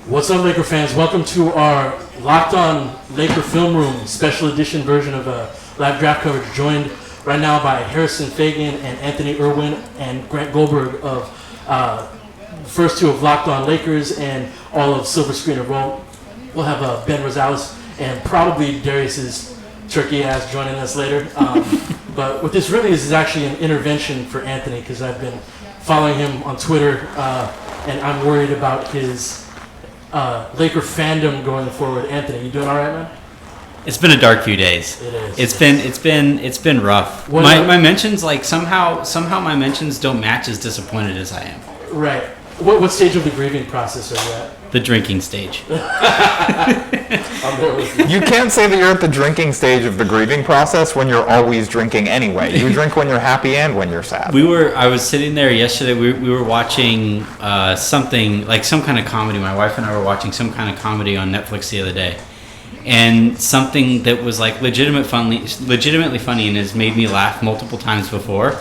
What's up, Laker fans? Welcome to our Locked On Laker Film Room special edition version of live draft coverage, joined right now by Harrison Fagan and Anthony Irwin and Grant Goldberg of first two of Locked On Lakers and all of Silver Screen and Roll. We'll have Ben Rosales and probably Darius's turkey ass joining us later. But what this really is actually an intervention for Anthony, because I've been following him on Twitter and I'm worried about his Laker fandom going forward. Anthony, you doing all right, man? It's been a dark few days. It is. It's been rough. My mentions, like somehow my mentions don't match as disappointed as I am. Right. What stage of the grieving process are you at? The drinking stage. I'm there with you. You can't say that you're at the drinking stage of the grieving process when you're always drinking anyway. You drink when you're happy and when you're sad. I was sitting there yesterday. We were watching something like some kind of comedy. My wife and I were watching some kind of comedy on Netflix the other day, and something that was like legitimately funny, and has made me laugh multiple times before.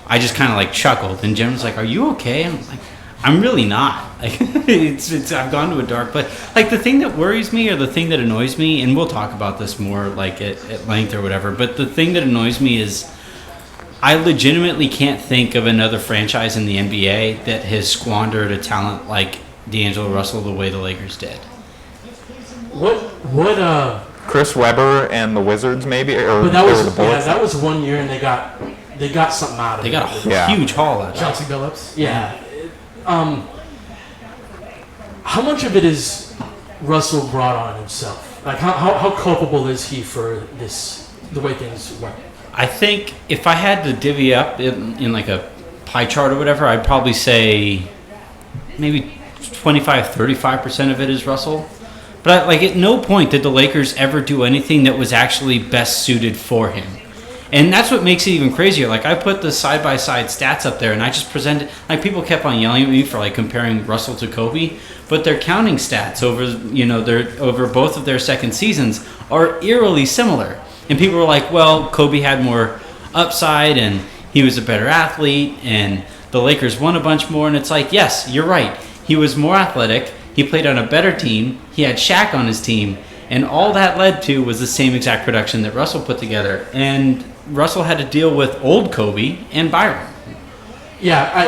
I just kind of like chuckled, and Jen was like, "Are you okay?" I'm like, I'm really not. Like, I've gone to a dark place. Like, the thing that worries me, or the thing that annoys me, and we'll talk about this more like at length or whatever, but the thing that annoys me is I legitimately can't think of another franchise in the NBA that has squandered a talent like D'Angelo Russell the way the Lakers did. What Chris Webber and the Wizards, maybe? Or but that was the Bullets? that was 1 year, and they got something out of it. They got a huge haul out of it. Chauncey Billups. Yeah. How much of it is Russell brought on himself? Like, how culpable is he for the way things went? I think if I had to divvy up in like a pie chart or whatever, I'd probably say maybe 35% of it is Russell. But like at no point did the Lakers ever do anything that was actually best suited for him. And that's what makes it even crazier. Like, I put the side-by-side stats up there, and I just presented... Like, people kept on yelling at me for, like, comparing Russell to Kobe, but their counting stats over both of their second seasons are eerily similar. And people were like, well, Kobe had more upside, and he was a better athlete, and the Lakers won a bunch more. And it's like, yes, you're right. He was more athletic. He played on a better team. He had Shaq on his team. And all that led to was the same exact production that Russell put together. And Russell had to deal with old Kobe and Byron. Yeah,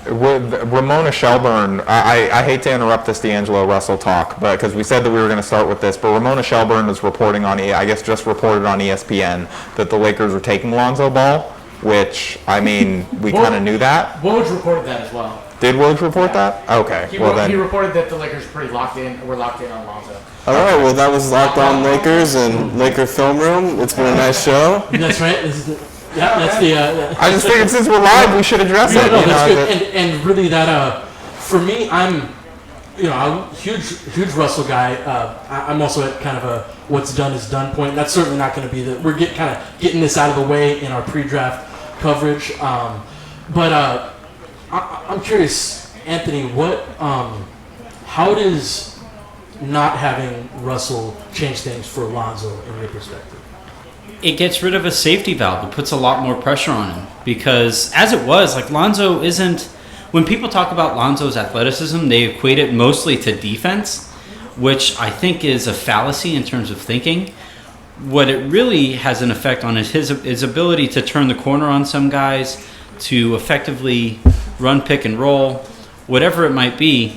With Ramona Shelburne, I hate to interrupt this D'Angelo Russell talk, but because we said that we were going to start with this, but Ramona Shelburne is reporting on, just reported on ESPN that the Lakers are taking Lonzo Ball, which, I mean, we kind of knew that. Woj reported that as well. Did Woj report that? Okay. He reported that the Lakers were locked in on Lonzo. All right, well, that was Locked On Lakers and Laker Film Room. It's been a nice show. that's right. That's the... I just figured since we're live, we should address it. No, that's good. And really that, for me, I'm a huge Russell guy. I'm also at kind of a what's done is done point. That's certainly not going to be we're getting this out of the way in our pre-draft coverage. But I'm curious, Anthony, how does not having Russell change things for Lonzo in your perspective? It gets rid of a safety valve. It puts a lot more pressure on him because, as it was, like Lonzo isn't. When people talk about Lonzo's athleticism, they equate it mostly to defense, which I think is a fallacy in terms of thinking. What it really has an effect on is his ability to turn the corner on some guys, to effectively run pick and roll, whatever it might be.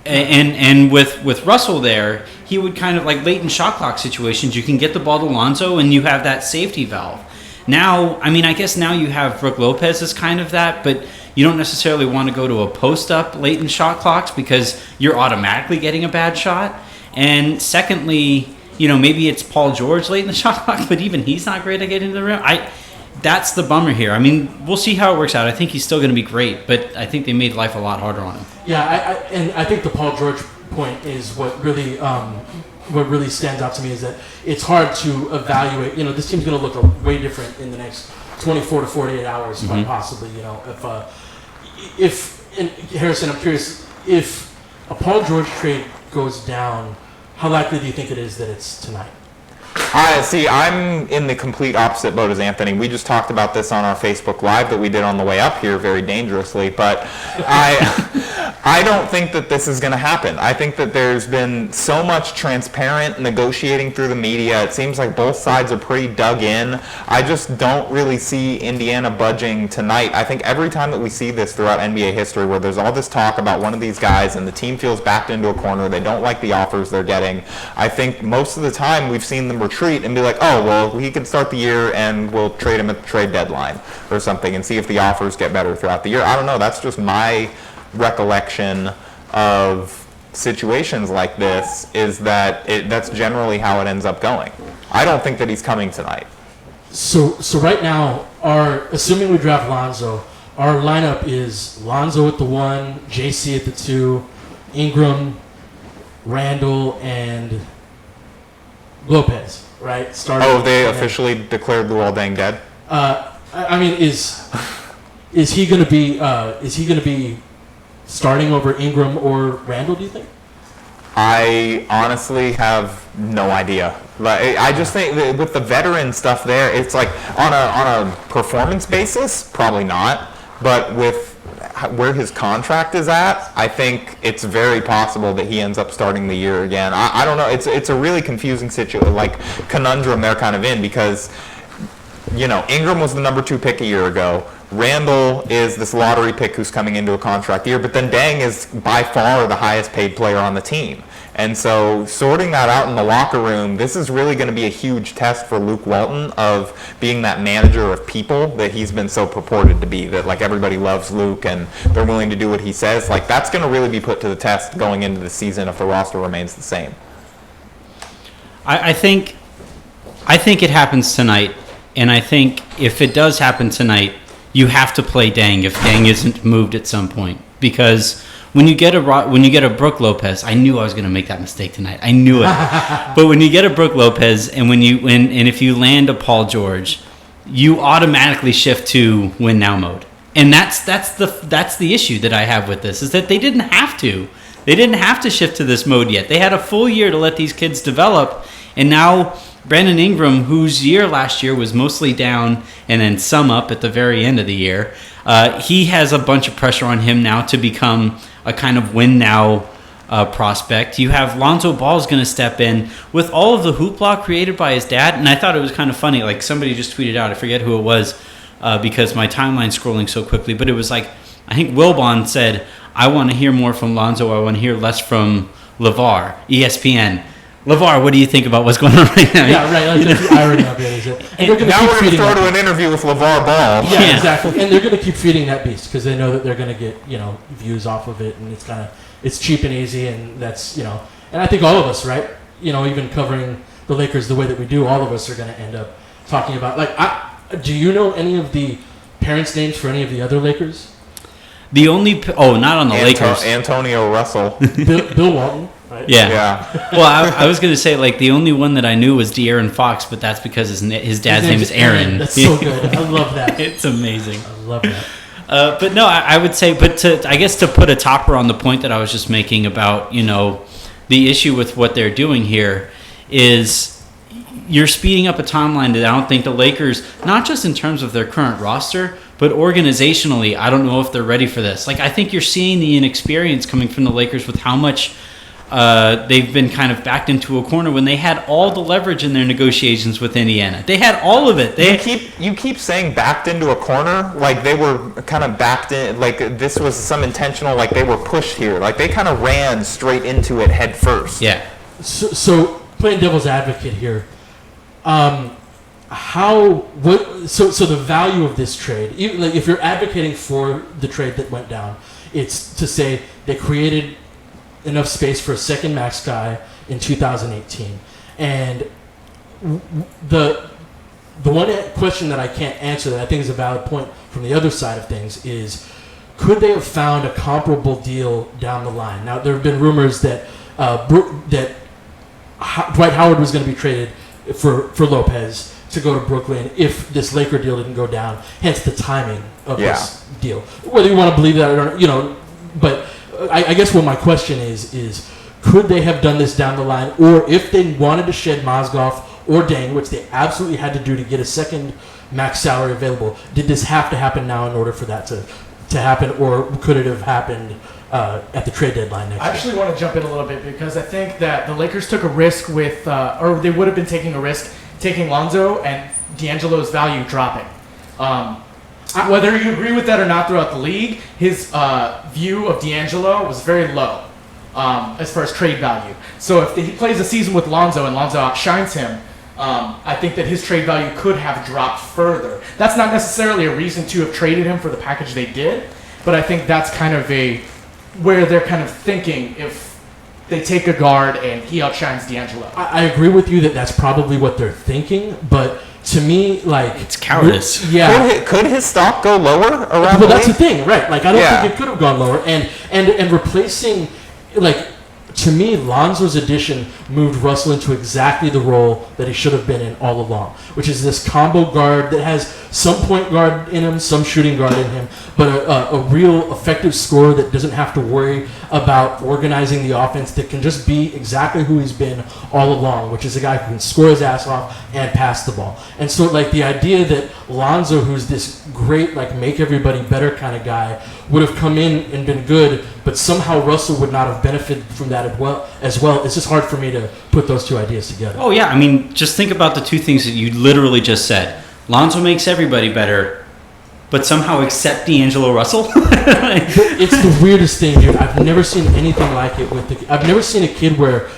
And with Russell there, he would kind of like late in shot clock situations, you can get the ball to Lonzo and you have that safety valve. Now, I mean, I guess now you have Brook Lopez as kind of that, but you don't necessarily want to go to a post-up late in shot clocks because you're automatically getting a bad shot. And secondly, maybe it's Paul George late in the shot clock, but even he's not great at getting to the rim. That's the bummer here. I mean, we'll see how it works out. I think he's still going to be great, but I think they made life a lot harder on him. Yeah, I think the Paul George point is what really stands out to me is that it's hard to evaluate. This team's going to look way different in the next 24 to 48 hours, quite possibly. If Harrison, I'm curious, if a Paul George trade goes down, how likely do you think it is that it's tonight? I'm in the complete opposite boat as Anthony. We just talked about this on our Facebook Live that we did on the way up here very dangerously. But I I don't think that this is going to happen. I think that there's been so much transparent negotiating through the media. It seems like both sides are pretty dug in. I just don't really see Indiana budging tonight. I think every time that we see this throughout NBA history where there's all this talk about one of these guys and the team feels backed into a corner, they don't like the offers they're getting, I think most of the time we've seen them retreat and be like, oh, well, he can start the year and we'll trade him at the trade deadline or something and see if the offers get better throughout the year. I don't know. That's just my recollection of situations like this, is that that's generally how it ends up going. I don't think that he's coming tonight. So right now, assuming we draft Lonzo, our lineup is Lonzo at the 1, JC at the 2, Ingram, Randall, and Lopez, right? Oh, they officially declared Luol Deng dead? I mean, is he going to be starting over Ingram or Randall, do you think? I honestly have no idea. Like, I just think that with the veteran stuff there, it's like on a performance basis, probably not. But with where his contract is at, I think it's very possible that he ends up starting the year again. I don't know. It's a really confusing situation, like conundrum they're kind of in, because Ingram was the number 2 pick a year ago. Randall is this lottery pick who's coming into a contract year, but then Deng is by far the highest paid player on the team. And so sorting that out in the locker room, this is really going to be a huge test for Luke Walton of being that manager of people that he's been so purported to be, that like everybody loves Luke and they're willing to do what he says. Like, that's going to really be put to the test going into the season if the roster remains the same. I think it happens tonight, and I think if it does happen tonight, you have to play Deng if Deng isn't moved at some point, because when you get a Brook Lopez, I knew I was going to make that mistake tonight. I knew it. But when you get a Brook Lopez and if you land a Paul George, you automatically shift to win now mode. And that's the issue that I have with this, is that they didn't have to. They didn't have to shift to this mode yet. They had a full year to let these kids develop, and now Brandon Ingram, whose year last year was mostly down and then some up at the very end of the year, he has a bunch of pressure on him now to become a kind of win-now prospect. You have Lonzo Ball's going to step in with all of the hoopla created by his dad, and I thought it was kind of funny. Like, somebody just tweeted out, I forget who it was, because my timeline's scrolling so quickly, but it was like, I think Wilbon said, I want to hear more from Lonzo, I want to hear less from LeVar, ESPN. LeVar, what do you think about what's going on right now? Yeah, right. Like, that's the irony of it, is it? And now we're going to throw to an interview with LeVar Ball. Yeah, exactly. And they're going to keep feeding that beast because they know that they're going to get views off of it, and it's cheap and easy, and that's and I think all of us, right? Even covering the Lakers the way that we do, all of us are going to end up talking about do you know any of the parents' names for any of the other Lakers? The only not on the Lakers. Antonio Russell. Bill Walton. Right? Yeah. Well, I was going to say, like, the only one that I knew was De'Aaron Fox, but that's because his dad's name is Aaron. That's so good. I love that. It's amazing. I love that. But no, I would say, I guess to put a topper on the point that I was just making about, the issue with what they're doing here is you're speeding up a timeline that I don't think the Lakers, not just in terms of their current roster, but organizationally, I don't know if they're ready for this. Like, I think you're seeing the inexperience coming from the Lakers with how much they've been kind of backed into a corner when they had all the leverage in their negotiations with Indiana. They had all of it. You keep saying backed into a corner, like they were kind of backed in, like this was some intentional, like they were pushed here. Like they kind of ran straight into it head first. Yeah. So playing devil's advocate here, so the value of this trade, even like if you're advocating for the trade that went down, it's to say they created enough space for a second max guy in 2018. And the one question that I can't answer that I think is a valid point from the other side of things is, could they have found a comparable deal down the line? Now, there have been rumors that Dwight Howard was going to be traded for Lopez to go to Brooklyn if this Laker deal didn't go down, hence the timing of this deal. Whether you want to believe that or not, but I guess what my question is could they have done this down the line, or if they wanted to shed Mozgov or Deng, which they absolutely had to do to get a second max salary available, did this have to happen now in order for that to happen, or could it have happened at the trade deadline next I year? actually want to jump in a little bit because I think that the Lakers took a risk with, or they would have been taking a risk taking Lonzo and D'Angelo's value dropping. Whether you agree with that or not throughout the league, his view of D'Angelo was very low as far as trade value. So if he plays a season with Lonzo and Lonzo outshines him, I think that his trade value could have dropped further. That's not necessarily a reason to have traded him for the package they did, but I think that's kind of where they're kind of thinking if they take a guard and he outshines D'Angelo. I agree with you that that's probably what they're thinking, but to me, like, It's cowardice. Yeah. Could his stock go lower around Well, the that's the league? thing, right? Like, I don't Yeah. think it could have gone lower. And replacing, like, to me, Lonzo's addition moved Russell into exactly the role that he should have been in all along, which is this combo guard that has some point guard in him, some shooting guard in him, but a real effective scorer that doesn't have to worry about organizing the offense, that can just be exactly who he's been all along, which is a guy who can score his ass off and pass the ball. And so, like, the idea that Lonzo, who's this great, like, make everybody better kind of guy, would have come in and been good, but somehow Russell would not have benefited from that as well. It's just hard for me to put those two ideas together. Oh yeah, I mean, just think about the two things that you literally just said. Lonzo makes everybody better, but somehow except D'Angelo Russell. It's the weirdest thing, dude. I've never seen anything like it I've never seen a kid where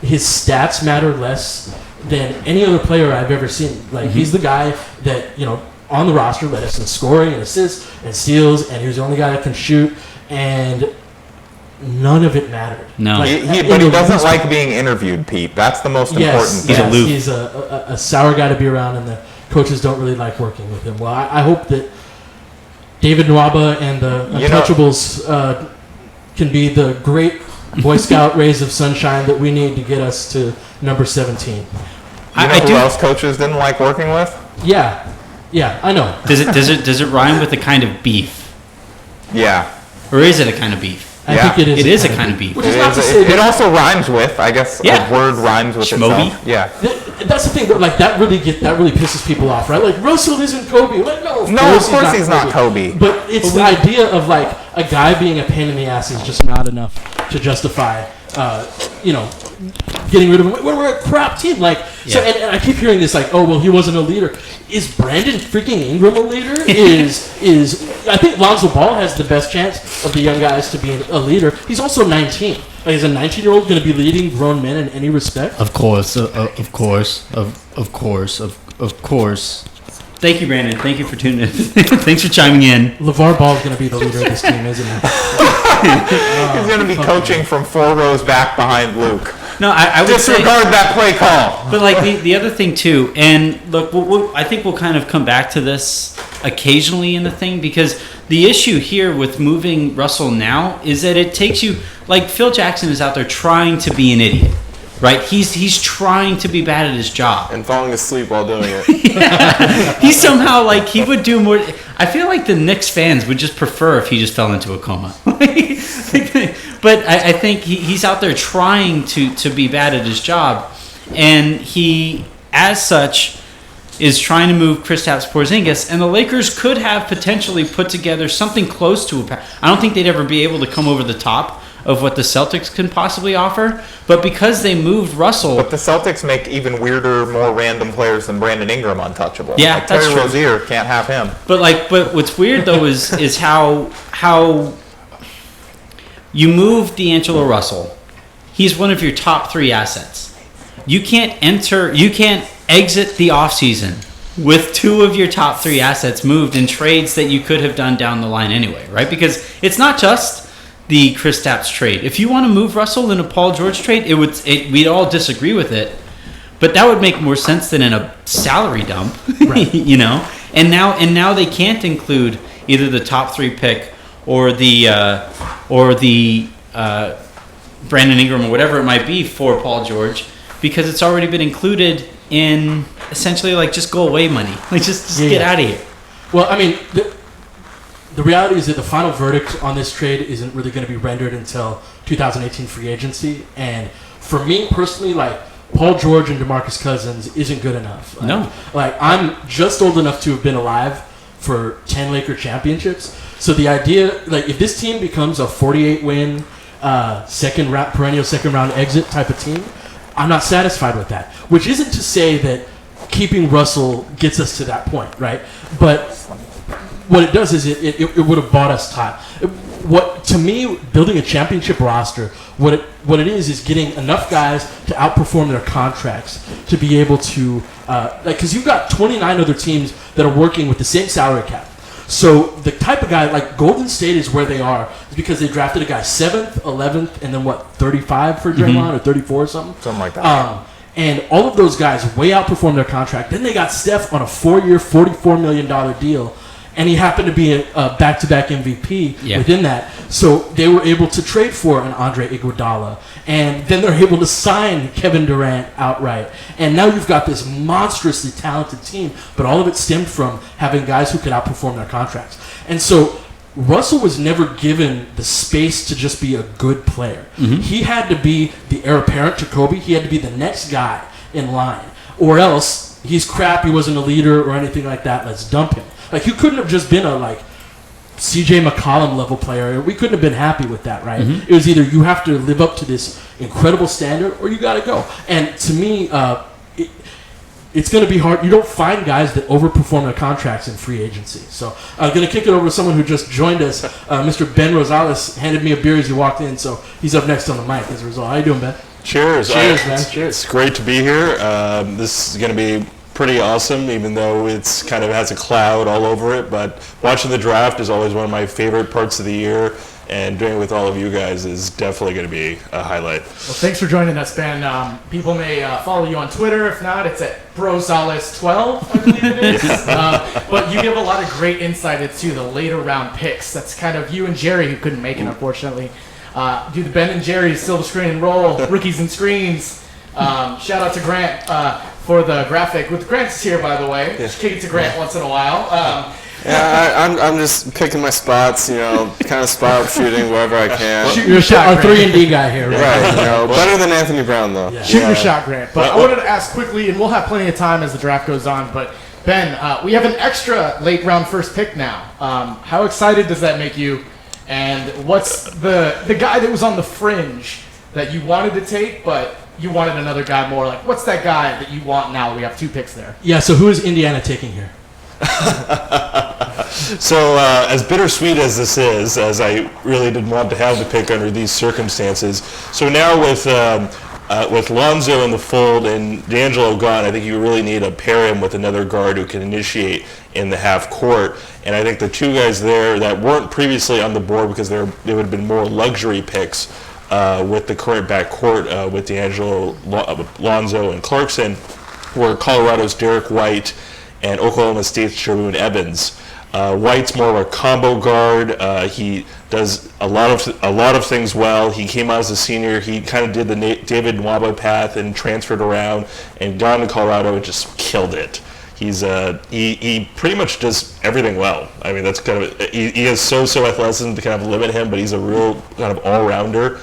his stats matter less than any other player I've ever seen. Like, he's the guy that, on the roster led us in scoring and assists and steals, and he was the only guy that can shoot, and none of it mattered. No. Like, But he doesn't like being interviewed, Pete. That's the most important He's thing. aloof. He's a sour guy to be around, and the coaches don't really like working with him. Well, I hope that David Nwaba and the Untouchables can be the great Boy Scout rays of sunshine that we need to get us to number 17. You know who else coaches didn't like working with? Yeah, I know. Does it rhyme with a kind of beef, Yeah. or is it a kind of beef? I Yeah. think it is. It is a kind of beef. Which is not to say It also rhymes with, I guess, Yeah. a word rhymes with Schmoby? itself. Yeah. That's the thing, but like that really pisses people off, right? Like, Russell isn't Kobe. Like, no, of course he's not Kobe. But it's the idea of, like, a guy being a pain in the ass is just not enough to justify, getting rid of him. We're a crap team, like. So, Yeah. and I keep hearing this, like, oh well, he wasn't a leader. Is Brandon freaking Ingram a leader? is I think Lonzo Ball has the best chance of the young guys to be a leader. He's also 19. Like, is a 19-year-old going to be leading grown men in any respect? Of course. Thank you, Brandon. Thank you for tuning in. Thanks for chiming in. LeVar Ball is going to be the leader of this team, isn't he? He's going to be coaching from 4 rows back behind Luke. No, I would say, Disregard that play call. but like the other thing too, and look, I think we'll kind of come back to this occasionally in the thing, because the issue here with moving Russell now is that it takes you, like, Phil Jackson is out there trying to be an idiot, right? He's trying to be bad at his job. And falling asleep while doing it. He somehow, like, he would do more. I feel like the Knicks fans would just prefer if he just fell into a coma. But I think he's out there trying to be bad at his job, and he, as such, is trying to move Kristaps Porzingis, and the Lakers could have potentially put together something close to I don't think they'd ever be able to come over the top of what the Celtics can possibly offer, but because they moved Russell... But the Celtics make even weirder, more random players than Brandon Ingram untouchable. Yeah, like, that's Terry true. Rozier can't have him. But what's weird though is how you move D'Angelo Russell. He's one of your top 3 assets. You can't exit the offseason with 2 of your top 3 assets moved in trades that you could have done down the line anyway, right? Because it's not just the Kristaps trade. If you want to move Russell in a Paul George trade, we'd all disagree with it, but that would make more sense than in a salary dump, Right. And now they can't include either the top 3 pick or the Brandon Ingram or whatever it might be for Paul George, because it's already been included in essentially, like, just go away money. Like, just get out of here. Well, I mean, the reality is that the final verdict on this trade isn't really going to be rendered until 2018 free agency. And for me personally, like, Paul George and DeMarcus Cousins isn't good enough. No. Like, I'm just old enough to have been alive for 10 Laker championships. So the idea, like, if this team becomes a 48-win, perennial second round exit type of team, I'm not satisfied with that. Which isn't to say that keeping Russell gets us to that point, right? But what it does is it would have bought us time. What, to me, building a championship roster, what it is getting enough guys to outperform their contracts to be able to, because you've got 29 other teams that are working with the same salary cap. So the type of guy, like Golden State is where they are, is because they drafted a guy 7th, 11th, and then 35 for Draymond, or 34 or something? Something like that. And all of those guys way outperformed their contract. Then they got Steph on a 4-year, $44 million deal. And he happened to be a back-to-back MVP within that. So they were able to trade for an Andre Iguodala. And then they're able to sign Kevin Durant outright. And now you've got this monstrously talented team, but all of it stemmed from having guys who could outperform their contracts. And so Russell was never given the space to just be a good player. Mm-hmm. He had to be the heir apparent to Kobe. He had to be the next guy in line. Or else, he's crap, he wasn't a leader or anything like that, let's dump him. Like, you couldn't have just been a, C.J. McCollum level player. We couldn't have been happy with that, right? Mm-hmm. It was either you have to live up to this incredible standard or you got to go. And to me, it's going to be hard. You don't find guys that overperform their contracts in free agency. So I'm going to kick it over to someone who just joined us. Mr. Ben Rosales handed me a beer as he walked in, so he's up next on the mic as a result. How you doing, Ben? Cheers. Cheers, man. Cheers. It's great to be here. This is going to be pretty awesome, even though it's kind of has a cloud all over it. But watching the draft is always one of my favorite parts of the year, and doing it with all of you guys is definitely going to be a highlight. Well, thanks for joining us, Ben. People may follow you on Twitter. If not, it's at Rosales12, I believe it is. But you give a lot of great insight into the later round picks. That's kind of you and Jerry, who couldn't make it, unfortunately. Do the Ben and Jerry Silver Screen and Roll, Rookies and Screens. Shout out to Grant for the graphic. With Grant's here, by the way. Just kick it to Grant once in a while. I'm just picking my spots, kind of spot shooting wherever I can. Shoot your shot, Our Grant. 3-and-D guy here, right? Right, better than Anthony Brown, though. Yeah. Shoot your shot, Grant. But I wanted to ask quickly, and we'll have plenty of time as the draft goes on, but Ben, we have an extra late round first pick now. How excited does that make you? And what's the guy that was on the fringe that you wanted to take, but you wanted another guy more? Like, what's that guy that you want now? We have 2 picks there. Yeah, so who is Indiana taking here? So as bittersweet as this is, as I really didn't want to have the pick under these circumstances, so now with Lonzo in the fold and D'Angelo gone, I think you really need to pair him with another guard who can initiate in the half court. And I think the 2 guys there that weren't previously on the board because they would have been more luxury picks with the current backcourt with D'Angelo, Lonzo, and Clarkson were Colorado's Derek White and Oklahoma State's Jerome Evans. White's more of a combo guard. He does a lot of things well. He came out as a senior. He kind of did the David Nwaba path and transferred around and got into Colorado and just killed it. He's he pretty much does everything well. I mean, that's kind of he has so athleticism to kind of limit him, but he's a real kind of all-rounder.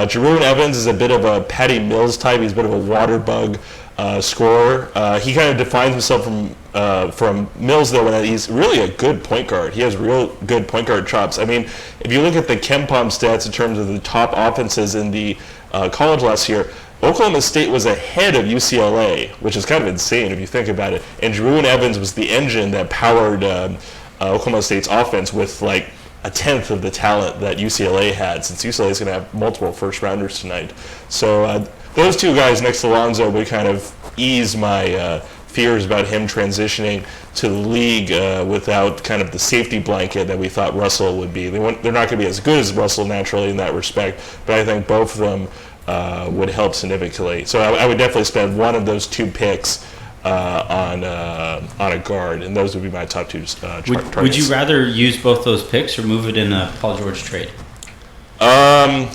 Jerome Evans is a bit of a Patty Mills type. He's a bit of a water bug scorer. He kind of defines himself from Mills, though, and he's really a good point guard. He has real good point guard chops. I mean, if you look at the KenPom stats in terms of the top offenses in the college last year, Oklahoma State was ahead of UCLA, which is kind of insane if you think about it. And Jerome Evans was the engine that powered Oklahoma State's offense with like a tenth of the talent that UCLA had, since UCLA is going to have multiple first-rounders tonight. So those 2 guys next to Lonzo would kind of ease my fears about him transitioning to the league without kind of the safety blanket that we thought Russell would be. They're not going to be as good as Russell naturally in that respect, but I think both of them would help significantly. So I would definitely spend one of those 2 picks on a guard, and those would be my top 2 targets. Would you rather use both those picks or move it in a Paul George trade? Well,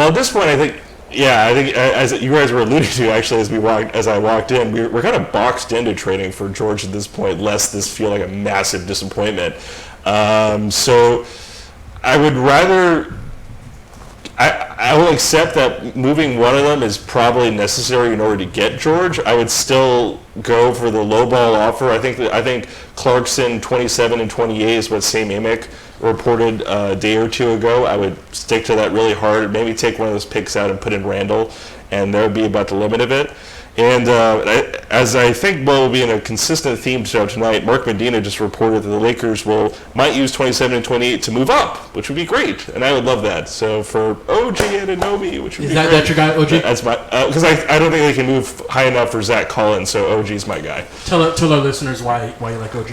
at this point, I think as you guys were alluding to, actually, as I walked in, we're kind of boxed into trading for George at this point, lest this feel like a massive disappointment. So I would rather. I will accept that moving one of them is probably necessary in order to get George. I would still go for the lowball offer. I think Clarkson 27 and 28 is what Sam Amick reported a day or two ago. I would stick to that really hard. Maybe take one of those picks out and put in Randall, and that would be about the limit of it. And as I think will be in a consistent theme show tonight, Mark Medina just reported that the Lakers might use 27 and 28 to move up, which would be great, and I would love that. So for OG Anunoby, which would be great. That's your guy, OG? That's my because I don't think they can move high enough for Zach Collins, so OG's my guy. Tell our listeners why you like OG.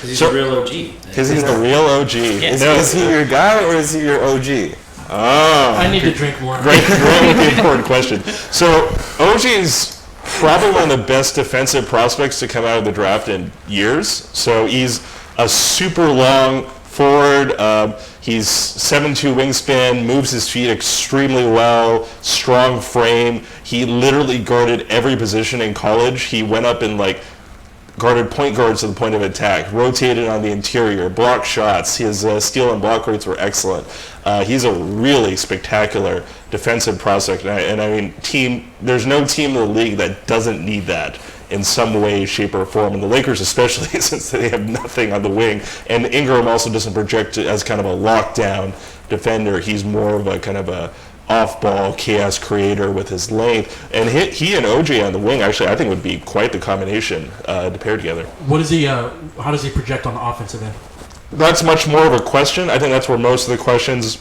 He's a real OG. Because he's the real OG. Yes. Is he your guy or is he your OG? Oh, I need to drink more. Right with the important question. So OG's probably one of the best defensive prospects to come out of the draft in years. So he's a super long forward. He's 7'2" wingspan, moves his feet extremely well, strong frame. He literally guarded every position in college. He went up and guarded point guards to the point of attack, rotated on the interior, blocked shots. His steal and block rates were excellent. He's a really spectacular defensive prospect. And I mean, there's no team in the league that doesn't need that in some way, shape, or form. And the Lakers especially, since they have nothing on the wing. And Ingram also doesn't project as kind of a lockdown defender. He's more of a kind of a off-ball chaos creator with his length, and he and OJ on the wing actually I think would be quite the combination to pair together. What is he? How does he project on the offensive end? That's much more of a question. I think that's where most of the questions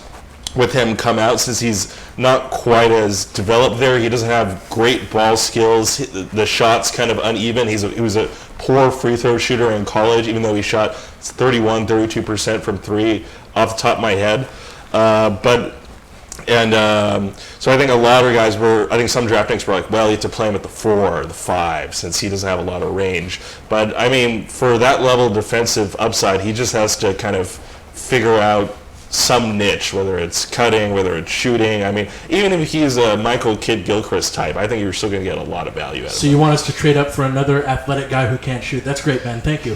with him come out, since he's not quite as developed there. He doesn't have great ball skills. The shot's kind of uneven. He was a poor free throw shooter in college, even though he shot 32% from three off the top of my head. So I think a lot of guys I think some draft picks were like, well, you have to play him at the 4 or the 5 since he doesn't have a lot of range. But I mean, for that level of defensive upside, he just has to kind of figure out some niche, whether it's cutting, whether it's shooting. I mean, even if he's a Michael Kidd-Gilchrist type, I think you're still going to get a lot of value out of him. So you want us to trade up for another athletic guy who can't shoot? That's great, man. Thank you.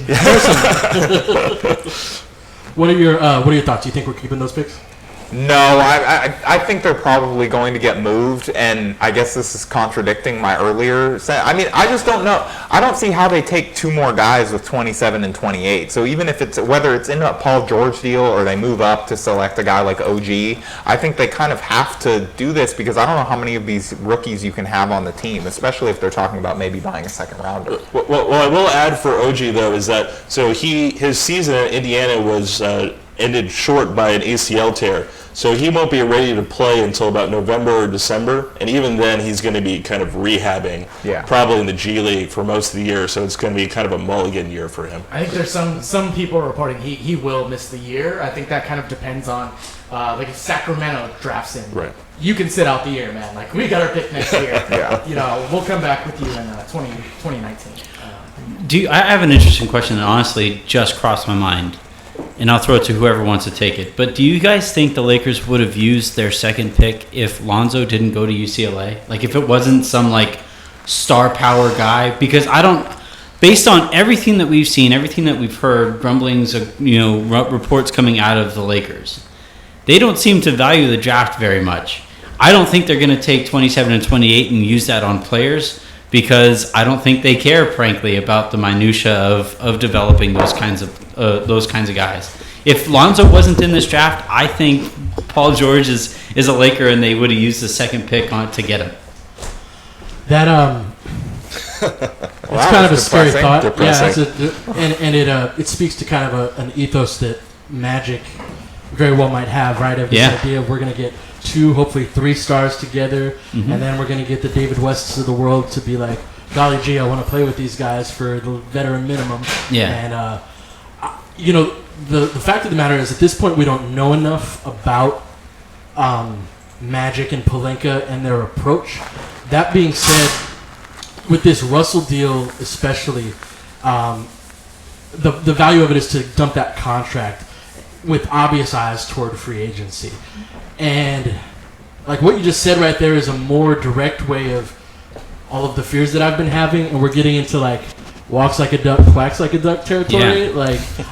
What are your thoughts? Do you think we're keeping those picks? No, I think they're probably going to get moved, and I guess this is contradicting my earlier set. I mean, I just don't know. I don't see how they take two more guys with 27 and 28. So even if whether it's in a Paul George deal or they move up to select a guy like OG, I think they kind of have to do this because I don't know how many of these rookies you can have on the team, especially if they're talking about maybe buying a second rounder. Well, I will add for OG though is that his season at Indiana was ended short by an ACL tear. So he won't be ready to play until about November or December, and even then he's going to be kind of rehabbing, probably in the G League for most of the year, so it's going to be kind of a mulligan year for him. I think there's some people reporting he will miss the year. I think that kind of depends on, like if Sacramento drafts him, right. You can sit out the year, man. Like, we got our pick next year. You know, we'll come back with you in 2019. I have an interesting question that honestly just crossed my mind. And I'll throw it to whoever wants to take it. But do you guys think the Lakers would have used their second pick if Lonzo didn't go to UCLA? Like, if it wasn't some, star power guy? Because based on everything that we've seen, everything that we've heard, grumblings, reports coming out of the Lakers, they don't seem to value the draft very much. I don't think they're going to take 27 and 28 and use that on players because I don't think they care, frankly, about the minutia of developing those kinds of guys. If Lonzo wasn't in this draft, I think Paul George is a Laker, and they would have used the second pick to get him. That it's kind of a scary thought. Depressing. Yeah, it speaks to kind of an ethos that Magic very well might have, right? Of this idea of we're going to get 2, hopefully 3 stars together, and then we're going to get the David Wests of the world to be like, golly gee, I want to play with these guys for the veteran minimum. Yeah. And the fact of the matter is, at this point, we don't know enough about Magic and Pelinka and their approach. That being said, with this Russell deal especially, the value of it is to dump that contract with obvious eyes toward free agency. And like what you just said right there is a more direct way of all of the fears that I've been having, and we're getting into walks like a duck, quacks like a duck territory.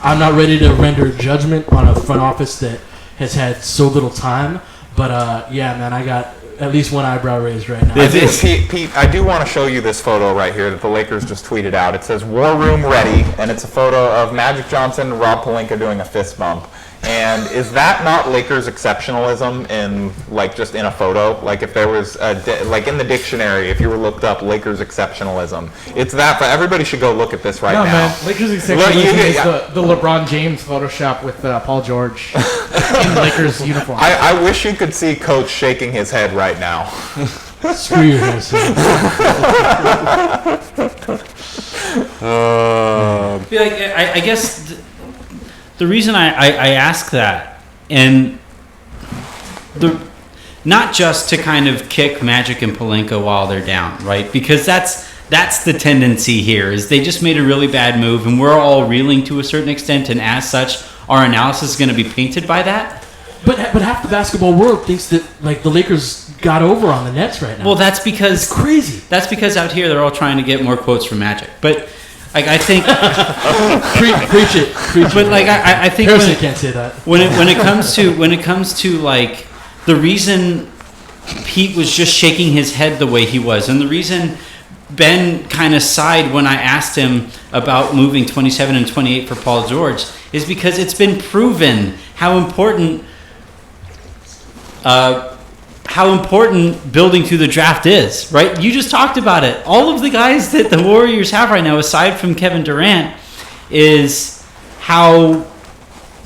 I'm not ready to render judgment on a front office that has had so little time, But yeah, man, I got at least one eyebrow raised right now. Pete, I do want to show you this photo right here that the Lakers just tweeted out. It says "War Room Ready," and it's a photo of Magic Johnson and Rob Pelinka doing a fist bump. And is that not Lakers exceptionalism in just in a photo? Like if there was like in the dictionary, if you were looked up Lakers exceptionalism, it's that. But everybody should go look at this right now. Man, Lakers exceptionalism is the LeBron James Photoshop with Paul George in Lakers uniform. I wish you could see Coach shaking his head right now. Screw your hair, son. I guess the reason I ask that, and not just to kind of kick Magic and Pelinka while they're down, right? Because that's the tendency here, is they just made a really bad move, and we're all reeling to a certain extent, and as such, our analysis is going to be painted by that. But half the basketball world thinks that the Lakers got over on the Nets right now. Well, that's because it's crazy. That's because out here they're all trying to get more quotes from Magic, but. I think preach it. But I think Harrison can't say that. When it comes to the reason Pete was just shaking his head the way he was, and the reason Ben kind of sighed when I asked him about moving 27 and 28 for Paul George is because it's been proven how important building through the draft is, right? You just talked about it. All of the guys that the Warriors have right now, aside from Kevin Durant, is how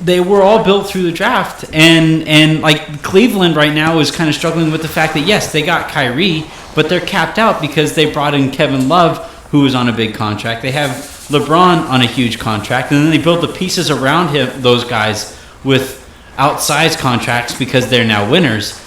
they were all built through the draft. And Cleveland right now is kind of struggling with the fact that, yes, they got Kyrie, but they're capped out because they brought in Kevin Love, who is on a big contract. They have LeBron on a huge contract, and then they build the pieces around him, those guys, with outsized contracts because they're now winners.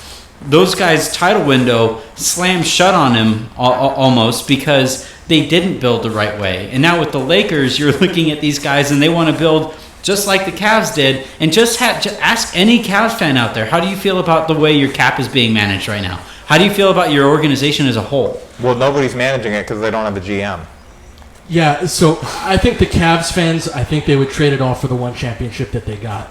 Those guys' title window slammed shut on him almost because they didn't build the right way. And now with the Lakers, you're looking at these guys and they want to build just like the Cavs did. And just ask any Cavs fan out there, how do you feel about the way your cap is being managed right now? How do you feel about your organization as a whole? Well, nobody's managing it because they don't have a GM. Yeah, so I think the Cavs fans, I think they would trade it all for the one championship that they got.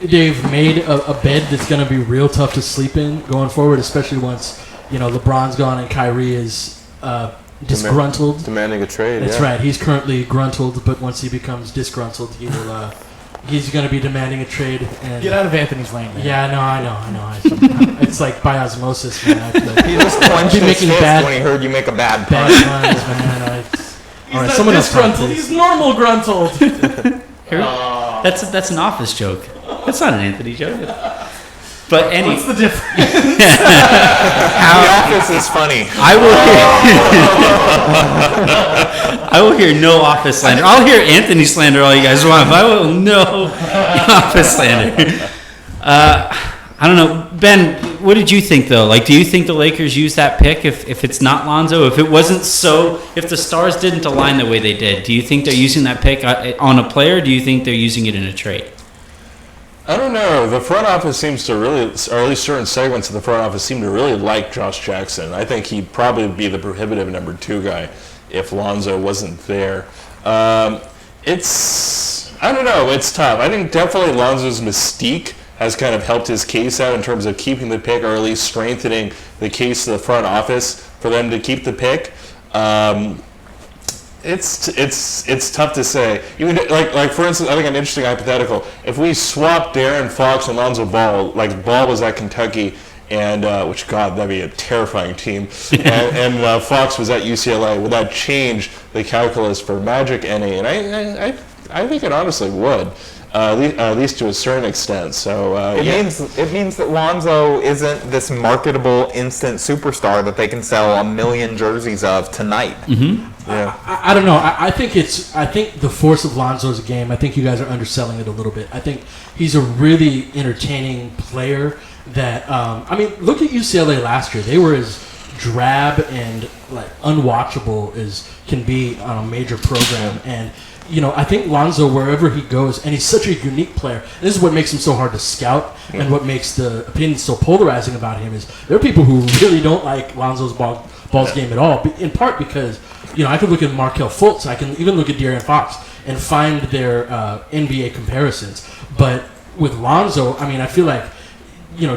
They've made a bed that's going to be real tough to sleep in going forward, especially once, LeBron's gone and Kyrie is disgruntled. Demanding a trade, That's right. He's currently gruntled, but once he becomes disgruntled, he's going to be demanding a trade. And get out of Anthony's lane, man. Yeah, I know. It's like by osmosis, man. He just clenched his fist when he heard you make a bad pun. Man. He's not disgruntled. He's normal gruntled. That's an Office joke. That's not an Anthony joke. But what's the difference? The Office is funny. I will hear no Office slander. I'll hear Anthony slander all you guys want, but I will no Office slander. I don't know. Ben, what did you think, though? Do you think the Lakers use that pick if it's not Lonzo? If the stars didn't align the way they did, do you think they're using that pick on a player, or do you think they're using it in a trade? I don't know. The front office seems to really, or at least certain segments of the front office seem to really like Josh Jackson. I think he'd probably be the prohibitive number 2 guy if Lonzo wasn't there. I don't know. It's tough. I think definitely Lonzo's mystique has kind of helped his case out in terms of keeping the pick, or at least strengthening the case of the front office for them to keep the pick. It's tough to say. Even like for instance, I think an interesting hypothetical. If we swapped De'Aaron Fox and Lonzo Ball, Ball was at Kentucky, and which God, that'd be a terrifying team. and Fox was at UCLA. Would that change the calculus for Magic NA? And I think it honestly would. At least to a certain extent. So it means that Lonzo isn't this marketable instant superstar that they can sell 1 million jerseys of tonight. Mm-hmm. Yeah. I don't know. I think the force of Lonzo's game, I think you guys are underselling it a little bit. I think he's a really entertaining player that, look at UCLA last year. They were as drab and unwatchable as can be on a major program. And I think Lonzo, wherever he goes, and he's such a unique player. This is what makes him so hard to scout, and what makes the opinions so polarizing about him is there are people who really don't like Lonzo's ball's game at all. In part because I could look at Markelle Fultz, I can even look at De'Aaron Fox and find their NBA comparisons. But with Lonzo, I mean, I feel like,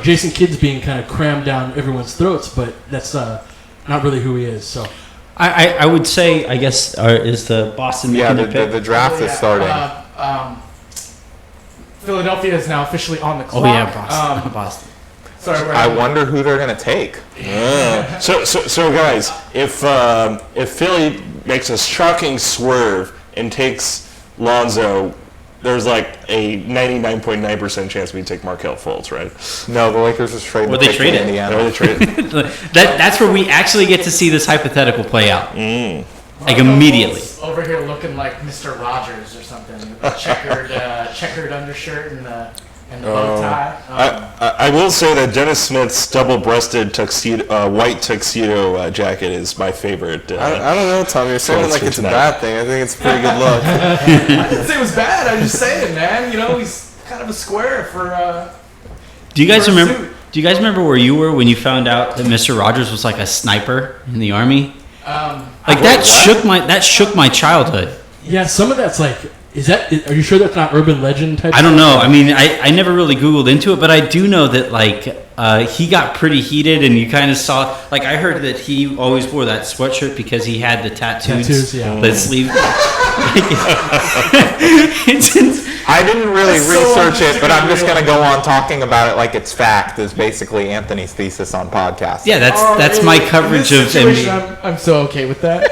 Jason Kidd's being kind of crammed down everyone's throats, but that's not really who he is. So I would say, I guess, is the Boston making a pick? The draft is starting. Philadelphia is now officially on the clock. Oh yeah, Boston. Boston. Sorry, I wonder who they're going to take. So guys, if Philly makes a shocking swerve and takes Lonzo, there's like a 99.9% chance we take Markelle Fultz, right? No, the Lakers just traded. Well, they traded. Indiana. Or they trade. That's where we actually get to see this hypothetical play out. Like immediately. Over here looking like Mr. Rogers or something. With a checkered undershirt and the bow tie. I will say that Dennis Smith's double-breasted tuxedo, white tuxedo jacket is my favorite. I don't know, Tommy. You're saying it like it's a bad thing. I think it's a pretty good look. I didn't say it was bad. I'm just saying, man. He's kind of a square for. Do you guys for a remember? suit. Do you guys remember where you were when you found out that Mr. Rogers was like a sniper in the army? That shook my childhood. yeah, some of that's like, are you sure that's not urban legend type? I don't know. I mean, I never really Googled into it, but I do know that like he got pretty heated, and you kind of saw. Like I heard that he always wore that sweatshirt because he had the tattoos, yeah. the sleeve. I didn't really That's so research it, but I'm just unreal. going to go on talking about it like it's fact. Is basically Anthony's thesis on podcasts. Yeah, that's really? my In coverage this of situation, NBA. I'm so okay with that.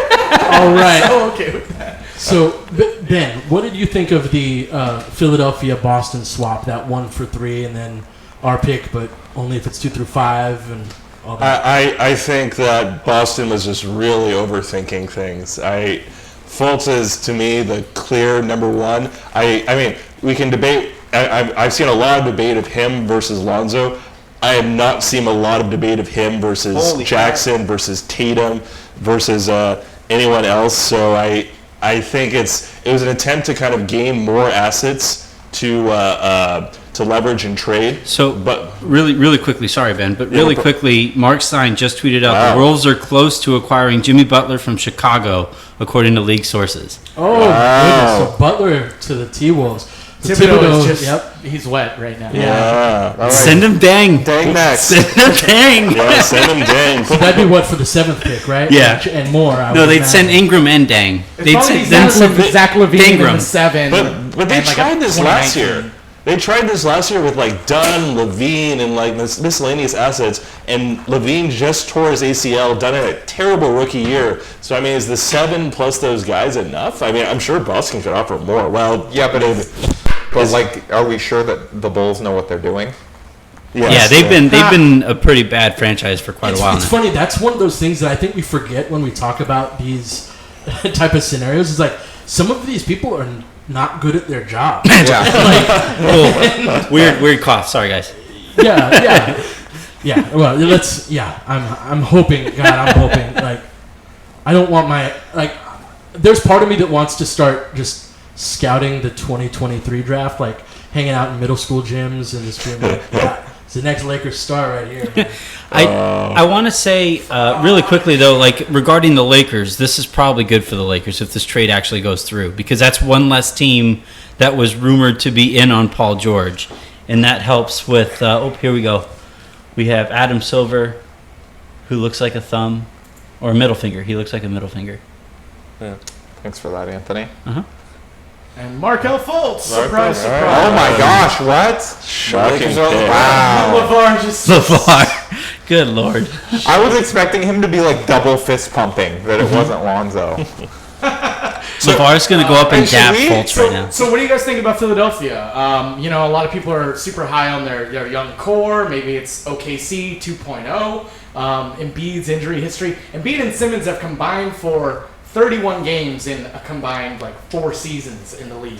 All right. So okay with that. So, Ben, what did you think of the Philadelphia-Boston swap, that 1 for 3, and then our pick, but only if it's 2 through 5 and all that? I think that Boston was just really overthinking things. Fultz is, to me, the clear number one. I mean, we can debate. I've seen a lot of debate of him versus Lonzo. I have not seen a lot of debate of him versus Jackson, versus Tatum, versus anyone else. So I think it was an attempt to kind of gain more assets to leverage and trade. So, but really quickly, sorry, Ben, but really quickly, Mark Stein just tweeted out Wow. the Wolves are close to acquiring Jimmy Butler from Chicago, according to league sources. Oh, goodness. So Butler to the T-Wolves. Thibodeau is just, he's wet right now. all right. Send him dang. Dang next. Send him dang. Yeah, send him dang. So that'd be what, for the 7th pick, right? Yeah. And more. I No, would they'd imagine. send Ingram and dang. They'd Probably send Zach Levine in Ingram. the 7. But they and like tried a this last 2019. year. They tried this last year with like Dunn, Levine, and like miscellaneous assets. And Levine just tore his ACL, done it a terrible rookie year. So I mean, is the 7 plus those guys enough? I mean, I'm sure Boston could offer more. Well, Yeah, but are we sure that the Bulls know what they're doing? Yeah, they've been a pretty bad franchise for quite a while It's now. funny. That's one of those things that I think we forget when we talk about these type of scenarios. Is like some of these people are not good at their job. Yeah. Oh, weird cough. Sorry, guys. Yeah. Well, let's. Yeah, I'm hoping. God, I'm hoping. Like, I don't want my like. There's part of me that wants to start just scouting the 2023 draft, like hanging out in middle school gyms and just being like, yeah, it's the next Lakers star right here. Man. I want to say really quickly though, like regarding the Lakers, this is probably good for the Lakers if this trade actually goes through, because that's one less team that was rumored to be in on Paul George, and that helps with. Here we go. We have Adam Silver, who looks like a thumb, or a middle finger. He looks like a middle finger. Thanks for that, Anthony. And Markelle Fultz. Surprise, surprise. Oh my gosh, what? Shocking Lakers are on the pick. Wow. LeVar just LeVar. Good Lord. I was expecting him to be like double fist pumping, that it wasn't Lonzo. LeVar's going to go up and should dab we- Fultz right now. So what do you guys think about Philadelphia? A lot of people are super high on their young core. Maybe it's OKC 2.0. Embiid's injury history. Embiid and Simmons have combined for 31 games in a combined 4 seasons in the league.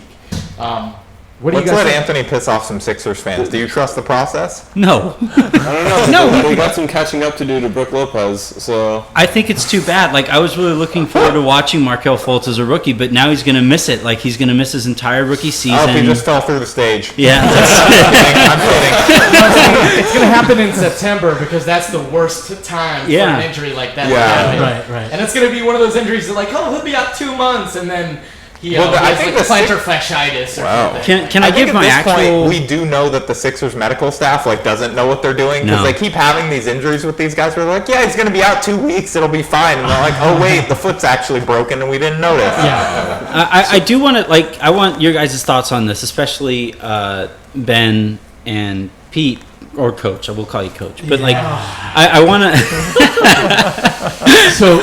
What do Let's you guys let think? Anthony piss off some Sixers fans. Do you trust the process? No. I don't know. They got some catching up to do to Brook Lopez. So I think it's too bad. Like, I was really looking forward to watching Markelle Fultz as a rookie, but now he's going to miss it. Like, he's going to miss his entire rookie season. Oh, he just fell through the stage. Yeah. I'm kidding. It's going to happen in September because that's the worst time Yeah. for an injury like that. Yeah. to happen. Right. And it's going to be one of those injuries that he'll be out 2 months, and then He Well, I has think like the plantar fasciitis or Wow. something. Can I think give at my this actual? point, we do know that the Sixers medical staff doesn't know what they're doing because No. they keep having these injuries with these guys. Where they're like, yeah, he's going to be out 2 weeks. It'll be fine. And they're like, oh wait, the foot's actually broken and we didn't notice. Yeah. I do want to I want your guys' thoughts on this, especially Ben and Pete, or Coach. I will call you Coach, but I want to. So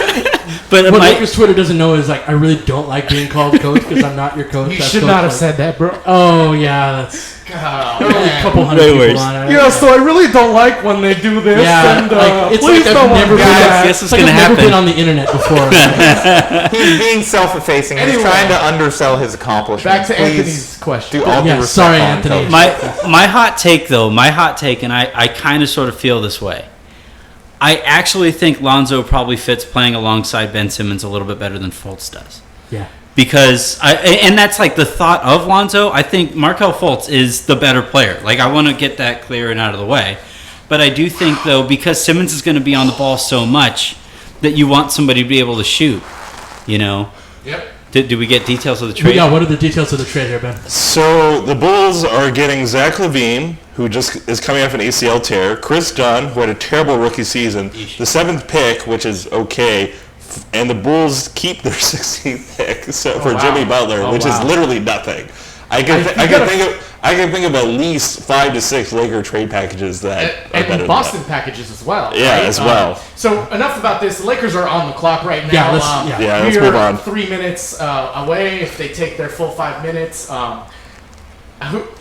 But what my, Lakers Twitter doesn't know is I really don't like being called coach because I'm not your coach. You That's should coach, not have said that, bro. Oh yeah, that's God, there were only a man. couple hundred Way people worse. on it. Yeah, so I really don't like when they do this. Yeah, and, like, it's please like don't I've never been. Guys, guess what's It's like gonna I've never happen. been on the internet before. He's being self-effacing. He's Anyway. trying to undersell his accomplishments. Back to Please Anthony's question. do all Yeah, due respect sorry, on Anthony. Coach. my hot take, and I kind of sort of feel this way. I actually think Lonzo probably fits playing alongside Ben Simmons a little bit better than Fultz does. Yeah. Because and that's like the thought of Lonzo. I think Markelle Fultz is the better player. Like, I want to get that clear and out of the way. But I do think, though, because Simmons is going to be on the ball so much, that you want somebody to be able to shoot. You know. Yep. Did we get details of the But trade? yeah, what are the details of the trade here, Ben? So the Bulls are getting Zach LaVine, who just is coming off an ACL tear, Chris Dunn, who had a terrible rookie season, the 7th pick, which is okay, and the Bulls keep their 16th pick for wow. Jimmy Butler, Oh, which wow. is literally nothing. I can think of at least 5 to 6 Laker trade packages that are better And than Boston that. packages as well. Yeah, right? as well. So enough about this. The Lakers are on the clock right now. Yeah, let's- Yeah, let's we're move on. 3 minutes away if they take their full 5 minutes.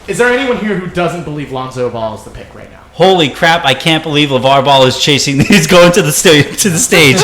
Is there anyone here who doesn't believe Lonzo Ball is the pick right now? Holy crap! I can't believe LeVar Ball is chasing. He's going to the stage.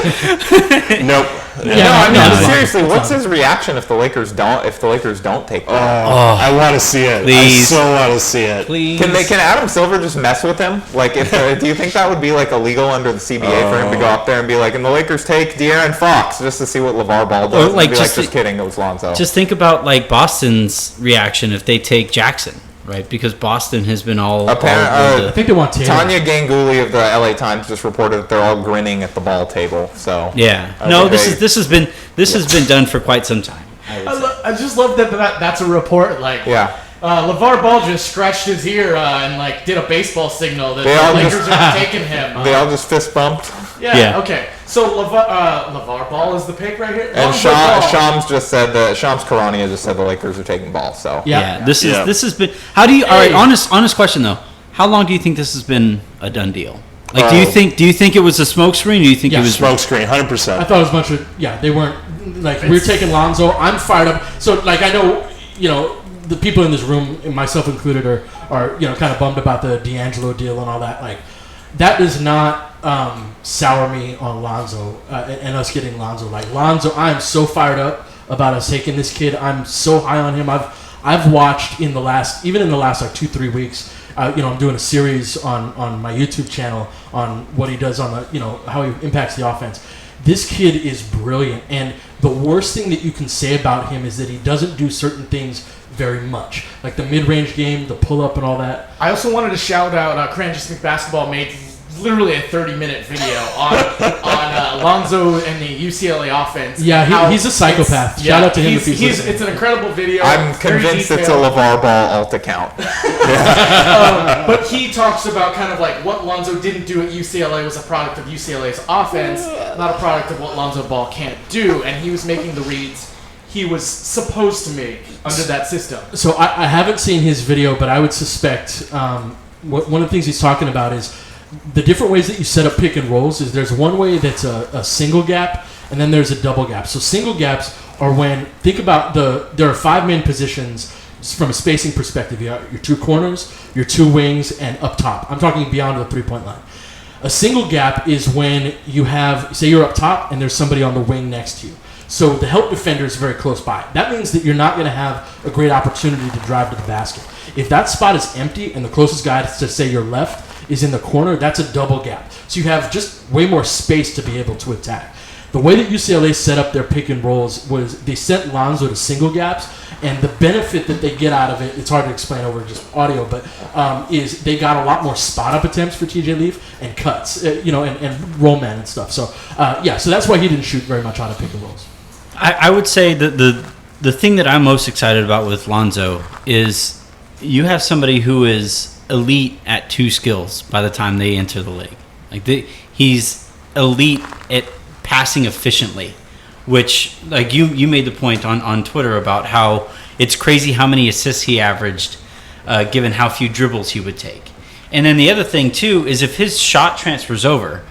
Nope. No, I mean, no, seriously, what's his reaction if the Lakers don't take that? I want to see it. Please. I so want to see it. Please. Can Adam Silver just mess with him? Like, do you think that would be illegal under the CBA for him to go up there and be like, and the Lakers take De'Aaron Fox just to see what LeVar Ball does? Or, And like, be just just kidding, it was Lonzo. Just think about Boston's reaction if they take Jackson, right? Because Boston has been all over I think they want Taylor. Tanya Ganguly of the LA Times just reported that they're all grinning at the ball table. So yeah. I No, think this has been done for quite some time. I just love that that's a report. yeah. LeVar Ball just scratched his ear and did a baseball signal that They all the Lakers just- are taking him. They all just fist bumped. Yeah. Okay. So LeVar Ball is the pick right here. And Lonzo Ball. Shams just said that Shams Karania just said the Lakers are taking ball. So Yeah. This Yeah. has been. How do you? All right. Hey. Honest question though. How long do you think this has been a done deal? Like, do you think it was a smokescreen? Do you think Yeah, it was? Smoke screen, I 100%. thought it was a bunch of they weren't we're taking Lonzo. I'm fired up. So I know the people in this room, myself included, are kind of bummed about the D'Angelo deal and all that. That does not sour me on Lonzo and us getting Lonzo. Lonzo, I am so fired up about us taking this kid. I'm so high on him. I've watched in the last 2-3 weeks. I'm doing a series on my YouTube channel on what he does on the how he impacts the offense. This kid is brilliant, and the worst thing that you can say about him is that he doesn't do certain things very much, like the mid-range game, the pull-up, and all that. I also wanted to shout out Cran Just Basketball made literally a 30-minute video on Lonzo and the UCLA offense. Yeah, How he's a psychopath. it's- Shout out to him if he's It's listening. an incredible video. I'm very convinced it's a detailed. LeVar Ball alt account. But he talks about kind of what Lonzo didn't do at UCLA was a product of UCLA's offense, not a product of what Lonzo Ball can't do. And he was making the reads he was supposed to make under that system. So I haven't seen his video, but I would suspect one of the things he's talking about is the different ways that you set up pick and rolls. Is there's one way that's a single gap, and then there's a double gap. So single gaps are when, think about there are 5 main positions from a spacing perspective. You got your 2 corners, your 2 wings, and up top. I'm talking beyond the 3-point line. A single gap is when you have, say you're up top and there's somebody on the wing next to you. So the help defender is very close by. That means that you're not going to have a great opportunity to drive to the basket. If that spot is empty and the closest guy to, say, your left is in the corner, that's a double gap. So you have just way more space to be able to attack. The way that UCLA set up their pick and rolls was they sent Lonzo to single gaps, and the benefit that they get out of it, it's hard to explain over just audio, but is they got a lot more spot-up attempts for TJ Leaf and cuts, and roll man and stuff. So, so that's why he didn't shoot very much out of pick and rolls. I would say that the thing that I'm most excited about with Lonzo is you have somebody who is elite at 2 skills by the time they enter the league. Like he's elite at passing efficiently, which like you made the point on Twitter about how it's crazy how many assists he averaged given how few dribbles he would take. And then the other thing too is if his shot transfers over,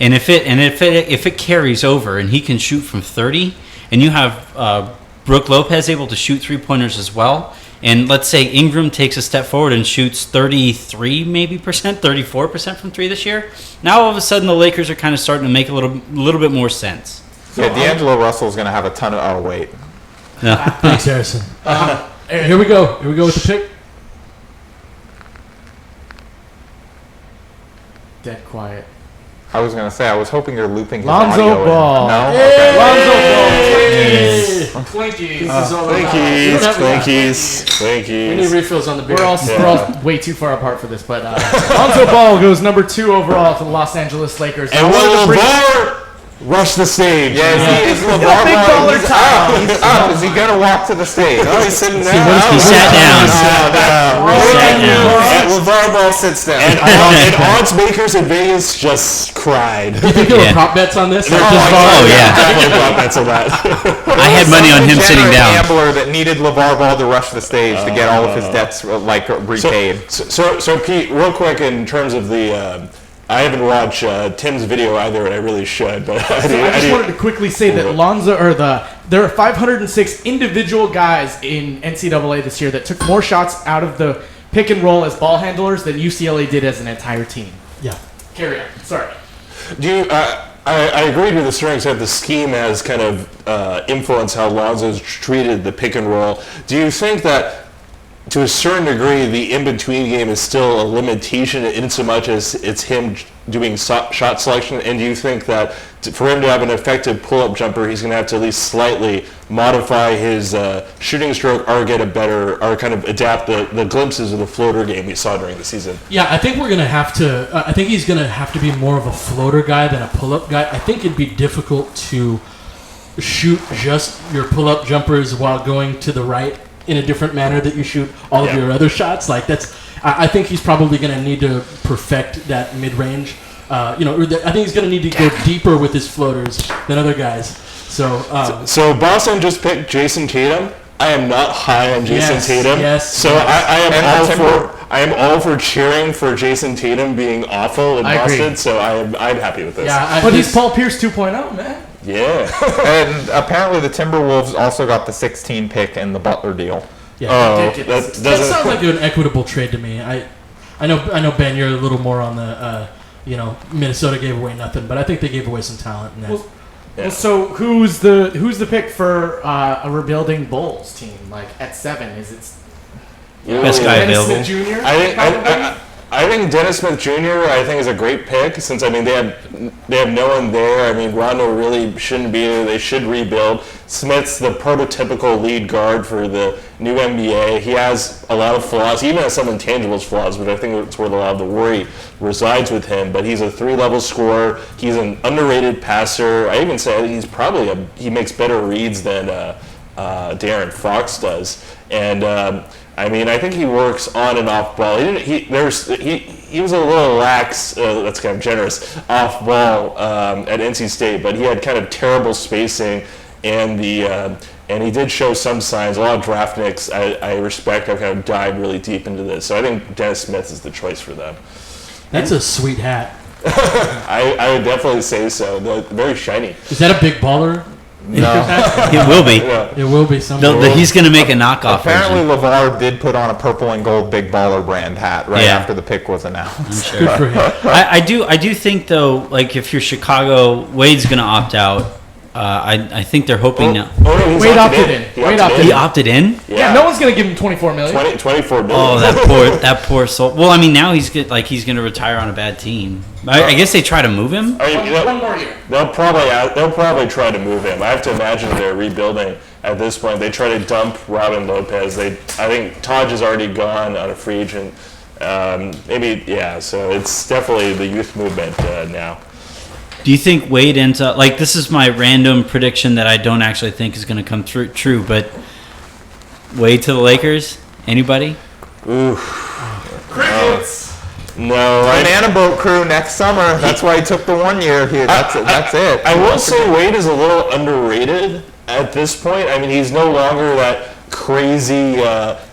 and if it carries over and he can shoot from 30, and you have Brook Lopez able to shoot 3-pointers as well, and let's say Ingram takes a step forward and shoots 34% from 3 this year, now all of a sudden the Lakers are kind of starting to make a little bit more sense. Yeah, D'Angelo Russell is going to have a ton of. Oh wait. Yeah. Thanks, Harrison. Here we go. Here we go with the pick. Dead quiet. I was going to say I was hoping you're looping his Lonzo audio in. Ball. No. Hey! Okay. Lonzo Ball. Twinkies. Twinkies. We need refills on the beer. We're all way too far apart for this, but Lonzo Ball goes number 2 overall to the Los Angeles Lakers. And will LeVar rush the stage? Yeah, is LeVar big Ball? baller He's time. up. He's up. Is he going to walk to the stage? Oh, he's sitting down. He sat down. And LeVar Ball sits down. And odds makers in Vegas just cried. You think there were Yeah. prop bets on this? Oh yeah, That's a lot. I had money on him sitting Degenerate down. gambler that needed LeVar Ball to rush the stage to get all of his debts repaid. So Pete, real quick in terms of the, I haven't watched Tim's video either, and I really should. But I just wanted to quickly say that there are 506 individual guys in NCAA this year that took more shots out of the pick and roll as ball handlers than UCLA did as an entire team. Yeah. Carry on. Sorry. Do you? I agreed with a certain extent. The scheme has kind of influenced how Lonzo's treated the pick and roll. Do you think that, to a certain degree, the in-between game is still a limitation in so much as it's him doing shot selection? And do you think that for him to have an effective pull-up jumper, he's going to have to at least slightly modify his shooting stroke or get a better, or kind of adapt the glimpses of the floater game we saw during the season? Yeah, I think we're going to have to I think he's going to have to be more of a floater guy than a pull-up guy. I think it'd be difficult to shoot just your pull-up jumpers while going to the right in a different manner that you shoot all of your other shots. Like I think he's probably going to need to perfect that mid-range. I think he's going to need to go deeper with his floaters than other guys. So Boston just picked Jason Tatum. I am not high on Jason Tatum. Yes. So I am all for cheering for Jason Tatum being awful in I agree. Boston. So I'm happy with this. yeah, But he's Paul Pierce 2.0, man. Yeah. And apparently the Timberwolves also got the 16 pick in the Butler deal. yeah. That That doesn't. sounds like an equitable trade to me. I know Ben, you're a little more on the Minnesota gave away nothing, but I think they gave away some talent in that. Well, so who's the pick for a rebuilding Bulls team? Like at 7, is it Best guy Dennis available. Smith Jr.? I think Dennis Smith Jr. I think is a great pick since they have no one there. I mean, Rondo really shouldn't be there. They should rebuild. Smith's the prototypical lead guard for the new NBA. He has a lot of flaws. He even has some intangibles flaws, but I think that's where a lot of the worry resides with him. But he's a 3-level scorer. He's an underrated passer. I even say he makes better reads than De'Aaron Fox does. And I mean, I think he works on and off ball. He was a little lax. That's kind of generous off ball at NC State, but he had kind of terrible spacing, and he did show some signs. A lot of draft nicks I respect have kind of dived really deep into this. So I think Dennis Smith is the choice for them. That's a sweet hat. I would definitely say so. They're very shiny. Is that a big baller? No. It will be. It will be someday. He's going to make a knockoff Apparently version. LeVar did put on a purple and gold Big Baller brand hat right after the pick was announced. Good for him. I do think though, like if you're Chicago, Wade's going to opt out. I think they're hoping now. He's Wade opted in. He opted in. Yeah, no one's gonna give him $24 million. 24 million. Oh, that poor soul. Well, I mean, now he's going to retire on a bad team. I guess they try to move him. One more year. They'll probably try to move him. I have to imagine they're rebuilding at this point. They try to dump Robin Lopez. I think Taj is already gone on a free agent. So it's definitely the youth movement now. Do you think Wade ends up like this is my random prediction that I don't actually think is going to come true, but Wade to the Lakers? Anybody? Crickets. No, Banana Boat Crew next summer. That's why he took the 1 year here. That's it. I will say Wade is a little underrated at this point. I mean, he's no longer that crazy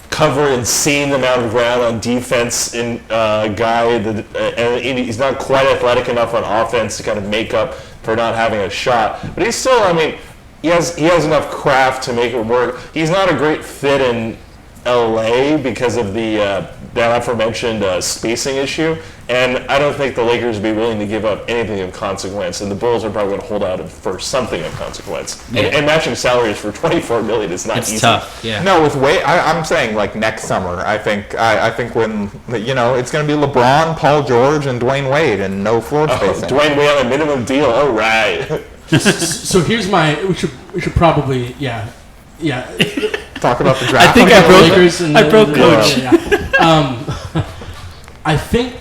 cover and seam amount of ground on defense and guy that, and he's not quite athletic enough on offense to kind of make up for not having a shot. But he's still, I mean, he has enough craft to make it work. He's not a great fit in LA because of the that aforementioned spacing issue, and I don't think the Lakers would be willing to give up anything of consequence, and the Bulls are probably going to hold out for something of consequence. Yeah. And matching salaries for $24 million is not easy. It's tough. Yeah. No, with Wade, I'm saying like next summer. I think when it's going to be LeBron, Paul George, and Dwayne Wade, and no floor spacing. Dwayne Wade on a minimum deal. Oh right. So here's my. We should probably Talk about the draft. I think I broke Coach. I think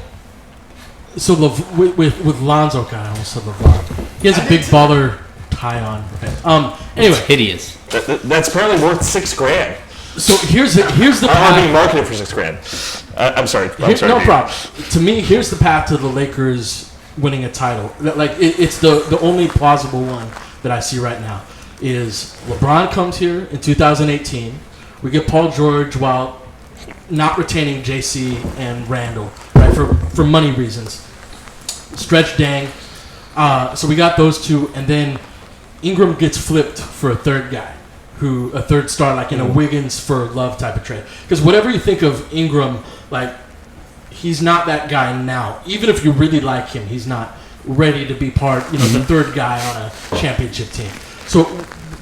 so. With Lonzo, God, I almost said LeBron. He has a big baller tie on. Anyway, It's hideous. That's apparently worth $6,000. so here's the I'm being path. marketed for $6,000. I'm sorry. No problem. To me, here's the path to the Lakers winning a title. Like it's the only plausible one that I see right now. Is LeBron comes here in 2018. We get Paul George while not retaining JC and Randall, right, for money reasons. Stretch Dang. So we got those two, and then Ingram gets flipped for a third guy, a third star, like in a Wiggins for Love type of trade. Because whatever you think of Ingram, like he's not that guy now. Even if you really like him, he's not ready to be part, the third guy on a championship team. So,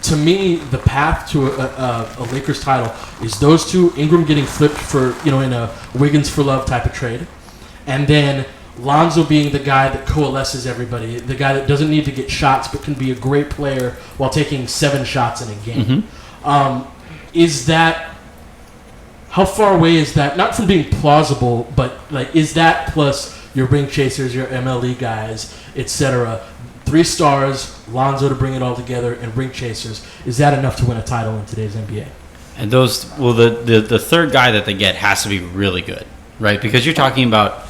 to me, the path to a Lakers title is those two, Ingram getting flipped for, in a Wiggins for Love type of trade, and then Lonzo being the guy that coalesces everybody, the guy that doesn't need to get shots but can be a great player while taking 7 shots in a game. Is that, how far away is that, not from being plausible, but like, is that plus your ring chasers, your MLE guys, etc., 3 stars, Lonzo to bring it all together, and ring chasers. Is that enough to win a title in today's NBA? And those, well, the third guy that they get has to be really good, right? Because you're talking about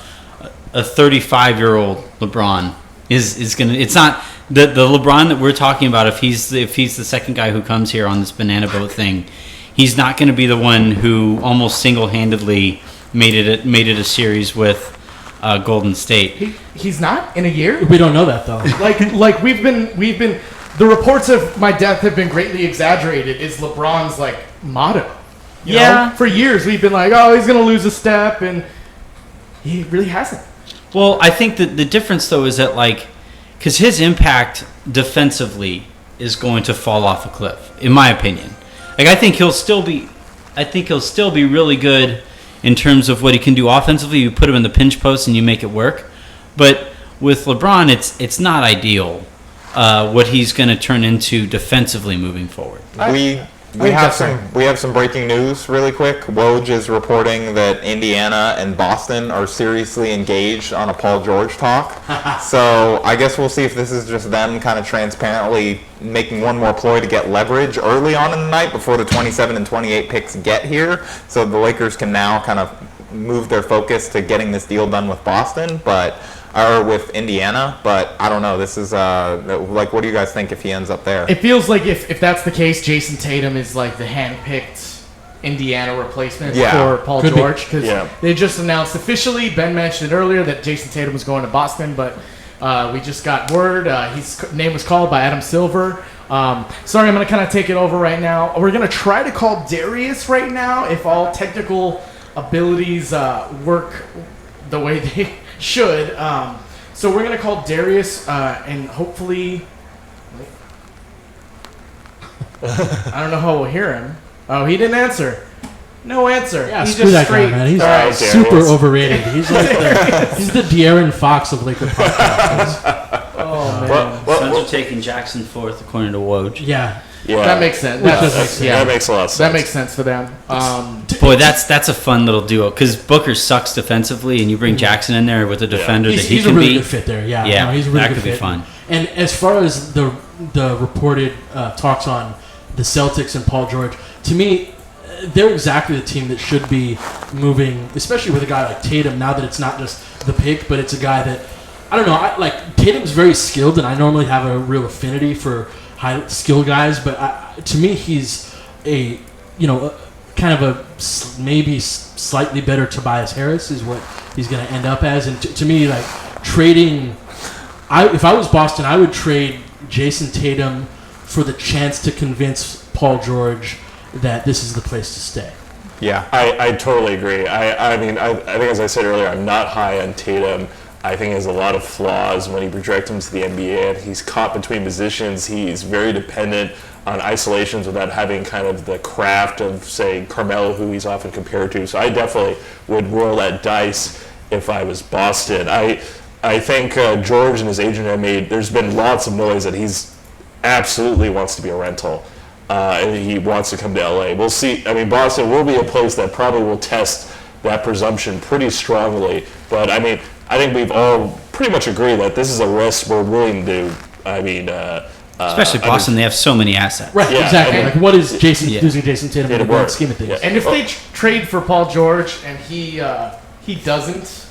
a 35-year-old LeBron is gonna. It's not the LeBron that we're talking about. If he's the second guy who comes here on this banana boat thing, he's not going to be the one who almost single-handedly made it a series with Golden State. He's not in a year. We don't know that though. Like we've been the reports of my death have been greatly exaggerated. Is LeBron's like motto? You know? For years we've been like, oh, he's gonna lose a step, and he really hasn't. Well, I think that the difference though is that because his impact defensively is going to fall off a cliff, in my opinion. I think he'll still be really good in terms of what he can do offensively. You put him in the pinch post and you make it work. But with LeBron, it's not ideal what he's going to turn into defensively moving forward. We have some breaking news really quick. Woj is reporting that Indiana and Boston are seriously engaged on a Paul George talk. So I guess we'll see if this is just them kind of transparently making one more ploy to get leverage early on in the night before the 27 and 28 picks get here. So the Lakers can now kind of move their focus to getting this deal done with Boston, or with Indiana, but I don't know. This is what do you guys think if he ends up there? It feels like if that's the case, Jason Tatum is like the hand-picked Indiana replacement for Paul George, because they just announced officially, Ben mentioned it earlier, that Jason Tatum was going to Boston, but we just got word his name was called by Adam Silver. Sorry, I'm going to kind of take it over right now. We're going to try to call Darius right now if all technical abilities work the way they should. So we're going to call Darius and hopefully... I don't know how we'll hear him. Oh, he didn't answer. No answer. Yeah, he's screw just that straight. guy, man. He's super overrated. He's like he's the De'Aaron Fox of Laker podcast. Oh, man. Suns are taking Jackson fourth, according to Woj. Yeah. That makes sense. That makes a lot of sense. That makes sense for them. Boy, that's a fun little duo because Booker sucks defensively, and you bring Jackson in there with a defender that he He's can a really be. good fit there. Yeah, Yeah, no, he's a really that good could be fit. fun. And as far as the reported talks on the Celtics and Paul George, to me, they're exactly the team that should be moving, especially with a guy like Tatum. Now that it's not just the pick, but it's a guy that I don't know. Like Tatum's very skilled, and I normally have a real affinity for high skill guys. But to me, he's a kind of a maybe slightly better Tobias Harris is what he's going to end up as. And to me, like trading, if I was Boston, I would trade Jason Tatum for the chance to convince Paul George that this is the place to stay. Yeah. I totally agree. I mean, I think as I said earlier, I'm not high on Tatum. I think he has a lot of flaws when you project him to the NBA. He's caught between positions. He's very dependent on isolations without having kind of the craft of, say, Carmelo, who he's often compared to. So I definitely would roll that dice if I was Boston. I think George and his agent have there's been lots of noise that he's absolutely wants to be a rental. And he wants to come to LA. We'll see. I mean, Boston will be a place that probably will test that presumption pretty strongly. But I mean, I think we've all pretty much agreed that this is a risk we're willing to. I mean, especially Boston, they have so many assets. Right, Yeah, exactly. I mean, Like, what is losing Jason Tatum in the grand scheme of things? Yeah. And if they trade for Paul George and he doesn't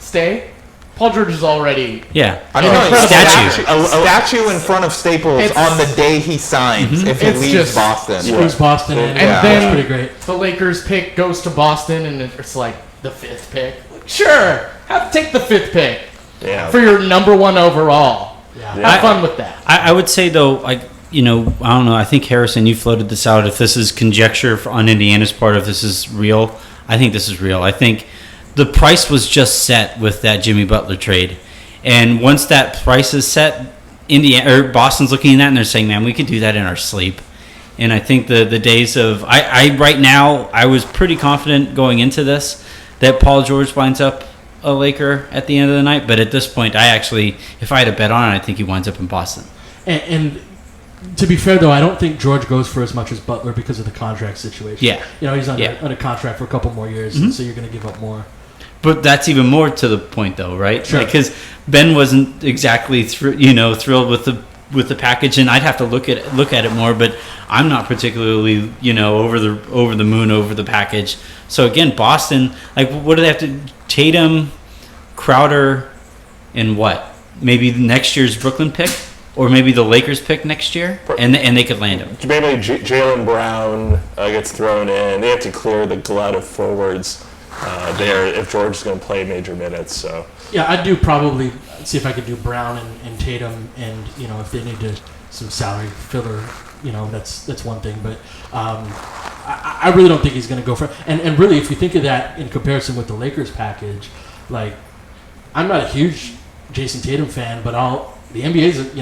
stay, Paul George is already Yeah. I mean, Statue. statue in front of Staples It's- on the day he signs if he It's leaves just- Boston. Screws Boston, and Yeah. that's then pretty great. the Lakers pick goes to Boston, and it's like the 5th pick. Sure, take the 5th pick yeah. for your number 1 overall. Yeah. Have fun with that. I would say, though, like, I don't know. I think, Harrison, you floated this out. If this is conjecture on Indiana's part, if this is real, I think this is real. I think the price was just set with that Jimmy Butler trade. And once that price is set, Boston's looking at that and they're saying, man, we could do that in our sleep. And I think the days of right now, I was pretty confident going into this that Paul George winds up a Laker at the end of the night. But at this point, if I had a bet on it, I think he winds up in Boston. And to be fair, though, I don't think George goes for as much as Butler because of the contract situation. Yeah. He's under contract for a couple more years, and so you're going to give up more. But that's even more to the point, though, right? Sure. Because Ben wasn't exactly thrilled with the package, and I'd have to look at it more. But I'm not particularly over the moon over the package. So again, Boston, like, what do they have to? Tatum, Crowder, and what? Maybe next year's Brooklyn pick, or maybe the Lakers pick next year, and they could land him. Maybe Jaylen Brown gets thrown in. They have to clear the glut of forwards there if George is going to play major minutes. So Yeah, I'd do probably see if I could do Brown and Tatum, and if they need some salary filler, that's one thing. But I really don't think he's going to go for. And really, if you think of that in comparison with the Lakers package, like, I'm not a huge Jason Tatum fan, but the NBA's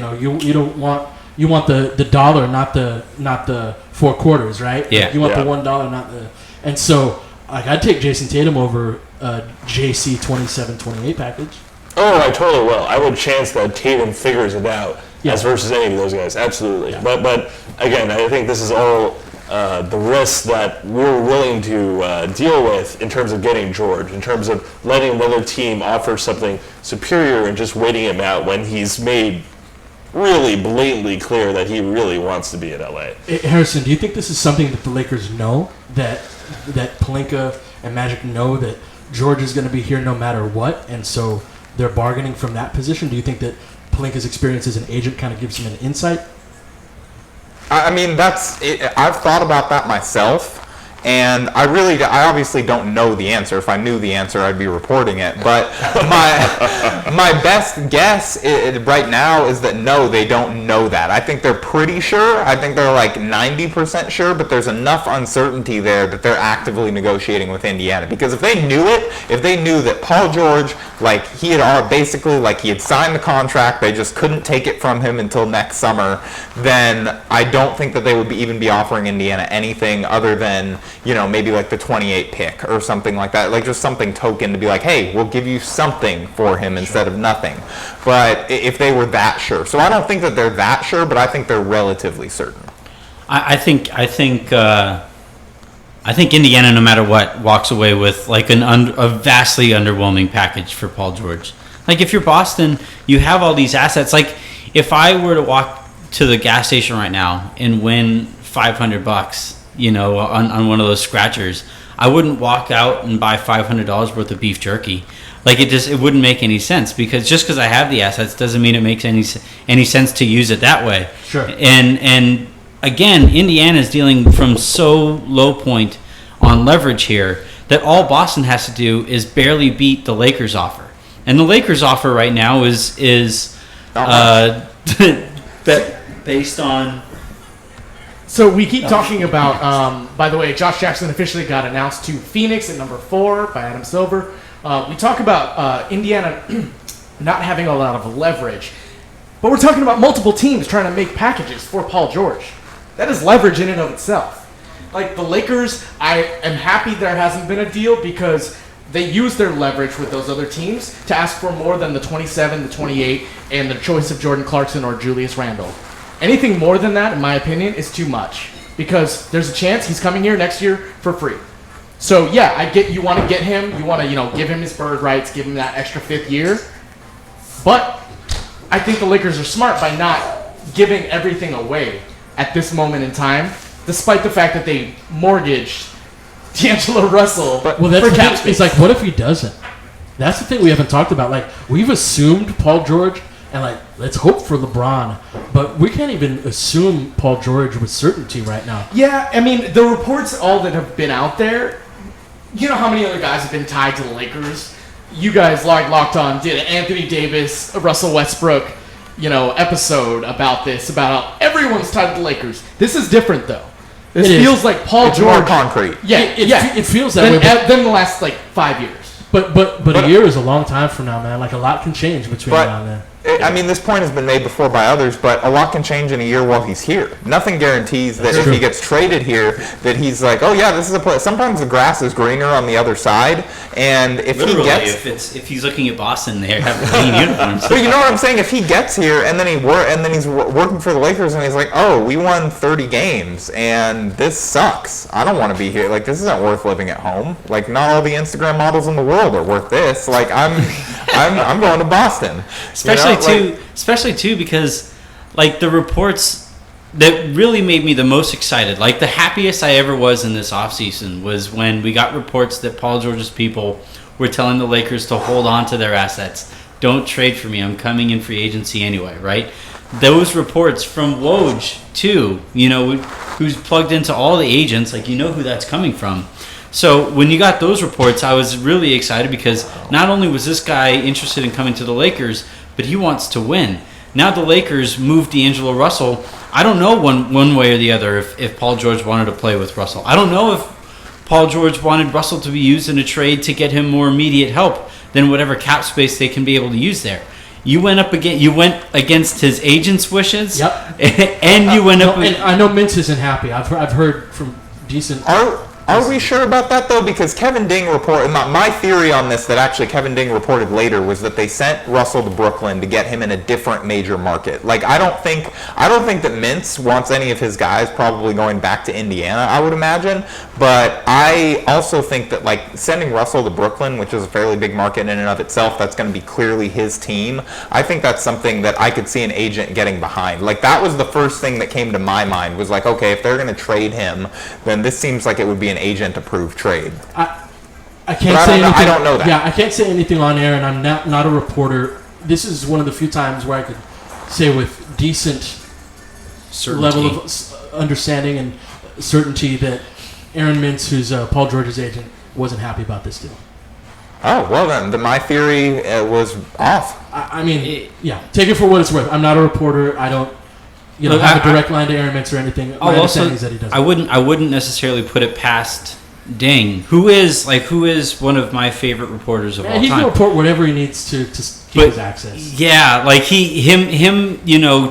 you want the dollar, not the 4 quarters, right? Yeah. You want the $1, not the. And so, like, I'd take Jason Tatum over JC 27-28 package. Oh, I totally will. I would chance that Tatum figures it out as versus any of those guys. Absolutely. Yeah. But again, I think this is all the risks that we're willing to deal with in terms of getting George, in terms of letting another team offer something superior and just waiting him out when he's made really blatantly clear that he really wants to be in LA. Harrison, do you think this is something that the Lakers know, that Pelinka and Magic know that George is going to be here no matter what, and so they're bargaining from that position? Do you think that Pelinka's experience as an agent kind of gives him an insight? I mean, I've thought about that myself, and I obviously don't know the answer. If I knew the answer, I'd be reporting it. But my best guess right now is that no, they don't know that. I think they're pretty sure. I think they're like 90% sure, but there's enough uncertainty there that they're actively negotiating with Indiana. Because if they knew that Paul George, like, he had basically, like, he had signed the contract, they just couldn't take it from him until next summer, then I don't think that they would even be offering Indiana anything other than, maybe like the 28 pick or something like that, like just something token to be like, hey, we'll give you something for him instead of nothing. But if they were that sure, so I don't think that they're that sure, but I think they're relatively certain. I think Indiana, no matter what, walks away with like a vastly underwhelming package for Paul George. Like, if you're Boston, you have all these assets. Like, if I were to walk to the gas station right now and win $500, on one of those scratchers, I wouldn't walk out and buy $500 worth of beef jerky. Like it wouldn't make any sense, because just because I have the assets doesn't mean it makes any sense to use it that way. Sure. And again, Indiana is dealing from so low point on leverage here that all Boston has to do is barely beat the Lakers offer, and the Lakers offer right now is based on. So we keep talking about, by the way, Josh Jackson officially got announced to Phoenix at number 4 by Adam Silver. We talk about Indiana not having a lot of leverage, but we're talking about multiple teams trying to make packages for Paul George. That is leverage in and of itself. Like the Lakers, I am happy there hasn't been a deal, because they use their leverage with those other teams to ask for more than the 27, the 28, and the choice of Jordan Clarkson or Julius Randle. Anything more than that, in my opinion, is too much, because there's a chance he's coming here next year for free. So yeah, I get you want to get him, you want to give him his bird rights, give him that extra 5th year. But I think the Lakers are smart by not giving everything away at this moment in time, despite the fact that they mortgaged D'Angelo Russell Well, that's for the cap thing. space. It's like, what if he doesn't? That's the thing we haven't talked about. Like, we've assumed Paul George, and like, let's hope for LeBron, but we can't even assume Paul George with certainty right now. Yeah, I mean, the reports all that have been out there, you know how many other guys have been tied to the Lakers? You guys, like Locked On, did an Anthony Davis, Russell Westbrook, episode about this, about how everyone's tied to the Lakers. This is different, though. This It is. feels like Paul It's George. more concrete. Yeah, It feels that way. than the last, 5 years. But a year is a long time from now, man. Like, a lot can change between now and then. I mean, this point has been made before by others, but a lot can change in a year while he's here. Nothing guarantees that That's if true. he gets traded here, that he's like, oh yeah, this is a place. Sometimes the grass is greener on the other side, and if Literally, he gets, if he's looking at Boston, they have clean uniforms. but you know what I'm saying? If he gets here and then he's working for the Lakers and he's like, oh, we won 30 games and this sucks. I don't want to be here. Like, this isn't worth living at home. Like, not all the Instagram models in the world are worth this. Like, I'm going to Boston. Especially too, because like the reports that really made me the most excited, like the happiest I ever was in this offseason was when we got reports that Paul George's people were telling the Lakers to hold on to their assets. Don't trade for me. I'm coming in free agency anyway, right? Those reports from Woj too, who's plugged into all the agents, like who that's coming from. So when you got those reports, I was really excited, because not only was this guy interested in coming to the Lakers, but he wants to win. Now the Lakers moved D'Angelo Russell. I don't know one way or the other if Paul George wanted to play with Russell. I don't know if Paul George wanted Russell to be used in a trade to get him more immediate help than whatever cap space they can be able to use there. You went against his agent's wishes. Yep. And you went up. And I know Mintz isn't happy. I've heard from decent. Are we sure about that, though? Because Kevin Ding reported, my theory on this that actually Kevin Ding reported later was that they sent Russell to Brooklyn to get him in a different major market. Like, I don't think that Mintz wants any of his guys probably going back to Indiana, I would imagine. But I also think that, like, sending Russell to Brooklyn, which is a fairly big market in and of itself, that's going to be clearly his team. I think that's something that I could see an agent getting behind. Like, that was the first thing that came to my mind, was like, okay, if they're going to trade him, then this seems like it would be an agent-approved trade. I can't say anything. I don't know that. Yeah, I can't say anything on air, and I'm not a reporter. This is one of the few times where I could say with decent Certainty. level of understanding and certainty that Aaron Mintz, who's Paul George's agent, wasn't happy about this deal. Oh, well then, my theory was off. I mean, yeah, take it for what it's worth. I'm not a reporter. I don't Look, have a direct line to Aaron Mintz or anything. My understanding is that he doesn't. I wouldn't necessarily put it past Ding, who is one of my favorite reporters of all He time. can report whatever he needs to keep his access. Yeah, like him,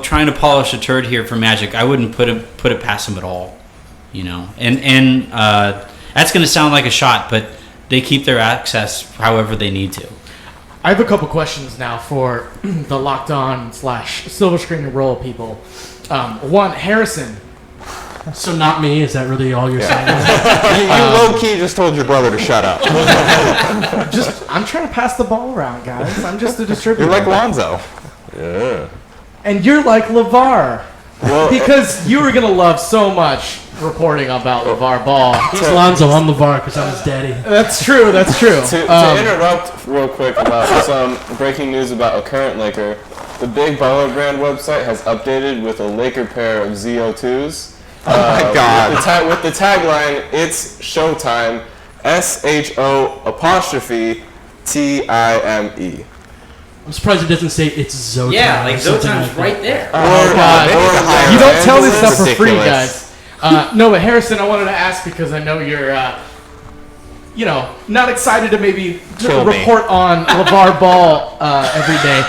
trying to polish a turd here for Magic, I wouldn't put it past him at all, And that's going to sound like a shot, but they keep their access however they need to. I have a couple questions now for the Locked On / Silver Screen and Roll people. One, Harrison. So not me. Is that really all you're saying? You low-key just told your brother to shut up. I'm trying to pass the ball around, guys. I'm just a distributor. You're like Lonzo. Yeah. and you're like LeVar. Well, Because you were going to love so much reporting about LeVar Ball. He's Lonzo. I'm LeVar because I'm his daddy. That's true. to interrupt real quick about some breaking news about a current Laker, the Big Baller Brand website has updated with a Laker pair of ZO2s. Oh my God. With the tagline, "It's Showtime," SHO''TIME. I'm surprised it doesn't say it's Zotan. Yeah, like or something Zotan's like right there. You don't tell this stuff for free, ridiculous. guys. No, but Harrison, I wanted to ask because I know you're, not excited to maybe Kill me. report on LeVar Ball every day.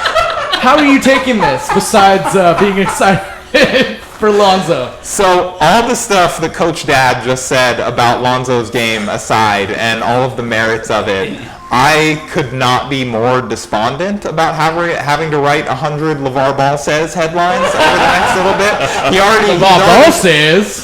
How are you taking this besides being excited for Lonzo? So all the stuff that Coach Dad just said about Lonzo's game aside, and all of the merits of it, I could not be more despondent about having to write 100 LeVar Ball Says headlines over the next little bit.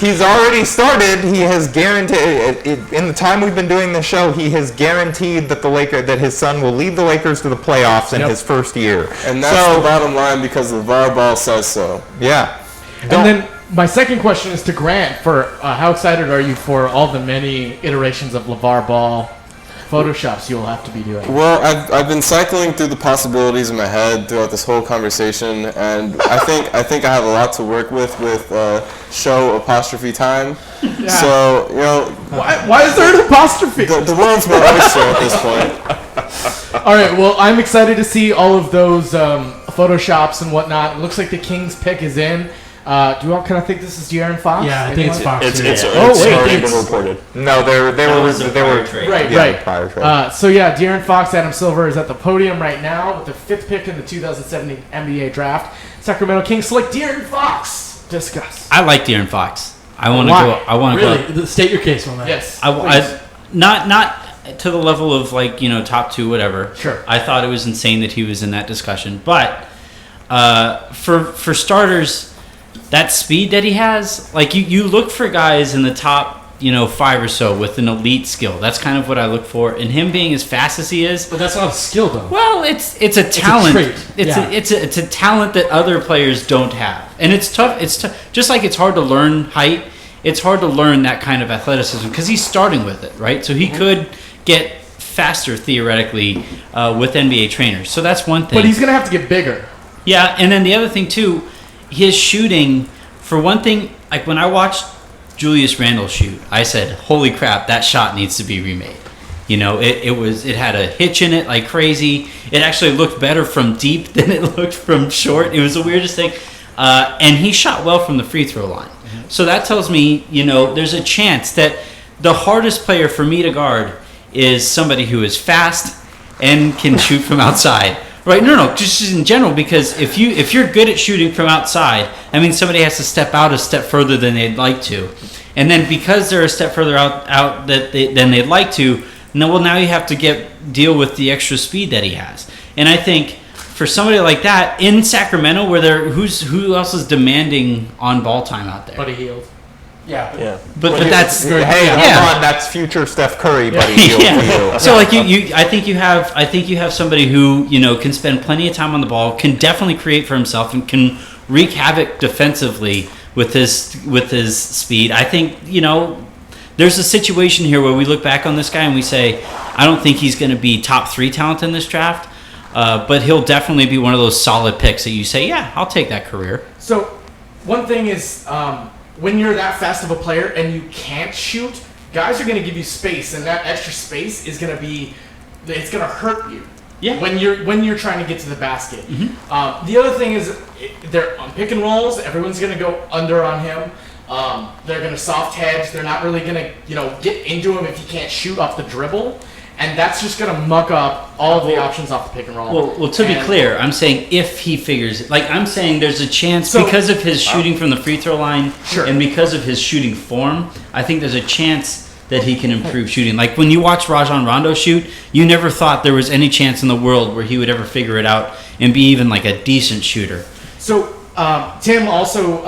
He's already started. He has guaranteed, in the time we've been doing this show, he has guaranteed that that his son will lead the Lakers to the playoffs in his first year. And that's the bottom line because LeVar Ball says so. Yeah. And then my second question is to Grant for how excited are you for all the many iterations of LeVar Ball Photoshops you'll have to be doing? Well, I've been cycling through the possibilities in my head throughout this whole conversation, and I think I have a lot to work with show''time. Yeah. So Why is there an apostrophe? the world's my oyster at this point. All right, well, I'm excited to see all of those Photoshops and whatnot. It looks like the King's pick is in. Do you all kind of think this is De'Aaron Fox? Yeah, I think it's Fox. It's Oh, wait, already it's- been reported. No, they were Right, yeah, right. prior trade. So yeah, De'Aaron Fox, Adam Silver is at the podium right now with the 5th pick in the 2017 NBA draft. Sacramento Kings select De'Aaron Fox. Discuss. I like De'Aaron Fox. I want to Why? go. I want to Really? go. State your case on that. Yes. I not to the level of top 2 whatever. Sure. I thought it was insane that he was in that discussion, but for starters, that speed that he has, you look for guys in the top 5 or so with an elite skill. That's kind of what I look for. And him being as fast as he is, But that's not a skill, though. well, it's a talent. trait. It's a talent that other players don't have, and it's tough. It's just like it's hard to learn height. It's hard to learn that kind of athleticism because he's starting with it, right? So he could get faster theoretically with NBA trainers. So that's one thing. But he's gonna have to get bigger. Yeah, and then the other thing too, his shooting. For one thing, like when I watched Julius Randle shoot, I said, "Holy crap, that shot needs to be remade." It had a hitch in it like crazy. It actually looked better from deep than it looked from short. It was the weirdest thing. And he shot well from the free throw line. So that tells me, there's a chance that the hardest player for me to guard is somebody who is fast and can shoot from outside. Right? No, just in general, because if you're good at shooting from outside, I mean somebody has to step out a step further than they'd like to, and then because they're a step further out than they'd like to, now you have to deal with the extra speed that he has. And I think for somebody like that in Sacramento, where who else is demanding on ball time out there? Buddy Hield. Yeah. But that's Hey, yeah. hold on, that's future Steph Curry, buddy. Yeah. So I think you have somebody who can spend plenty of time on the ball, can definitely create for himself, and can wreak havoc defensively with his speed. I think there's a situation here where we look back on this guy and we say, I don't think he's going to be top 3 talent in this draft, but he'll definitely be one of those solid picks that you say, yeah, I'll take that career. So one thing is, when you're that fast of a player and you can't shoot, guys are going to give you space, and that extra space is going to it's going to hurt you. Yeah. When you're trying to get to the basket. The other thing is, they're on pick and rolls. Everyone's going to go under on him. They're going to soft hedge. They're not really going to get into him if he can't shoot off the dribble. And that's just going to muck up all of the options off the pick and roll. Well, to be clear, I'm saying if he figures it. I'm saying there's a chance because of his shooting from the free throw line and because of his shooting form, I think there's a chance that he can improve shooting. Like when you watch Rajon Rondo shoot, you never thought there was any chance in the world where he would ever figure it out and be even like a decent shooter. So Tim also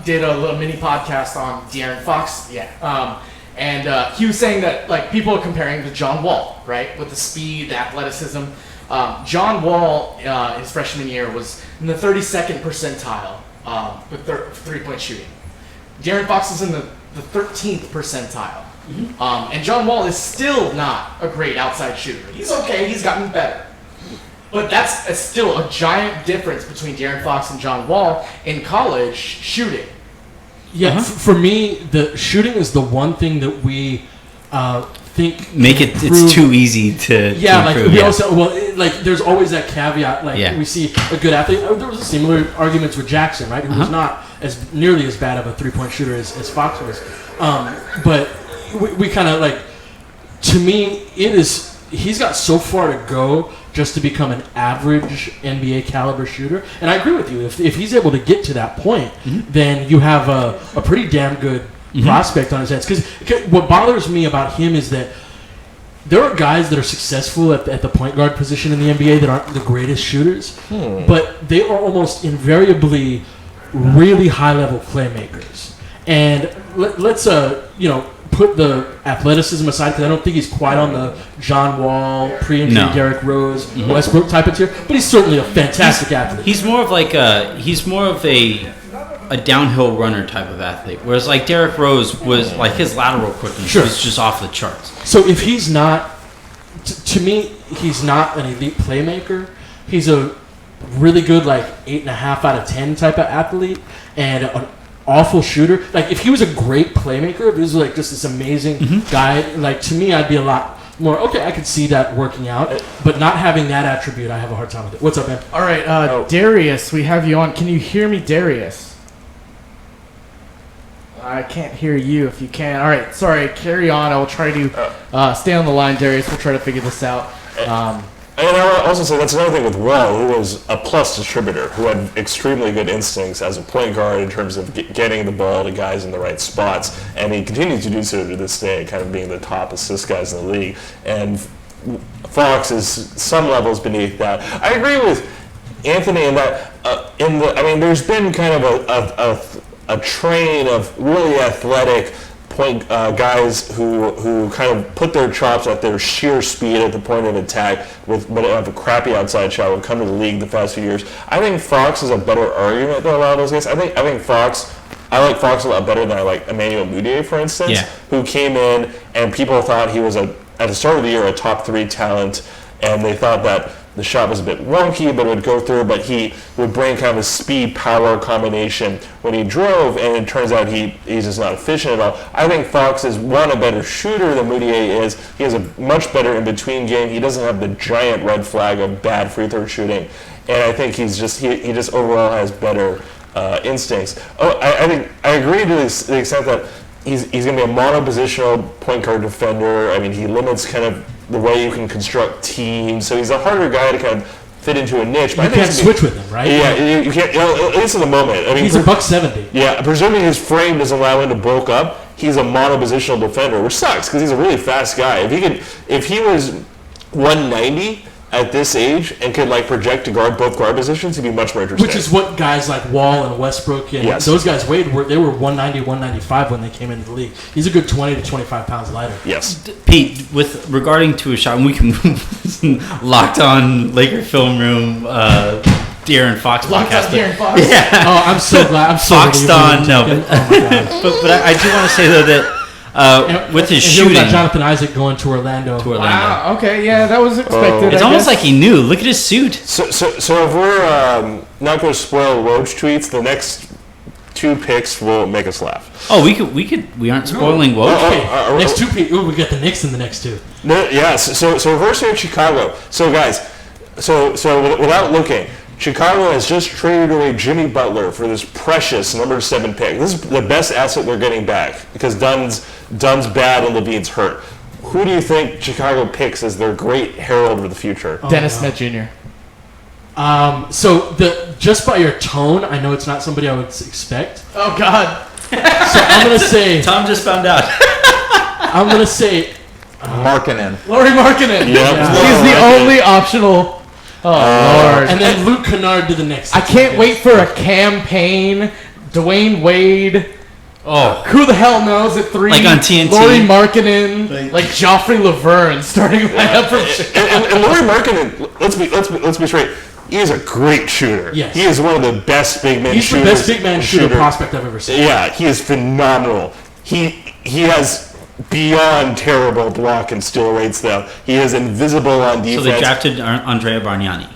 did a little mini podcast on De'Aaron Fox. And he was saying that people are comparing to John Wall, right, with the speed, the athleticism. John Wall, his freshman year, was in the 32nd percentile with three-point shooting. De'Aaron Fox is in the 13th percentile. And John Wall is still not a great outside shooter. He's okay. He's gotten better. But that's still a giant difference between De'Aaron Fox and John Wall in college shooting. Yeah, for me, the shooting is the one thing that we think Make it. It's too easy to. Yeah, to like improve, we yeah. also there's always that caveat. Like we see a good athlete. There was similar arguments with Jackson, right? Who was not as nearly as bad of a 3-point shooter as Fox was. But we kind of like. To me, he's got so far to go just to become an average NBA caliber shooter. And I agree with you. If he's able to get to that point, then you have a pretty damn good prospect on his hands. Because what bothers me about him is that there are guys that are successful at the point guard position in the NBA that aren't the greatest shooters, but they are almost invariably really high-level playmakers. And let's put the athleticism aside, because I don't think he's quite on the John Wall, pre-injury Derrick Rose, Westbrook type of tier, but he's certainly a fantastic athlete. He's more of a downhill runner type of athlete, whereas like Derrick Rose was like his lateral quickness was just off the charts. So if he's not, to me, he's not an elite playmaker. He's a really good 8.5 out of 10 type of athlete and an awful shooter. Like if he was a great playmaker, if he was just this amazing guy, to me, I'd be a lot more okay. I could see that working out, but not having that attribute, I have a hard time with it. What's up, man? All right, Darius, we have you on. Can you hear me, Darius? I can't hear you. If you can, all right. Sorry, carry on. I will try to stay on the line, Darius. We'll try to figure this out. And I will also say that's another thing with Wall, who was a plus distributor, who had extremely good instincts as a point guard in terms of getting the ball to guys in the right spots, and he continues to do so to this day, kind of being the top assist guys in the league. And Fox is some levels beneath that. I agree with Anthony in that. There's been kind of a train of really athletic point guys who kind of put their chops at their sheer speed at the point of attack, but have a crappy outside shot, will come to the league the past few years. I think Fox is a better argument than a lot of those guys. I think Fox. I like Fox a lot better than I like Emmanuel Mudiay, for instance, who came in and people thought he was at the start of the year a top 3 talent, and they thought that the shot was a bit wonky, but it would go through, but he would bring kind of a speed-power combination when he drove, and it turns out he's just not efficient at all. I think Fox is, one, a better shooter than Mudiay is. He has a much better in-between game. He doesn't have the giant red flag of bad free-throw shooting, and I think he just overall has better instincts. I think I agree to the extent that he's going to be a mono-positional point guard defender. I mean, he limits kind of the way you can construct teams, so he's a harder guy to kind of fit into a niche. But you can't switch with him, right? Yeah, you can't. At least in the moment. I mean, he's $170. Yeah, presuming his frame doesn't allow him to bulk up, he's a mono-positional defender, which sucks because he's a really fast guy. If he was 190 at this age and could project to guard both guard positions, he'd be much more interesting. Which is what guys like Wall and Westbrook and those guys weighed. They were 190, 195 when they came into the league. He's a good 20 to 25 pounds lighter. Yes. Pete, with regarding to a shot, and we can locked on Laker film room, De'Aaron Fox Locked podcast. on De'Aaron Fox. Yeah. Oh, I'm so glad. I'm so Fox Don, no, but, oh my God. but I do want to say though that with his shooting, we got Jonathan Isaac going to Orlando. Wow. Okay. Yeah, that was expected. It's almost like he knew. Look at his suit. So if we're not going to spoil Woj tweets, the next 2 picks will make us laugh. Oh, we aren't spoiling Woj. Next 2 picks. Ooh, we got the Knicks in the next 2. No, yeah. So reverse here in Chicago. So guys, so without looking, Chicago has just traded away Jimmy Butler for this precious number 7 pick. This is the best asset they're getting back because Dunn's bad and Levine's hurt. Who do you think Chicago picks as their great herald of the future? Dennis Smith Jr. So just by your tone, I know it's not somebody I would expect. Oh God. So I'm gonna say Tom just found out. I'm gonna say Markkanen. Lauri Markkanen. Yep. He's the only optional. Oh Lord. And then Luke Kennard to the Knicks. I can't wait for a campaign. Dwayne Wade. Oh, Who the hell knows at 3? Like on TNT? Laurie Markkinen, like Joffrey Laverne starting lineup from Chicago. And Laurie Markkinen, let's be straight. He is a great shooter. Yes. He is one of the best big man He's shooters. the best big man shooter prospect I've ever seen. Yeah, he is phenomenal. He has beyond terrible block and steal rates, though. He is invisible on defense. so they drafted Andrea Bargnani.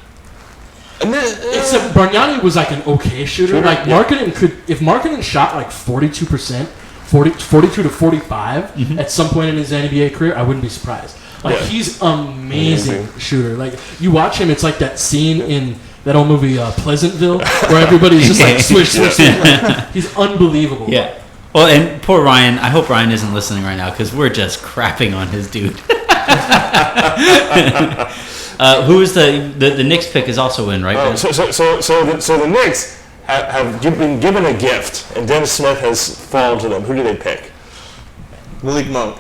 And then, Except Bargnani was like an okay shooter. Shooter, Like yeah. Markkinen could, if Markkinen shot like 42%, 42 to 45 at some point in his NBA career, I wouldn't be surprised. Like Yeah. he's amazing shooter. Like you watch him, it's like that scene in that old movie Pleasantville where everybody's just like swish. Like, he's unbelievable. Yeah. Well, and poor Ryan. I hope Ryan isn't listening right now because we're just crapping on his dude. Who is the Knicks pick is also in, right? Ben? so the Knicks have been given a gift, and Dennis Smith has fallen to them. Who do they pick? Malik Monk.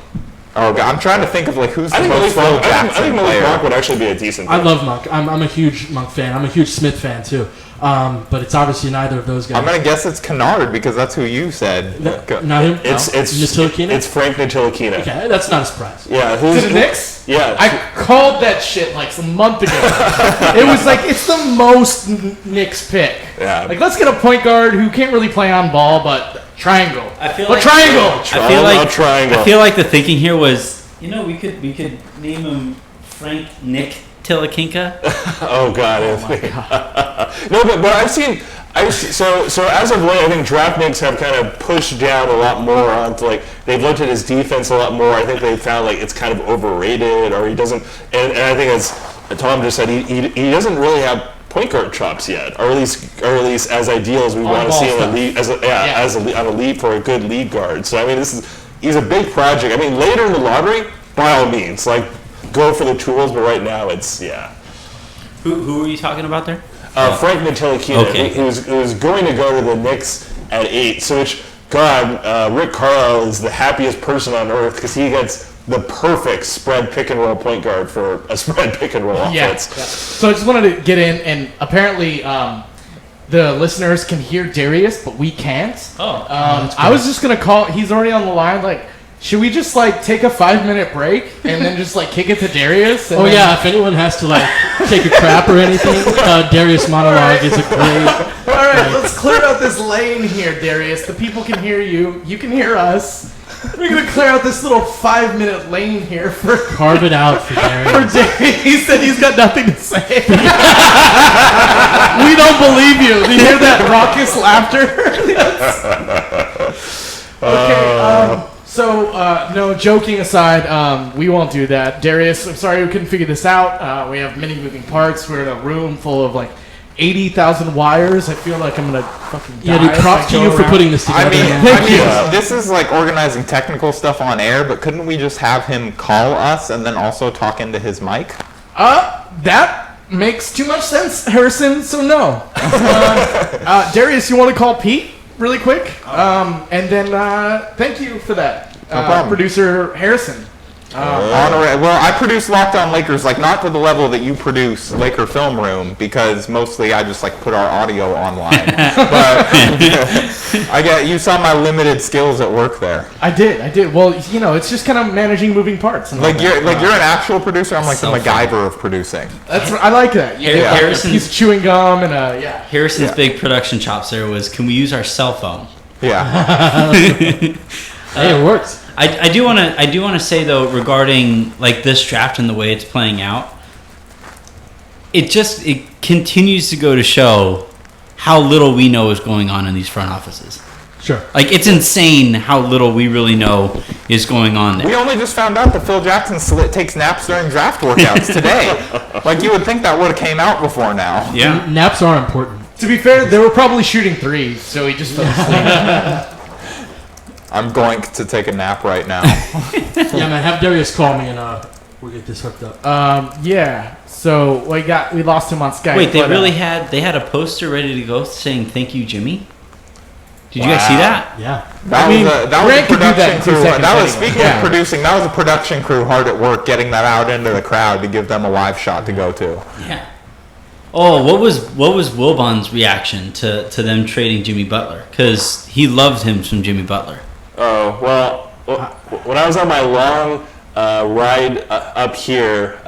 Oh, God. I'm trying to think of, like, who's the I think most Malik Phil Monk. I Jackson think Malik player. Monk would actually be a decent I pick. love Monk. I'm a huge Monk fan. I'm a huge Smith fan too. But it's obviously neither of those guys. I'm going to guess it's Kennard because that's who you said. Not him. It's Ntilikina? it's Frank Ntilikina. Okay, that's not a surprise. Yeah, To the Knicks? Yeah, I called that shit like a month ago. It was like, it's the most Knicks pick. Yeah. Like, let's get a point guard who can't really play on ball, but triangle. I feel But like- triangle! I feel like the thinking here was, we could name him Frank Nick Tilikinka. Oh God, Anthony. No, but I've seen. So as of late, I think draft nicks have kind of pushed down a lot more onto like they've looked at his defense a lot more. I think they found like it's kind of overrated, or he doesn't. And I think as Tom just said, he doesn't really have point guard chops yet, or at least as ideal as we want to see him on a lead for a good lead guard. So I mean, he's a big project. I mean, later in the lottery, by all means, like go for the tools. But right now, it's Who are you talking about there? Frank Ntilikina. Okay. He was going to go to the Knicks at 8. So which God, Rick Carlisle is the happiest person on earth because he gets the perfect spread pick and roll point guard for a spread pick and roll offense. So I just wanted to get in, and apparently the listeners can hear Darius, but we can't. I was just gonna call. He's already on the line. Like, should we just like take a 5-minute break and then just like kick it to Darius? Oh yeah, if anyone has to like take a crap or anything, Darius monologue is a great. All right, let's clear out this lane here, Darius. The people can hear you. You can hear us. We're gonna clear out this little 5-minute lane here for Carve it out for Darius. Darius. He said he's got nothing to say. We don't believe you. Do you hear that raucous laughter? Okay. No, joking aside, we won't do that. Darius, I'm sorry we couldn't figure this out. We have many moving parts. We're in a room full of like 80,000 wires. I feel like I'm gonna fucking die. Yeah, dude, props to you for putting this together. man. This is like organizing technical stuff on air, but couldn't we just have him call us and then also talk into his mic? That makes too much sense, Harrison. So no. Darius, you want to call Pete really quick? And then thank you for that, problem. producer Harrison. Well, I produce Locked On Lakers, like not to the level that you produce Laker Film Room, because mostly I just like put our audio online. But you saw my limited skills at work there. I did. Well, it's just kind of managing moving parts. And Like you're an actual producer. I'm like the Self-help. MacGyver of producing. I like that. Yeah. Harrison- He's chewing gum and Harrison's big production chops there was, can we use our cell phone? Yeah. Hey, it worked. I do want to say though, regarding like this draft and the way it's playing out, it continues to go to show how little we know is going on in these front offices. Sure. Like, it's insane how little we really know is going on there. We only just found out that Phil Jackson takes naps during draft workouts today. Like you would think that would have came out before now. Yeah. Naps are important. To be fair, they were probably shooting threes, so he just fell asleep. I'm going to take a nap right now. Yeah, man. Have Darius call me and we'll get this hooked up. Yeah. So we lost him on Skype. Wait, they but, really they had a poster ready to go saying "Thank you, Jimmy." Did you guys see that? Yeah. That was a Grant could do that production in 2 crew. seconds That was anyway. speaking of producing. That was a production crew hard at work getting that out into the crowd to give them a live shot to go to. Yeah. Oh, what was Wilbon's reaction to them trading Jimmy Butler? Because he loved him some Jimmy Butler. Oh, well, when I was on my long ride up here,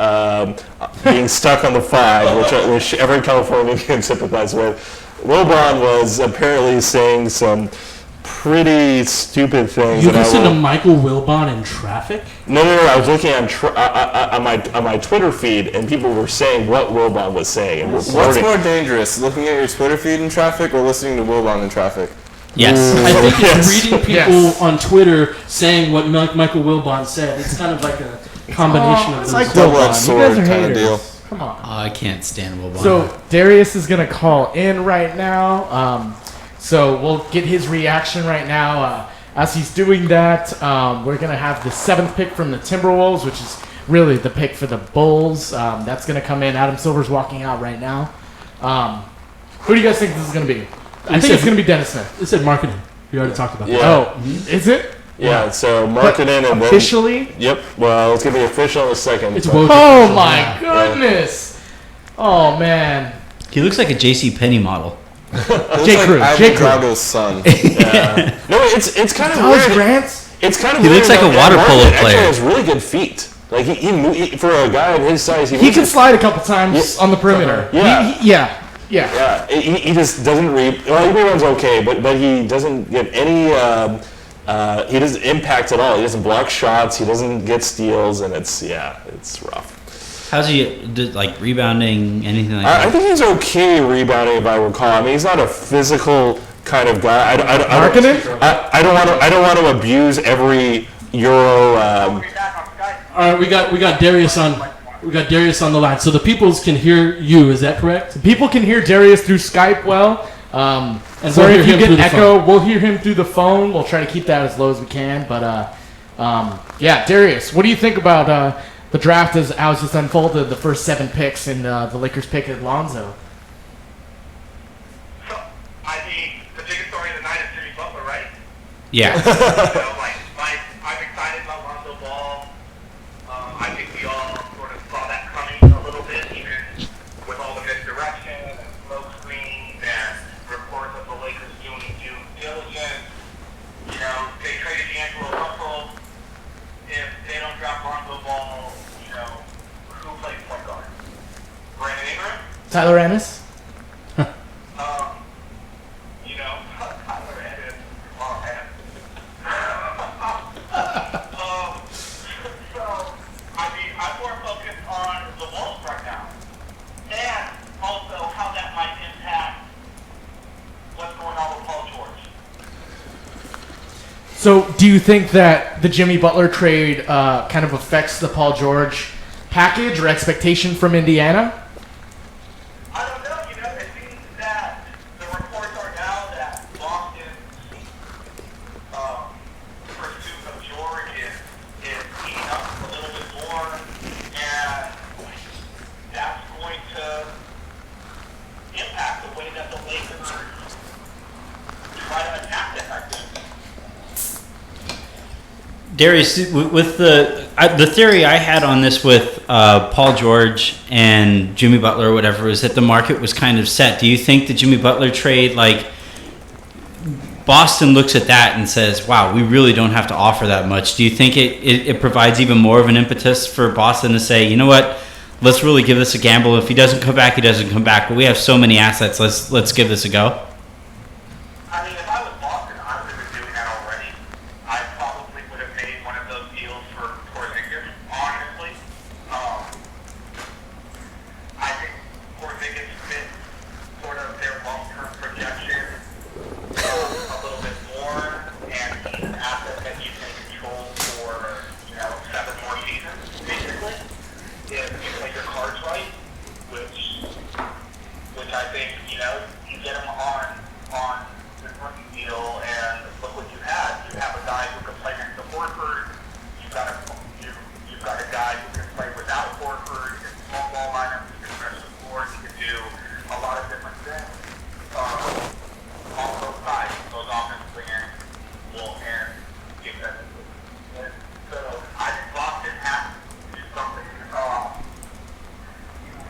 being stuck on the 5, which every Californian can sympathize with, Wilbon was apparently saying some pretty stupid things. You listen to Michael Wilbon in traffic? No. I was looking on my Twitter feed, and people were saying what Wilbon was saying. And What's reporting. more dangerous, looking at your Twitter feed in traffic or listening to Wilbon in traffic? Yes. I think it's Yes. reading people on Twitter saying what Michael Wilbon said. It's kind of like a combination of it's those. like Double-edged Wilbon. You sword guys are kinda haters. deal. Come on. Oh, I can't stand Wilbon. So Darius is gonna call in right now. So we'll get his reaction right now. As he's doing that, we're gonna have the 7th pick from the Timberwolves, which is really the pick for the Bulls. That's gonna come in. Adam Silver's walking out right now. Who do you guys think this is gonna be? I think it's gonna be Dennis Smith. It said marketing. We already talked about that. Yeah. Oh, is it? Yeah, so marketing and then... Officially? Yep, well, it's going to be official in a second. It's but- Woj. Oh official, my yeah. goodness! Oh man, he looks like a J.C. Penney model. J. Crew, J. Crew. Drago's son. No, it's kind of Dallas weird. Grant. It's kind of He weird looks like that a water Martin polo actually player. has really good feet. Like, he for a guy of his size, He moves can it- slide a couple times on the perimeter. Yeah. Yeah. Yeah, he just doesn't well, he runs okay, but he doesn't get any, he doesn't impact at all. He doesn't block shots, he doesn't get steals, and it's rough. How's he, like, rebounding, anything like I that? think he's okay rebounding, if I recall. I mean, he's not a physical kind of guy. Marketing? I don't want to abuse every Euro. All right, we got Darius on. We got Darius on the line, so the peoples can hear you. Is that correct? People can hear Darius through Skype well. And Sorry we'll if hear you him get through the echo. phone. We'll hear him through the phone. We'll try to keep that as low as we can. But yeah, Darius, what do you think about the draft as just unfolded? The first 7 picks and the Lakers pick at Lonzo. So, I mean, the biggest story of the night is Jimmy Butler, right? Yeah. I'm excited about Lonzo Ball. I think we all sort of saw that coming a little bit, even with all the misdirection and smoke screens and reports of the Lakers doing due diligence. You know, they traded D'Angelo Russell. If they don't draft Lonzo Ball, you know, who plays point guard? Brandon Ingram? Tyler Ennis? You know, Tyler Ennis. Oh, man. So, I mean, I'm more focused on the Wolves right now. And also how that might impact what's going on with Paul George. So, do you think that the Jimmy Butler trade kind of affects the Paul George package or expectation from Indiana? I don't know, you know, it seems that the reports are now that Boston's pursuit of George is heating up a little bit more, and that's going to impact the way that the Lakers try to attack that, I think. Darius, with the theory I had on this with Paul George and Jimmy Butler or whatever is that the market was kind of set. Do you think the Jimmy Butler trade, like, Boston looks at that and says, wow, we really don't have to offer that much? Do you think it provides even more of an impetus for Boston to say, you know what, let's really give this a gamble. If he doesn't come back, he doesn't come back. But we have so many assets, let's give this a go? I mean, if I was Boston, I would have been doing that already. I probably would have made one of those deals for Porzingis, honestly. I think Porzingis fits sort of their long-term projection a little bit more, and he's an asset that you can control for, 7 more seasons, basically, if you play your cards right, which I think, you get him on the rookie deal, and look what you had. You have a guy who can play next to Horford. You've got a guy who can play without Horford. In small ball lineups, he can stretch the floor. He can do a lot of different things on both sides. Those offensively and defensively. And so I think Boston has to do something.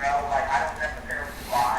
I don't necessarily buy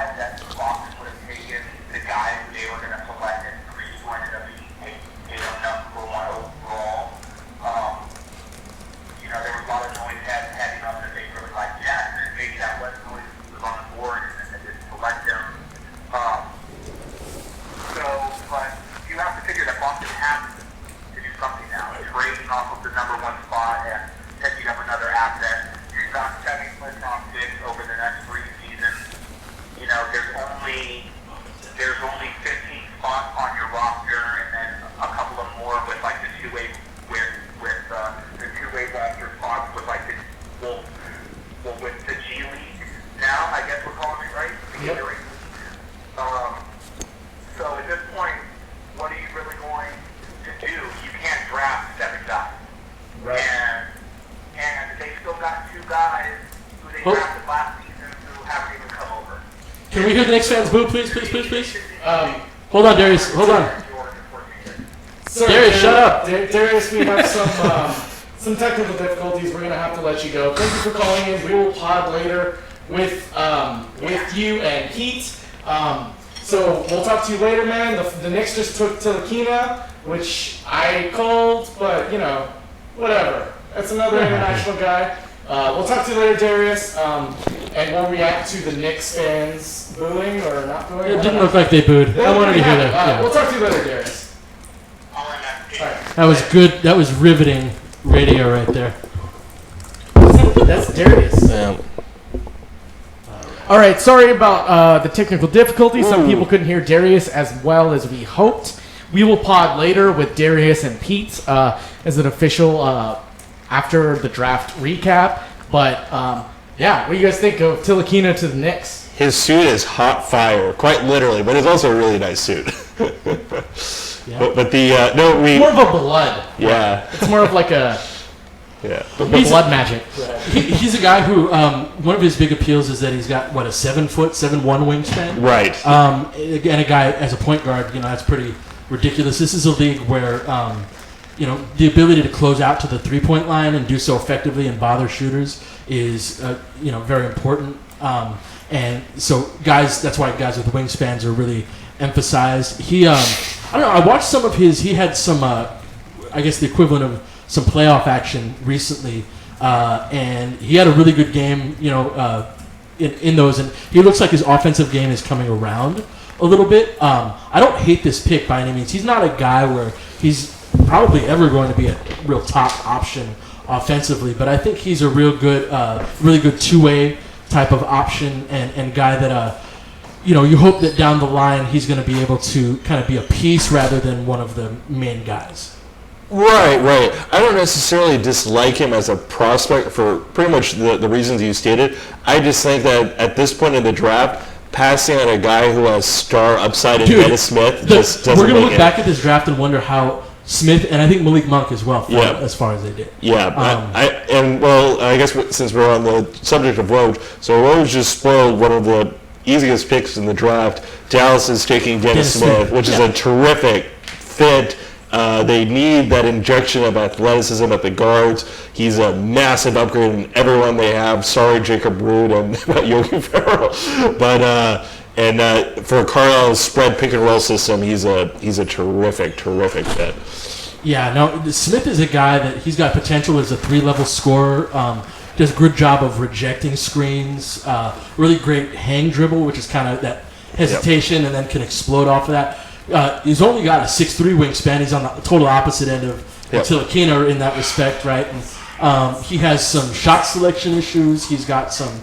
there's only 15 spots on your roster, and then a couple of more with like the two-way the two-way roster spots with like the with the G League now, I guess we're calling it, right? The Yep. Gatorade League. So at this point, what are you really going to do? You can't draft 7 guys. Right. And they still got 2 guys who they Oh. drafted last season who haven't even come over. Can we hear the Knicks fans boo, please? Hold on, Darius. Hold on. Sorry, Darius, shut up. Darius, we have some technical difficulties. We're gonna have to let you go. Thank you for calling in. We will pod later with you and Heat. So we'll talk to you later, man. The Knicks just took Tilakina, which I called, but you know, whatever. That's another international guy. We'll talk to you later, Darius. And we'll react to the Knicks fans booing or not booing. It didn't look like they booed. I wanted to hear that. Yeah. We'll talk to you later, Darius. All in that. All right. That was good. That was riveting radio right there. That's Darius. Yeah. All right, sorry about the technical difficulties. Some people couldn't hear Darius as well as we hoped. We will pod later with Darius and Pete as an official after the draft recap. But yeah, what do you guys think of Tilakina to the Knicks? His suit is hot fire, quite literally, but it's also a really nice suit. But the no, we More of a blood. yeah It's more of like a yeah. blood magic. He's a guy who one of his big appeals is that he's got what, a 7'1" wingspan. Right. Again, a guy as a point guard, you know, that's pretty ridiculous. This is a league where you know, the ability to close out to the 3-point line and do so effectively and bother shooters is you know, very important. And so guys, that's why guys with wingspans are really emphasized. He I don't know, I watched some of his. He had some I guess the equivalent of some playoff action recently, and he had a really good game, you know, in those, and he looks like his offensive game is coming around a little bit. I don't hate this pick by any means. He's not a guy where he's probably ever going to be a real top option offensively, but I think he's a really good two-way type of option and guy that you know, you hope that down the line he's going to be able to kind of be a piece rather than one of the main guys. Right. I don't necessarily dislike him as a prospect for pretty much the reasons you stated. I just think that at this point in the draft, passing on a guy who has star upside in Dennis Smith just doesn't We're going to make look back at this draft and wonder how Smith, and I think Malik Monk as well, fell as far as they did. Yeah, I guess since we're on the subject of Woj, so Woj just spoiled one of the easiest picks in the draft. Dallas is taking Dennis Smith, which is a terrific fit. They need that injection of athleticism at the guards. He's a massive upgrade in everyone they have. Sorry, Jacob Rude and Yogi Ferrell, but for Carlisle's spread pick and roll system, he's a terrific fit. Yeah, no, Smith is a guy that he's got potential as a 3-level scorer. Does a good job of rejecting screens. Really great hang dribble, which is kind of that hesitation, and then can explode off of that. He's only got a 6'3" wingspan. He's on the total opposite end of Tilakina in that respect, right? And he has some shot selection issues. He's got some,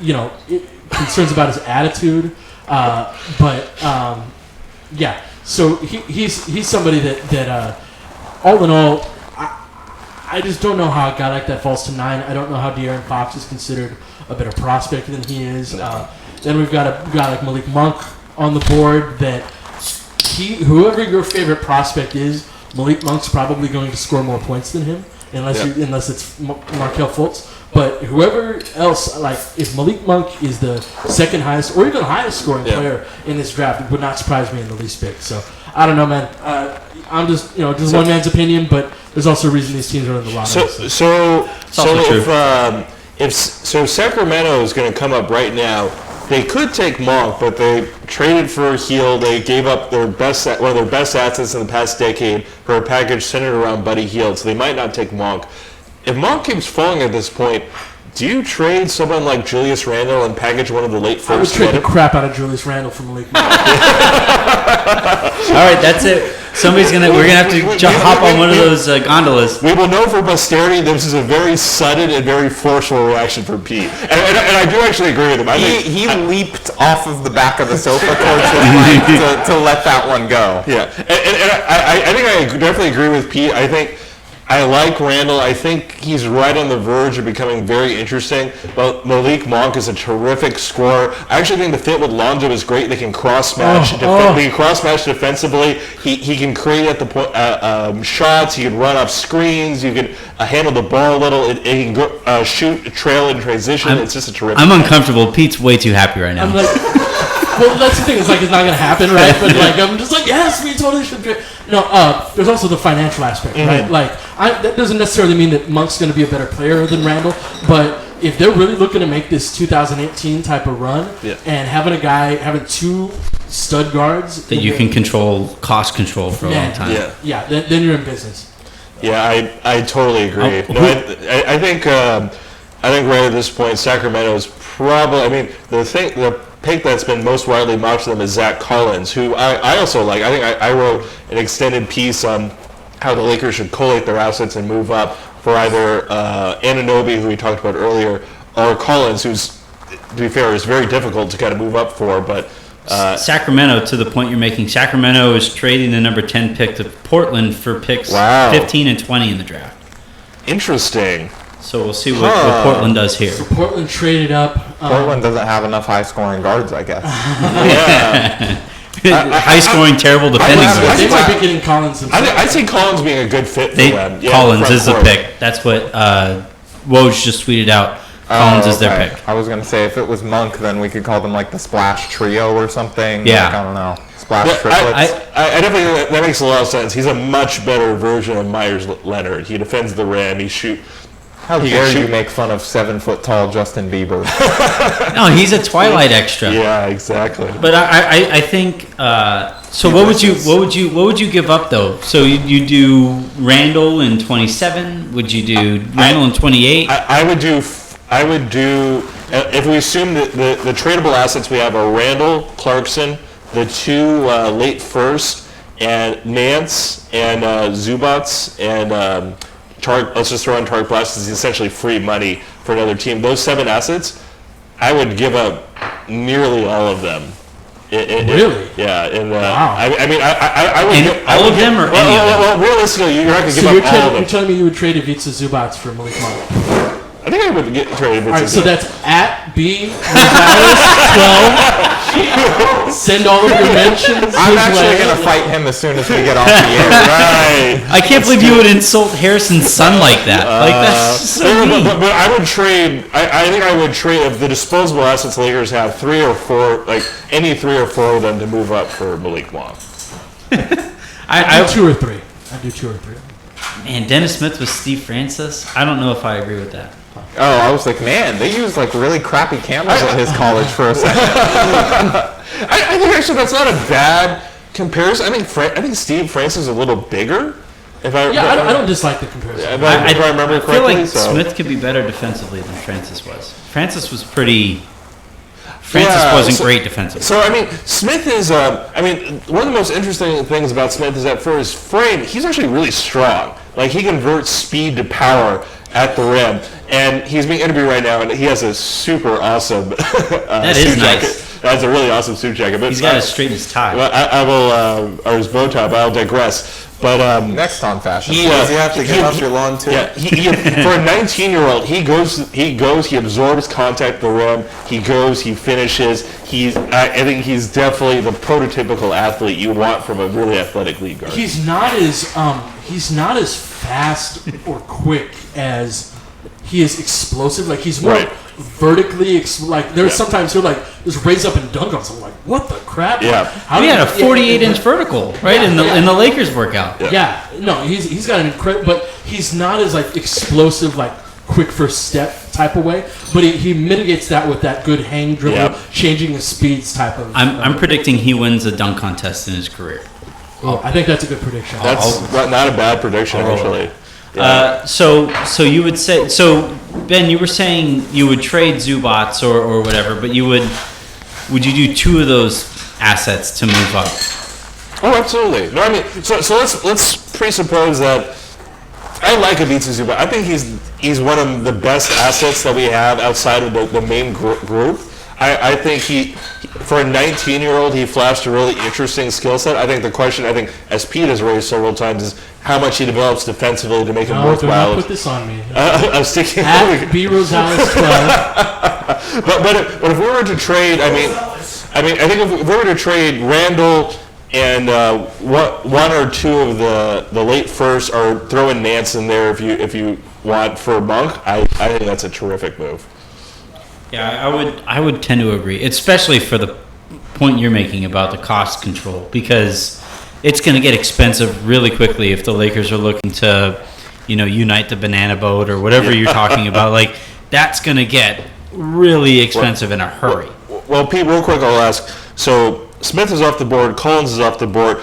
you know, concerns about his attitude. Yeah. So he's somebody that all in all, I just don't know how a guy like that falls to 9. I don't know how De'Aaron Fox is considered a better prospect than he is. Then we've got a guy like Malik Monk on the board that whoever your favorite prospect is, Malik Monk's probably going to score more points than him, unless it's Markelle Fultz. But whoever else, like if Malik Monk is the second highest or even highest scoring player in this draft, it would not surprise me in the least bit. So I don't know, man. I'm just one man's opinion, but there's also a reason these teams are in the lottery. So if Sacramento is going to come up right now, they could take Monk, but they traded for Heel. They gave up one of their best assets in the past decade for a package centered around Buddy Hield, so they might not take Monk. If Monk keeps falling at this point, do you trade someone like Julius Randle and package one of the late first? I would trade the crap out of Julius Randle for Malik Monk. All right, that's it. We're gonna have to hop on one of those gondolas. We will know for posterity this is a very sudden and very forceful reaction from Pete. And I do actually agree with him. He leaped off of the back of the sofa towards the mic to let that one go. Yeah, and I think I definitely agree with Pete. I think I like Randall. I think he's right on the verge of becoming very interesting. But Malik Monk is a terrific scorer. I actually think the fit with Lonzo is great. They can cross match. They can cross match defensively. He can create at the point shots. He can run off screens. You can handle the ball a little. He can go, shoot, trail in transition. It's just a terrific. I'm uncomfortable. Pete's way too happy right now. I'm like, well, that's the thing. It's like it's not gonna happen, right? But like, I'm just like, yes, we totally should. No, there's also the financial aspect, right? Like, that doesn't necessarily mean that Monk's gonna be a better player than Randall, but if they're really looking to make this 2018 type of run and having two stud guards that you can cost control for a long time. Then you're in business. Yeah, I totally agree. I think right at this point, Sacramento is probably. I mean, the pick that's been most widely mocked to them is Zach Collins, who I also like. I think I wrote an extended piece on how the Lakers should collate their assets and move up for either Anunoby, who we talked about earlier, or Collins, who's, to be fair, is very difficult to kind of move up for. But Sacramento, to the point you're making, Sacramento is trading the number 10 pick to Portland for picks 15 and 20 in the draft. Interesting. So we'll see what Portland does here. So Portland traded up. Portland doesn't have enough high-scoring guards, I guess. High-scoring, terrible defending guards. They might be getting Collins. I see Collins being a good fit for them. Yeah, Collins is the pick. That's what Woj just tweeted out. Collins is their pick. I was going to say, if it was Monk, then we could call them like the Splash Trio or something. Yeah. Like, I don't know. Splash Triplets. I definitely think that makes a lot of sense. He's a much better version of Myers Leonard. He defends the rim. He shoots. How dare you make fun of 7-foot-tall Justin Bieber? No, he's a Twilight extra. Yeah, exactly. But I think so. What would you give up though? So you do Randall in 27? Would you do Randall in 28? I would do. If we assume that the tradable assets we have are Randall, Clarkson, the two late first, and Nance and Zubats and. Let's just throw in Tarek Blast is essentially free money for another team. Those 7 assets, I would give up nearly all of them. Really? Yeah. Wow. I would. All of them or any of them? Well, realistically, you're not going to give up all of them. You're telling me you would trade Ivica Zubats for Malik Monk? I think I would get traded. All right, so that's at B Rosales 12. Send all of your mentions. I'm actually going to fight him as soon as we get off the air. Right. I can't believe you would insult Harrison's son like that. That's so mean. But I would trade. I think I would trade of the disposable assets the Lakers have 3 or 4, like any 3 or 4 of them to move up for Malik Monk. I do 2 or 3. I do 2 or 3. Man, Dennis Smith with Steve Francis. I don't know if I agree with that. Oh, I was like, man, they used like really crappy cameras at his college for a second. I think actually that's not a bad comparison. I think Steve Francis is a little bigger. I don't dislike the comparison. If I remember correctly. I feel like Smith could be better defensively than Francis was. Francis was pretty. Francis wasn't great defensively. So, I mean, Smith is, one of the most interesting things about Smith is that for his frame, he's actually really strong. Like, he converts speed to power at the rim. And he's being interviewed right now, and he has a super awesome that suit is jacket. nice. That's a really awesome suit jacket. But he's got to straighten his tie. I will, or his bow tie, but I'll digress. But next on fashion. Does he have to get off your lawn too? Yeah, for a 19-year-old, he goes, he absorbs contact at the rim, he goes, he finishes. I think he's definitely the prototypical athlete you want from a really athletic league guard. He's not as fast or quick as he is explosive. Like he's more vertically like there's sometimes he'll like just raise up and dunk on someone. Like what the crap? Yeah, he had a 48-inch vertical in the Lakers workout. Yeah, no, he's got an incredible, but he's not as like explosive like quick first step type of way. But he mitigates that with that good hang dribble, changing the speeds type of. I'm predicting he wins a dunk contest in his career. Oh, I think that's a good prediction. That's not a bad prediction actually. Yeah. So you would say Ben, you were saying you would trade Zubats or whatever, but would you do 2 of those assets to move up? Oh, absolutely. No, I mean, so let's presuppose that I like Ivica Zubac. I think he's one of the best assets that we have outside of the main group. I think for a 19-year-old, he flashed a really interesting skill set. I think the question, as Pete has raised several times, is how much he develops defensively to make him worthwhile. Don't put this on me. I'm sticking At B Rosales 12. but if we were to trade, I think if we were to trade Randall and one or two of the late first, or throw in Nance in there if you want for Monk, I think that's a terrific move. Yeah, I would tend to agree, especially for the point you're making about the cost control, because it's going to get expensive really quickly if the Lakers are looking to, unite the banana boat or whatever you're talking about. Like, that's going to get really expensive in a hurry. Well, Pete, real quick, I'll ask. So Smith is off the board. Collins is off the board.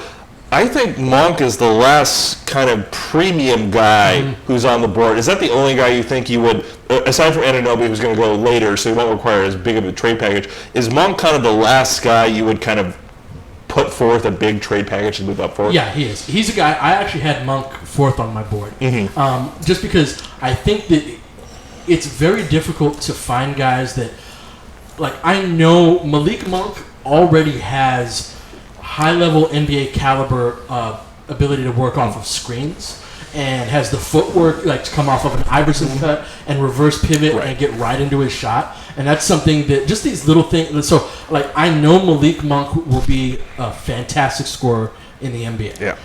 I think Monk is the last kind of premium guy who's on the board. Is that the only guy you think you would, aside from Anunoby, who's going to go later, so he won't require as big of a trade package, is Monk kind of the last guy you would kind of put forth a big trade package to move up for? Yeah, he is. He's a guy. I actually had Monk fourth on my board, just because I think that it's very difficult to find guys that, like, I know Malik Monk already has high-level NBA caliber ability to work off of screens, and has the footwork like to come off of an Iverson cut and reverse pivot and get right into his shot. And that's something that just these little things. So, like, I know Malik Monk will be a fantastic scorer in the NBA. Yeah.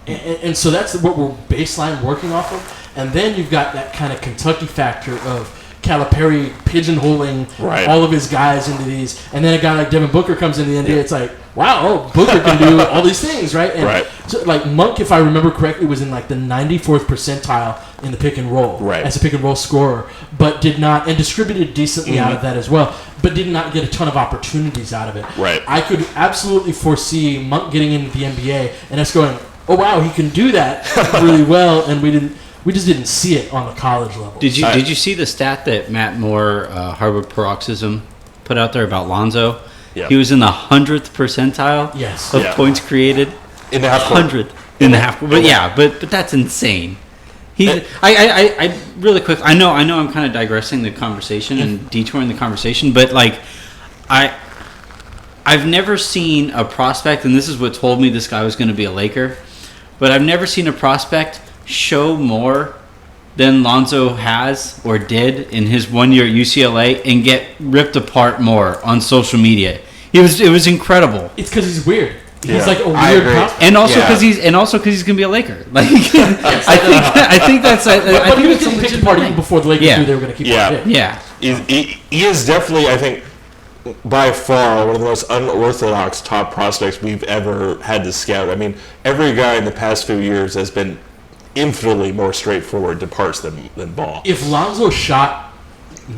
And so that's what we're baseline working off of. And then you've got that kind of Kentucky factor of Calipari pigeonholing all of his guys into these, and then a guy like Devin Booker comes in the NBA. It's like, wow, Booker can do all these things, right? And so, like, Monk, if I remember correctly, was in like the 94th percentile in the pick and roll as a pick and roll scorer, but did not, and distributed decently out of that as well, but did not get a ton of opportunities out of it. I could absolutely foresee Monk getting into the NBA and us going, oh wow, he can do that really well, and we just didn't see it on the college level. Did you see the stat that Matt Moore, Harvard Paroxysm, put out there about Lonzo? Yeah. He was in the 100th percentile of points created. In the half court. 100 in the half court. But but that's insane. I really quick. I know I'm kind of digressing the conversation and detouring the conversation, but like I've never seen a prospect, and this is what told me this guy was going to be a Laker, but I've never seen a prospect show more than Lonzo has or did in his 1 year at UCLA and get ripped apart more on social media. It was incredible. It's because he's weird. He's like a weird prospect. And also because he's gonna be a Laker. Like I think that's. But he was getting picked apart even before the Lakers knew they were going to keep him. Yeah. He is definitely, I think, by far one of the most unorthodox top prospects we've ever had to scout. I mean, every guy in the past few years has been infinitely more straightforward to parse than Ball. If Lonzo shot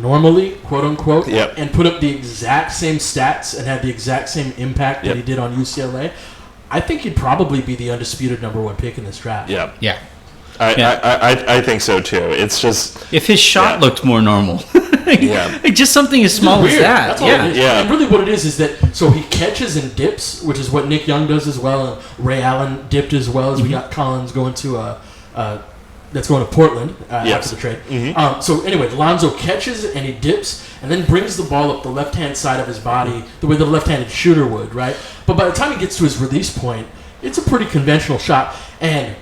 normally, quote unquote, and put up the exact same stats and had the exact same impact that he did on UCLA, I think he'd probably be the undisputed number one pick in this draft. Yeah. I think so too. It's just if his shot looked more normal. Like just something as small as that. That's all it is. And really what it is that so he catches and dips, which is what Nick Young does as well, and Ray Allen dipped as well, as we got Collins going to that's going to Portland after the trade. So anyway, Lonzo catches and he dips and then brings the ball up the left-hand side of his body the way the left-handed shooter would, right? But by the time he gets to his release point, it's a pretty conventional shot. And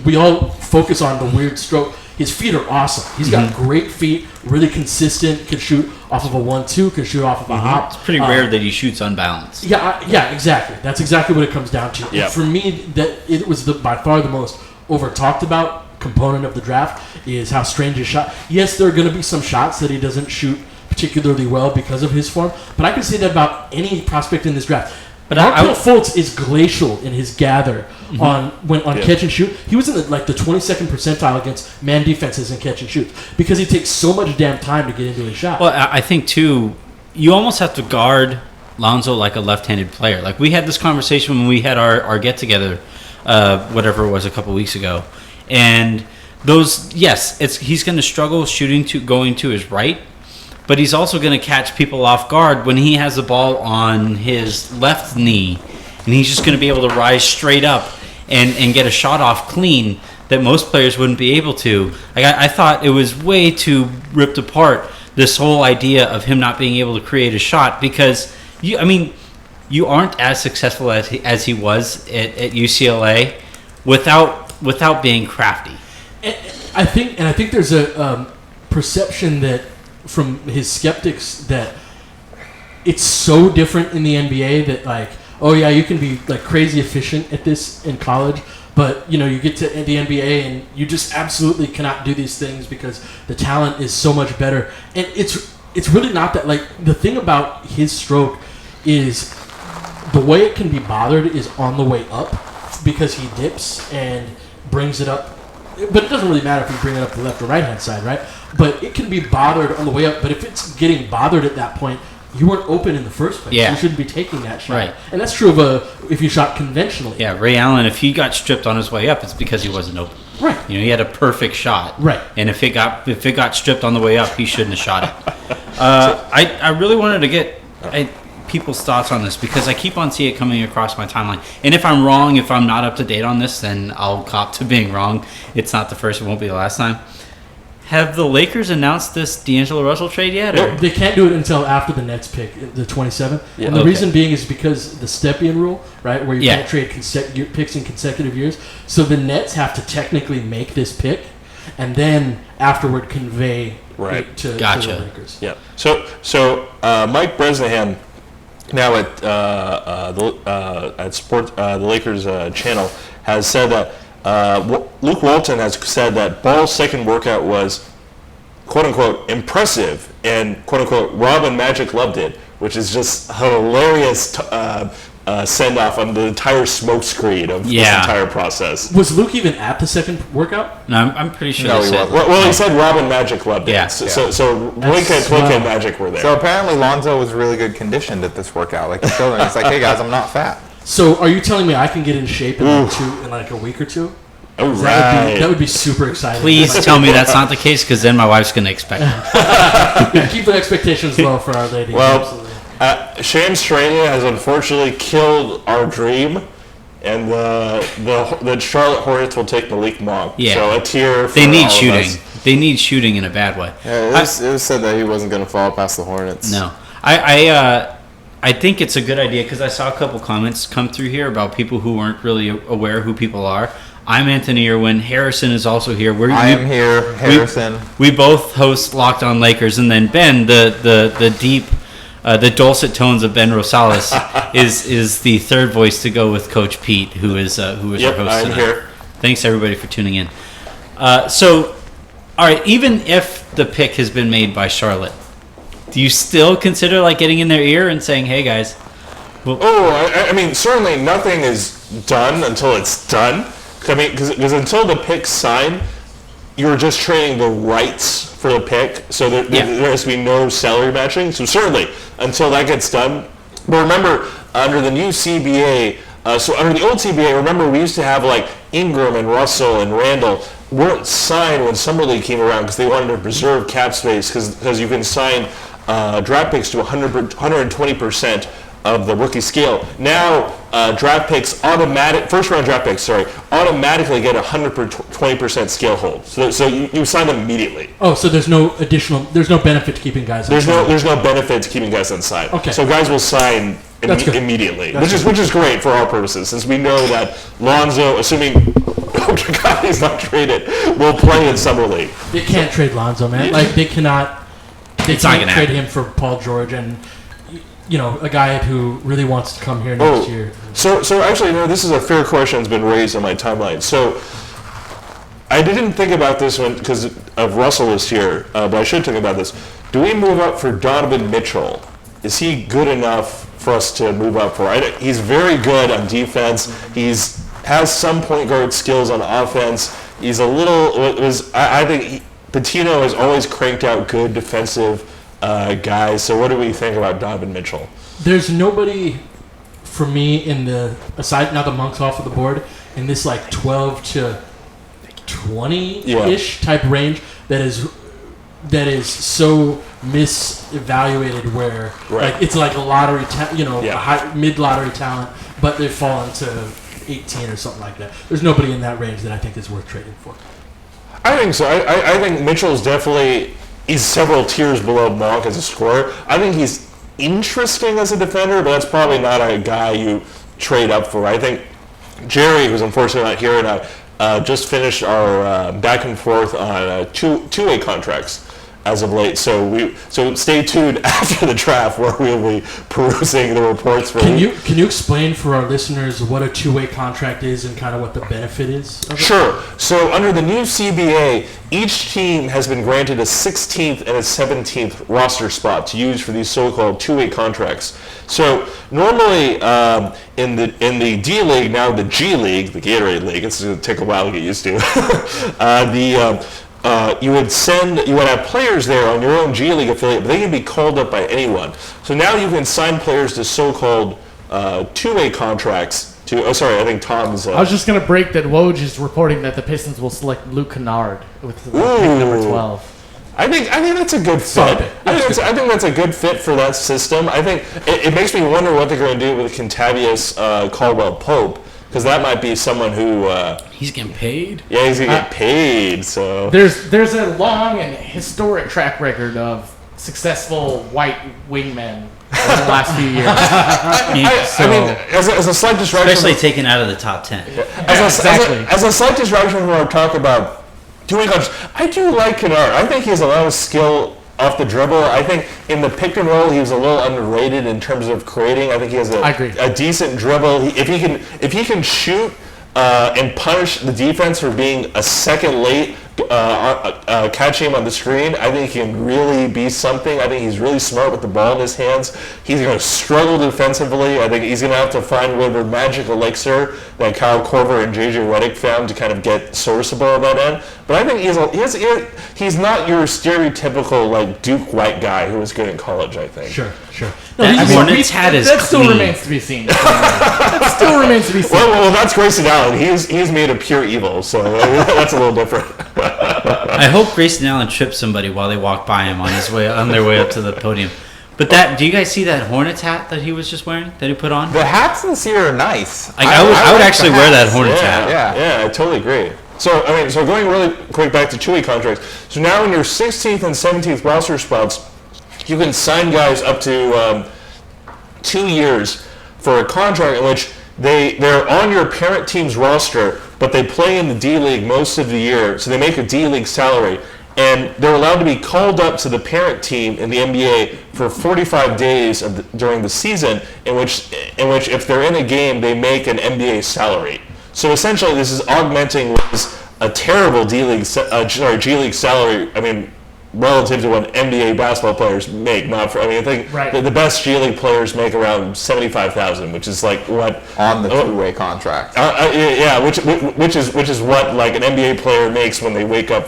we all focus on the weird stroke. His feet are awesome. He's got great feet, really consistent, can shoot off of a 1-2, can shoot off of a hop. It's pretty rare that he shoots unbalanced. Yeah, exactly. That's exactly what it comes down to. And for me, that it was by far the most over-talked about component of the draft is how strange his shot. Yes, there are going to be some shots that he doesn't shoot particularly well because of his form, but I can say that about any prospect in this draft. But Markelle Fultz is glacial in his gather on catch and shoot. He was in the 22nd percentile against man defenses and catch and shoot because he takes so much damn time to get into his shot. Well, I think too, you almost have to guard Lonzo like a left-handed player. Like we had this conversation when we had our get together, whatever it was a couple weeks ago, and he's going to struggle going to his right. But he's also going to catch people off guard when he has the ball on his left knee and he's just going to be able to rise straight up and get a shot off clean that most players wouldn't be able to. Like I thought it was way too ripped apart, this whole idea of him not being able to create a shot, because you aren't as successful as he was at UCLA without being crafty. I think there's a perception that from his skeptics that it's so different in the NBA that like, oh yeah, you can be like crazy efficient at this in college, but you get to the NBA and you just absolutely cannot do these things because the talent is so much better. And it's really not that. Like, the thing about his stroke is the way it can be bothered is on the way up, because he dips and brings it up. But it doesn't really matter if you bring it up the left or right hand side, right? But it can be bothered on the way up. But if it's getting bothered at that point, you weren't open in the first place. Yeah. You shouldn't be taking that shot. Right. And that's true of if you shot conventionally. Yeah, Ray Allen, if he got stripped on his way up, it's because he wasn't open. Right. He had a perfect shot. Right. And if it got stripped on the way up, he shouldn't have shot it. I really wanted to get people's thoughts on this, because I keep on seeing it coming across my timeline. And if I'm wrong, if I'm not up to date on this, then I'll cop to being wrong. It's not the first, it won't be the last time. Have the Lakers announced this D'Angelo Russell trade yet? Or? Nope, they can't do it until after the Nets pick, the 27th. Yeah. And the Okay. reason being is because the Stepien rule, right, where you Yeah. can't trade picks in consecutive years. So the Nets have to technically make this pick and then afterward convey it to the Lakers. Yeah. So Mike Bresnahan, now at the Lakers channel, has said that Luke Walton has said that Ball's second workout was, quote unquote, impressive, and quote unquote Rob and Magic loved it, which is just hilarious send off on the entire smokescreen of this entire process. Was Luke even at the second workout? No, I'm pretty sure No, they he said. wasn't. Well, he said Rob and Magic loved it. Yeah. So Blink and Magic were there. So apparently Lonzo was really good conditioned at this workout. Like, he showed them, he's like, hey guys, I'm not fat. So are you telling me I can get in shape in like a week or two? All That would be super exciting. Please tell me that's not the case, because then my wife's going to expect it. Keep the expectations low for our lady. Well, Absolutely. Shams Charania has unfortunately killed our dream, and the Charlotte Hornets will take Malik Monk. Yeah. So a tier for They need all of shooting. us. They need shooting in a bad way. Yeah, it was said that he wasn't going to fall past the Hornets. No. I think it's a good idea, because I saw a couple comments come through here about people who weren't really aware who people are. I'm Anthony Irwin. Harrison is also here. I am here, Harrison. We both host Locked On Lakers, and then Ben, the deep, the dulcet tones of Ben Rosales, is the third voice to go with Coach Pete, who is our host I'm tonight. here. Thanks everybody for tuning in. So, all right, even if the pick has been made by Charlotte, do you still consider like getting in their ear and saying, "Hey guys"? Well, I mean, certainly nothing is done until it's done. I mean, because until the pick's signed, you're just trading the rights for the pick, so there has to be no salary matching. So certainly, until that gets done. But remember, under the new CBA, so under the old CBA, remember we used to have like Ingram and Russell and Randall weren't signed when Summer League came around, because they wanted to preserve cap space, because you can sign draft picks to 120% of the rookie scale. Now, draft picks first round draft picks, automatically get 120% scale hold. So you sign them immediately. Oh, so there's no benefit to keeping guys. There's no benefit to keeping guys on side. Okay. So guys will sign immediately, which is great for our purposes, since we know that Lonzo, assuming he's not traded, will play in Summer League. They can't trade Lonzo, man. Like they cannot. They It's not can't gonna trade happen. him for Paul George and a guy who really wants to come here next year. So actually, this is a fair question that's been raised on my timeline. So I didn't think about this one because of Russell was here, but I should think about this. Do we move up for Donovan Mitchell? Is he good enough for us to move up for? He's very good on defense. Has some point guard skills on offense. He's a little. I think Patino has always cranked out good defensive guys. So what do we think about Donovan Mitchell? There's nobody for me aside now the Monk's off of the board in this like 12 to 20-ish type range that is so misevaluated where like it's like a lottery a high, mid-lottery talent, but they've fallen to 18 or something like that. There's nobody in that range that I think is worth trading for. I think so. I think Mitchell's definitely, he's several tiers below Monk as a scorer. I think he's interesting as a defender, but that's probably not a guy you trade up for. I think Jerry, who's unfortunately not here, and I just finished our back and forth on two-way contracts as of late. So stay tuned after the draft where we'll be perusing the reports. Can you explain for our listeners what a two-way contract is and kind of what the benefit is of it? Sure. So under the new CBA, each team has been granted a 16th and a 17th roster spot to use for these so-called two-way contracts. So normally in the D League, now the G League, the Gatorade League, it's going to take a while to get used to. You would have players there on your own G League affiliate, but they can be called up by anyone. So now you can sign players to so-called two-way contracts. I think Tom's. I was just going to break that Woj is reporting that the Pistons will select Luke Kennard with pick number 12. I think that's a good fit. I think that's a good fit for that system. I think it makes me wonder what they're going to do with Kentavious Caldwell-Pope, because that might be someone who he's getting paid. Yeah, he's gonna get paid. So there's a long and historic track record of successful white wingmen in the last few years. I mean, as a slight distraction, especially taken out of the top 10. As a slight distraction from our talk about doing guards, I do like Kennard. I think he has a lot of skill off the dribble. I think in the pick and roll, he was a little underrated in terms of creating. I think he has a decent dribble. If he can shoot and punish the defense for being a second late catching him on the screen, I think he can really be something. I think he's really smart with the ball in his hands. He's going to struggle defensively. I think he's going to have to find whatever magic elixir that Kyle Korver and J.J. Redick found to kind of get serviceable on that end. But I think he's not your stereotypical like Duke white guy who was good in college, I think. Sure. That still remains to be seen. That still remains to be seen. Well, that's Grayson Allen. He's made of pure evil, so that's a little different. I hope Grayson Allen trips somebody while they walk by him on their way up to the podium. But do you guys see that Hornets hat that he was just wearing, that he put on? The hats this year are nice. I would actually wear that Hornets hat. Yeah, I totally agree. So going really quick back to two-way contracts. So now in your 16th and 17th roster spots, you can sign guys up to 2 years for a contract in which they're on your parent team's roster, but they play in the D League most of the year, so they make a D League salary, and they're allowed to be called up to the parent team in the NBA for 45 days during the season, in which if they're in a game, they make an NBA salary. So essentially, this is augmenting what is a terrible G League salary. I mean, relative to what NBA basketball players make. I think the best G League players make around $75,000, which is like what on the two-way contract. Which is what like an NBA player makes when they wake up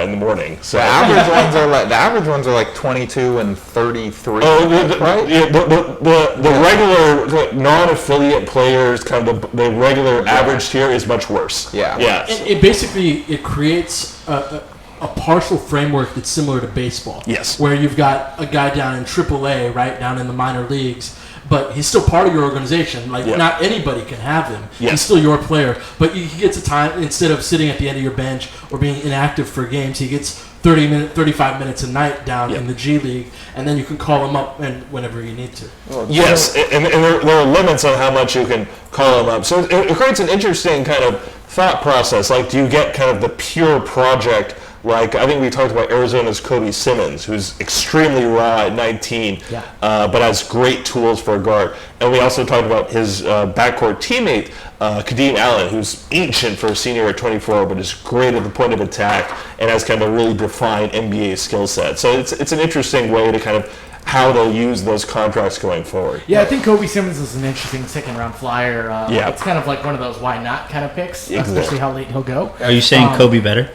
in the morning. So the average ones are like 22 and 33. Right? The regular non-affiliate players, kind of the regular average tier is much worse. Yeah. And it creates a partial framework that's similar to baseball. Yes. Where you've got a guy down in AAA, right, down in the minor leagues, but he's still part of your organization. Not anybody can have him. Yes. He's still your player. But he gets a time, instead of sitting at the end of your bench or being inactive for games, he gets 35 minutes a night down in the G League, and then you can call him up whenever you need to. Yes, and there are limits on how much you can call him up. So it creates an interesting kind of thought process. Like, do you get kind of the pure project? Like, I think we talked about Arizona's Kobe Simmons, who's extremely raw at 19, but has great tools for a guard. And we also talked about his backcourt teammate, Kadeem Allen, who's ancient for a senior at 24, but is great at the point of attack and has kind of a really defined NBA skill set. So it's an interesting way to kind of how they'll use those contracts going forward. Yeah, I think Kobe Simmons is an interesting second-round flyer. It's kind of like one of those why not kind of picks, especially how late he'll go. Are you saying Kobe better?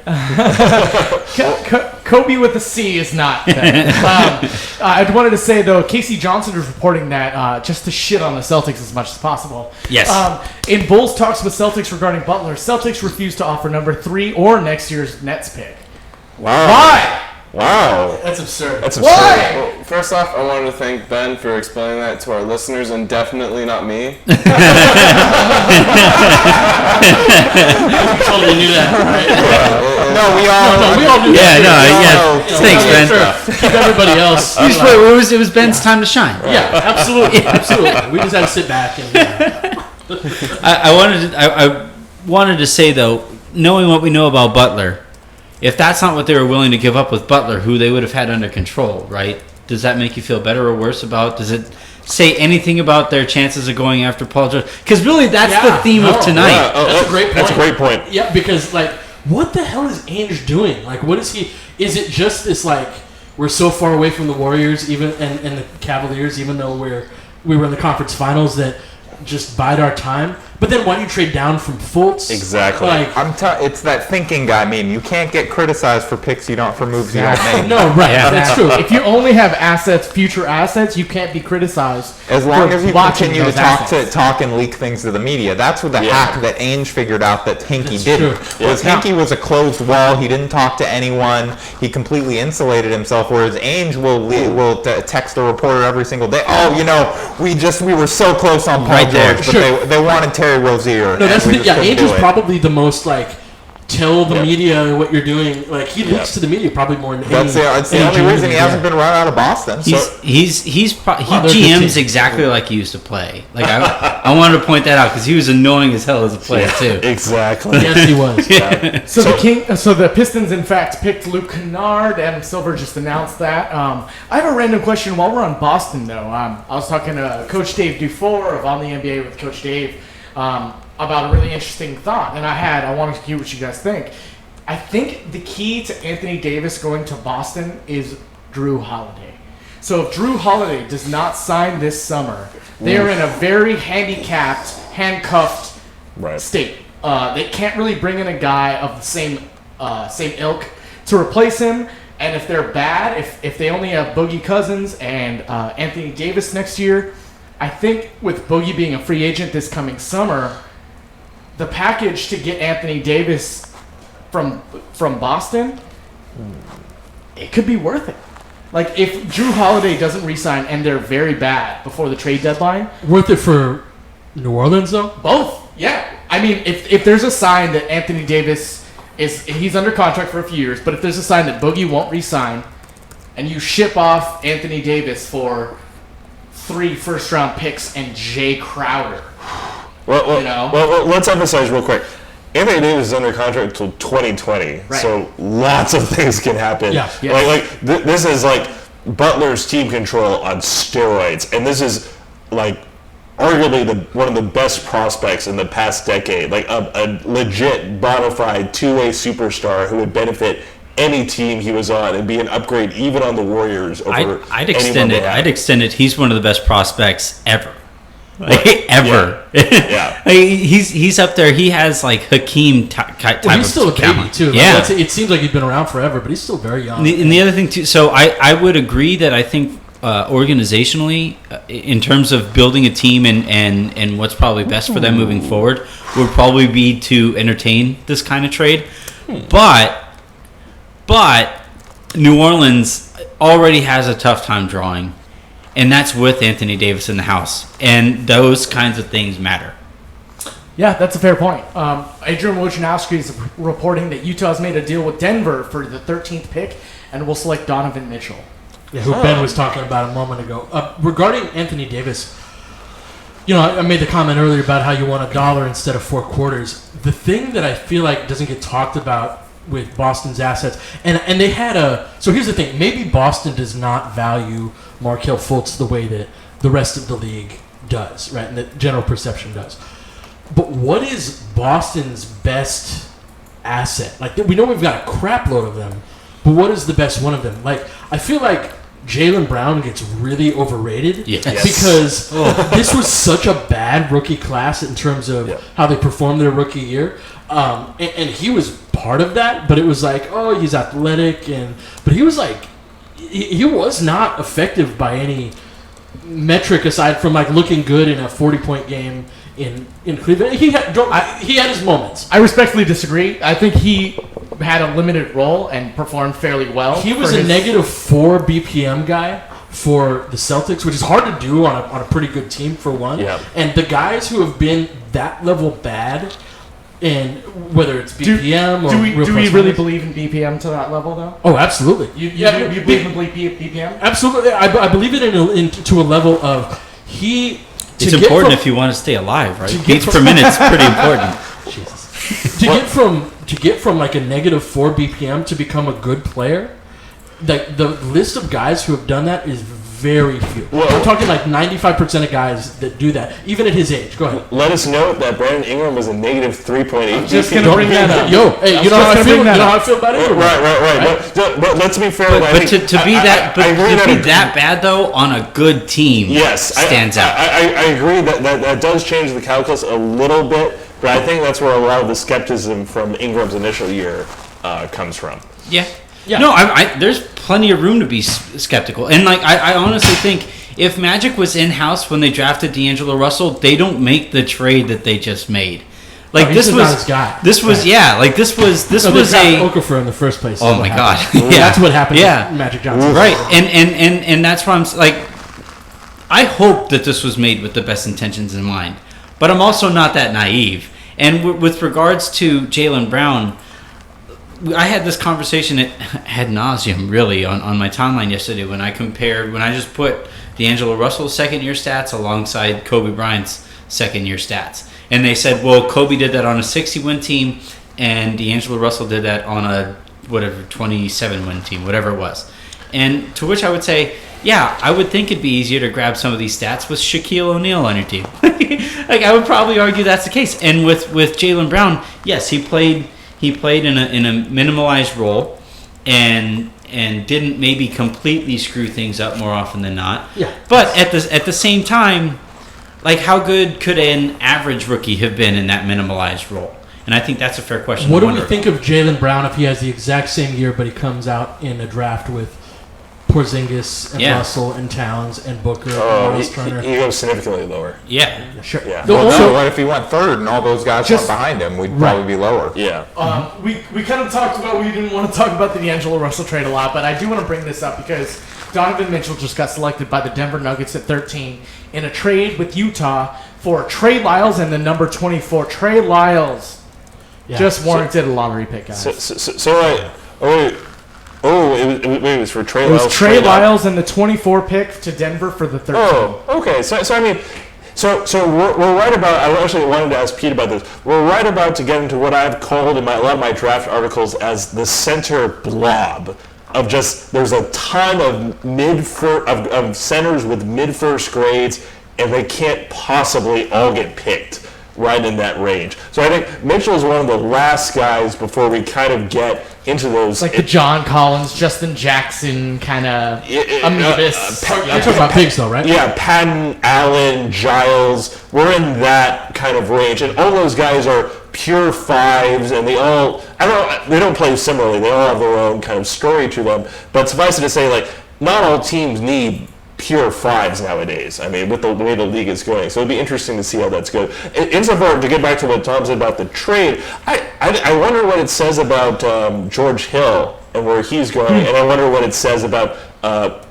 Kobe with a C is not better. I wanted to say, though, Casey Johnson is reporting that just to shit on the Celtics as much as possible. Yes. In Bulls talks with Celtics regarding Butler, Celtics refuse to offer number 3 or next year's Nets pick. Wow. Why? Wow. That's absurd. That's absurd. Well, first off, I wanted to thank Ben for explaining that to our listeners, and definitely not me. You totally knew that, right? No, we all knew Yeah, that. Thanks, Ben. Sure. Keep everybody else. You just put- it was Ben's time to shine. Yeah, absolutely, absolutely. We just had to sit back and. I wanted to say though, knowing what we know about Butler, if that's not what they were willing to give up with Butler, who they would have had under control, right? Does that make you feel better or worse about? Does it say anything about their chances of going after Paul George? Because really, that's the theme of tonight. Yeah, That's a great point. That's a great point. Yeah, because like, what the hell is Ainge doing? Like, what is he? Is it just this like we're so far away from the Warriors, even and the Cavaliers, even though we were in the conference finals, that just bide our time? But then why do you trade down from Fultz? Exactly. Like, it's that thinking guy meme. You can't get criticized for picks you don't, for moves you don't make. no, right? Yeah. That's true. If you only have assets, future assets, you can't be criticized. As long for as you watching continue to those talk and leak things to the media. That's what the hack that Ainge figured out that Hinkie That's didn't. true. Was Hinkie was a closed wall. He didn't talk to anyone. He completely insulated himself. Whereas Ainge will text a reporter every single day. Oh, we were so close on Paul Right there. George, but they wanted Terry Rozier. No, that's and the we thing. just Yeah, couldn't Ainge do is it. probably the most like tell the media what you're doing. Like he leaks to the media probably more than That's the only reason he hasn't been run out of Boston. He So, they're GMs good exactly like he used to play. Like I wanted to point that out because he was annoying as hell as a player too. Exactly. Yes, he was. So the Pistons, in fact, picked Luke Kennard. Adam Silver just announced that. I have a random question while we're on Boston, though. I was talking to Coach Dave Dufour of On the NBA with Coach Dave about a really interesting thought, and I wanted to hear what you guys think. I think the key to Anthony Davis going to Boston is Drew Holiday. So if Drew Holiday does not sign this summer, they are in a very handicapped, handcuffed state. They can't really bring in a guy of the same ilk to replace him. And if they're bad, if they only have Boogie Cousins and Anthony Davis next year, I think with Boogie being a free agent this coming summer, the package to get Anthony Davis from Boston, it could be worth it. Like if Drew Holiday doesn't re-sign and they're very bad before the trade deadline, Worth it for New Orleans though? both. Yeah. I mean, if there's a sign that Anthony Davis he's under contract for a few years, but if there's a sign that Boogie won't re-sign and you ship off Anthony Davis for 3 first-round picks and Jay Crowder. Well, let's emphasize real quick. Anthony Davis is under contract until 2020, Right. so lots of things can happen. Yeah. Yes. This is like Butler's team control on steroids, and this is like arguably one of the best prospects in the past decade, like a legit bona fide two-way superstar who would benefit any team he was on and be an upgrade even on the Warriors over I'd anyone extend they it. had. I'd extend it. He's one of the best prospects ever. Ever. Yeah. Like, he's up there. He has like Hakeem type Well, he's of still a baby talent. too. Like, Yeah. it seems like he's been around forever, but he's still very young. And the other thing too, so I would agree that I think organizationally, in terms of building a team and what's probably best for them moving forward, would probably be to entertain this kind of trade. But New Orleans already has a tough time drawing, and that's with Anthony Davis in the house, and those kinds of things matter. Yeah, that's a fair point. Adrian Wojnarowski is reporting that Utah has made a deal with Denver for the 13th pick and will select Donovan Mitchell. Yeah, who Ben was talking about a moment ago. Regarding Anthony Davis, I made the comment earlier about how you want $1 instead of 4 quarters. The thing that I feel like doesn't get talked about with Boston's assets, and they had so here's the thing, maybe Boston does not value Markelle Fultz the way that the rest of the league does, right, and the general perception does. But what is Boston's best asset? Like, we know we've got a crap load of them, but what is the best one of them? Like, I feel like Jaylen Brown gets really overrated because this was such a bad rookie class in terms of how they performed their rookie year. And he was part of that, but it was like, oh, he's athletic, but he was like, he was not effective by any metric aside from like looking good in a 40-point game in Cleveland. He had his moments. I respectfully disagree. I think he had a limited role and performed fairly well. He was a -4 BPM guy for the Celtics, which is hard to do on a pretty good team for one. Yeah. And the guys who have been that level bad, and whether it's BPM or do we plus really minus- believe in BPM to that level though? Oh, absolutely. You believe in BPM? Absolutely. I believe it to a level of he. It's important if you want to stay alive, right? Beats per minute's pretty important. To get from like a -4 BPM to become a good player, like the list of guys who have done that is very few. I'm talking like 95% of guys that do that, even at his age. Go ahead. Let us note that Brandon Ingram was a -3.8. Just gonna bring that up. Yo, hey, you know how I feel? You know how I feel about it? Right. But let's be fair. But to be that bad though on a good team, yes, stands out. I agree that does change the calculus a little bit, but I think that's where a lot of the skepticism from Ingram's initial year comes from. Yeah. No, there's plenty of room to be skeptical. And, like, I honestly think if Magic was in-house when they drafted D'Angelo Russell, they don't make the trade that they just made. Like, this was his guy. This was a Okafor in the first place. Oh, my God. That's what happened with Magic Johnson. Right. And that's why I'm, like, I hope that this was made with the best intentions in mind. But I'm also not that naive. And with regards to Jaylen Brown, I had this conversation ad nauseum, really, on my timeline yesterday when I just put D'Angelo Russell's second-year stats alongside Kobe Bryant's second-year stats. And they said, well, Kobe did that on a 60-win team, and D'Angelo Russell did that on a, 27-win team, whatever it was. And to which I would say, yeah, I would think it'd be easier to grab some of these stats with Shaquille O'Neal on your team. Like, I would probably argue that's the case. And with Jaylen Brown, yes, he played in a minimalized role and didn't maybe completely screw things up more often than not. Yeah. But at the same time, like, how good could an average rookie have been in that minimalized role? And I think that's a fair question. What do we think of Jaylen Brown if he has the exact same year, but he comes out in a draft with Porzingis and Russell and Towns and Booker and Miles Turner? He goes significantly lower. Yeah. Sure. Yeah. What if he went third and all those guys went behind him? We'd probably be lower. Yeah. We kind of talked about, we didn't want to talk about the D'Angelo Russell trade a lot, but I do want to bring this up because Donovan Mitchell just got selected by the Denver Nuggets at 13 in a trade with Utah for Trey Lyles and the number 24. Trey Lyles just warranted a lottery pick, guys. It was for Trey Lyles. It was Trey Lyles and the 24 pick to Denver for the 13. Oh, okay. So I mean, so we're right about. I actually wanted to ask Pete about this. We're right about to get into what I've called in a lot of my draft articles as the center blob of just. There's a ton of of centers with mid-first grades, and they can't possibly all get picked right in that range. So I think Mitchell is one of the last guys before we kind of get into those. Like the John Collins, Justin Jackson kind of amoebus. You're talking about bigs though, right? Yeah, Patton, Allen, Giles. We're in that kind of range. And all those guys are pure fives, and they don't play similarly. They all have their own kind of story to them. But suffice it to say, like, not all teams need pure fives nowadays. I mean, with the way the league is going. So it'd be interesting to see how that's going. Insofar, to get back to what Tom said about the trade, I wonder what it says about George Hill and where he's going, and I wonder what it says about not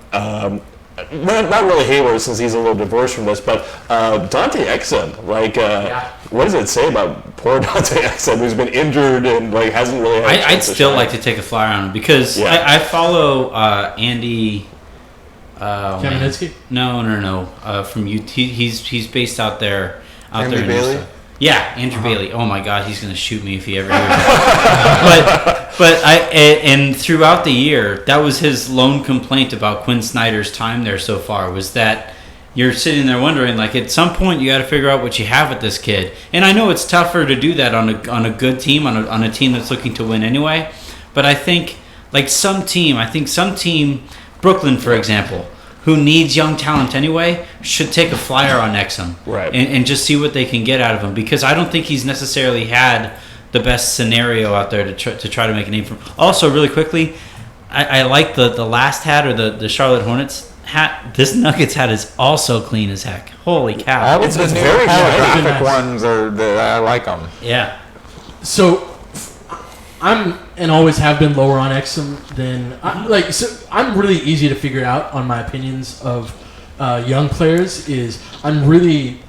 really Hayward, since he's a little divorced from this, but Dante Exum. What does it say about poor Dante Exum, who's been injured and hasn't really had a chance I'd still like to take a flyer on him because I follow Andy. Kamenetsky? No. From UT, he's based out there. Andrew Bailey? Yeah, Andrew Bailey. Oh my God, he's gonna shoot me if he ever hears it. but throughout the year, that was his lone complaint about Quinn Snyder's time there so far, was that you're sitting there wondering, like, at some point you got to figure out what you have with this kid. And I know it's tougher to do that on a good team, on a team that's looking to win anyway. But I think some team, Brooklyn, for example, who needs young talent anyway, should take a flyer on Exum, right? And just see what they can get out of him, because I don't think he's necessarily had the best scenario out there to try to make a name for him. Also, really quickly, I like the last hat, or the Charlotte Hornets this Nuggets hat is also clean as heck. Holy cow! All of the It's new very holographic nice. ones I like them. Yeah. So I'm and always have been lower on Exum than I'm really easy to figure out on my opinions of young players. I really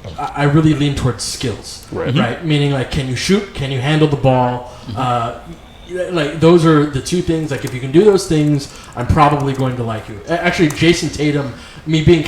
lean towards skills, right? Meaning like, can you shoot? Can you handle the ball? Like those are the two things. Like if you can do those things, I'm probably going to like you. Actually, Jason Tatum, me being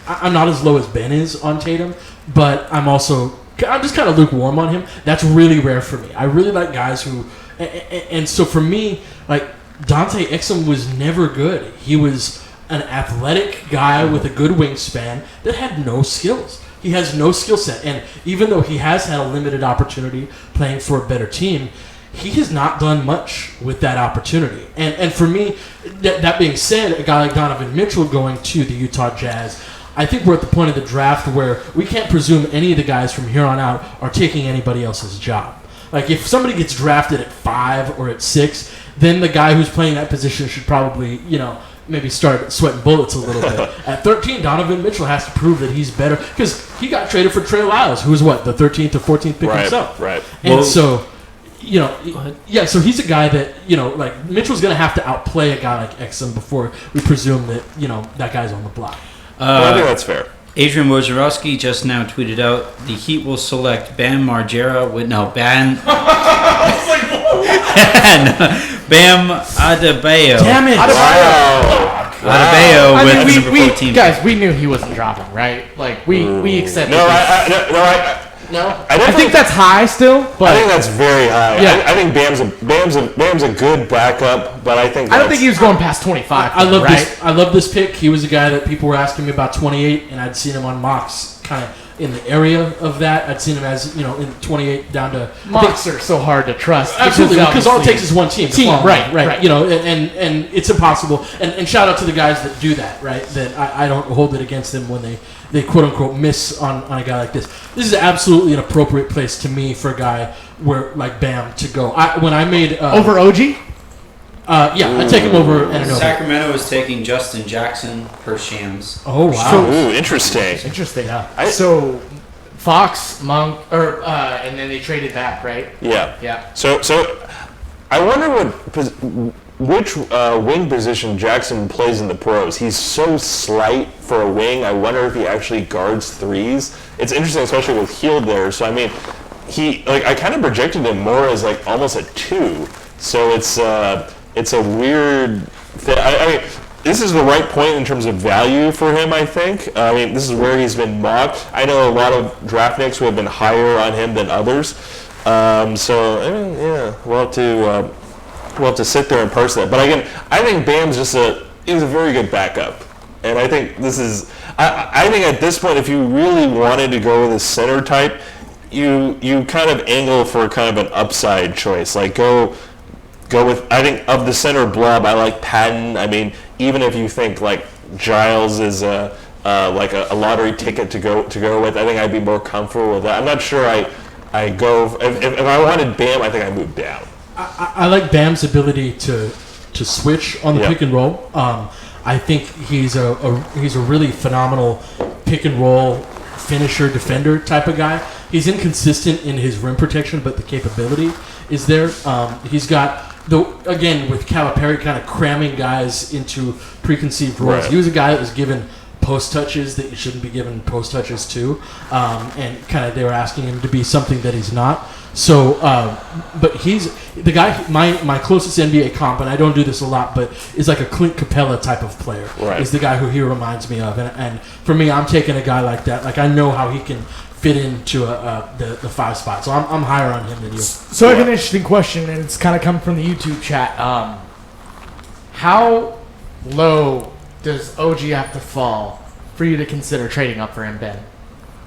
I'm not as low as Ben is on Tatum, but I'm just kind of lukewarm on him. That's really rare for me. I really like guys who, and so for me, like Dante Exum was never good. He was an athletic guy with a good wingspan that had no skills. He has no skill set, and even though he has had a limited opportunity playing for a better team, he has not done much with that opportunity. And for me, that being said, a guy like Donovan Mitchell going to the Utah Jazz, I think we're at the point of the draft where we can't presume any of the guys from here on out are taking anybody else's job. Like if somebody gets drafted at 5 or at 6, then the guy who's playing that position should probably, maybe start sweating bullets a little bit. At 13, Donovan Mitchell has to prove that he's better because he got traded for Trey Lyles, who was the 13th or 14th pick himself. Right. And so so he's a guy that, like Mitchell's going to have to outplay a guy like Exum before we presume that, that guy's on the block. I think that's fair. Adrian Wojnarowski just now tweeted out the Heat will select Bam Margera Bam Adebayo. Damn it! Adebayo with the number 14 guys, we knew he wasn't dropping, right? Like we accepted. I think that's high still, but I think that's very high. Yeah. I think Bam's a good backup, but I don't think he was going past 25. I love this pick. He was a guy that people were asking me about 28, and I'd seen him on mocks kind of in the area of that. I'd seen him as, in 28 down to... Mocks are so hard to trust. Absolutely, because all it takes is one team. Right. And it's impossible. And shout out to the guys that do that, right? That I don't hold it against them when they quote-unquote miss on a guy like this. This is absolutely an appropriate place to me for a guy like Bam to go. When I made... over OG? I'd take him over Anunoby. Sacramento is taking Justin Jackson per Shams. Oh, wow. Ooh, interesting. Interesting. So Fox, Monk, and then they traded back, right? Yeah. So I wonder which wing position Jackson plays in the pros. He's so slight for a wing. I wonder if he actually guards threes. It's interesting, especially with Hield there. So I mean, I kind of projected him more as like almost a 2. So it's a weird thing. I mean, this is the right point in terms of value for him, I think. I mean, this is where he's been mocked. I know a lot of draftniks who have been higher on him than others. We'll have to sit there and parse that. But again, I think Bam's he's a very good backup. And I think I think at this point, if you really wanted to go with a center type, you kind of angle for kind of an upside choice. Like go with, I think of the center blob, I like Patton. I mean, even if you think like Giles is like a lottery ticket to go with, I think I'd be more comfortable with that. I'm not sure I go if I wanted Bam, I think I move down. I like Bam's ability to switch on the pick and roll. I think he's a really phenomenal pick and roll finisher, defender type of guy. He's inconsistent in his rim protection, but the capability is there. He's got, again, with Calipari kind of cramming guys into preconceived roles. Right. He was a guy that was given post touches that you shouldn't be given post touches to, and kind of they were asking him to be something that he's not. So, but he's the guy. My closest NBA comp, and I don't do this a lot, but is like a Clint Capella type of player. Right. Is the guy who he reminds me of, and for me, I'm taking a guy like that. Like I know how he can fit into the 5 spot. So I'm higher on him than you. So I have an interesting question, and it's kind of come from the YouTube chat. How low does OG have to fall for you to consider trading up for him, Ben?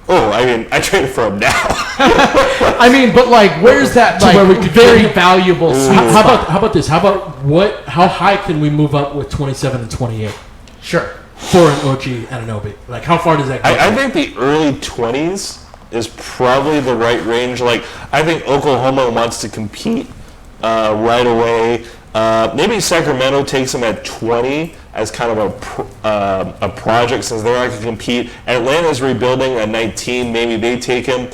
Oh, I mean, I traded for him now. I mean, but like, where's that like where we could very valuable? How about this? How high can we move up with 27 and 28? Sure. For an OG Anunoby, like how far does that go? I think the early 20s is probably the right range. Like I think Oklahoma wants to compete right away. Maybe Sacramento takes them at 20 as kind of a project since they're not going to compete. Atlanta's rebuilding at 19. Maybe they take him.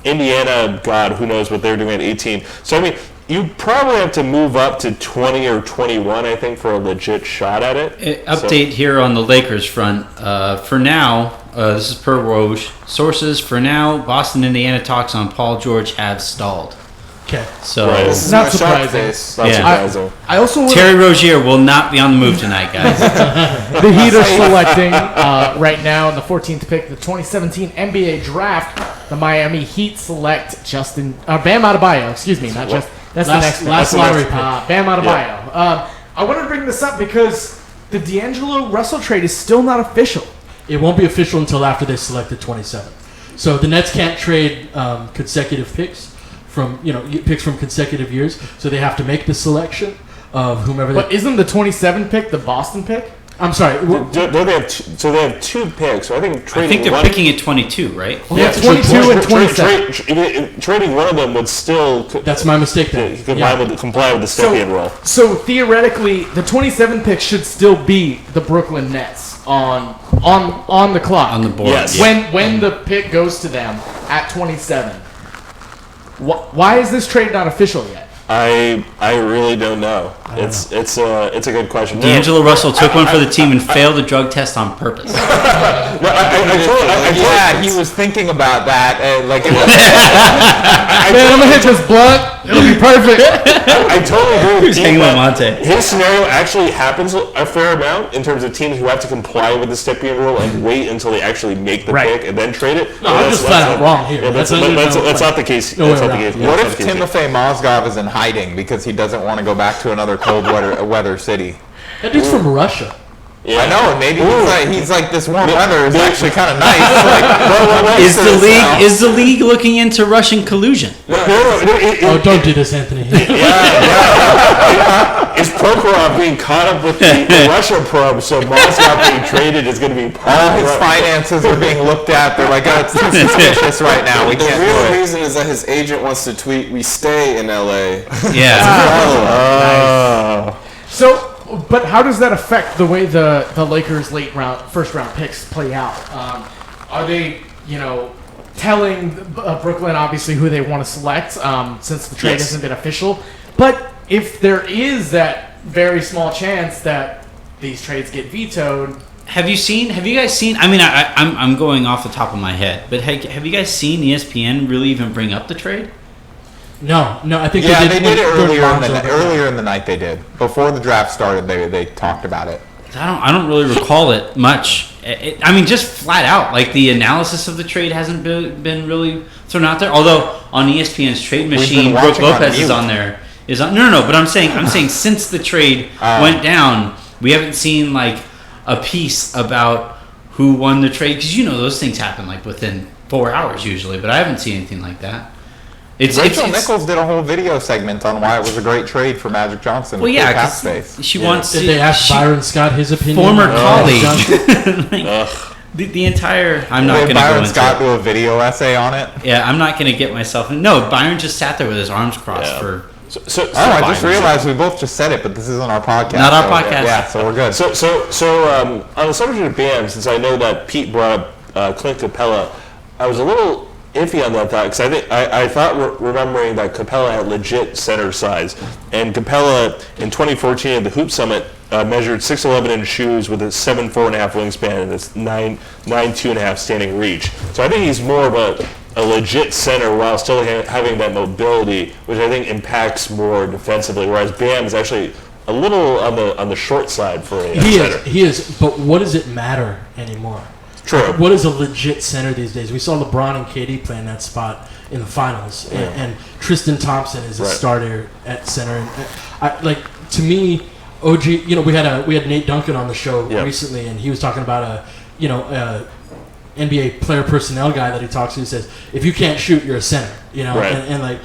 Indiana, God, who knows what they're doing at 18. So, I mean, you probably have to move up to 20 or 21, I think, for a legit shot at it. Update here on the Lakers front. For now, this is per Woj sources. For now, Boston, Indiana talks on Paul George have stalled. Okay. So Right. This is Not my surprising. shock face. Not Yeah. surprising. I also want Terry Rozier will not be on the move tonight, guys. the Heat are selecting right now in the 14th pick, the 2017 NBA draft. The Miami Heat select Bam Adebayo. Excuse me, not just that's the next pick. last lottery pick. Bam Adebayo. I wanted to bring this up because the D'Angelo Russell trade is still not official. It won't be official until after they select the 27th. So the Nets can't trade consecutive picks from picks from consecutive years. So they have to make the selection of whomever. But isn't the 27th pick the Boston pick? I'm sorry. Don't they have so they have 2 picks. So I think I trading think they're one, picking at 22, right? Yeah, 22 and 27. trading one of them would still That's my mistake then. comply with the stipend rule. So theoretically, the 27th pick should still be the Brooklyn Nets on the clock. On the board. Yes. yeah. When the pick goes to them at 27. Why is this trade not official yet? I really don't know. It's a good question. No, D'Angelo Russell took one for the team and failed a drug test on purpose. no, I told Yeah, he was thinking about that. Man, I'm gonna hit this blunt. It'll be perfect. I totally agree with Who's hanging Dean, with Monte? His scenario actually happens a fair amount in terms of teams who have to comply with the stipend rule and wait until they actually make the Right. pick and then trade it. No, I'm just flat out wrong here. Yeah, that's not the case. No That's way not the around. case. Yeah. What That's if not the case. Timofey Mozgov is in hiding because he doesn't want to go back to another cold weather city? That dude's from Russia. Yeah. I know, and maybe he's like this warm weather is actually kind of nice. Like, Is the league looking into Russian collusion? Oh, don't do this, Anthony. Is Prokhorov being caught up with the Russia probe, so Moscow being traded is going to be part all of his it. finances are being looked at. They're like, oh, it's too suspicious right now. We The can't real do it. reason is that his agent wants to tweet, "We stay in LA." Yeah. So, but how does that affect the way the Lakers' first round picks play out? Are they, telling Brooklyn obviously who they want to select since the trade Yes. hasn't been official? But if there is that very small chance that these trades get vetoed, Have you guys seen? I mean, I'm going off the top of my head, but have you guys seen ESPN really even bring up the trade? No, I think Yeah, they did it when earlier in the night. They did before the draft started. They talked about it. I don't really recall it much. I mean, just flat out, like the analysis of the trade hasn't been really thrown out there. Although on ESPN's trade machine, Brooke watching on Lopez is mute. on there. No. But I'm saying since the trade went down, we haven't seen like a piece about who won the trade because those things happen like within 4 hours usually. But I haven't seen anything like that. Rachel Nichols did a whole video segment on why it was a great trade for Magic Johnson. Well, to yeah, free cap 'cause space. she wants to. Did they ask Byron Scott his opinion? Former on colleague. Johnson? Like, the entire. I'm not Did going to go Byron into Scott it. do a video essay on it? Yeah, I'm not going to get myself. No, Byron just sat there with his arms crossed for. So I just realized we both just said it, but this isn't our podcast. Not our so, podcast. Yeah, so we're good. So on the subject of Bam, since I know that Pete brought up Clint Capella, I was a little iffy on that thought because I thought remembering that Capella had legit center size, and Capella in 2014 at the Hoop Summit measured 6'11" in shoes with a 7'4.5" wingspan and a 9'2.5" standing reach. So I think he's more of a legit center while still having that mobility, which I think impacts more defensively. Whereas Bam is actually a little on the short side for a center. He is. But what does it matter anymore? True. What is a legit center these days? We saw LeBron and KD play in that spot in the finals, and Tristan Thompson is a starter at center. And to me, OG. We had Nate Duncan on the show recently, and he was talking about a NBA player personnel guy that he talks to. He says, if you can't shoot, you're a center. Right. And like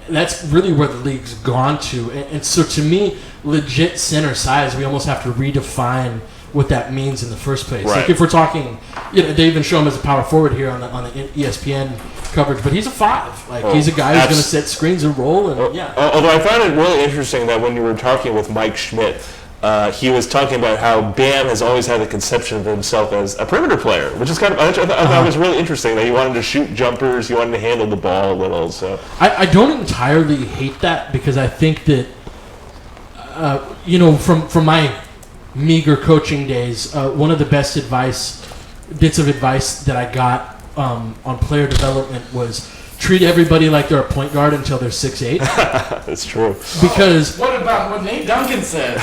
that's really where the league's gone to. And so to me, legit center size, we almost have to redefine what that means in the first place. Right. Like if we're talking, they even show him as a power forward here on the ESPN coverage, but he's a 5. Like he's a guy who's going to set screens and roll, and Although I found it really interesting that when you were talking with Mike Schmidt, he was talking about how Bam has always had the conception of himself as a perimeter player, which is kind of I thought was really interesting that he wanted to shoot jumpers, he wanted to handle the ball a little. So I don't entirely hate that because I think that from my meager coaching days, one of the best bits of advice that I got on player development was treat everybody like they're a point guard until they're 6'8". That's true. Because What about what Nate Duncan says?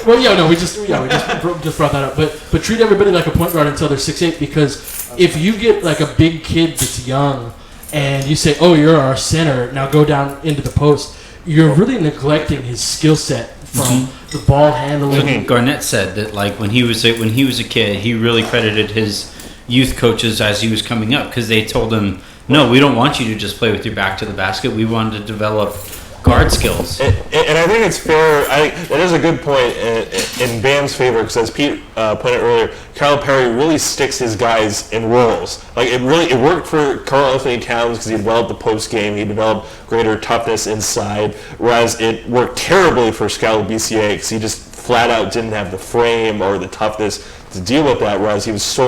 well, we just brought that up. But treat everybody like a point guard until they're 6'8", because if you get like a big kid that's young and you say, "Oh, you're our center, now go down into the post," you're really neglecting his skill set from the ball handling. Garnett said that like when he was a kid, he really credited his youth coaches as he was coming up because they told him, "No, we don't want you to just play with your back to the basket. We wanted to develop guard skills." And I think it's fair. I think that is a good point in Bam's favor because, as Pete pointed earlier, Calipari really sticks his guys in roles. Like it worked for Karl Anthony Towns because he developed the post game. He developed greater toughness inside, whereas it worked terribly for Scalabicier because he just flat out didn't have the frame or the toughness to deal with that, whereas he was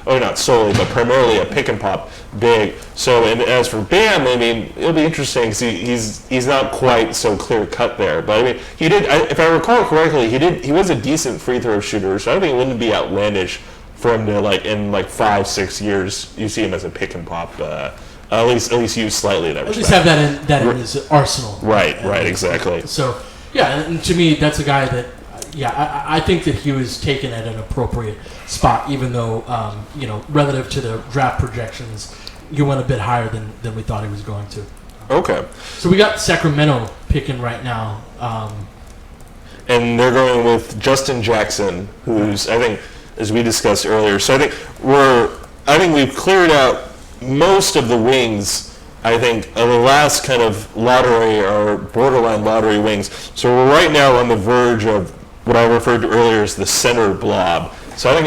not solely, but primarily a pick and pop big. So, and as for Bam, I mean, it'll be interesting because he's not quite so clear cut there. But I mean, he did, if I recall correctly, he was a decent free throw shooter. So I don't think it wouldn't be outlandish for him to in 5-6 years you see him as a pick and pop. At least used slightly in that At respect. least have that in his arsenal. Right, exactly. So, yeah, and to me, that's a guy that, I think that he was taken at an appropriate spot, even though, relative to the draft projections, you went a bit higher than we thought he was going to. Okay. So we got Sacramento picking right now. And they're going with Justin Jackson, who's, I think, as we discussed earlier. So I think we've cleared out most of the wings. I think of the last kind of lottery or borderline lottery wings. So we're right now on the verge of what I referred to earlier as the center blob. So I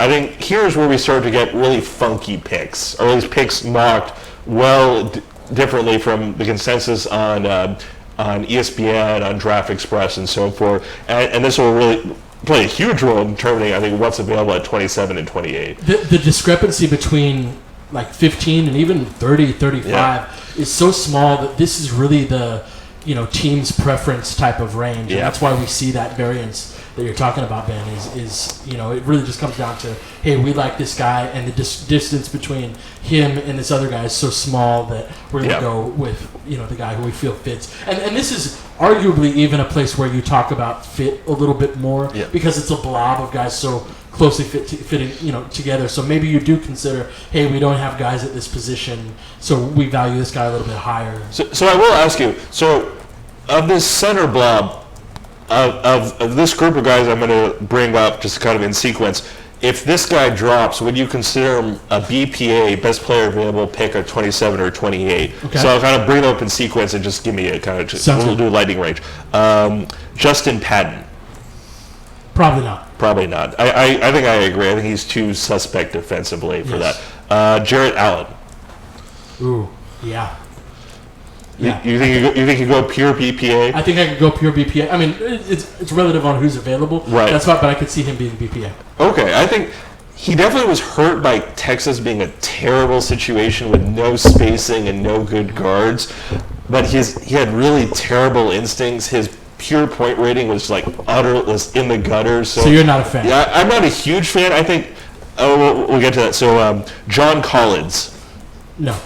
think here's where we start to get really funky picks, or at least picks mocked differently from the consensus on ESPN, on Draft Express, and so forth. And this will really play a huge role in determining, I think, what's available at 27 and 28. The discrepancy between like 15 and even 30, 35 is so small that this is really the team's preference type of range. And that's why we see that variance that you're talking about, Ben, is it really just comes down to, hey, we like this guy, and the distance between him and this other guy is so small that we're going to go with the guy who we feel fits. And this is arguably even a place where you talk about fit a little bit more because it's a blob of guys so closely fitting together. So maybe you do consider, hey, we don't have guys at this position, so we value this guy a little bit higher. So I will ask you, so of this center blob, of this group of guys I'm going to bring up just kind of in sequence, if this guy drops, would you consider him a BPA, best player available pick at 27 or 28? Okay. So I'll kind of bring them up in sequence and just give me a kind of, we'll do lightning range. Justin Patton. Probably not. Probably not. I think I agree. I think he's too suspect defensively for that. Jarrett Allen. Ooh, yeah. You think you go pure BPA? I think I could go pure BPA. I mean, it's relative on who's available. Right. That's fine, but I could see him being BPA. Okay, I think he definitely was hurt by Texas being a terrible situation with no spacing and no good guards. But he had really terrible instincts. His pure point rating was was in the gutter. So you're not a fan? Yeah, I'm not a huge fan. I think we'll get to that. So John Collins. No.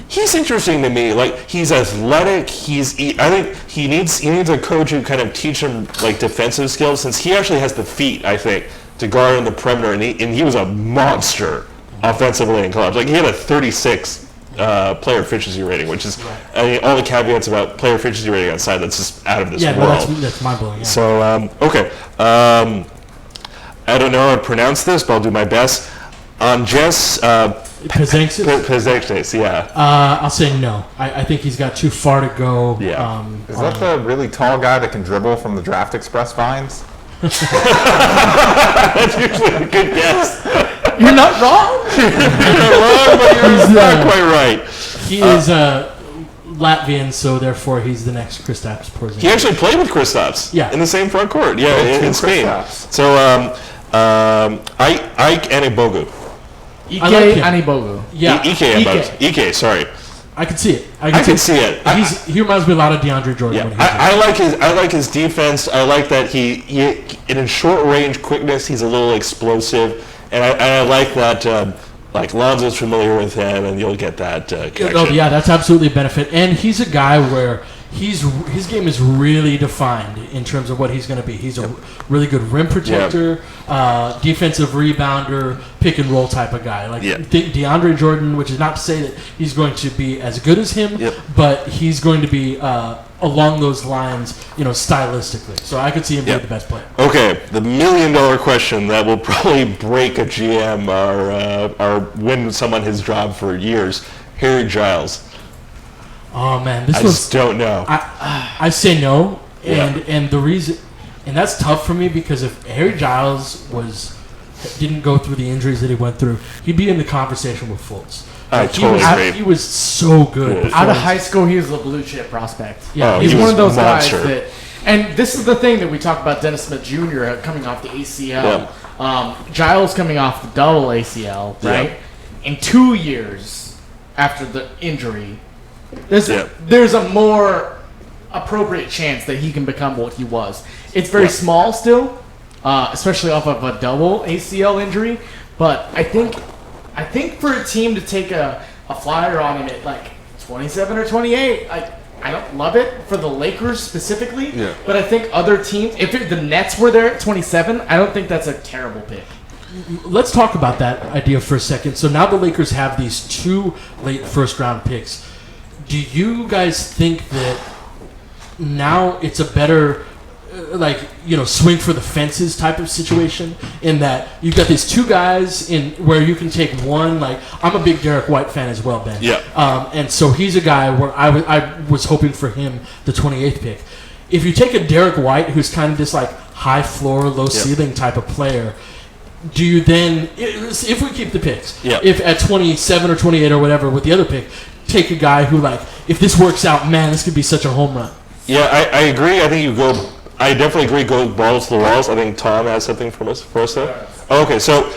He's interesting to me. Like, he's athletic. I think he needs a coach who kind of teach him defensive skills, since he actually has the feet, I think, to guard on the perimeter, and he was a monster offensively in college. Like, he had a 36 player efficiency rating, which is all the caveats about player efficiency rating outside, that's just out of this world. Yeah, that's mind blowing. Yeah. So okay, I don't know how to pronounce this, but I'll do my best. On Jess. Pezexis, yeah. I'll say no. I think he's got too far to go. Is that the really tall guy that can dribble from the Draft Express vines? That's usually a good guess. You're not wrong. You're wrong, but you're not quite right. He is Latvian, so therefore he's the next Kristaps Porzingis. He actually played with Kristaps. Yeah. In the same front court. Yeah, in Spain. Kristaps. So, Ike Anigbogu. Ike I like him. Anibogu. Yeah, Ike, sorry. I can see it. I can see it. He reminds me a lot of DeAndre Jordan. Yeah, When he's I like his defense. I like that he in his short range quickness, he's a little explosive, and I like that like Lonzo's familiar with him, and you'll get that connection. Oh yeah, that's absolutely a benefit. And he's a guy where his game is really defined in terms of what he's going to be. He's a really good rim protector, defensive rebounder, pick and roll type of guy. Like DeAndre Jordan, which is not to say that he's going to be as good as him, but he's going to be along those lines, stylistically. So I could see him being the best player. Okay, the $1 million question that will probably break a GM or win someone his job for years. Harry Giles. Oh man, I just don't know. I say no, and the reason, and that's tough for me because if Harry Giles didn't go through the injuries that he went through, he'd be in the conversation with Fultz. I totally agree. He was so good. Out of high school, he was a blue chip prospect. Yeah, he's he one of those was a guys monster. that. And this is the thing that we talk about Dennis Smith Jr. Coming off the ACL. Giles coming off the double ACL, right? In 2 years after the injury, there's a more appropriate chance that he can become what he was. It's very small still, especially off of a double ACL injury. But I think for a team to take a flyer on him at like 27 or 28, I don't love it for the Lakers specifically. Yeah. But I think other teams, if the Nets were there at 27, I don't think that's a terrible pick. Let's talk about that idea for a second. So now the Lakers have these 2 late first-round picks. Do you guys think that now it's a better, swing for the fences type of situation in that you've got these 2 guys in where you can take one? Like, I'm a big Derek White fan as well, Ben. Yeah. And so he's a guy where I was hoping for him the 28th pick. If you take a Derek White who's kind of this like high floor, low ceiling type of player, do you then, if we keep the picks, if at 27 or 28 or whatever with the other pick, take a guy who, like, if this works out, man, this could be such a home run? Yeah, I agree. I think I definitely agree, go balls to the walls. I think Tom has something for us there. Okay, so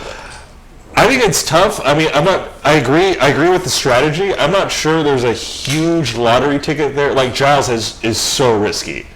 I think it's tough. I mean, I agree with the strategy. I'm not sure there's a huge lottery ticket there. Like, Giles is so risky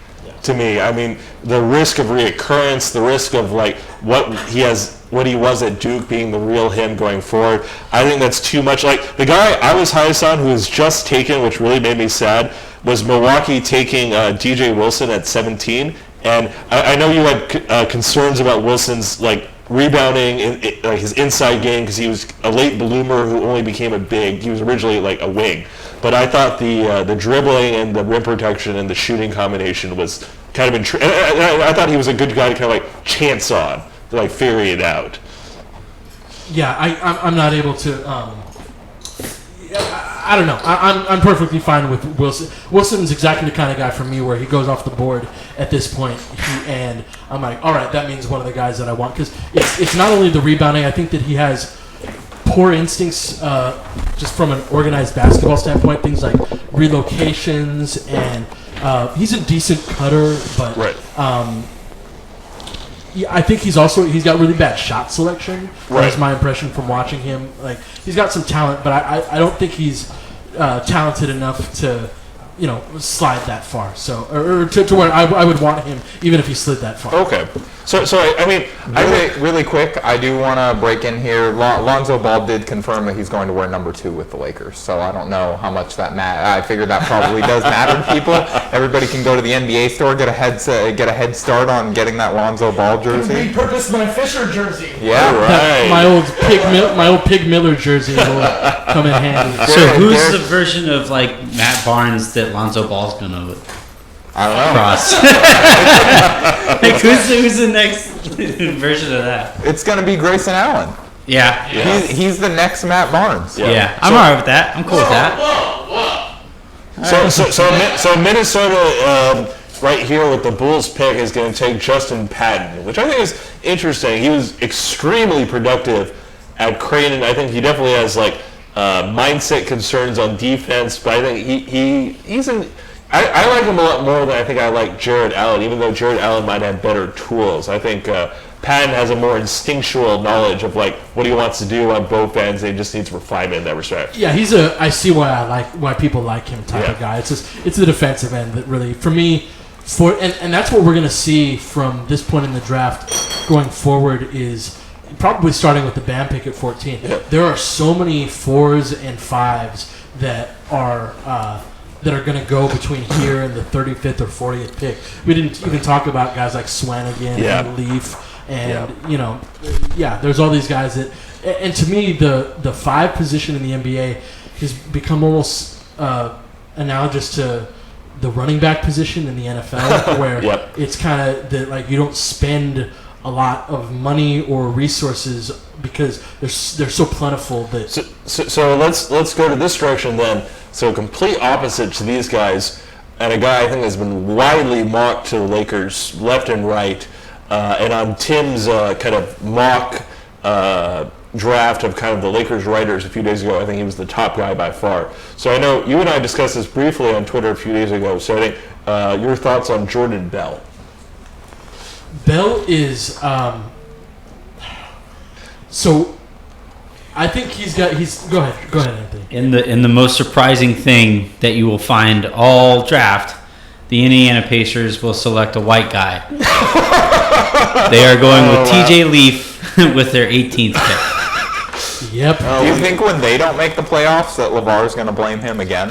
to me. I mean, the risk of reoccurrence, the risk of like what he was at Duke being the real him going forward. I think that's too much. Like, the guy I was highest on who was just taken, which really made me sad, was Milwaukee taking DJ Wilson at 17. And I know you had concerns about Wilson's like rebounding, like his inside game, because he was a late bloomer who only became a big. He was originally like a wing, but I thought the dribbling and the rim protection and the shooting combination was kind of I thought he was a good guy to kind of like chance on, to like figure it out. Yeah, I'm not able to. I don't know. I'm perfectly fine with Wilson. Wilson's exactly the kind of guy for me where he goes off the board at this point, and I'm like, all right, that means one of the guys that I want, because it's not only the rebounding. I think that he has poor instincts just from an organized basketball standpoint. Things like relocations, and he's a decent cutter, but I think he's got really bad shot selection. That's my impression from watching him. Like, he's got some talent, but I don't think he's talented enough to, slide that far. So, or to where I would want him, even if he slid that far. Okay. So I mean, Really quick, I do want to break in here. Lonzo Ball did confirm that he's going to wear number 2 with the Lakers, so I don't know how much that matters. I figure that probably does matter to people. Everybody can go to the NBA store, get a head start on getting that Lonzo Ball jersey. Repurpose my Fisher jersey. Yeah, right. My old Pig Miller jersey will come in handy. So who's the version of like Matt Barnes that Lonzo Ball's gonna I don't know. cross? Like, who's the next version of that? It's going to be Grayson Allen. Yeah. He's the next Matt Barnes. Yeah. I'm alright with that. I'm cool with that. So Minnesota, right here with the Bulls pick is going to take Justin Patton, which I think is interesting. He was extremely productive at Creighton. I think he definitely has like mindset concerns on defense, but I think he's in. I like him a lot more than I think I like Jared Allen, even though Jared Allen might have better tools. I think Patton has a more instinctual knowledge of like what he wants to do on both ends. He just needs refinement in that respect. Yeah, I see why people like him type of guy. It's the defensive end that really, for me, and that's what we're gonna see from this point in the draft going forward is probably starting with the BAM pick at 14. Yep. There are so many 4s and 5s that are going to go between here and the 35th or 40th pick. We didn't even talk about guys like Swanigan and Leaf, and there's all these guys that. And to me, the 5 position in the NBA has become almost analogous to the running back position in the NFL, where it's kind of that like you don't spend a lot of money or resources because they're so plentiful that. So let's go to this direction then. So complete opposite to these guys, and a guy I think has been widely mocked to the Lakers left and right, and on Tim's kind of mock draft of kind of the Lakers writers a few days ago, I think he was the top guy by far. So I know you and I discussed this briefly on Twitter a few days ago. So I think your thoughts on Jordan Bell. Bell is so I think he's go ahead Anthony. In the most surprising thing that you will find all draft, the Indiana Pacers will select a white guy. They are going with TJ Leaf with their 18th pick. Yep. Do you think when they don't make the playoffs that LeVar's going to blame him again?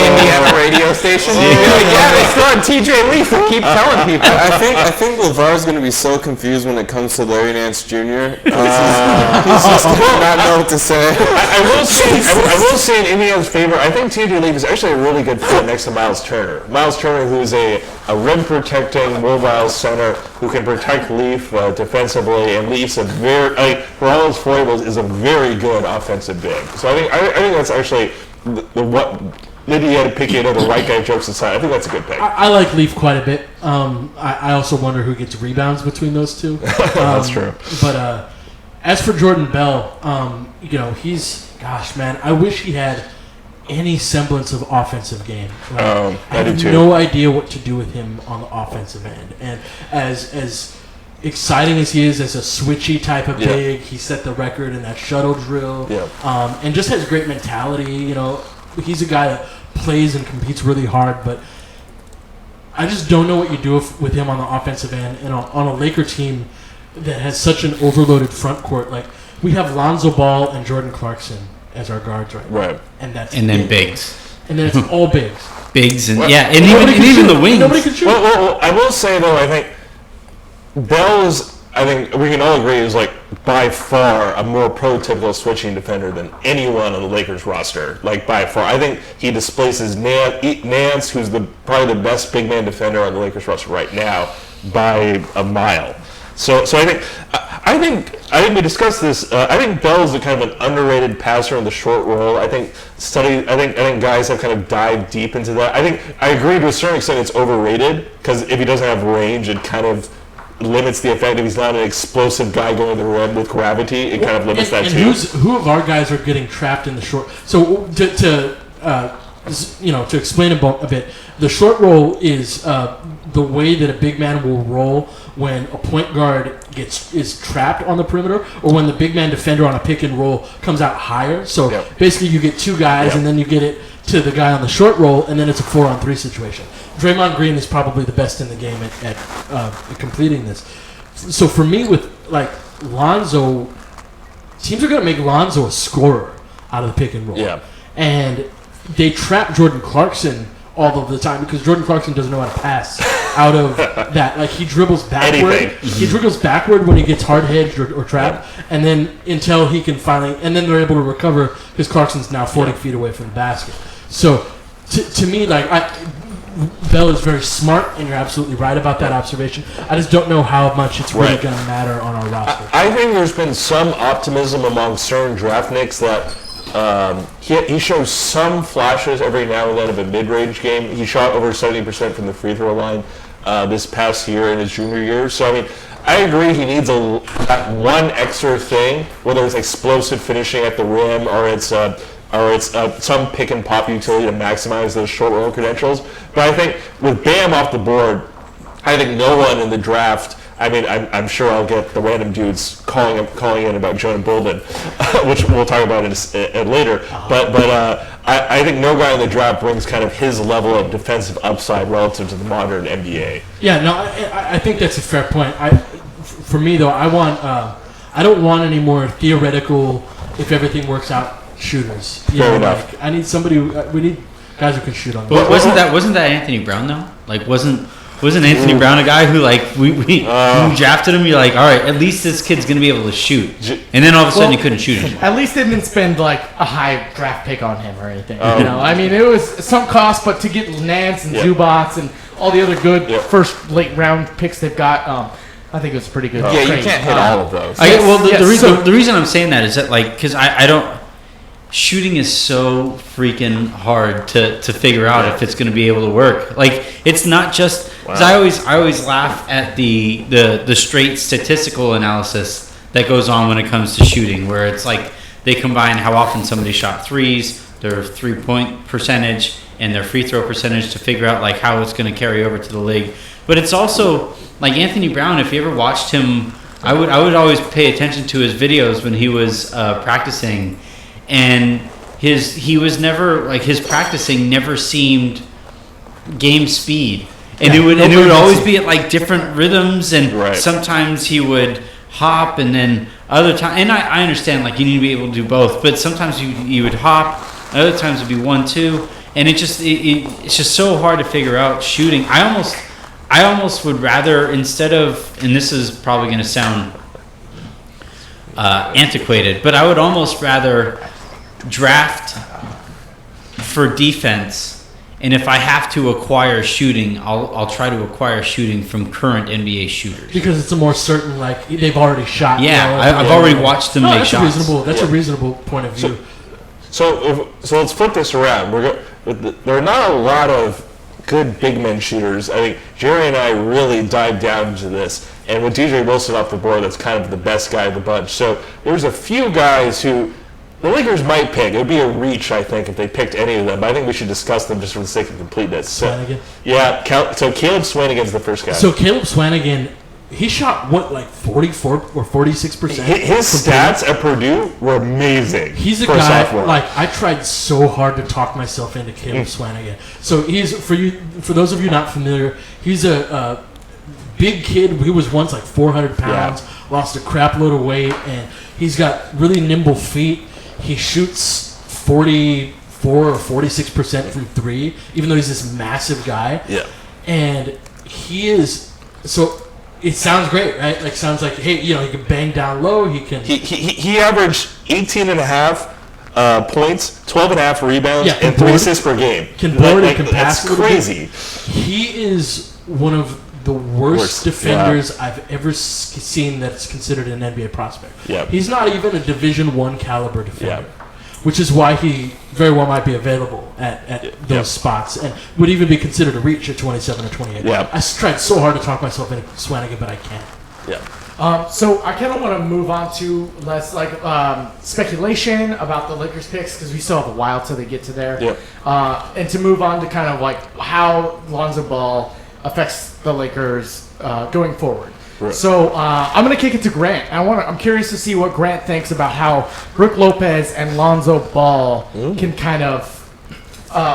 Indiana radio station? They still have TJ Leaf to keep telling people. I think LeVar's going to be so confused when it comes to Larry Nance Jr. He's just going to not know what to say. I will say in Indiana's favor, I think TJ Leaf is actually a really good fit next to Miles Turner. Miles Turner, who is a rim-protecting, mobile center who can protect Leaf defensively, and Leaf's a for all his foibles, is a very good offensive big. So I think that's actually what Indiana picking the right guy jokes aside. I think that's a good pick. I like Leaf quite a bit. I also wonder who gets rebounds between those two. That's true. But as for Jordan Bell, I wish he had any semblance of offensive game. I have no idea what to do with him on the offensive end. And as exciting as he is as a switchy type of big, he set the record in that shuttle drill. And just has great mentality. He's a guy that plays and competes really hard, but I just don't know what you do with him on the offensive end and on a Laker team that has such an overloaded front court. Like, we have Lonzo Ball and Jordan Clarkson as our guards now. Right. And then bigs. And then it's all bigs. Bigs and even the wings. Nobody can shoot. Well, I will say though, I think Bell's, I think we can all agree, is like by far a more prototypical switching defender than anyone on the Lakers roster. Like by far, I think he displaces Nance, who's probably the best big man defender on the Lakers roster right now, by a mile. So I think we discussed this. I think Bell's a kind of an underrated passer in the short roll. I think guys have kind of dived deep into that. I agree to a certain extent it's overrated because if he doesn't have range, it kind of limits the effect. If he's not an explosive guy going to the rim with gravity, it kind of limits that too. And who of our guys are getting trapped in the short? So to explain a bit, the short roll is the way that a big man will roll when a point guard is trapped on the perimeter, or when the big man defender on a pick and roll comes out higher. So basically, you get two guys, and then you get it to the guy on the short roll, and then it's a 4-on-3 situation. Draymond Green is probably the best in the game at completing this. So for me, with like Lonzo, teams are going to make Lonzo a scorer out of the pick and roll. Yeah. And they trap Jordan Clarkson all of the time because Jordan Clarkson doesn't know how to pass out of that. Like, he dribbles backward. He dribbles backward when he gets hard-hedged or trapped, and then until he can finally, and then they're able to recover because Clarkson's now 40 feet away from the basket. So to me, like, Bell is very smart, and you're absolutely right about that observation. I just don't know how much it's really going to matter on our roster. I think there's been some optimism among certain draftniks that He shows some flashes every now and then of a mid-range game. He shot over 70% from the free throw line this past year in his junior year. So, I mean, I agree he needs that one extra thing, whether it's explosive finishing at the rim or it's some pick and pop utility to maximize those short roll credentials. But I think with Bam off the board, I think no one in the draft. I mean, I'm sure I'll get the random dudes calling in about Jonah Bolden, which we'll talk about later. But I think no guy in the draft brings kind of his level of defensive upside relative to the modern NBA. Yeah, no, I think that's a fair point. For me though, I don't want any more theoretical, if everything works out, shooters. Fair enough. I need somebody. We need guys who can shoot on. But wasn't that Anthony Brown though? Like wasn't Anthony Brown a guy who like we drafted him? You're like, all right, at least this kid's gonna be able to shoot, and then all of a sudden you couldn't shoot him. At least they didn't spend like a high draft pick on him or anything. You know, I mean, it was some cost, but to get Nance and Zubats and all the other good first late round picks they've got, I think it was pretty good. Yeah, you can't hit all of those. The reason I'm saying that is that like because I don't. Shooting is so freaking hard to figure out if it's going to be able to work. Like it's not just because I always laugh at the straight statistical analysis that goes on when it comes to shooting, where it's like they combine how often somebody shot threes, their 3-point percentage, and their free throw percentage to figure out like how it's going to carry over to the league. But it's also like Anthony Brown. If you ever watched him, I would always pay attention to his videos when he was practicing. And he was never like his practicing never seemed game speed, and it would always be at like different rhythms, and sometimes he would hop, and then other time, and I understand like you need to be able to do both, but sometimes you would hop, other times it'd be 1-2, and it's just so hard to figure out shooting. I almost would rather instead of, and this is probably going to sound antiquated, but I would almost rather draft for defense, and if I have to acquire shooting, I'll try to acquire shooting from current NBA shooters because it's a more certain like they've already shot. Yeah, I've already watched them make shots. That's a reasonable point of view. So let's flip this around. There are not a lot of good big men shooters. I think Jerry and I really dived down into this, and with DJ Wilson off the board, that's kind of the best guy of the bunch. So there's a few guys who the Lakers might pick. It would be a reach, I think, if they picked any of them. But I think we should discuss them just for the sake of completeness. Swanigan? Yeah, so Caleb Swanigan's the first guy. So Caleb Swanigan, he shot, like 44 or 46%? His stats at Purdue were amazing. He's a guy, like, I tried so hard to talk myself into Caleb Swanigan. So he's, for those of you not familiar, he's a big kid. He was once like 400 pounds, lost a crap load of weight, and he's got really nimble feet. He shoots 44 or 46% from three, even though he's this massive guy. Yeah. And he is, so it sounds great, right? Like, sounds like, hey, he can bang down low. He can. He averaged 18.5 points, 12.5 rebounds, and 3 assists per game. Can board and can pass. That's crazy. He is one of the worst defenders I've ever seen that's considered an NBA prospect. Yep. He's not even a Division I caliber defender, which is why he very well might be available at those spots and would even be considered a reach at 27 or 28. Yep. I tried so hard to talk myself into Swanigan, but I can't. Yeah. So I kind of want to move on to less like speculation about the Lakers picks because we still have a while till they get to there. Yep. And to move on to kind of like how Lonzo Ball affects the Lakers going forward. Right. So I'm going to kick it to Grant. I'm curious to see what Grant thinks about how Brook Lopez and Lonzo Ball can kind of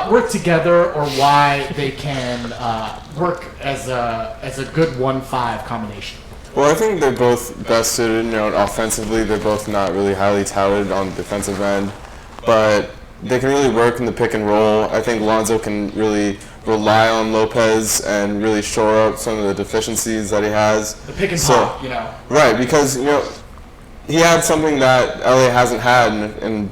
work together, or why they can work as a good 1-5 combination. Well, I think they're both best suited. Offensively, they're both not really highly touted on the defensive end, but they can really work in the pick and roll. I think Lonzo can really rely on Lopez and really shore up some of the deficiencies that he has. The pick and pop, Right, because, he had something that LA hasn't had in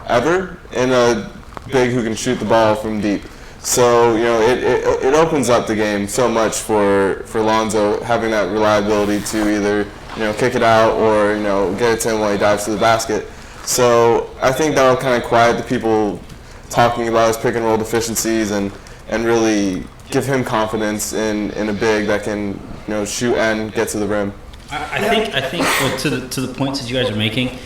ever, in a big who can shoot the ball from deep. So, it opens up the game so much for Lonzo, having that reliability to either, kick it out or, get it to him while he dives to the basket. So I think that'll kind of quiet the people talking about his pick and roll deficiencies and really give him confidence in a big that can shoot and get to the rim. I think well, to the points that you guys are making,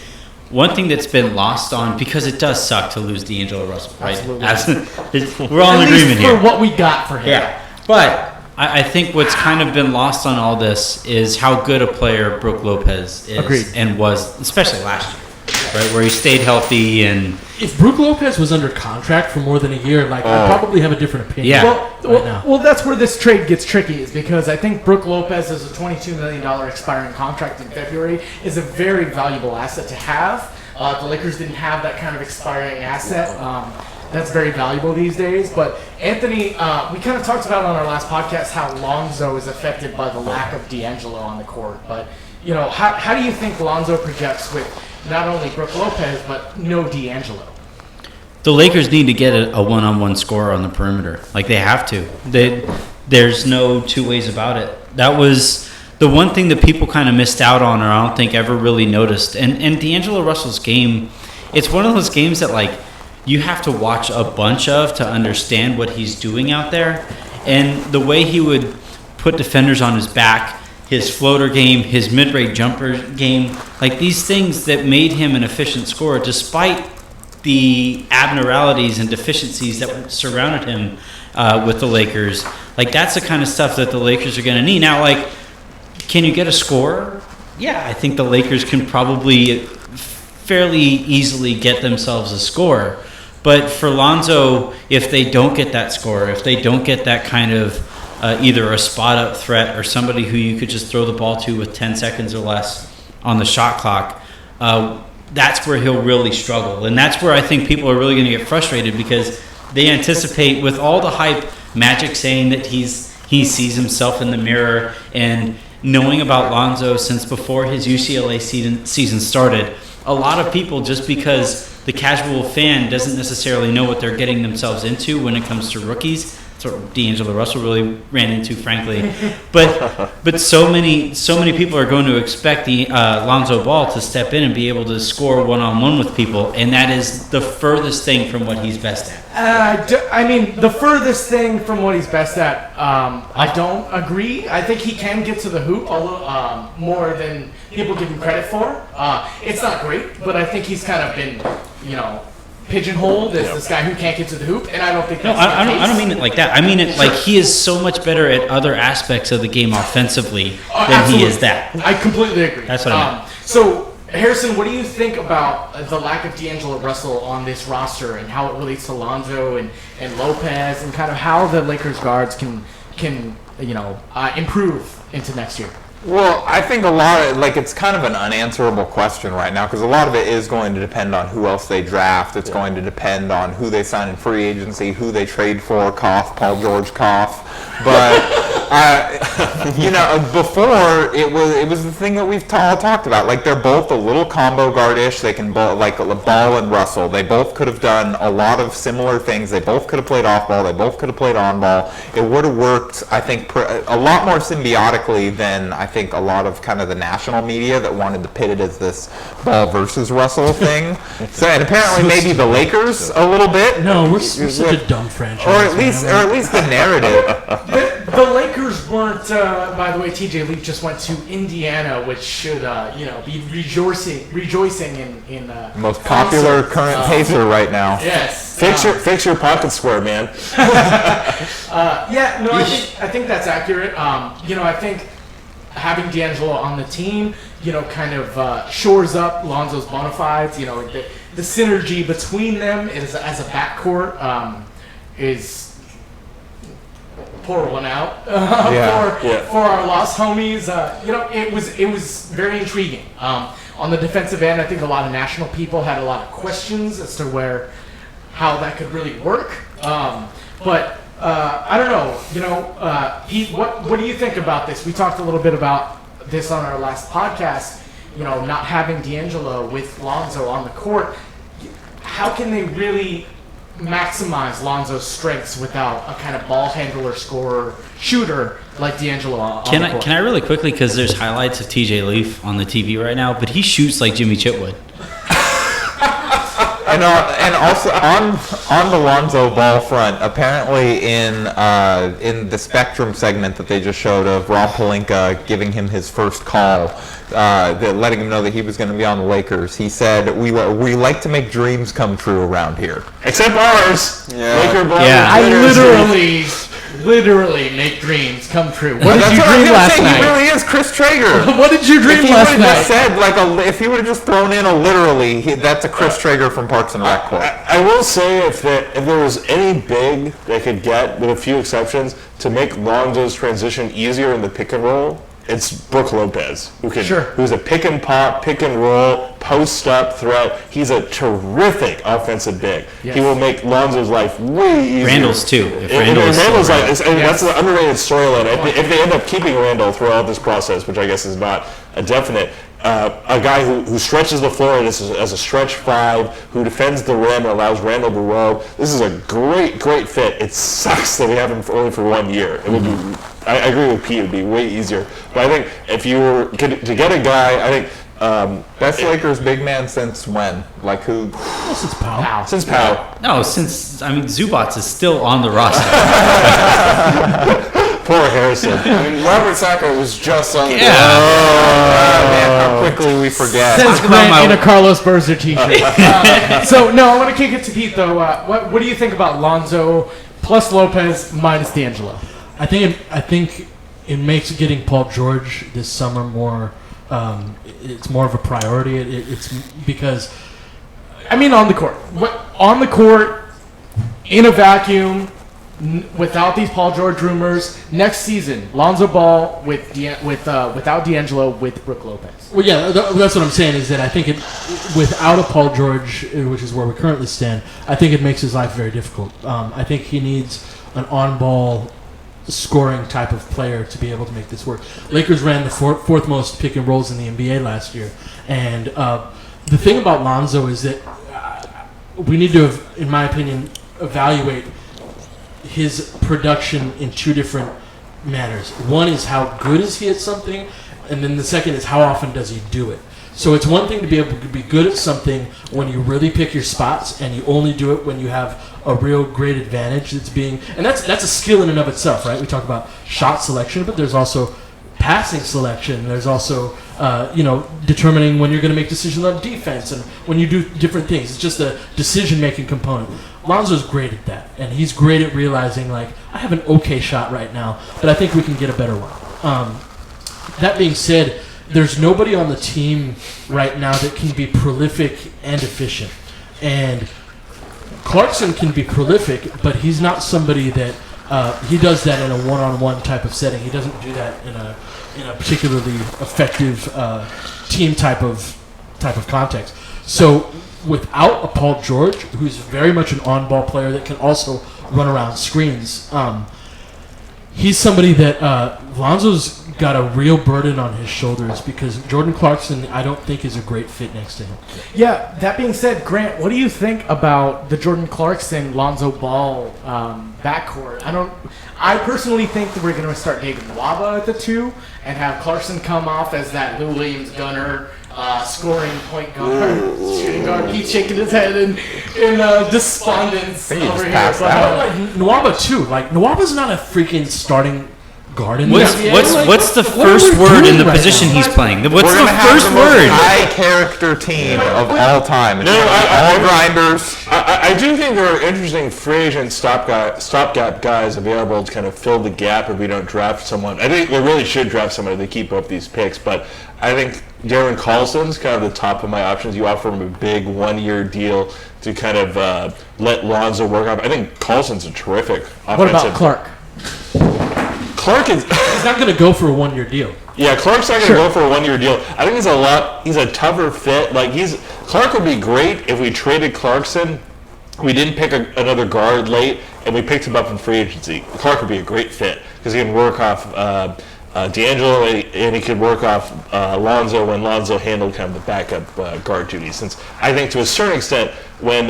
one thing that's been lost on, because it does suck to lose D'Angelo Russell, right? Absolutely. We're all in agreement here. For what we got for him. Yeah, but I think what's kind of been lost on all this is how good a player Brook Lopez is. Agreed. And was, especially last year, right, where he stayed healthy. And If Brook Lopez was under contract for more than a year, I'd probably have a different opinion. Yeah. Well, that's where this trade gets tricky, is because I think Brook Lopez is a $22 million expiring contract in February, is a very valuable asset to have. The Lakers didn't have that kind of expiring asset. That's very valuable these days. But Anthony, we kind of talked about on our last podcast how Lonzo is affected by the lack of D'Angelo on the court. But, how do you think Lonzo projects with not only Brook Lopez, but no D'Angelo? the Lakers need to get a one-on-one scorer on the perimeter. Like, they have to. There's no two ways about it. That was the one thing that people kind of missed out on, or I don't think ever really noticed. And D'Angelo Russell's game, it's one of those games that, like, you have to watch a bunch of to understand what he's doing out there. And the way he would put defenders on his back, his floater game, his mid-range jumper game, like these things that made him an efficient scorer despite the abnormalities and deficiencies that surrounded him with the Lakers. Like, that's the kind of stuff that the Lakers are going to need. Now, like, can you get a scorer? Yeah, I think the Lakers can probably fairly easily get themselves a scorer. But for Lonzo, if they don't get that scorer, if they don't get that kind of either a spot-up threat or somebody who you could just throw the ball to with 10 seconds or less on the shot clock, that's where he'll really struggle. And that's where I think people are really going to get frustrated, because they anticipate, with all the hype, Magic saying that he sees himself in the mirror, and knowing about Lonzo since before his UCLA season started, a lot of people, just because the casual fan doesn't necessarily know what they're getting themselves into when it comes to rookies. That's what D'Angelo Russell really ran into, frankly. But so many people are going to expect the Lonzo Ball to step in and be able to score one-on-one with people, and that is the furthest thing from what he's best at. I mean, the furthest thing from what he's best at, I don't agree. I think he can get to the hoop a little more than people give him credit for. It's not great, but I think he's kind of been, pigeonholed as this guy who can't get to the hoop, and I don't think that's the case. I don't mean it like that. I mean it like he is so much better at other aspects of the game offensively than he is that. I completely agree. That's what I meant. So, Harrison, what do you think about the lack of D'Angelo Russell on this roster and how it relates to Lonzo and Lopez, and kind of how the Lakers guards can improve into next year? Well, I think a lot of, it's kind of an unanswerable question right now, because a lot of it is going to depend on who else they draft. It's going to depend on who they sign in free agency, who they trade for, Paul George cough. But, before, it was the thing that we've talked about. Like, they're both a little combo guard-ish. They can ball and Russell. They both could have done a lot of similar things. They both could have played off-ball. They both could have played on-ball. It would have worked, I think, a lot more symbiotically than I think a lot of kind of the national media that wanted to pit it as this Ball versus Russell thing. And apparently maybe the Lakers a little bit. No, we're such a dumb franchise. Or at least the narrative. The Lakers weren't. By the way, TJ Leaf just went to Indiana, which should be rejoicing in most popular current pacer right now. Yes. Fix your pocket square, man. I think that's accurate. I think having D'Angelo on the team, kind of shores up Lonzo's bona fides. The synergy between them as a backcourt is. Pour one out for our lost homies. It was very intriguing. On the defensive end, I think a lot of national people had a lot of questions as to how that could really work. But I don't know. What do you think about this? We talked a little bit about this on our last podcast. Not having D'Angelo with Lonzo on the court. How can they really maximize Lonzo's strengths without a kind of ball handler, scorer, shooter like D'Angelo on the court? Can I really quickly, because there's highlights of TJ Leaf on the TV right now, but he shoots like Jimmy Chitwood. And also on the Lonzo Ball front, apparently in the Spectrum segment that they just showed of Rob Pelinka giving him his first call, letting him know that he was going to be on the Lakers, he said, "We like to make dreams come true around here." Except ours. Yeah. Laker Ball. Yeah. I literally make dreams come true. What did That's you what I'm dream gonna last say. night? He really is Chris Traeger. What did you dream If he last would have just night? said if he would have just thrown in a literally, that's a Chris Traeger from Parks and Rec quote. I will say if there was any big they could get, with a few exceptions, to make Lonzo's transition easier in the pick and roll, it's Brook Lopez, who's a pick and pop, pick and roll, post up threat. He's a terrific offensive big. Yes. He will make Lonzo's life way easier. Randall's too. If And Randall is Randall's still like, around. that's the underrated storyline. If they end up keeping Randall throughout this process, which I guess is not a definite, a guy who stretches the floor as a stretch five, who defends the rim and allows Randall to roll. This is a great fit. It sucks that we have him only for 1 year. It would be. I agree with Pete. It would be way easier. But I think if you were to get a guy, I think Best Lakers big man since when? Like who? Since Powell. since Powell. No, Zubats is still on the roster. Poor Harrison. I mean, Robert Sacco was just on the Yeah. Man, how quickly we forget. Says Talk about Grant in my- a Carlos Berzer t-shirt. So no, I want to kick it to Pete though. What do you think about Lonzo plus Lopez minus D'Angelo? I think it makes getting Paul George this summer more. It's more of a priority. It's because I mean, on the court. On the court, in a vacuum, without these Paul George rumors, next season, Lonzo Ball without D'Angelo with Brook Lopez. well, yeah, that's what I'm saying is that I think it without a Paul George, which is where we currently stand, I think it makes his life very difficult. I think he needs an on-ball scoring type of player to be able to make this work. Lakers ran the fourth most pick and rolls in the NBA last year, and the thing about Lonzo is that we need to, in my opinion, evaluate his production in two different manners. One is how good is he at something, and then the second is how often does he do it. So it's one thing to be able to be good at something when you really pick your spots, and you only do it when you have a real great advantage and that's a skill in and of itself, right? We talk about shot selection, but there's also passing selection. There's also determining when you're going to make decisions on defense and when you do different things. It's just a decision-making component. Lonzo's great at that, and he's great at realizing, like, I have an okay shot right now, but I think we can get a better one. That being said, there's nobody on the team right now that can be prolific and efficient. And Clarkson can be prolific, but he's not somebody that he does that in a one-on-one type of setting. He doesn't do that in a particularly effective team type of context. So without a Paul George, who's very much an on-ball player that can also run around screens, he's somebody that Lonzo's got a real burden on his shoulders because Jordan Clarkson, I don't think, is a great fit next to him. Yeah, that being said, Grant, what do you think about the Jordan Clarkson, Lonzo Ball backcourt? I personally think that we're going to start David Nwaba at the 2 and have Clarkson come off as that Lou Williams gunner, scoring point guard, shooting guard. He's shaking his head in despondence over here. passed But, out. Like Nwaba too. Like Nwaba's not a freaking starting guard in the What's NBA. what's the what are first we word doing in the right position now? he's playing? What's We're the gonna have first the most word? high character team of all time. It's all grinders. I do think there are interesting free agent stopgap guys available to kind of fill the gap if we don't draft someone. I think we really should draft somebody to keep up these picks, but I think Darren Carlson's kind of the top of my options. You offer him a big 1-year deal to kind of let Lonzo work out. I think Carlson's a terrific offensive. what about Clark? Clark is. He's not going to go for a 1-year deal. Yeah, Clark's not going to go for a 1-year deal. I think he's a tougher fit. Like Clark would be great if we traded Clarkson. We didn't pick another guard late, and we picked him up in free agency. Clark would be a great fit because he can work off D'Angelo and he could work off Lonzo when Lonzo handled kind of the backup guard duties. Since I think to a certain extent when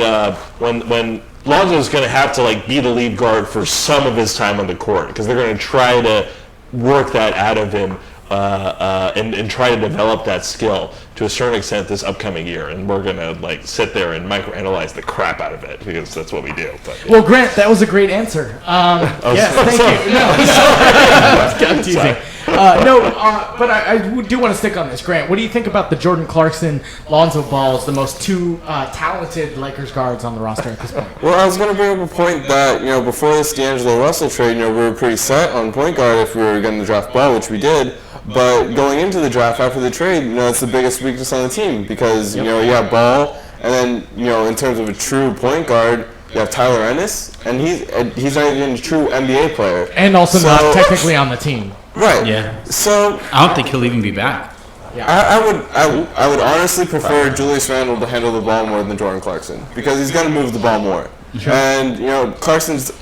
Lonzo's going to have to be the lead guard for some of his time on the court because they're going to try to work that out of him and try to develop that skill to a certain extent this upcoming year. And we're going to like sit there and microanalyze the crap out of it because that's what we do. But, Well, Grant, that was a great answer. Yes, thank you. No, I'm teasing. But I do want to stick on this. Grant, what do you think about the Jordan Clarkson, Lonzo Balls, the most two talented Lakers guards on the roster at this point? Well, I was going to bring up a point that, before this D'Angelo Russell trade, we were pretty set on point guard if we were going to draft Ball, which we did. But going into the draft after the trade, it's the biggest weakness on the team because, you have Ball, and then, in terms of a true point guard, you have Tyler Ennis, and he's not even a true NBA player. And also not technically on the team. Right. Yeah. So I don't think he'll even be back. Yeah. I would honestly prefer Julius Randle to handle the ball more than Jordan Clarkson because he's going to move the ball more. Sure. And Clarkson's,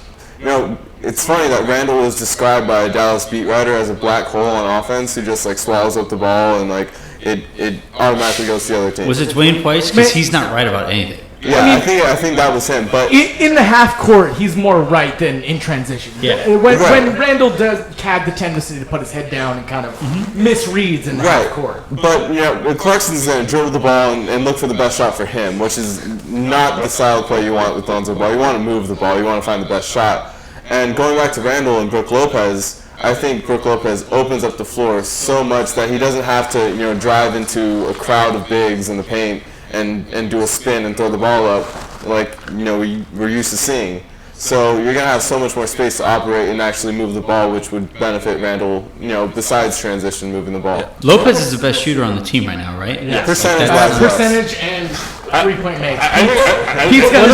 it's funny that Randle was described by a Dallas beat writer as a black hole on offense who just like swallows up the ball and it automatically goes to the other team. Was it Dwayne Weiss? Because he's not right about anything. Yeah, I think that was him. But in the half court, he's more right than in transition. Yeah. When Randall does had the tendency to put his head down and kind of misreads in the half court. But Clarkson's going to dribble the ball and look for the best shot for him, which is not the style of play you want with Lonzo Ball. You want to move the ball. You want to find the best shot. And going back to Randall and Brook Lopez, I think Brook Lopez opens up the floor so much that he doesn't have to drive into a crowd of bigs in the paint and do a spin and throw the ball up like we're used to seeing. So you're gonna have so much more space to operate and actually move the ball, which would benefit Randall. Besides transition, moving the ball. Lopez is the best shooter on the team right now, right? Yes. Percentage and 3-point makes. He's got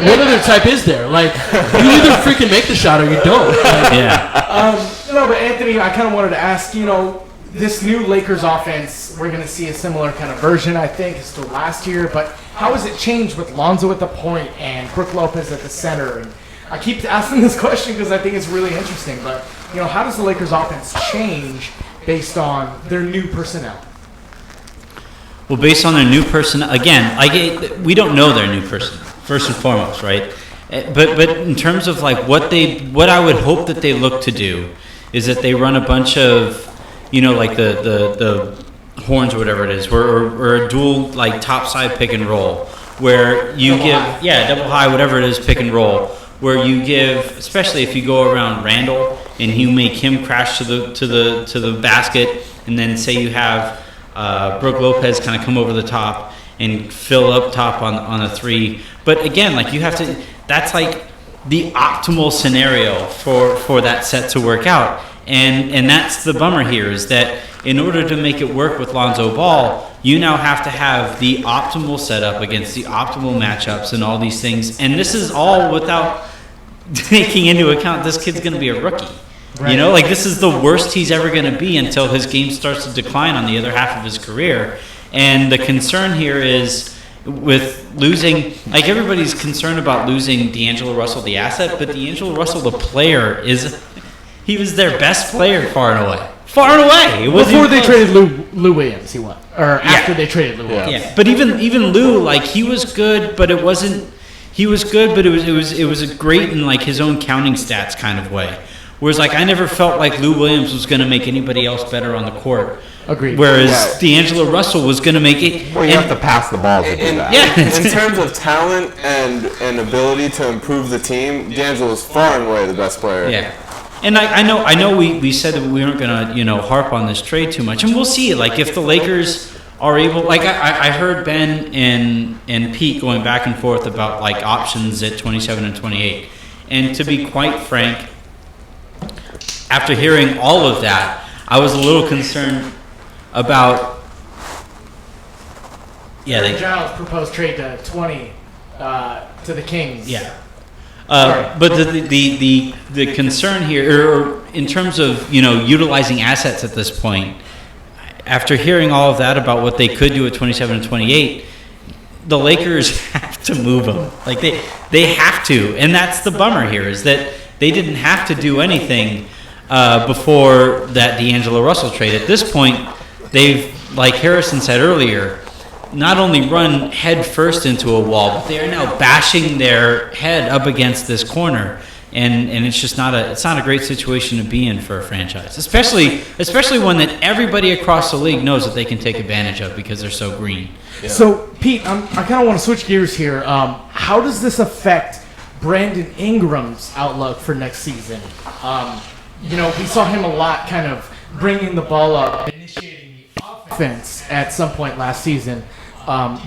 what other type is there? Like, you either freaking make the shot or you don't. But Anthony, I kind of wanted to ask, this new Lakers offense, we're going to see a similar kind of version, I think, as to last year. But how has it changed with Lonzo at the point and Brook Lopez at the center? And I keep asking this question because I think it's really interesting. But, how does the Lakers offense change based on their new personnel? Well, based on their new personnel, again, we don't know their new personnel, first and foremost, right? But in terms of like what I would hope that they look to do is that they run a bunch of, like the horns or whatever it is, or a dual like top side pick and roll, where you double high, whatever it is, pick and roll, where you give, especially if you go around Randall and you make him crash to the basket, and then say you have Brook Lopez kind of come over the top and fill up top on a three. But again, like you have to, that's like the optimal scenario for that set to work out. And that's the bummer here, is that in order to make it work with Lonzo Ball, you now have to have the optimal setup against the optimal matchups and all these things. And this is all without taking into account this kid's going to be a rookie. Right. Like this is the worst he's ever going to be until his game starts to decline on the other half of his career. And the concern here is with losing, like everybody's concerned about losing D'Angelo Russell, the asset, but D'Angelo Russell, the player, he was their best player far and away. Far and away. Before they traded Lou Williams, he won. Or after they traded Lou Williams. Yeah. But even Lou, like he was good, but it wasn't. He was good, but it was a great in like his own counting stats kind of way. Whereas like I never felt like Lou Williams was going to make anybody else better on the court. Agreed. Whereas D'Angelo Russell was going to make it. Well, you have to pass the ball to do that. Yeah. In terms of talent and ability to improve the team, D'Angelo is far and away the best player. Yeah. And I know we said that we weren't going to harp on this trade too much, and we'll see. Like if the Lakers are able, like I heard Ben and Pete going back and forth about like options at 27 and 28, and to be quite frank, after hearing all of that, I was a little concerned about. Yeah, Giles proposed trade to 20 to the Kings. Yeah. But the concern here, or in terms of utilizing assets at this point, after hearing all of that about what they could do at 27 and 28, the Lakers have to move them. Like they have to, and that's the bummer here, is that they didn't have to do anything before that D'Angelo Russell trade. At this point, they've, like Harrison said earlier, not only run head first into a wall, but they are now bashing their head up against this corner. and it's just not a great situation to be in for a franchise, especially one that everybody across the league knows that they can take advantage of because they're so green. Yeah. So, Pete, I kind of want to switch gears here. How does this affect Brandon Ingram's outlook for next season? We saw him a lot kind of bringing the ball up, initiating the offense at some point last season.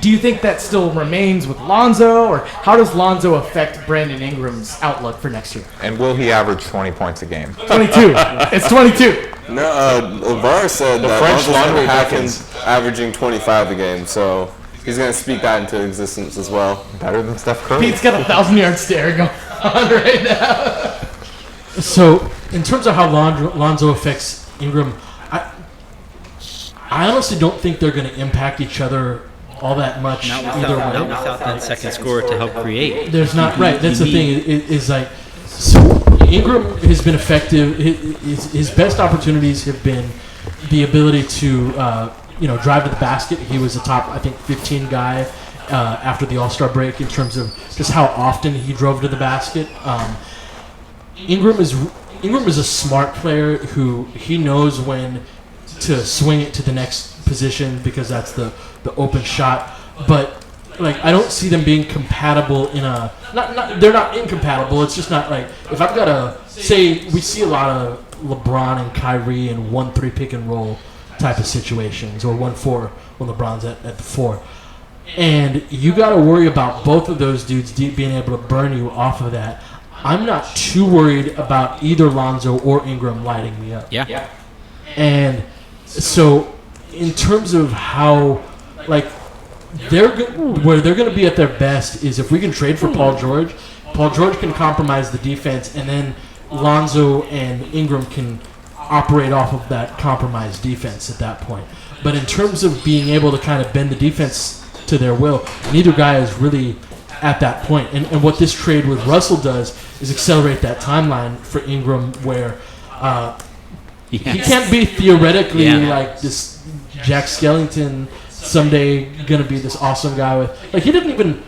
Do you think that still remains with Lonzo, or how does Lonzo affect Brandon Ingram's outlook for next year? And will he average 20 points a game? 22. It's 22. No, LeVar said that French Lonzo's going laundry to have him Dickens. averaging 25 a game, so he's going to speak that into existence as well. Better than Steph Curry. Pete's got a 1,000-yard stare going on right now. So, in terms of how Lonzo affects Ingram, I honestly don't think they're going to impact each other all that much either way. Not without that second scorer to help create. There's not right. That's the thing. Is like, so Ingram has been effective. His best opportunities have been the ability to drive to the basket. He was a top, I think, 15 guy after the All-Star break in terms of just how often he drove to the basket. Ingram is a smart player who he knows when to swing it to the next position because that's the open shot. But like, I don't see them being compatible in a not they're not incompatible. It's just not like, if I've got a, say we see a lot of LeBron and Kyrie in 1-3 pick and roll type of situations, or 1-4 when LeBron's at the 4. And you got to worry about both of those dudes being able to burn you off of that. I'm not too worried about either Lonzo or Ingram lighting me up. Yeah. And so, in terms of how, like, where they're going to be at their best is if we can trade for Paul George. Paul George can compromise the defense, and then Lonzo and Ingram can operate off of that compromised defense at that point. But in terms of being able to kind of bend the defense to their will, neither guy is really at that point. And what this trade with Russell does is accelerate that timeline for Ingram, where he can't be theoretically like this Jack Skellington someday going to be this awesome guy with, like, he didn't even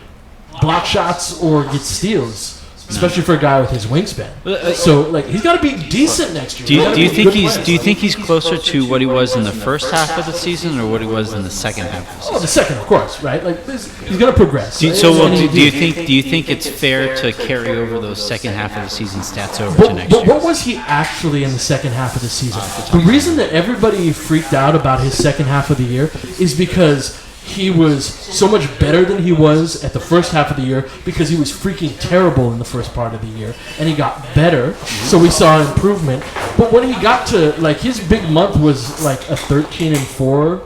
block shots or get steals, especially for a guy with his wingspan. So like, he's got to be decent next year. Do you think he's closer to what he was in the first half of the season or what he was in the second half of the season? Oh, the second, of course, right? Like, he's going to progress. Do you think it's fair to carry over those second half of the season stats over to next But year? what was he actually in the second half of the season? The reason that everybody freaked out about his second half of the year is because he was so much better than he was at the first half of the year, because he was freaking terrible in the first part of the year, and he got better, so we saw improvement. But when he got to, like, his big month was like a 13-4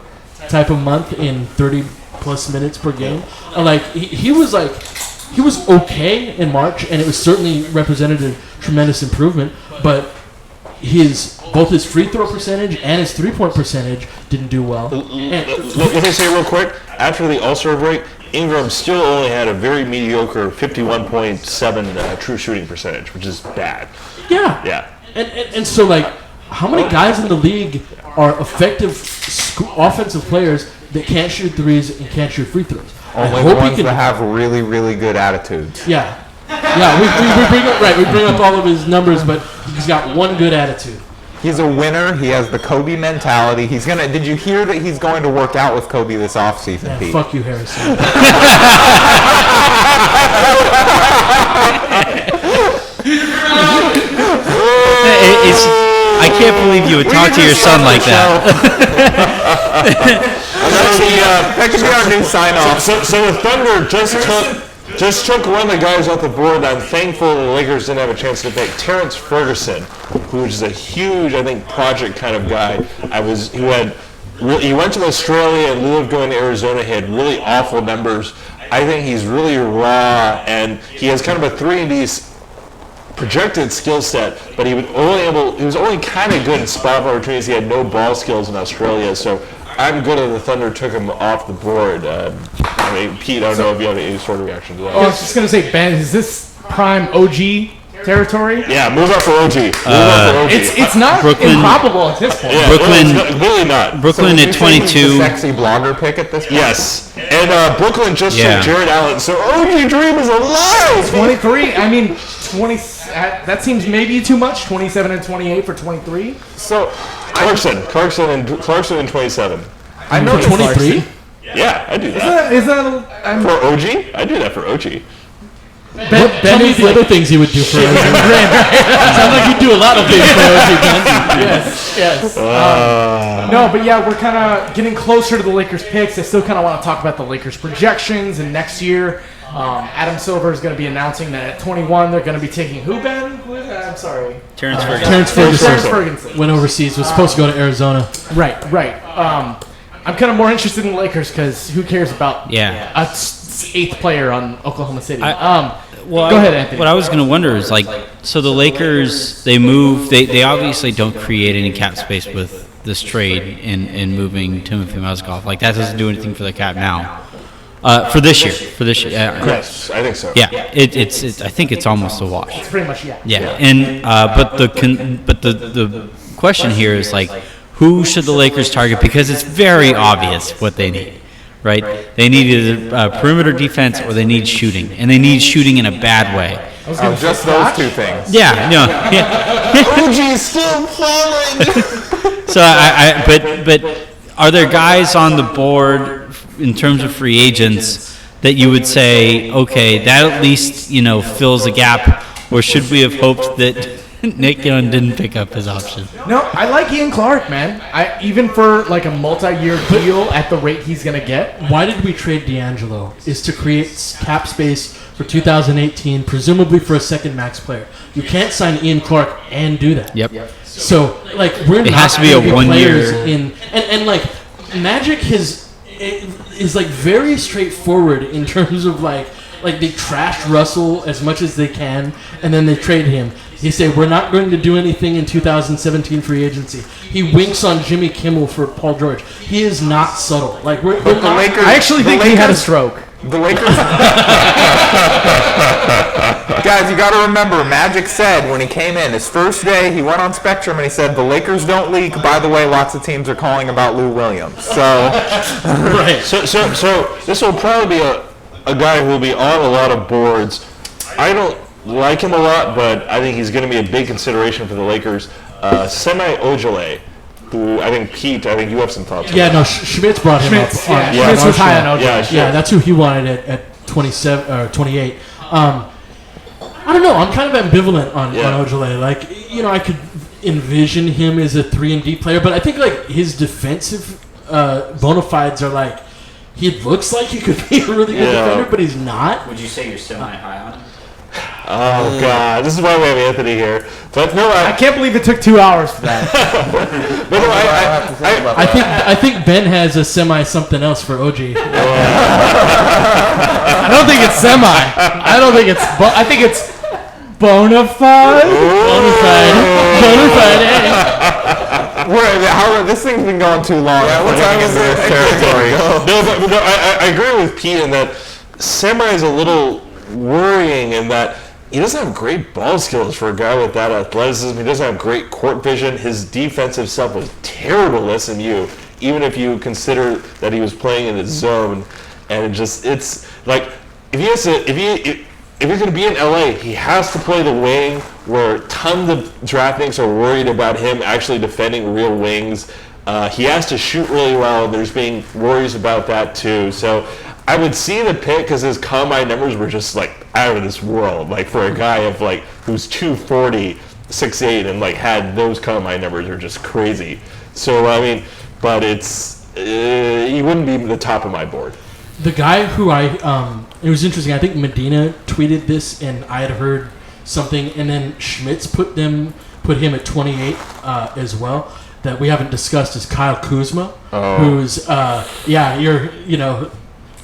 type of month in 30-plus minutes per game. Like, he was okay in March, and it was certainly represented a tremendous improvement, but both his free throw percentage and his three-point percentage didn't do well. Let me say real quick, after the All-Star break, Ingram still only had a very mediocre 51.7 true shooting percentage, which is bad. Yeah. And so, like, how many guys in the league are effective offensive players that can't shoot threes and can't shoot free throws? Only the ones that have really, really good attitudes. Yeah, we bring up all of his numbers, but he's got one good attitude. He's a winner. He has the Kobe mentality. Did you hear that he's going to work out with Kobe this offseason, Yeah, Pete? fuck you, Harrison. I can't believe you would talk to your son like that. That could be our new sign-off. So the Thunder just took one of the guys off the board. I'm thankful the Lakers didn't have a chance to pick Terrence Ferguson, who is a huge, I think, project kind of guy. He went to Australia and lieu of going to Arizona. He had really awful numbers. I think he's really raw, and he has kind of a 3-and-D projected skill set, but he was only kind of good in spot opportunities. He had no ball skills in Australia, so I'm good that the Thunder took him off the board. Pete, I don't know if you have any sort of reaction to that. I was just going to say, Ben, is this prime OG territory? Yeah, move up for OG. It's not improbable at this point. Yeah, Brooklyn, really not. Brooklyn So at 22. Sexy blogger pick at this point? Yes, and Brooklyn just took Jared Allen, so OG Dream is alive. 23, I mean, 20. that seems maybe too much. 27 and 28 for 23. So Clarkson in 27. I know 23? Yeah, I do that. Is that For OG? I do that for OG. Tell me the other things he would do for OG. Sounds like he'd do a lot of things for OG, Ben. Yes. No, but yeah, we're kind of getting closer to the Lakers picks. I still kind of want to talk about the Lakers projections and next year. Adam Silver is going to be announcing that at 21 they're going to be taking who, Ben? I'm sorry. Terrence Ferguson. Terrence Terrence Ferguson Ferguson. went overseas. Was supposed to go to Arizona. Right. I'm kind of more interested in the Lakers because who cares about Yeah. a eighth player on Oklahoma City? Well, Go ahead, Anthony. What I was going to wonder is so the Lakers, they obviously don't create any cap space with this trade in moving Timothy Mozgov. Like that doesn't do anything for the cap now. For this year. Yes, I think so. Yeah, it's I think it's almost a wash. It's pretty much, yeah. Yeah, and but the question here is who should the Lakers target, because it's very obvious what they need, right? They need either perimeter defense or they need shooting, and they need shooting in a bad way. just those two things. Yeah, no, yeah. OG's still falling. So but are there guys on the board in terms of free agents that you would say, okay, that at least fills a gap, or should we have hoped that Nick Young didn't pick up his option? No, I like Ian Clark, man. Even for like a multi-year deal at the rate he's gonna get. Why did we trade D'Angelo? Is to create cap space for 2018, presumably for a second max player. You can't sign Ian Clark and do that. Yep. So we're It not has to be a gonna 1 players year. and Magic is very straightforward in terms of like they trashed Russell as much as they can, and then they trade him. He said, we're not going to do anything in 2017 free agency. He winks on Jimmy Kimmel for Paul George. He is not subtle. We're The not, Lakers. I actually think he had a stroke. The Lakers. Guys, you got to remember, Magic said when he came in, his first day, he went on Spectrum and he said, the Lakers don't leak. By the way, lots of teams are calling about Lou Williams. So, right. So this will probably be a guy who will be on a lot of boards. I don't like him a lot, but I think he's going to be a big consideration for the Lakers. Semi Ojale, who I think you have some thoughts on. Yeah, no, Schmitz brought him up. Schmitz on was high on OJ. Yeah, that's who he wanted at 27 or 28. I don't know. I'm kind of ambivalent on Ojale. I could envision him as a 3-and-D player, but I think his defensive bona fides are he looks like he could be a really good defender, but he's not. Would you say you're semi-high on him? Oh God, this is why we have Anthony here. But no, I can't believe it took 2 hours for that. but no, I think Ben has a semi something else for OG. I don't think it's semi. I don't think it's. I think it's bona fide. Bona fide. this thing's been going too long. Yeah, what time is it? Territory. No, I agree with Pete in that Semi is a little worrying in that he doesn't have great ball skills for a guy with that athleticism. He doesn't have great court vision. His defensive stuff was terrible at SMU, even if you consider that he was playing in the zone. And it's like if you're going to be in LA, he has to play the wing, where tons of draft picks are worried about him actually defending real wings. He has to shoot really well. There's being worries about that too. So I would see the pick because his combine numbers were just out of this world. For a guy of who's 240, 6'8", and had those combine numbers are just crazy. So but he wouldn't be the top of my board. The guy who it was interesting. I think Medina tweeted this, and I had heard something, and then Schmitz put him at 28 as well. That we haven't discussed is Kyle Kuzma, who's you're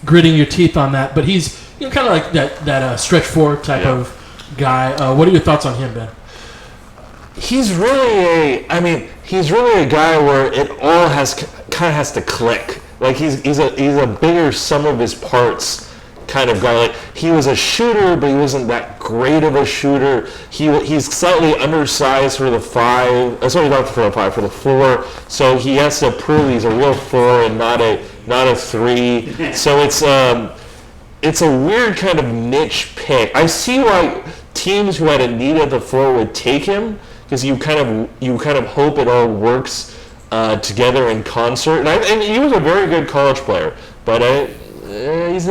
gritting your teeth on that, but he's kind of like that stretch four type of guy. What are your thoughts on him, Ben? He's really a guy where it all has to click. He's a bigger sum of his parts kind of guy. He was a shooter, but he wasn't that great of a shooter. He's slightly undersized for the 5. Sorry, not for the 5, for the 4. So he has to prove he's a real 4 and not a 3. So it's a weird kind of niche pick. I see why teams who had a need at the four would take him because you kind of hope it all works together in concert. And he was a very good college player, but he's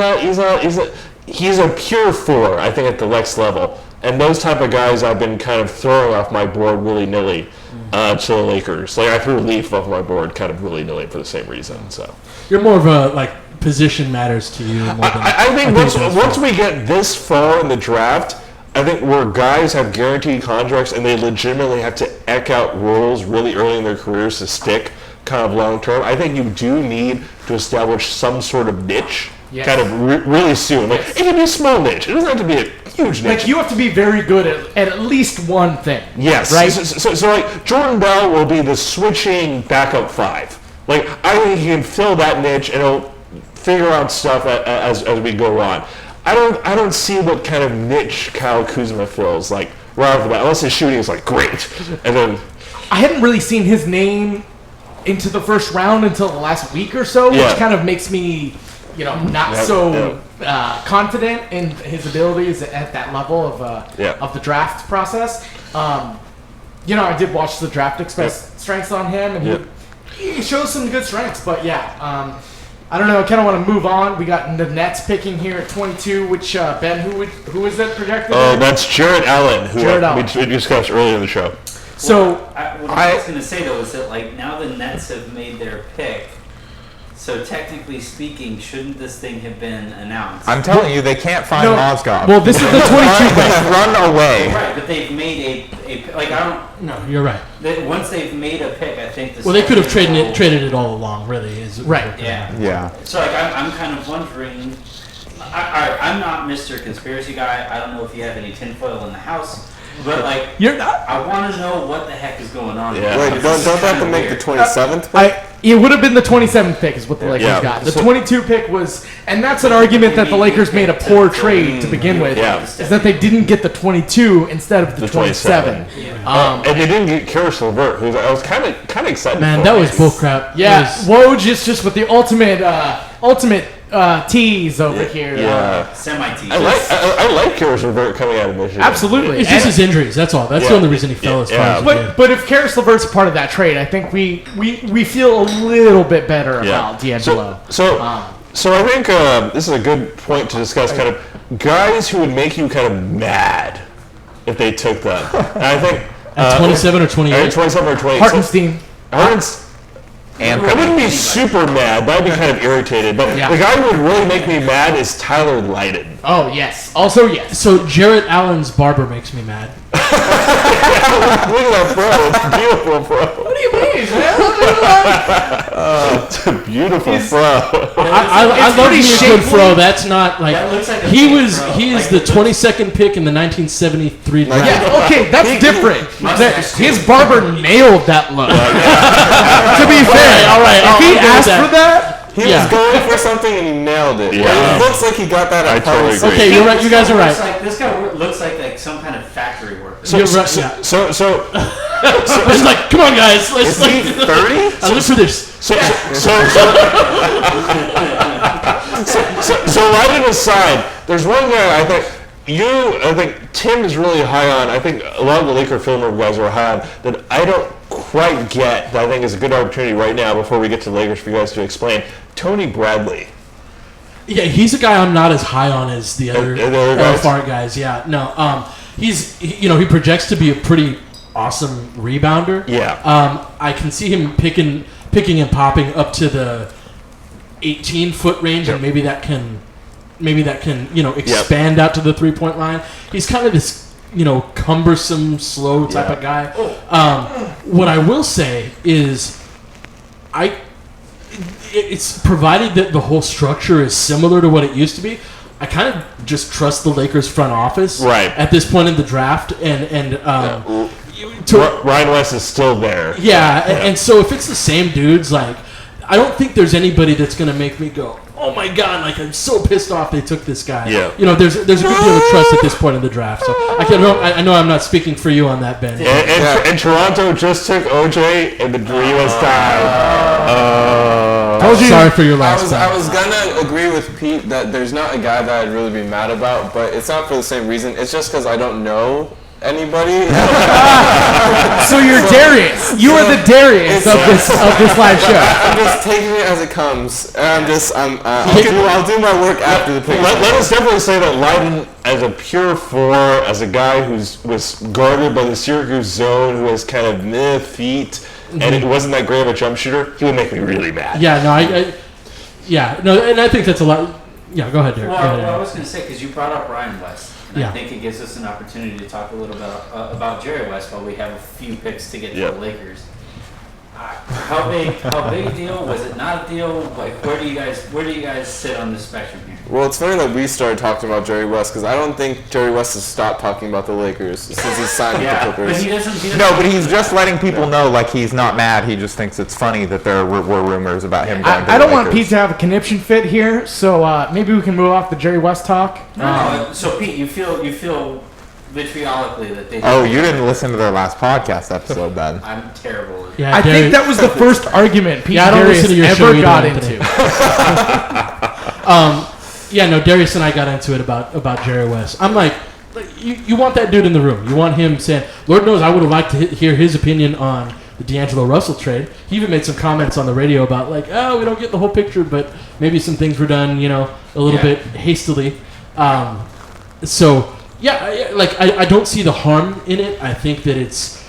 a pure four, I think, at the next level. And those type of guys I've been kind of throwing off my board willy-nilly to the Lakers. Like, I threw Leaf off my board kind of willy-nilly for the same reason. So You're more of a, position matters to you more than... I think once we get this far in the draft, I think where guys have guaranteed contracts and they legitimately have to eke out roles really early in their careers to stick kind of long-term, I think you do need to establish some sort of niche kind of really soon. Like, it can be a small niche. It doesn't have to be a huge niche. Like, you have to be very good at least one thing. Yes. Right? So like, Jordan Bell will be the switching backup five. Like, I think he can fill that niche and he'll figure out stuff as we go on. I don't see what kind of niche Kyle Kuzma fills, like, right off the bat, unless his shooting is, like, great. And then... I hadn't really seen his name into the first round until the last week or so, which kind of makes me, not so confident in his abilities at that level of the draft process. I did watch the draft express strengths on him, and he shows some good strengths. But I don't know. I kind of want to move on. We got the Nets picking here at 22. Which Ben, who is that projected? Oh, that's Jared Allen, who Allen. we discussed earlier in the show. So what I was going to say though is that now the Nets have made their pick. So technically speaking, shouldn't this thing have been announced? I'm telling you, they can't find Mozgov. Well, this is the 22 pick. Run away. Right, but they've made No, you're right. once they've made a pick, I think. Well, they could have traded it all along, really. Right. Yeah. So I'm kind of wondering. I'm not Mr. Conspiracy Guy. I don't know if you have any tinfoil in the house, but You're not. I want to know what the heck is going on. Yeah. Wait, don't they have to make the 27th pick? It would have been the 27th pick is what the Lakers got. The 22 pick was, and that's an argument that the Lakers made a poor trade to begin with, is that they didn't get the 22 instead of the 27. And they didn't get Karis LeVert, who I was kind of excited Man, for. that was bullcrap. Yeah, Woj is just with the ultimate tease over here. Yeah. Semi-tease. I like Karis LeVert coming out of Michigan. Absolutely. It's just his injuries. That's all. That's the only reason he fell as far as he did. But if Karis LeVert's a part of that trade, I think we feel a little bit better about D'Angelo. So I think this is a good point to discuss kind of guys who would make you kind of mad if they took them. And I think... At 27 or 28? 27 or 28. Hartenstein. And I wouldn't be super mad, but I'd be kind of irritated. But the guy who would really make me mad is Tyler Lydon. Oh, yes. Also, yes. So Jarrett Allen's barber makes me mad. Look at that fro. It's beautiful, fro. What do you mean, man? It's a beautiful fro. I love me a good fro. That's not like... That looks like a he fake is fro. He is the 22nd pick in the 1973 draft. Yeah, okay, that's different. His barber nailed that look. To be fair, all right. if he asked for that... He was going for something and he nailed it. Yeah. It looks like he got that at totally Hartenstein. agree. Okay, you're right. You guys are right. This guy looks like some kind of factory worker. So, You're right, yeah. so It's like, come on, guys. Let's is he 30? I live for this. So Lydon aside, there's one guy I think Tim is really high on. I think a lot of the Laker film room guys are high on that I don't quite get, but I think is a good opportunity right now before we get to the Lakers for you guys to explain. Tony Bradley. Yeah, he's a guy I'm not as high on as the other guys? LFR guys. Yeah, no. He projects to be a pretty awesome rebounder. Yeah. I can see him picking and popping up to the 18-foot range, and maybe that can expand out to the 3-point line. He's kind of this cumbersome, slow type of guy. What I will say is, it's provided that the whole structure is similar to what it used to be. I kind of just trust the Lakers front office at this point in the draft, and Ryan West is still there. And so if it's the same dudes, I don't think there's anybody that's going to make me go, oh my god, I'm so pissed off they took this guy. Yeah. There's a good deal of trust at this point in the draft. So I know I'm not speaking for you on that, Ben. And Toronto just took OJ, and the dream was time. Told you. Sorry for your loss. I was gonna agree with Pete that there's not a guy that I'd really be mad about, but it's not for the same reason. It's just because I don't know anybody. So you're Darius. You are the Darius of this live show. I'm just taking it as it comes. And I'll do my work after the pick. Let us definitely say that Leiden, as a pure four, as a guy who was guarded by the Syracuse zone, who has kind of meh feet, and it wasn't that great of a jump shooter, he would make me really mad. Yeah, no, and I think that's a lot. Yeah, go ahead, Derek. Well, Go ahead, I was going to say, because you brought up Ryan West, and Yeah. I think it gives us an opportunity to talk a little bit about Jerry West while we have a few picks to get to the Lakers. How big a deal? Was it not a deal? Like, where do you guys sit on the spectrum here? Well, it's funny that we started talking about Jerry West because I don't think Jerry West has stopped talking about the Lakers since he signed with the But Clippers. he doesn't. No, but he's just letting people know, like, he's not mad. He just thinks it's funny that there were rumors about him going to the I don't want Lakers. Pete to have a conniption fit here, so maybe we can move off the Jerry West talk. No, so Pete, you feel vitriolically that they. Oh, you didn't listen to their last podcast episode then. I'm terrible. Yeah, I Darius- think that was the first argument Pete Yeah, I don't Darius listen to your show ever either, got Anthony. into. Yeah, no, Darius and I got into it about Jerry West. I'm like you want that dude in the room. You want him saying, Lord knows I would have liked to hear his opinion on the D'Angelo Russell trade. He even made some comments on the radio about, like, oh, we don't get the whole picture, but maybe some things were done, a little bit hastily. So, yeah, I don't see the harm in it. I think that it's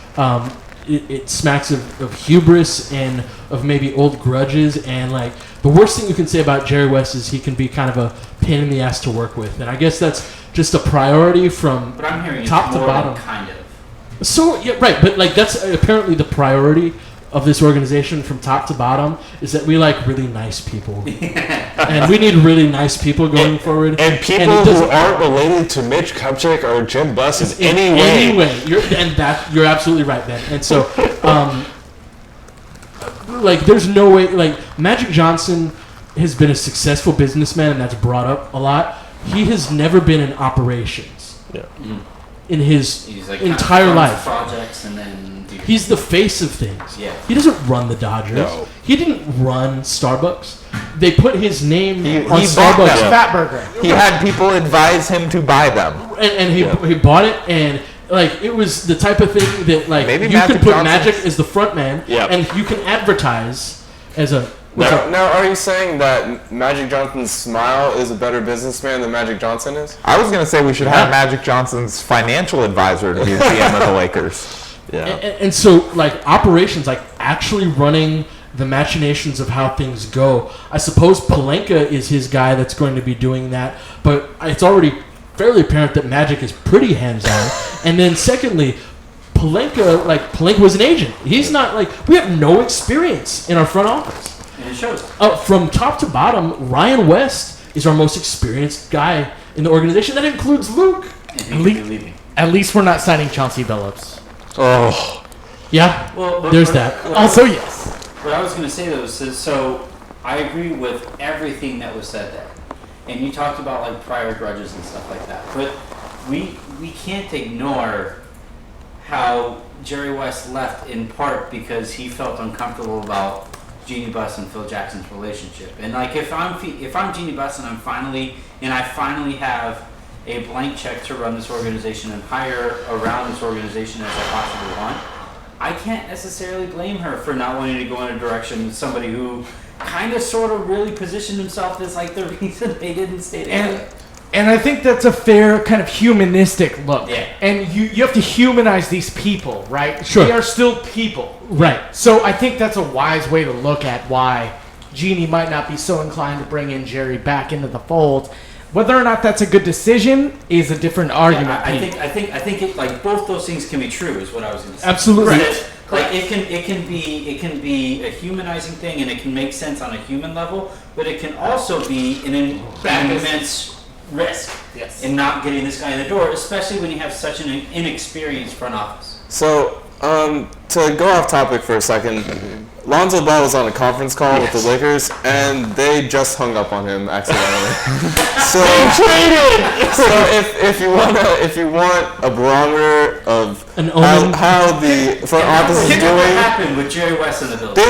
it smacks of hubris and of maybe old grudges, and like the worst thing you can say about Jerry West is he can be kind of a pain in the ass to work with, and I guess that's just a priority from But I'm hearing top it's to more bottom. than kind of. So yeah, right, but like that's apparently the priority of this organization from top to bottom is that we like really nice people, and we need really nice people going forward. And people it who doesn't- aren't related to Mitch Kupchak or Jim Buss in in any way. any way. You're absolutely right, Ben. And so, like, there's no way. Like, Magic Johnson has been a successful businessman, and that's brought up a lot. He has never been in operations. Yeah. In his He's like entire kind of life. projects and then. He's the face of things. Yeah. He doesn't run the Dodgers. No. He didn't run Starbucks. They put his name He on bought Starbucks. them. Fat Burger. He had people advise him to buy them. And he bought it, and like it was the type of thing that like Maybe you Magic could put Johnson- Magic as the front man, Yeah. and you can advertise as a. what's up? Now, are you saying that Magic Johnson's smile is a better businessman than Magic Johnson is? I was going to say we should have Magic Johnson's financial advisor to be the GM of the Lakers. Yeah. And so like operations, like actually running the machinations of how things go. I suppose Pelinka is his guy that's going to be doing that, but it's already fairly apparent that Magic is pretty hands-on. And then secondly, Pelinka was an agent. He's not like, we have no experience in our front office. And it shows. From top to bottom, Ryan West is our most experienced guy in the organization. That includes Luke. And he could be leaving. At least we're not signing Chauncey Billups. Oh. Yeah, Well, there's that. Also, yes. What I was going to say though is, so I agree with everything that was said there, and you talked about like prior grudges and stuff like that. But we can't ignore how Jerry West left in part because he felt uncomfortable about Jeannie Buss and Phil Jackson's relationship. And like if I'm Jeannie Buss and I finally have a blank check to run this organization and hire around this organization as I possibly want, I can't necessarily blame her for not wanting to go in a direction with somebody who kind of sort of really positioned himself as like the reason they didn't stay together. And I think that's a fair kind of humanistic look. Yeah. And you have to humanize these people, right? Sure. They are still people. Right. So I think that's a wise way to look at why Jeannie might not be so inclined to bring in Jerry back into the fold. Whether or not that's a good decision is a different argument. Yeah, I think it, like both those things can be true is what I was going to say. Absolutely. Right. Like it can be a humanizing thing and it can make sense on a human level, but it can also be an immense risk in not getting this guy in the door, especially when you have such an inexperienced front office. So To go off topic for a second, Lonzo Ball was on a conference call with the Lakers, and they just hung up on him accidentally. so if you want a barometer of how the front office is What doing, happened with Jerry West in the building?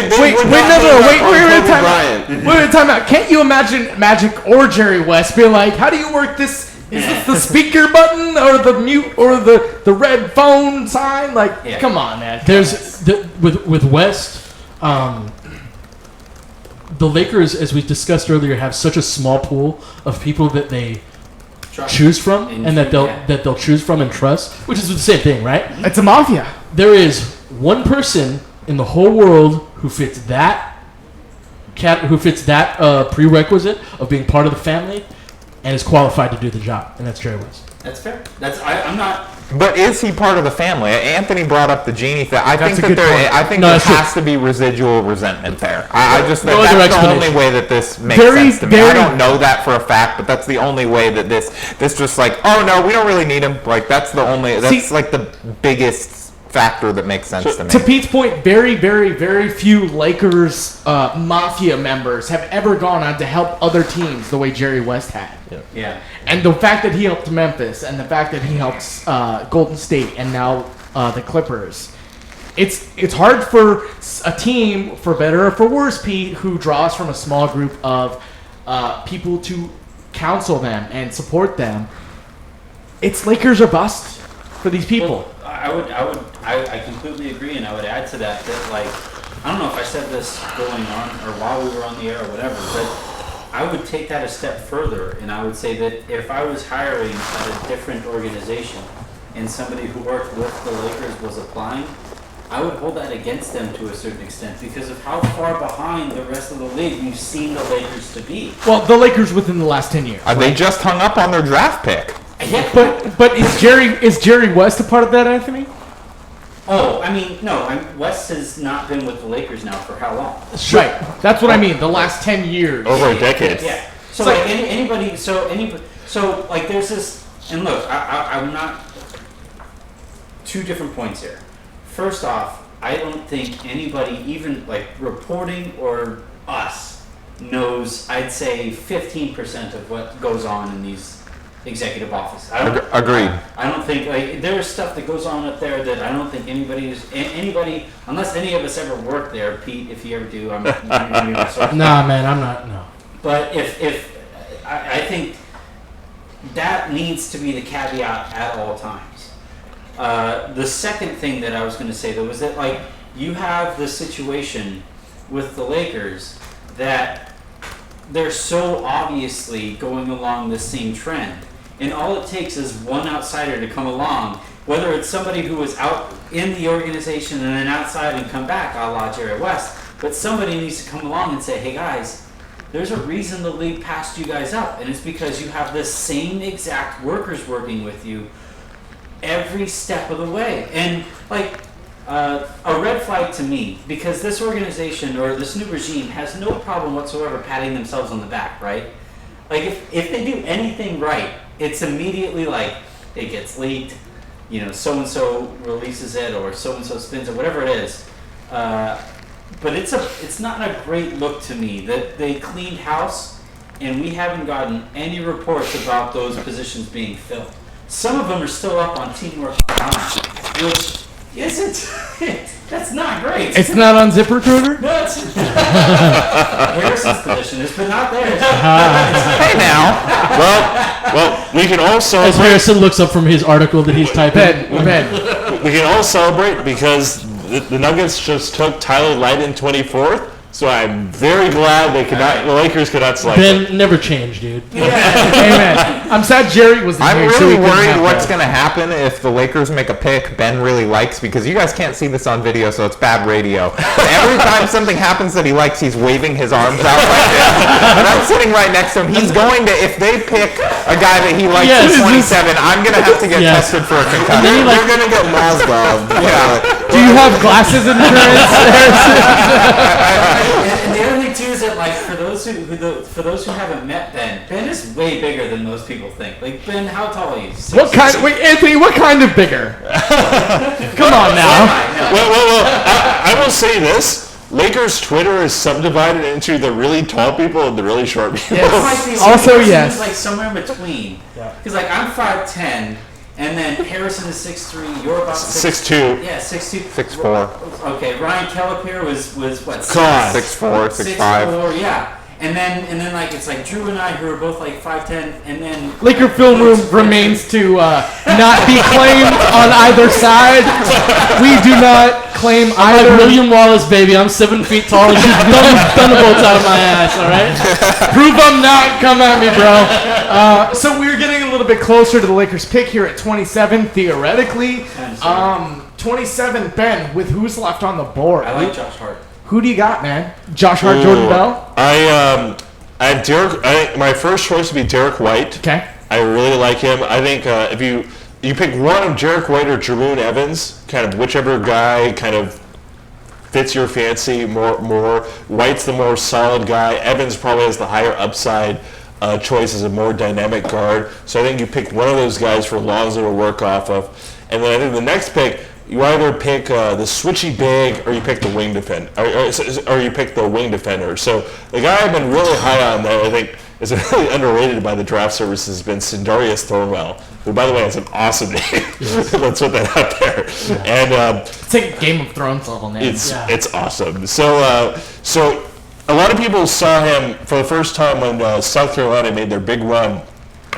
wait, time out. Can't you imagine Magic or Jerry West be like, how do you work this? Is this the speaker button or the mute or the red phone sign? Like, come on, man. There's with West, the Lakers, as we discussed earlier, have such a small pool of people that they choose from and that they'll choose from and trust, which is the same thing, right? It's a mafia. There is one person in the whole world who fits that prerequisite of being part of the family and is qualified to do the job, and that's Jerry West. That's fair. I'm not. But is he part of the family? Anthony brought up the genie thing. I think there No, has to be residual resentment there. I just think No other that's the only explanation. way that this makes sense to me. I don't know that for a fact, but that's the only way that this just like, oh no, we don't really need him. Like that's like the biggest factor that makes sense to me. To Pete's point, very, very, very few Lakers mafia members have ever gone on to help other teams the way Jerry West had. Yeah. And the fact that he helped Memphis and the fact that he helps Golden State and now the Clippers, it's hard for a team, for better or for worse, Pete, who draws from a small group of people to counsel them and support them. It's Lakers or bust for these people. Well, I completely agree, and I would add to that like, I don't know if I said this going on or while we were on the air or whatever, but I would take that a step further, and I would say that if I was hiring at a different organization and somebody who worked with the Lakers was applying, I would hold that against them to a certain extent because of how far behind the rest of the league we've seen the Lakers to be. Well, the Lakers within the last 10 years. They just hung up on their draft pick. Yeah. But is Jerry West a part of that, Anthony? Oh, I mean, no. West has not been with the Lakers now for how long? Right. That's what I mean. The last 10 years. Over a decade. Yeah. So like anybody. So like there's this. And look, I'm not. Two different points here. First off, I don't think anybody, even like reporting or us, knows. I'd say 15% of what goes on in these executive office. Agreed. I don't think like there's stuff that goes on up there that I don't think anybody unless any of us ever worked there. Pete, if you ever do, I'm Nah, man, I'm not. No. But if I think that needs to be the caveat at all times. The second thing that I was going to say though was that like you have the situation with the Lakers that they're so obviously going along the same trend. And all it takes is one outsider to come along, whether it's somebody who was out in the organization and then outside and come back, a la Jerry West, but somebody needs to come along and say, hey guys, there's a reason the league passed you guys up, and it's because you have the same exact workers working with you every step of the way. And like, a red flag to me, because this organization or this new regime has no problem whatsoever patting themselves on the back, right? Like if they do anything right, it's immediately like it gets leaked, so-and-so releases it or so-and-so spins it, whatever it is. But it's not a great look to me that they cleaned house and we haven't gotten any reports about those positions being filled. Some of them are still up on Teamwork.com, which isn't. That's not great. It's not on ZipRecruiter? No, it's Harrison's position is, but not theirs. Hey now. Well, we can all As celebrate. Harrison looks up from his article that he's typing. Ben. We can all celebrate because the Nuggets just took Tyler Lydon 24th. So I'm very glad the Lakers could not select him. Ben never changed, dude. Amen. I'm sad Jerry was I'm here, so really we couldn't worried have what's that. going to happen if the Lakers make a pick Ben really likes, because you guys can't see this on video, so it's bad radio. But every time something happens that he likes, he's waving his arms out like this. And I'm sitting right next to him. He's going to, if they pick a guy that he likes at 27, I'm going to have to get tested for a concussion. then he You're gonna get Maslov. Yeah. Do you have glasses insurance? And the other thing too is that like for those who haven't met Ben is way bigger than most people think. Like Ben, how tall are you? Wait, Anthony, what kind of bigger? Come on now. Well, I will say this. Lakers Twitter is subdivided into the really tall people and the really short people. Yes. Also, yes. It's like somewhere in between. Because like I'm 5'10", and then Harrison is 6'3". You're about 6'2". Yeah, 6'2". 6'4". Okay, Ryan Kellepere was what? God. 6'4", 6'5". 6'4", yeah. And then like it's like Drew and I who are both like 5'10", and then Laker Film Room remains to not be claimed on either side. We do not claim I'm either. like William Wallace, baby. I'm 7 feet tall and shoot thunderbolts out of my ass, all right? Prove I'm not. Come at me, bro. So we're getting a little bit closer to the Lakers pick here at 27, theoretically. 27, Ben, with who's left on the board? I like Josh Hart. Who do you got, man? Josh Hart, Jordan Bell? I have Derek. My first choice would be Derek White. Okay. I really like him. I think if you pick one of Derek White or Jaroon Evans, kind of whichever guy kind of fits your fancy more. White's the more solid guy. Evans probably has the higher upside choice as a more dynamic guard. So I think you pick one of those guys for Lonzo to work off of. And then I think the next pick, you either pick the switchy big or you pick the wing defender, or you pick the wing defender. So the guy I've been really high on that I think is really underrated by the draft service has been Sindarius Thornwell, who, by the way, has an awesome name. Let's put that out there. And It's like a Game of Thrones level name. it's awesome. So a lot of people saw him for the first time when South Carolina made their big run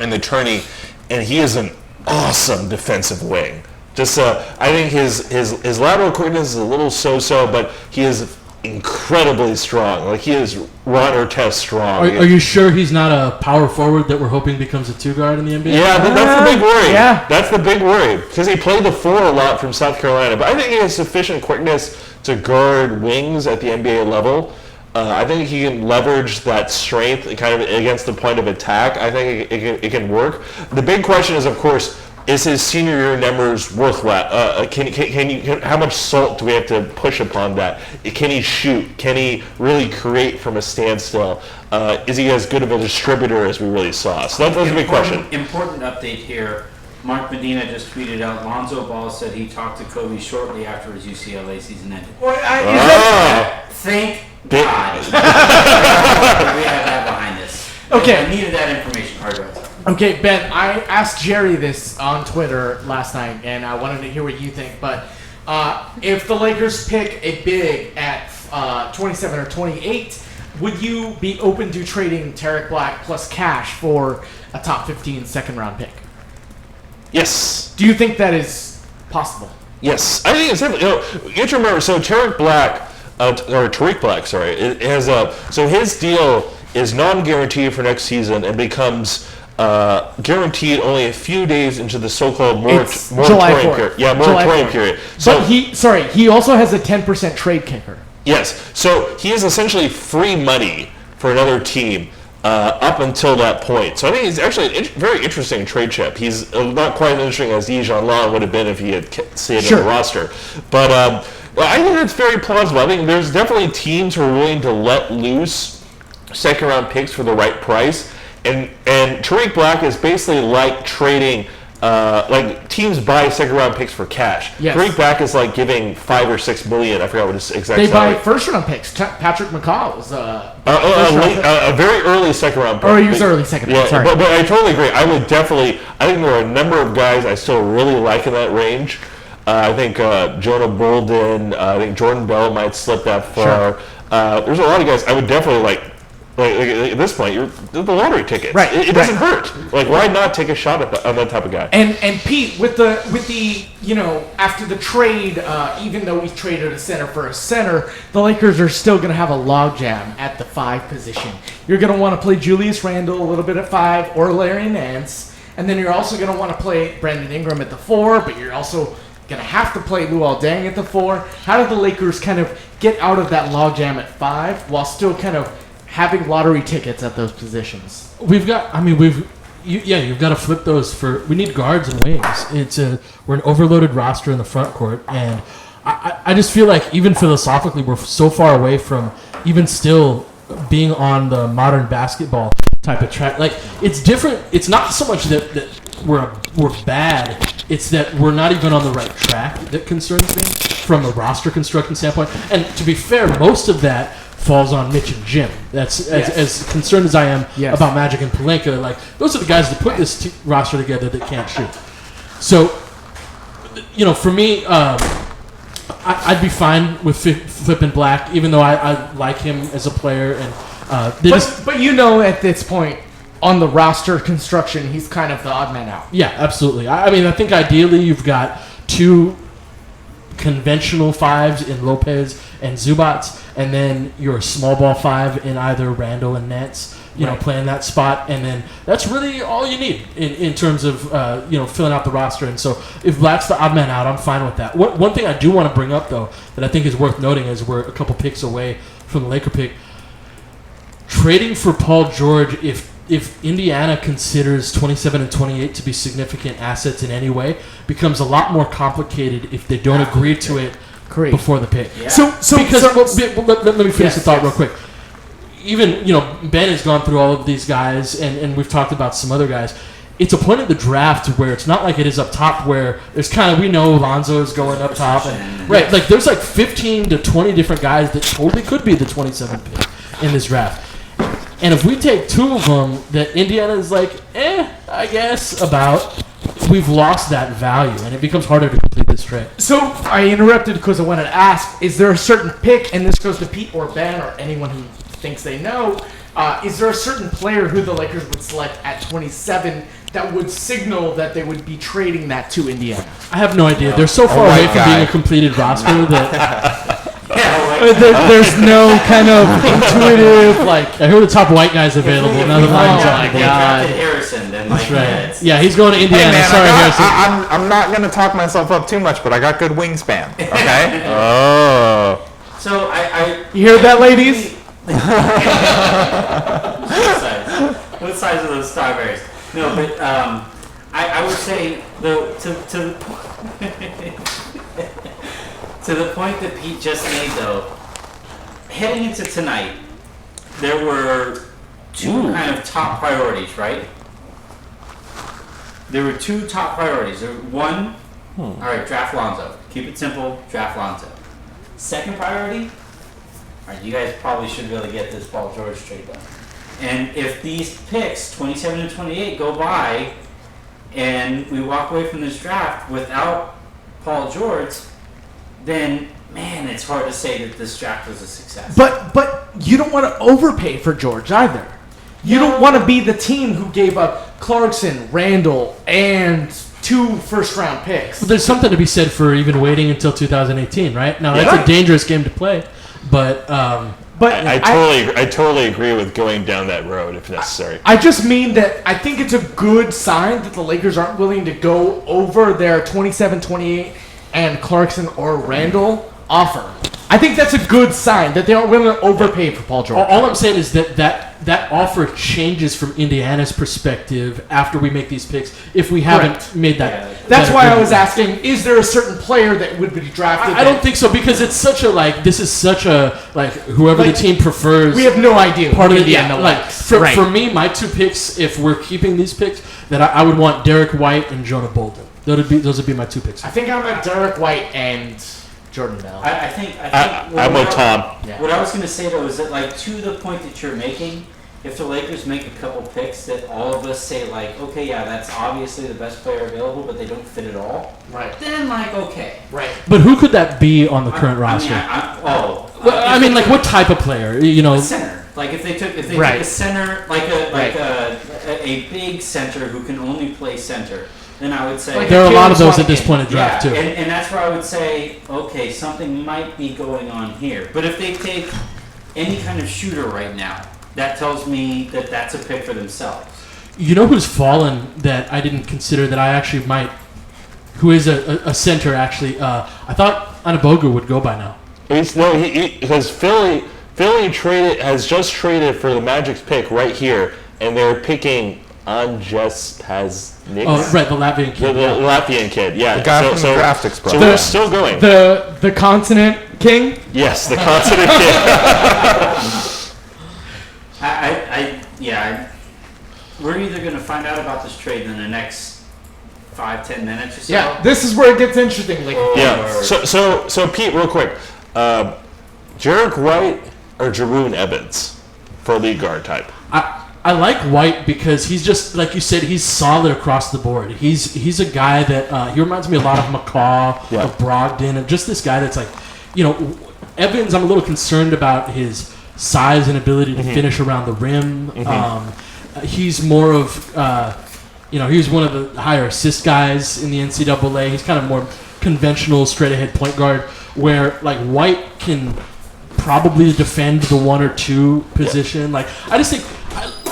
in the tourney, and he is an awesome defensive wing. Just I think his lateral quickness is a little so-so, but he is incredibly strong. Like, he is Ron Artest strong. Are you sure he's not a power forward that we're hoping becomes a 2-guard in the NBA? Yeah, that's the big worry. Yeah. That's the big worry, because he played the 4 a lot from South Carolina. But I think he has sufficient quickness to guard wings at the NBA level. I think he can leverage that strength kind of against the point of attack. I think it can work. The big question is, of course, is his senior year numbers worth what? How much salt do we have to push upon that? Can he shoot? Can he really create from a standstill? Is he as good of a distributor as we really saw? So that's a big question. Important update here. Mark Medina just tweeted out, Lonzo Ball said he talked to Kobe shortly after his UCLA season ended. Thank God. We have that behind us. Okay. I needed that information. All right. Okay, Ben, I asked Jerry this on Twitter last night, and I wanted to hear what you think. But if the Lakers pick a big at 27 or 28, would you be open to trading Tarek Black plus cash for a top 15 second-round pick? Yes. Do you think that is possible? Yes. I think it's definitely, you have to remember, so Tariq Black, sorry, it has so his deal is non-guaranteed for next season and becomes guaranteed only a few days into the so-called moratorium period. Yeah, moratorium period. So, but he also has a 10% trade kicker. Yes, so he is essentially free money for another team up until that point. So I think he's actually a very interesting trade chip. He's not quite as interesting as Dijon Long would have been if he had stayed on the roster. But well, I think that's very plausible. I think there's definitely teams who are willing to let loose second-round picks for the right price. And Tariq Black is basically like trading, like teams buy second-round picks for cash. Yes. Tariq Black is like giving $5 or $6 million. I forgot what his exact They salary. buy first-round picks. Patrick McCaw was a very early second-round pick. Or he was early second-round. Sorry, but I totally agree. I think there are a number of guys I still really like in that range. I think Jonah Bolden. I think Jordan Bell might slip that far. Sure. There's a lot of guys I would definitely like. Like at this point, you're the lottery tickets. Right. It doesn't hurt. Like, why not take a shot at on that type of guy? And Pete, with the after the trade, even though we traded a center for a center, the Lakers are still going to have a logjam at the 5 position. You're going to want to play Julius Randle a little bit at 5 or Larry Nance, and then you're also going to want to play Brandon Ingram at the 4, but you're also going to have to play Luol Deng at the 4. How do the Lakers kind of get out of that logjam at 5 while still kind of having lottery tickets at those positions? You've got to flip those we need guards and wings. We're an overloaded roster in the front court, and I just feel like even philosophically we're so far away from even still being on the modern basketball type of track. Like, it's different. It's not so much that we're bad. It's that we're not even on the right track that concerns me from a roster construction standpoint. And to be fair, most of that falls on Mitch and Jim. That's as concerned as I am about Magic and Pelinka. Like, those are the guys that put this roster together that can't shoot. So, for me, I'd be fine with flipping Black, even though I like him as a player. And but at this point, on the roster construction, he's kind of the odd man out. Yeah, absolutely. I think ideally you've got two conventional fives in Lopez and Zubats, and then you're a small ball five in either Randall and Nance, playing that spot, and then that's really all you need in terms of filling out the roster. And so if Black's the odd man out, I'm fine with that. One thing I do want to bring up, though, that I think is worth noting is we're a couple picks away from the Laker pick. Trading for Paul George, if Indiana considers 27 and 28 to be significant assets in any way, becomes a lot more complicated if they don't agree to it before the pick. Yeah. Let me finish the thought real quick. Even, Ben has gone through all of these guys, and we've talked about some other guys. It's a point of the draft where it's not like it is up top where there's we know Lonzo is going up top. And, like there's 15 to 20 different guys that totally could be the 27th pick in this draft. And if we take two of them that Indiana is I guess, about, we've lost that value, and it becomes harder to complete this trade. So I interrupted because I wanted to ask, is there a certain pick, and this goes to Pete or Ben or anyone who thinks they know, is there a certain player who the Lakers would select at 27 that would signal that they would be trading that to Indiana? I have no idea. They're so far away from being a completed roster that... There's no kind of intuitive, I heard the top white guy's available. Now the line's on. They drafted Harrison, then That's right. Yeah, he's going to Indiana. Hey man, Sorry, Harrison. I'm not going to talk myself up too much, but I got good wingspan. Okay. Oh. So you hear that, ladies? What size are those strawberries? No, but I would say to the point that Pete just made, though, heading into tonight, there were two kind of top priorities, right? There were two top priorities. One, all right, draft Lonzo. Keep it simple, draft Lonzo. Second priority, all right, you guys probably should be able to get this Paul George trade done. And if these picks, 27 and 28, go by, and we walk away from this draft without Paul George, then, man, it's hard to say that this draft was a success. But you don't want to overpay for George either. You don't want to be the team who gave up Clarkson, Randall, and 2 first-round picks. But there's something to be said for even waiting until 2018, right? Now, that's a dangerous game to play, but I totally agree with going down that road if necessary. I just mean that I think it's a good sign that the Lakers aren't willing to go over their 27, 28, and Clarkson or Randall offer. I think that's a good sign that they aren't willing to overpay for Paul George. All I'm saying is that offer changes from Indiana's perspective after we make these picks if we haven't made that. That's why I was asking, is there a certain player that would be drafted? I don't think so, because it's such a this is such a whoever the team prefers. We have no idea. Part of it, for me, my 2 picks, if we're keeping these picks, that I would want Derek White and Jonah Bolden. Those would be my 2 picks. I think I'm at Derek White and Jordan Bell. I think I'm with Tom. What I was going to say, though, is that, to the point that you're making, if the Lakers make a couple picks that all of us say, okay, yeah, that's obviously the best player available, but they don't fit at all, right? Then, okay. Right. But who could that be on the current roster? What type of player? A center. If they took a center, a big center who can only play center, then I would say... there are a lot of those at this point in draft, too. And that's where I would say, okay, something might be going on here. But if they take any kind of shooter right now, that tells me that that's a pick for themselves. You know who's fallen that I didn't consider that I actually might... Who is a center, actually. I thought Anabogu would go by now. Because Philly has just traded for the Magic's pick right here, and they're picking Anžesniks. Oh, right, the Latvian kid. The Latvian kid, yeah. The guy from the Draft Express. So we're still going. The continent king? Yes, the continent kid. We're either going to find out about this trade in the next 5-10 minutes or so. Yeah, this is where it gets interesting. Like, Yeah. So Pete, real quick, Jarek White or Jeroen Evans for lead guard type? I like White because he's just like you said. He's solid across the board. He's a guy that he reminds me a lot of McCaw, Yeah. of Brogdon, and just this guy that's like, Evans. I'm a little concerned about his size and ability to finish around the rim. He's more of he was one of the higher assist guys in the NCAA. He's kind of more conventional straight ahead point guard, where like White can probably defend the 1 or 2 position. Like I just think.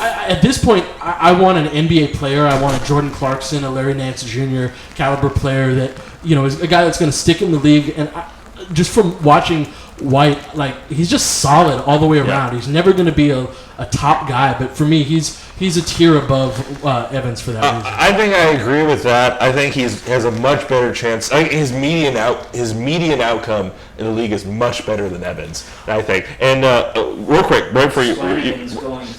At this point, I want an NBA player. I want a Jordan Clarkson, a Larry Nance Jr. caliber player that is a guy that's going to stick in the league. And just from watching White, like he's just solid all the way around. He's never going to be a top guy, but for me, he's a tier above Evans for that reason. I think I agree with that. I think he has a much better chance. I think his median outcome in the league is much better than Evans, I think. And real quick, right for you.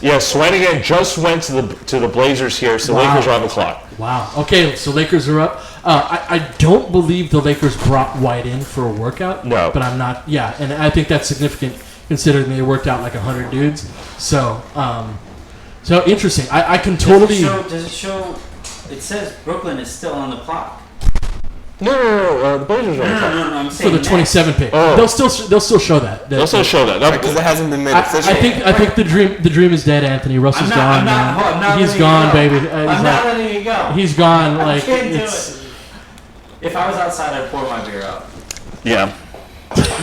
Swanigan just went to the Blazers here, so Wow. Lakers are on the clock. Wow. Okay, so Lakers are up. I don't believe the Lakers brought White in for a workout. No. But I'm not. Yeah, and I think that's significant considering they worked out like 100 dudes. So, so interesting. I can totally. Does it show? It says Brooklyn is still on the clock. No. The Blazers are on the clock. No. I'm For saying the next. 27 pick, Oh. they'll still show that. They'll still show that. Because it hasn't been made official. I think the dream is dead, Anthony. Russell's gone. I'm not He's letting gone, you go. baby. I'm not letting you go. He's gone. I Like can't do it's. it. If I was outside, I'd pour my beer out. Yeah.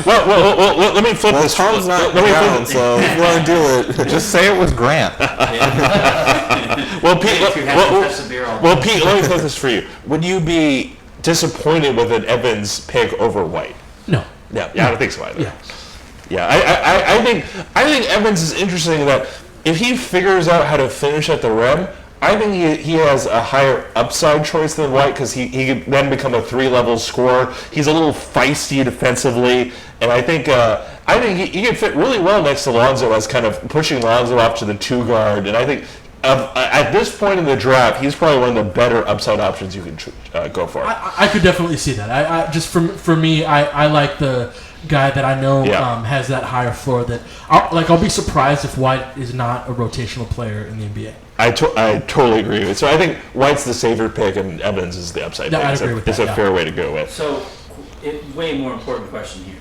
Well, let me flip Well, this. Tom's not let me around, flip. so if you want to do it, Just say it was Grant. Well, Pete. If you haven't touched the beer all Well, Pete, let me flip this for you. Would you be disappointed with an Evans pick over White? No. Yeah, I don't think so either. Yeah. Yeah, I think Evans is interesting in that if he figures out how to finish at the rim, I think he has a higher upside choice than White because he could then become a 3-level scorer. He's a little feisty defensively, and I think he could fit really well next to Lonzo as kind of pushing Lonzo off to the 2 guard. And I think at this point in the draft, he's probably one of the better upside options you can go for. I could definitely see that. I just for me, I like the guy that I know has that higher floor. That I'll be surprised if White is not a rotational player in the NBA. I totally agree with it. So I think White's the safer pick and Evans is the upside Yeah, pick. I'd agree with It's that, a yeah. fair way to go with. So, way more important question here.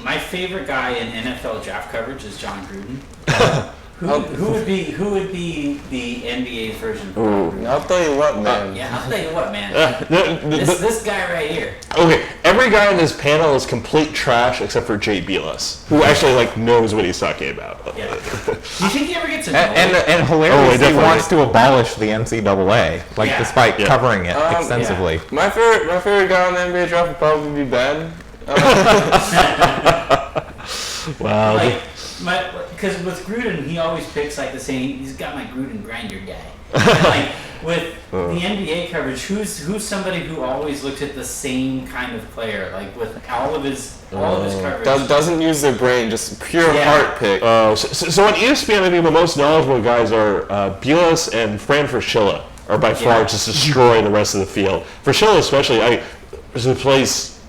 My favorite guy in NFL draft coverage is John Gruden. Who would be the NBA version of John Gruden? I'll tell you what, man. Yeah, I'll tell you what, man. The- This guy right here. Okay, every guy in this panel is complete trash except for Jay Bilas, who actually knows what he's talking about. Yeah. Do you think he ever gets a And hilariously definitely. wants to abolish the NCAA, Yeah. despite Yeah. covering it extensively. My favorite guy on the NBA draft would probably be Ben. Wow. Because with Gruden, he always picks the same. He's got my Gruden grinder guy. With the NBA coverage, who's somebody who always looks at the same kind of player, with all of his coverage. Doesn't use their brain, just pure Yeah. heart pick. So on ESPN, I think the most knowledgeable guys are Bilas and Fran Fraschilla are by far just destroy the rest of the field. Fraschilla especially,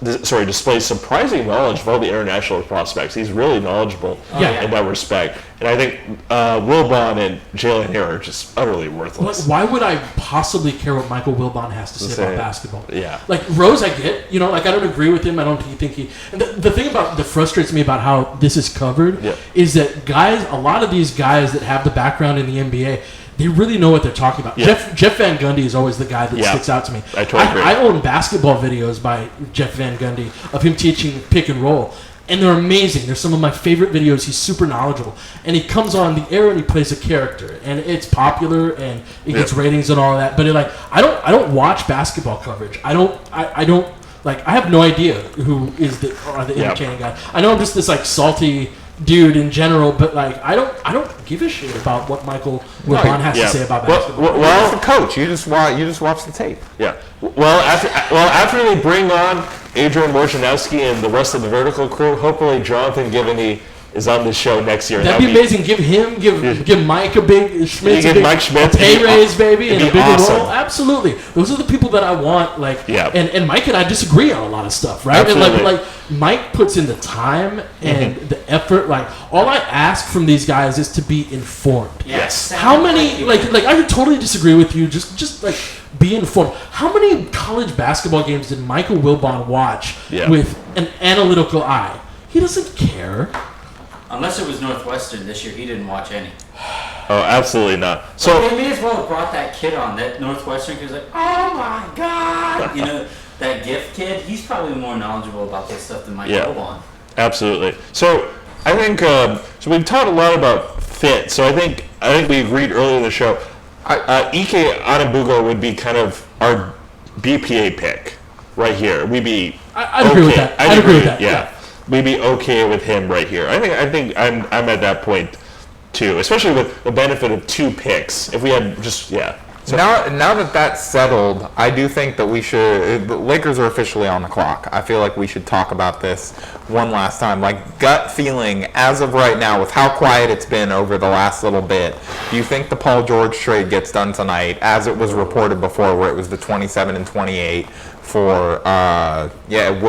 displays surprising knowledge of all the international prospects. He's really knowledgeable in that respect. And I think Wilbon and Jalen Hare are just utterly worthless. Why would I possibly care what Michael Wilbon has to say about basketball? Yeah. Rose, I get. I don't agree with him. I don't think he. And the thing that frustrates me about how this is covered is that a lot of these guys that have the background in the NBA, they really know what they're talking about. Yeah. Jeff Van Gundy is always the guy that sticks out to me. I totally agree. I own basketball videos by Jeff Van Gundy of him teaching pick and roll. And they're amazing. They're some of my favorite videos. He's super knowledgeable. And he comes on the air and he plays a character. And it's popular and it gets ratings and all that. But I don't watch basketball coverage. I have no idea who is the entertaining guy. I know I'm just this salty dude in general, but I don't give a shit about what Michael Wilbon has to say about basketball. Well, as a coach, you just watch the tape. Yeah. Well, after they bring on Adrian Wojnarowski and the rest of the vertical crew, hopefully Jonathan Givney is on the show next year. That'd be amazing. Give Mike a big Schmitz, give Mike Schmitz a pay raise, baby, and a bigger awesome. role. Absolutely, those are the people that I want. Like, Yeah. and Mike and I disagree on a lot of stuff, right? Absolutely. And like Mike puts in the time and the effort. Like, all I ask from these guys is to be informed. Yes. How many like I would totally disagree with you. Just like be informed. How many college basketball games did Michael Wilbon watch with an analytical eye? He doesn't care. Unless it was Northwestern this year, he didn't watch any. Oh, absolutely not. So They may as well have brought that kid on, that Northwestern kid was like, oh my God! You know, that gift kid, he's probably more knowledgeable about this stuff than Mike Wilbon. absolutely. So I think so. We've talked a lot about fit. So I think we agreed earlier in the show. Ike Anabugo would be kind of our BPA pick right here. We'd be. I'd agree with that. I'd agree with that. Yeah. We'd be okay with him right here. I think I'm at that point too, especially with the benefit of 2 picks. If we had just So now that that's settled, I do think that we should. The Lakers are officially on the clock. I feel like we should talk about this one last time. Like, gut feeling as of right now, with how quiet it's been over the last little bit, do you think the Paul George trade gets done tonight, as it was reported before, where it was the 27 and 28 for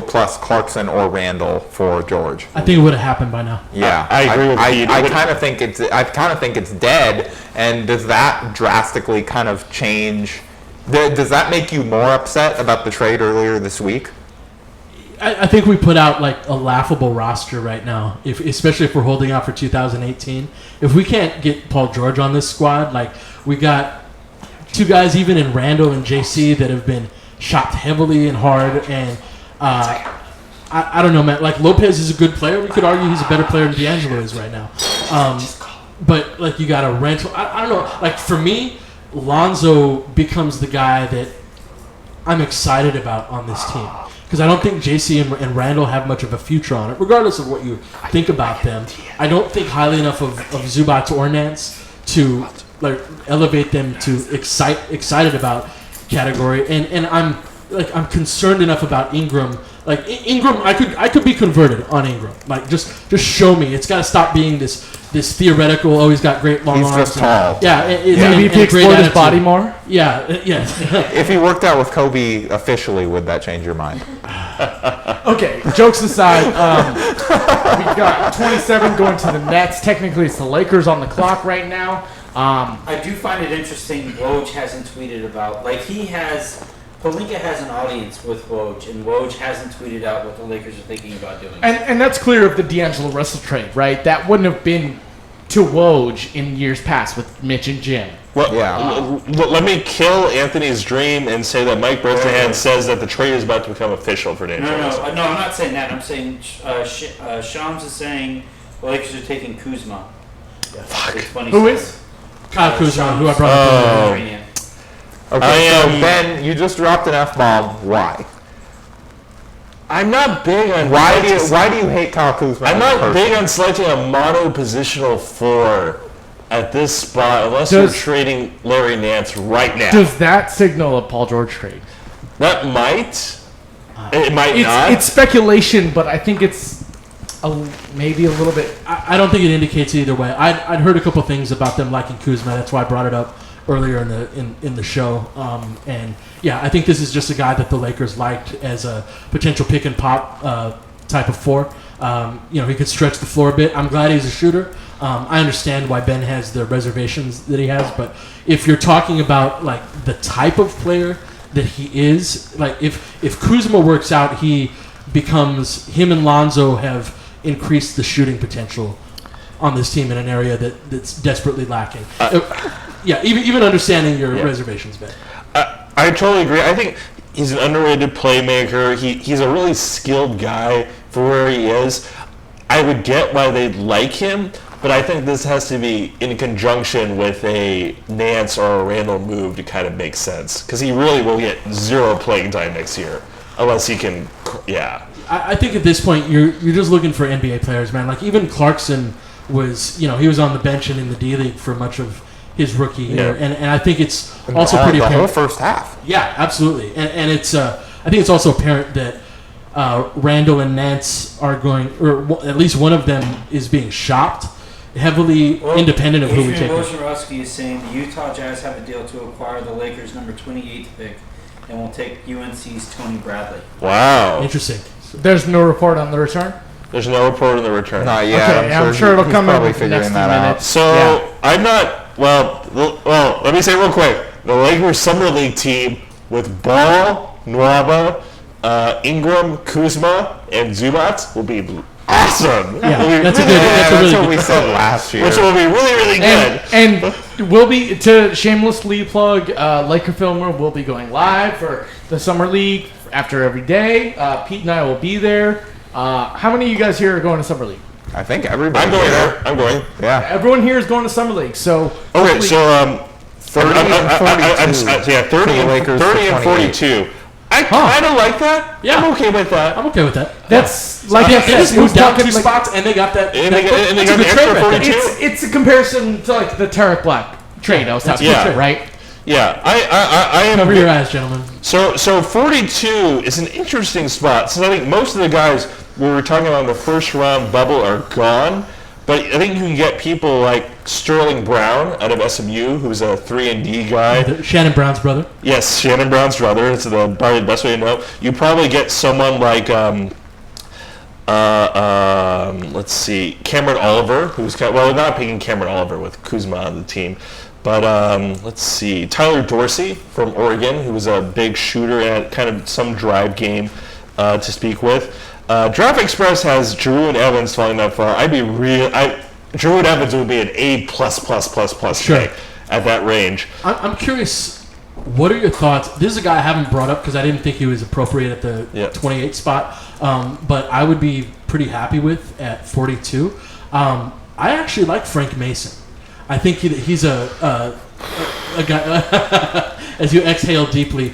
plus Clarkson or Randall for George? I think it would have happened by now. Yeah, I agree with Pete. I kind of think it's dead. And does that drastically kind of change? Does that make you more upset about the trade earlier this week? I think we put out like a laughable roster right now, especially if we're holding out for 2018. If we can't get Paul George on this squad, like we got 2 guys even in Randall and JC that have been shopped heavily and hard, and I don't know, man. Like, Lopez is a good player. We could argue he's a better player than D'Angelo is right now. But like, you got a rental. I don't know. Like, for me, Lonzo becomes the guy that I'm excited about on this team, because I don't think JC and Randall have much of a future on it, regardless of what you think about them. I don't think highly enough of Zubac or Nance to like elevate them to excited about category. And I'm concerned enough about Ingram. Like, Ingram, I could be converted on Ingram. Like, just show me. It's got to stop being this theoretical. Oh, he's got great long arms. He's just tall. Maybe if he explored his body more. Yeah. If he worked out with Kobe officially, would that change your mind? Okay, jokes aside, we got 27 going to the Nets. Technically, it's the Lakers on the clock right now. I do find it interesting Woj hasn't tweeted about, like, Pelinka has an audience with Woj, and Woj hasn't tweeted out what the Lakers are thinking about doing. And that's clear of the D'Angelo Russell trade, right? That wouldn't have been to Woj in years past with Mitch and Jim. Well, let me kill Anthony's dream and say that Mike Bresnahan says that the trade is about to become official for D'Angelo. No, I'm not saying that. I'm saying Shams is saying the Lakers are taking Kuzma. Fuck. Who is? Kyle Kuzma, who I brought up earlier. Okay, so Ben, you just dropped an F-bomb. Why? I'm not big on. Why do you hate Kyle Kuzma? I'm not big on selecting a mono-positional 4 at this spot unless you're trading Larry Nance right now. Does that signal a Paul George trade? That might. It might not. It's speculation, but I think it's maybe a little bit. I don't think it indicates either way. I'd heard a couple things about them liking Kuzma. That's why I brought it up earlier in the show. And yeah, I think this is just a guy that the Lakers liked as a potential pick and pop type of 4. He could stretch the floor a bit. I'm glad he's a shooter. I understand why Ben has the reservations that he has, but if you're talking about like the type of player that he is, like if Kuzma works out, him and Lonzo have increased the shooting potential on this team in an area that's desperately lacking. Even understanding your reservations, Ben. I totally agree. I think he's an underrated playmaker. He's a really skilled guy for where he is. I would get why they'd like him, but I think this has to be in conjunction with a Nance or a Randall move to kind of make sense, because he really will get 0 playing time next year unless he can. Yeah. I think at this point you're just looking for NBA players, man. Like, even Clarkson was, he was on the bench and in the D League for much of his rookie year, and I think it's also pretty the apparent. whole first half. Yeah, absolutely, and it's I think it's also apparent that Randall and Nance are going, or at least one of them is being shopped, heavily independent of who we take. Adrian Wojnarowski is saying the Utah Jazz have a deal to acquire the Lakers' number 28 pick and will take UNC's Tony Bradley. Wow. Interesting. There's no report on the return? There's no report on the return. Not yet. Okay, I'm sure it'll he's come in probably the figuring next that few out. minutes. So Yeah. I'm not. Well, let me say real quick. The Lakers Summer League team with Ball, Nwaba, Ingram, Kuzma, and Zubac will be awesome. Yeah, that's a That's really what good we call. said last year. Which will be really, really good. And we'll be, to shamelessly plug, Laker Film Room will be going live for the Summer League after every day. Pete and I will be there. How many of you guys here are going to Summer League? I think everybody. I'm going there. I'm going. Yeah. Everyone here is going to Summer League. So Okay, hopefully- so 30 and 42 yeah, 30 for the and Lakers 30 for and 28. 42. I kind of like that. Yeah. I'm okay with that. I'm okay with that. that's like They I said, just moved down talking 2 like- spots, and they got that. And they got- and they that's a got good the trade extra right there. 42. It's a comparison to like the Tarek Black trade I was talking Yeah. about, right? Yeah, I am. Cover your eyes, gentlemen. So 42 is an interesting spot, since I think most of the guys we were talking about in the first round bubble are gone. But I think you can get people like Sterling Brown out of SMU, who's a 3-and-D guy. Shannon Brown's brother. Yes, Shannon Brown's brother. It's probably the best way to know. You probably get someone like, let's see, Cameron Oliver, who's we're not picking Cameron Oliver with Kuzma on the team, but let's see, Tyler Dorsey from Oregon, who was a big shooter and kind of some drive game to speak with. Draft Express has Drew and Evans falling that far. Drew and Evans would be an A+++ Sure. pick at that range. I'm curious. What are your thoughts? This is a guy I haven't brought up because I didn't think he was appropriate at the 28 spot. But I would be pretty happy with at 42. I actually like Frank Mason. I think he's a guy. As you exhale deeply,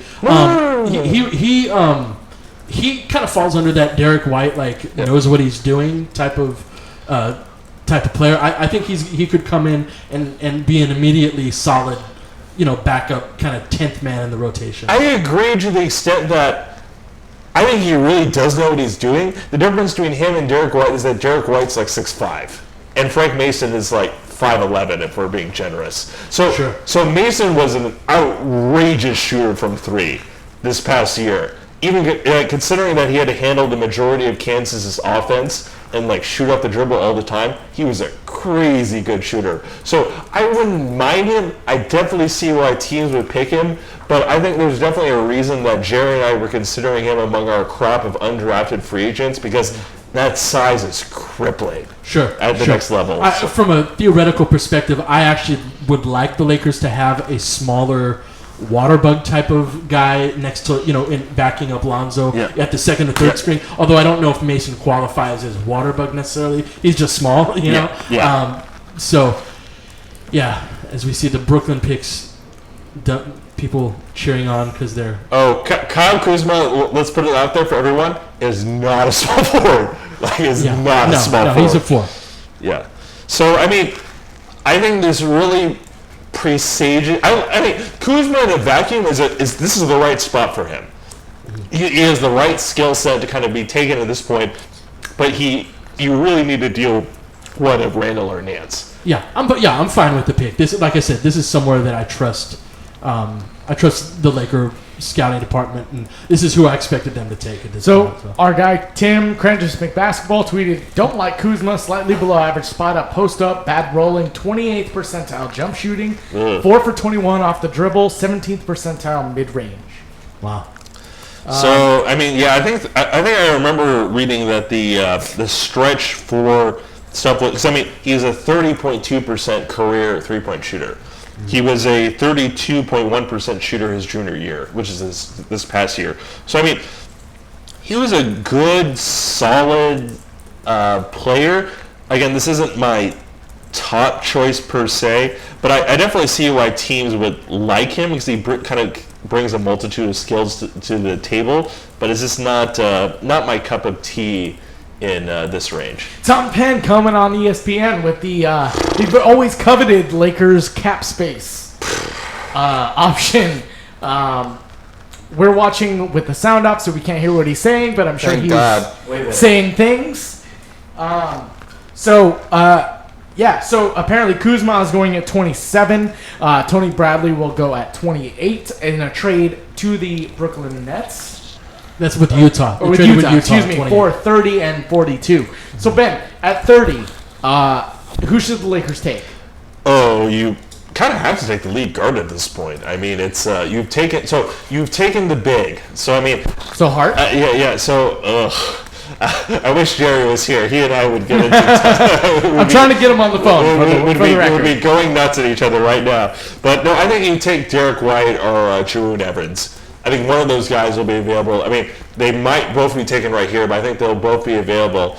he kind of falls under that Derek White, knows what he's doing type of player. I think he could come in and be an immediately solid, backup kind of 10th man in the rotation. I agree to the extent that I think he really does know what he's doing. The difference between him and Derek White is that Derek White's like 6'5", and Frank Mason is like 5'11", if we're being generous. So Mason was an outrageous shooter from 3 this past year. Even considering that he had to handle the majority of Kansas's offense and shoot up the dribble all the time, he was a crazy good shooter. So I wouldn't mind him. I definitely see why teams would pick him, but I think there's definitely a reason that Jerry and I were considering him among our crop of undrafted free agents, because that size is crippling. Sure. At the next level. From a theoretical perspective, I actually would like the Lakers to have a smaller Waterbug type of guy next to, in backing up Lonzo at the second or third screen. Although I don't know if Mason qualifies as Waterbug necessarily. He's just small, know. As we see the Brooklyn picks, people cheering on because they're. Oh, Kyle Kuzma, let's put it out there for everyone, is not a small forward. Not a small forward. No, he's a 4. Yeah. So, I think this really presages. Kuzma in a vacuum this is the right spot for him. He has the right skill set to kind of be taken at this point, but you really need to deal with of Randall or Nance. I'm fine with the pick. This, like I said, this is somewhere that I trust. I trust the Laker scouting department, and this is who I expected them to take at this point. So our guy Tim Cranges Basketball tweeted, "Don't like Kuzma, slightly below average spot up, post up, bad rolling, 28th percentile jump shooting, 4 for 21 off the dribble, 17th percentile mid range." Wow. So I think I remember reading that the stretch for stuff was, he's a 30.2% career 3-point shooter. He was a 32.1% shooter his junior year, which is this past year. So, he was a good, solid player. Again, this isn't my top choice per se, but I definitely see why teams would like him, because he kind of brings a multitude of skills to the table, but it's just not my cup of tea in this range. Tom Penn coming on ESPN with the always coveted Lakers cap space option. we're watching with the sound up, so we can't hear what he's saying, but I'm sure Thank he's God. saying things. So apparently Kuzma is going at 27. Tony Bradley will go at 28 in a trade to the Brooklyn Nets. That's with Utah. Or with They traded Utah, excuse me, 28. for 30 and 42. So, Ben, at 30, who should the Lakers take? Oh, you kind of have to take the lead guard at this point. I mean, it's you've taken the big. So I mean, So Hart? yeah. So I wish Jerry was here. He and I would get into. I'm trying to get him on the phone. Would for the record. be going nuts at each other right now. But no, I think you take Derek White or Jaroon Evans. I think one of those guys will be available. I mean, they might both be taken right here, but I think they'll both be available.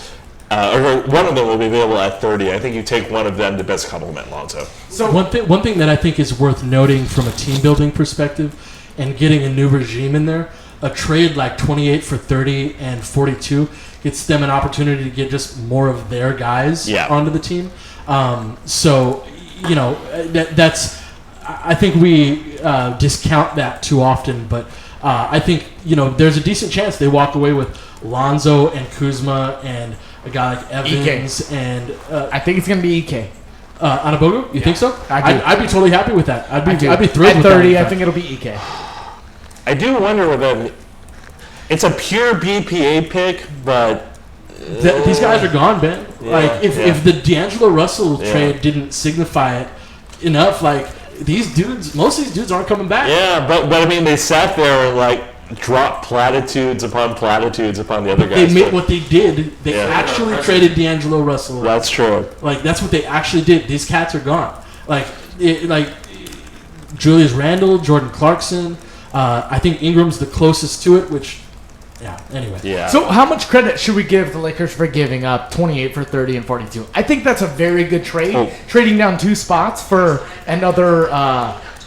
Or one of them will be available at 30. I think you take one of them to best complement Lonzo. So one thing that I think is worth noting from a team building perspective and getting a new regime in there, a trade like 28 for 30 and 42 gets them an opportunity to get just more of their guys onto the team. So, you know, that's I think we discount that too often, but I think, you know, there's a decent chance they walk away with Lonzo and Kuzma and a guy like Evans and I think it's going to be EK. Anabogu? You think so? I do. I'd be totally happy with that. I'd be thrilled At with 30, that. I think it'll be EK. I do wonder whether it's a pure BPA pick, but These guys are gone, Ben. Like if the D'Angelo Russell Yeah. trade didn't signify it enough, like these dudes, most of these dudes aren't coming back. yeah, but I mean, they sat there and like dropped platitudes upon the other They guys. made what they did. They Yeah. actually traded D'Angelo Russell. That's true. Like that's what they actually did. These cats are gone. Like Julius Randle, Jordan Clarkson. I think Ingram's the closest to it. Which, anyway. Yeah. So how much credit should we give the Lakers for giving up 28 for 30 and 42? I think that's a very good trade. Oh. Trading down 2 spots for another...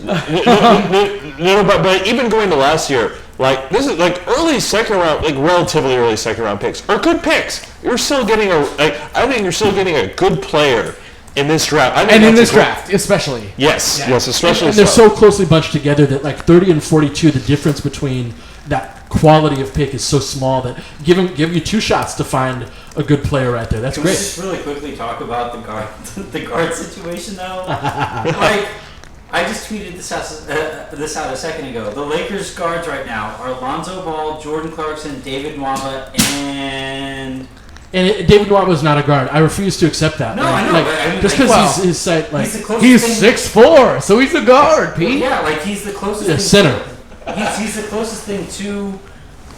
No, but even going to last year, like this is like early second round, like relatively early second round picks are good picks. You're still getting I think you're still getting a good player in this draft. I think and in that's this a good- draft, especially. Yes, especially And they're so closely bunched together that like 30 and 42, the difference between that quality of pick is so small that give you 2 shots to find a good player right there. That's Can we great. just really quickly talk about the guard situation though? Like, I just tweeted this out a second ago. The Lakers guards right now are Lonzo Ball, Jordan Clarkson, David Nwaba, and David Nwaba was not a guard. I refuse to accept that. No, Like- I know, like, but I mean, just like, because well, his site, like he's the closest He's thing. 6'4", so he's a guard, Pete. Yeah, like he's the closest a thing center. He's the closest thing to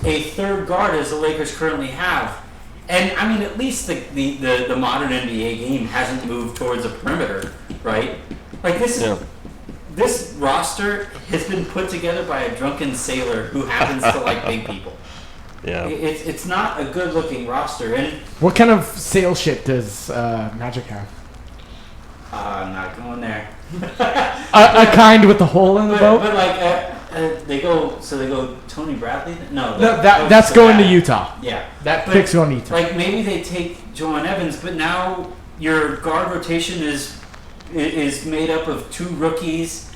a third guard as the Lakers currently have. And I mean, at least the modern NBA game hasn't moved towards a perimeter, right? Like this roster has been put together by a drunken sailor who happens to like big people. Yeah. It's not a good looking roster, and What kind of sail ship does Magic have? I'm not going there. A kind with the hole in the boat? But like they go Tony Bradley. No, That's going to Utah. Yeah, That But, pick's going to Utah. Like maybe they take Joan Evans, but now your guard rotation is made up of 2 rookies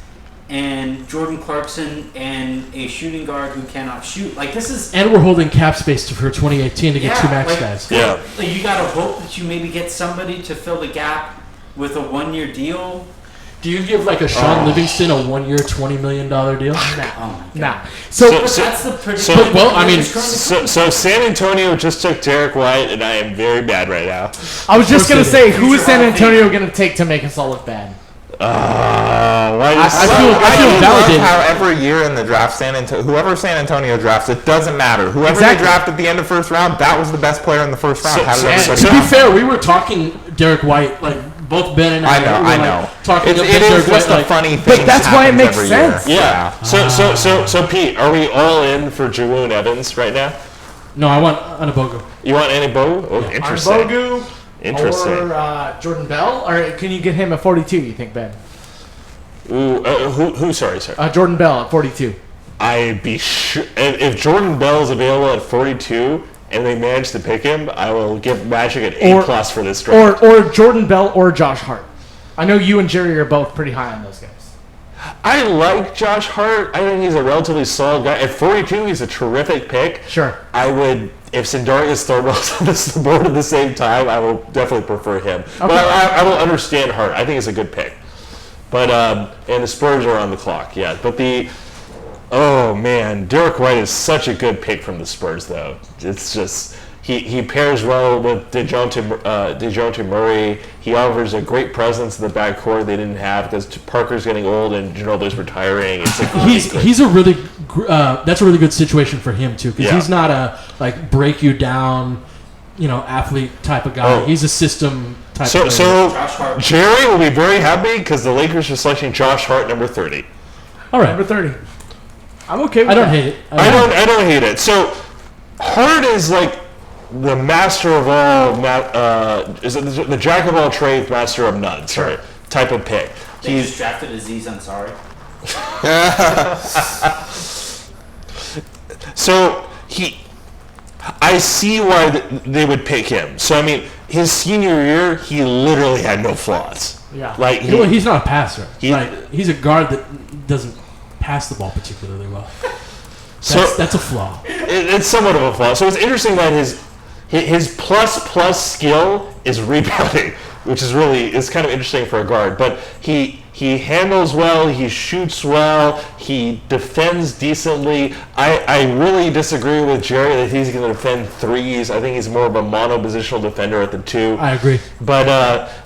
and Jordan Clarkson and a shooting guard who cannot shoot. Like this is And we're holding cap space for 2018 to get 2 max like, guys. Yeah. Like you gotta hope that you maybe get somebody to fill the gap with a 1-year deal. Do you give like a Sean Livingston a 1-year, $20 million deal? Oh my God. Nah. So But that's the prediction. so- well, I mean, So San Antonio just took Derek White, and I am very bad right now. I was just going to say, who is San Future Hall of Antonio going to take to make us all look bad? Why I feel love validated. how every year in the draft, whoever San Antonio drafts, it doesn't matter. Whoever Exactly. they draft at the end of first round, that was the best player in the first round. How did And everybody to be know? fair, we were talking Derek White, like both Ben and I. I were, like, know. Talking It about is Derek just White, a like, funny thing. But that's that why it happens makes every sense. year. Yeah. So Pete, are we all in for Jaroon Evans right now? No, I want Anabogu. You want any Bo? Oh, interesting. Arbogu Interesting. or Jordan Bell? Or can you get him at 42, you think, Ben? Ooh, who? Sorry. Jordan Bell at 42. I'd be sure if Jordan Bell is available at 42 and they manage to pick him, I will give Magic an Or- A+ for this draft. Or Jordan Bell or Josh Hart. I know you and Jerry are both pretty high on those guys. I like Josh Hart. I think he's a relatively solid guy. At 42, he's a terrific pick. Sure. I would, if Sindarius Thornwell's on the board at the same time, I will definitely prefer him. Okay. But I will understand Hart. I think it's a good pick. But and the Spurs are on the clock, yeah. But oh man, Derek White is such a good pick from the Spurs, though. It's just he pairs well with DeJounte Murray. He offers a great presence in the backcourt they didn't have because Parker's getting old and Ginobili's retiring. It's he's a really that's a really good situation for him too because he's not a break you down, athlete type of guy. He's a system type. So Jerry will be very happy because the Lakers are selecting Josh Hart number 30. All right, number 30. I'm okay with I don't that. hate it. I don't hate it. So Hart is like the master of all, is it the jack of all trades, master of none, sorry, type of pick. He just drafted Aziz Ansari. So I see why they would pick him. So I mean, his senior year, he literally had no flaws. Yeah. Like he's not a passer. He's a guard that doesn't pass the ball particularly well. That's a flaw. It's somewhat of a flaw. So it's interesting that his plus skill is rebounding, which is it's kind of interesting for a guard. But he handles well, he shoots well, he defends decently. I really disagree with Jerry that he's going to defend threes. I think he's more of a mono-positional defender at the 2. I agree. But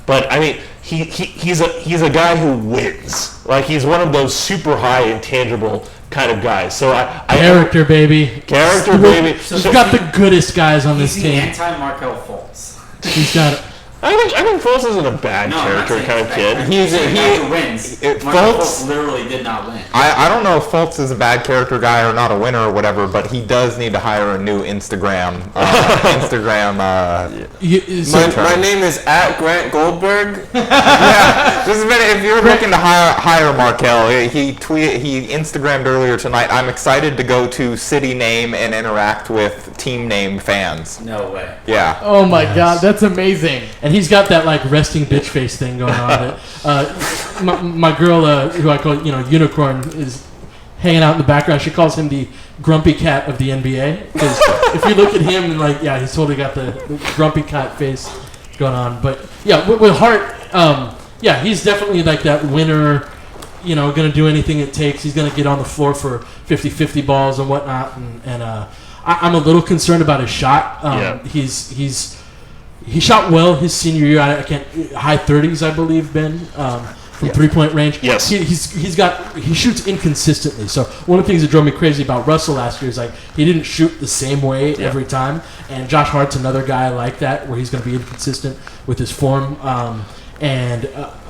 I mean, he's a guy who wins. Like he's one of those super high intangible kind of guys. So character baby. So he's got the goodest guys on this He's team. the anti-Markel Fultz. He's got. I think Fultz isn't a bad character kind of kid. He wins. Markel Fultz literally did not win. I don't know if Fultz is a bad character guy or not a winner or whatever, but he does need to hire a new Instagram. My name is @Grant Goldberg. Yeah, just a minute. If you're looking to hire Markel, he Instagrammed earlier tonight. I'm excited to go to city name and interact with team name fans. No way. Yeah. Oh my God, that's amazing. And he's got that resting bitch face thing going on. That my girl, who I call Unicorn, is hanging out in the background. She calls him the grumpy cat of the NBA because if you look at him and he's totally got the grumpy cat face going on. But yeah, with Hart, he's definitely like that winner. Going to do anything it takes. He's going to get on the floor for 50-50 balls and whatnot. And I'm a little concerned about his shot. He shot well his senior year. High 30s, I believe, Ben, from 3-point range. Yes. He shoots inconsistently. So one of the things that drove me crazy about Russell last year is he didn't shoot the same way every time. And Josh Hart's another guy like that where he's going to be inconsistent with his form.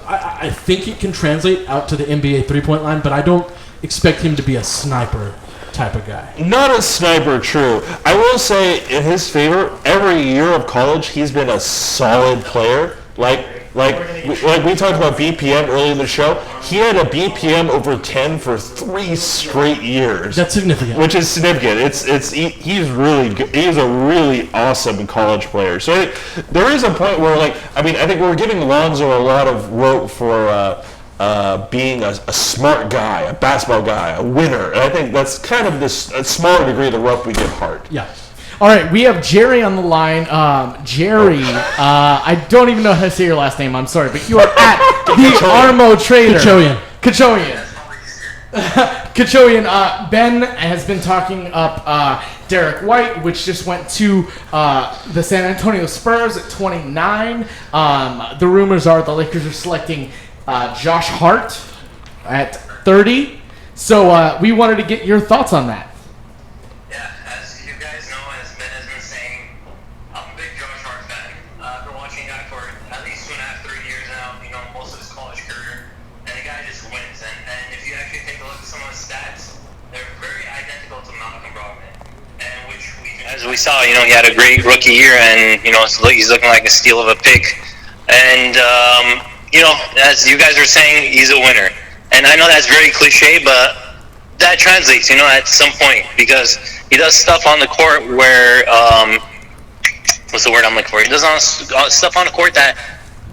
I think it can translate out to the NBA 3-point line, but I don't expect him to be a sniper type of guy. Not a sniper, true. I will say, in his favor, every year of college, he's been a solid player. Like we talked about BPM earlier in the show. He had a BPM over 10 for 3 straight years. That's significant. Which is significant. He's really good. He's a really awesome college player. So there is a point where, I think we're giving Lonzo a lot of rope for being a smart guy, a basketball guy, a winner. And I think that's kind of a smaller degree of the rope we give Hart. Yeah. All right, we have Jerry on the line. Jerry, I don't even know how to say your last name. I'm sorry, but you are at the Armo Trader. Kachoyan. Ben has been talking up Derek White, which just went to the San Antonio Spurs at 29. The rumors are the Lakers are selecting Josh Hart at 30. So we wanted to get your thoughts on that. Yeah, as you guys know, as Ben has been saying, I'm a big Josh Hart fan. I've been watching the guy for at least 2.5, 3 years now, most of his college career. And the guy just wins. And if you actually take a look at some of his stats, they're very identical to Malcolm Brogdon. And which as we saw, he had a great rookie year, and, he's looking like a steal of a pick. And, as you guys are saying, he's a winner. And I know that's very cliche, but that translates, at some point, because he does stuff on the court where, what's the word I'm looking for? He does stuff on the court that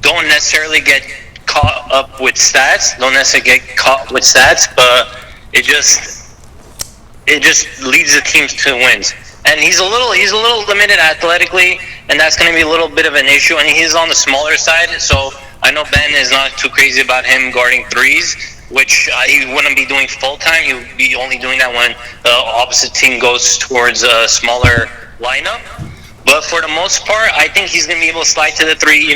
don't necessarily get caught up with stats. Don't necessarily get caught with stats, but it just leads the teams to wins. And he's a little limited athletically, and that's going to be a little bit of an issue. And he's on the smaller side, so I know Ben is not too crazy about him guarding threes, which he wouldn't be doing full time. He would be only doing that when the opposite team goes towards a smaller lineup. But for the most part, I think he's going to be able to slide to the three,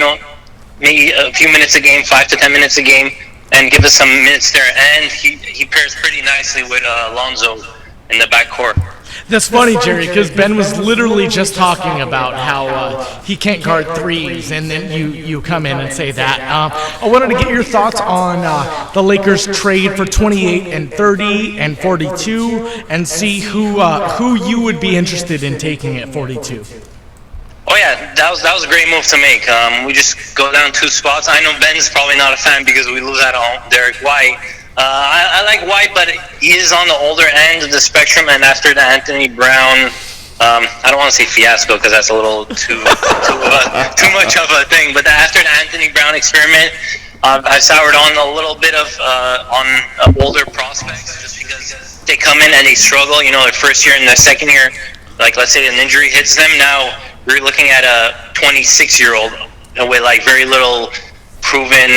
maybe a few minutes a game, 5 to 10 minutes a game, and give us some minutes there. And he pairs pretty nicely with Alonzo in the backcourt. That's funny, Jerry, because Ben was literally just talking about how he can't guard threes, and then you come in and say that. I wanted to get your thoughts on the Lakers trade for 28 and 30 and 42, and see who you would be interested in taking at 42. Oh yeah, that was a great move to make. We just go down 2 spots. I know Ben's probably not a fan because we lose out on Derek White. I like White, but he is on the older end of the spectrum, and after the Anthony Brown, I don't want to say fiasco because that's a little too much of a thing, but after the Anthony Brown experiment, I soured on a little bit of on older prospects just because they come in and they struggle, their first year and their second year, like let's say an injury hits them. Now we're looking at a 26-year-old with like very little proven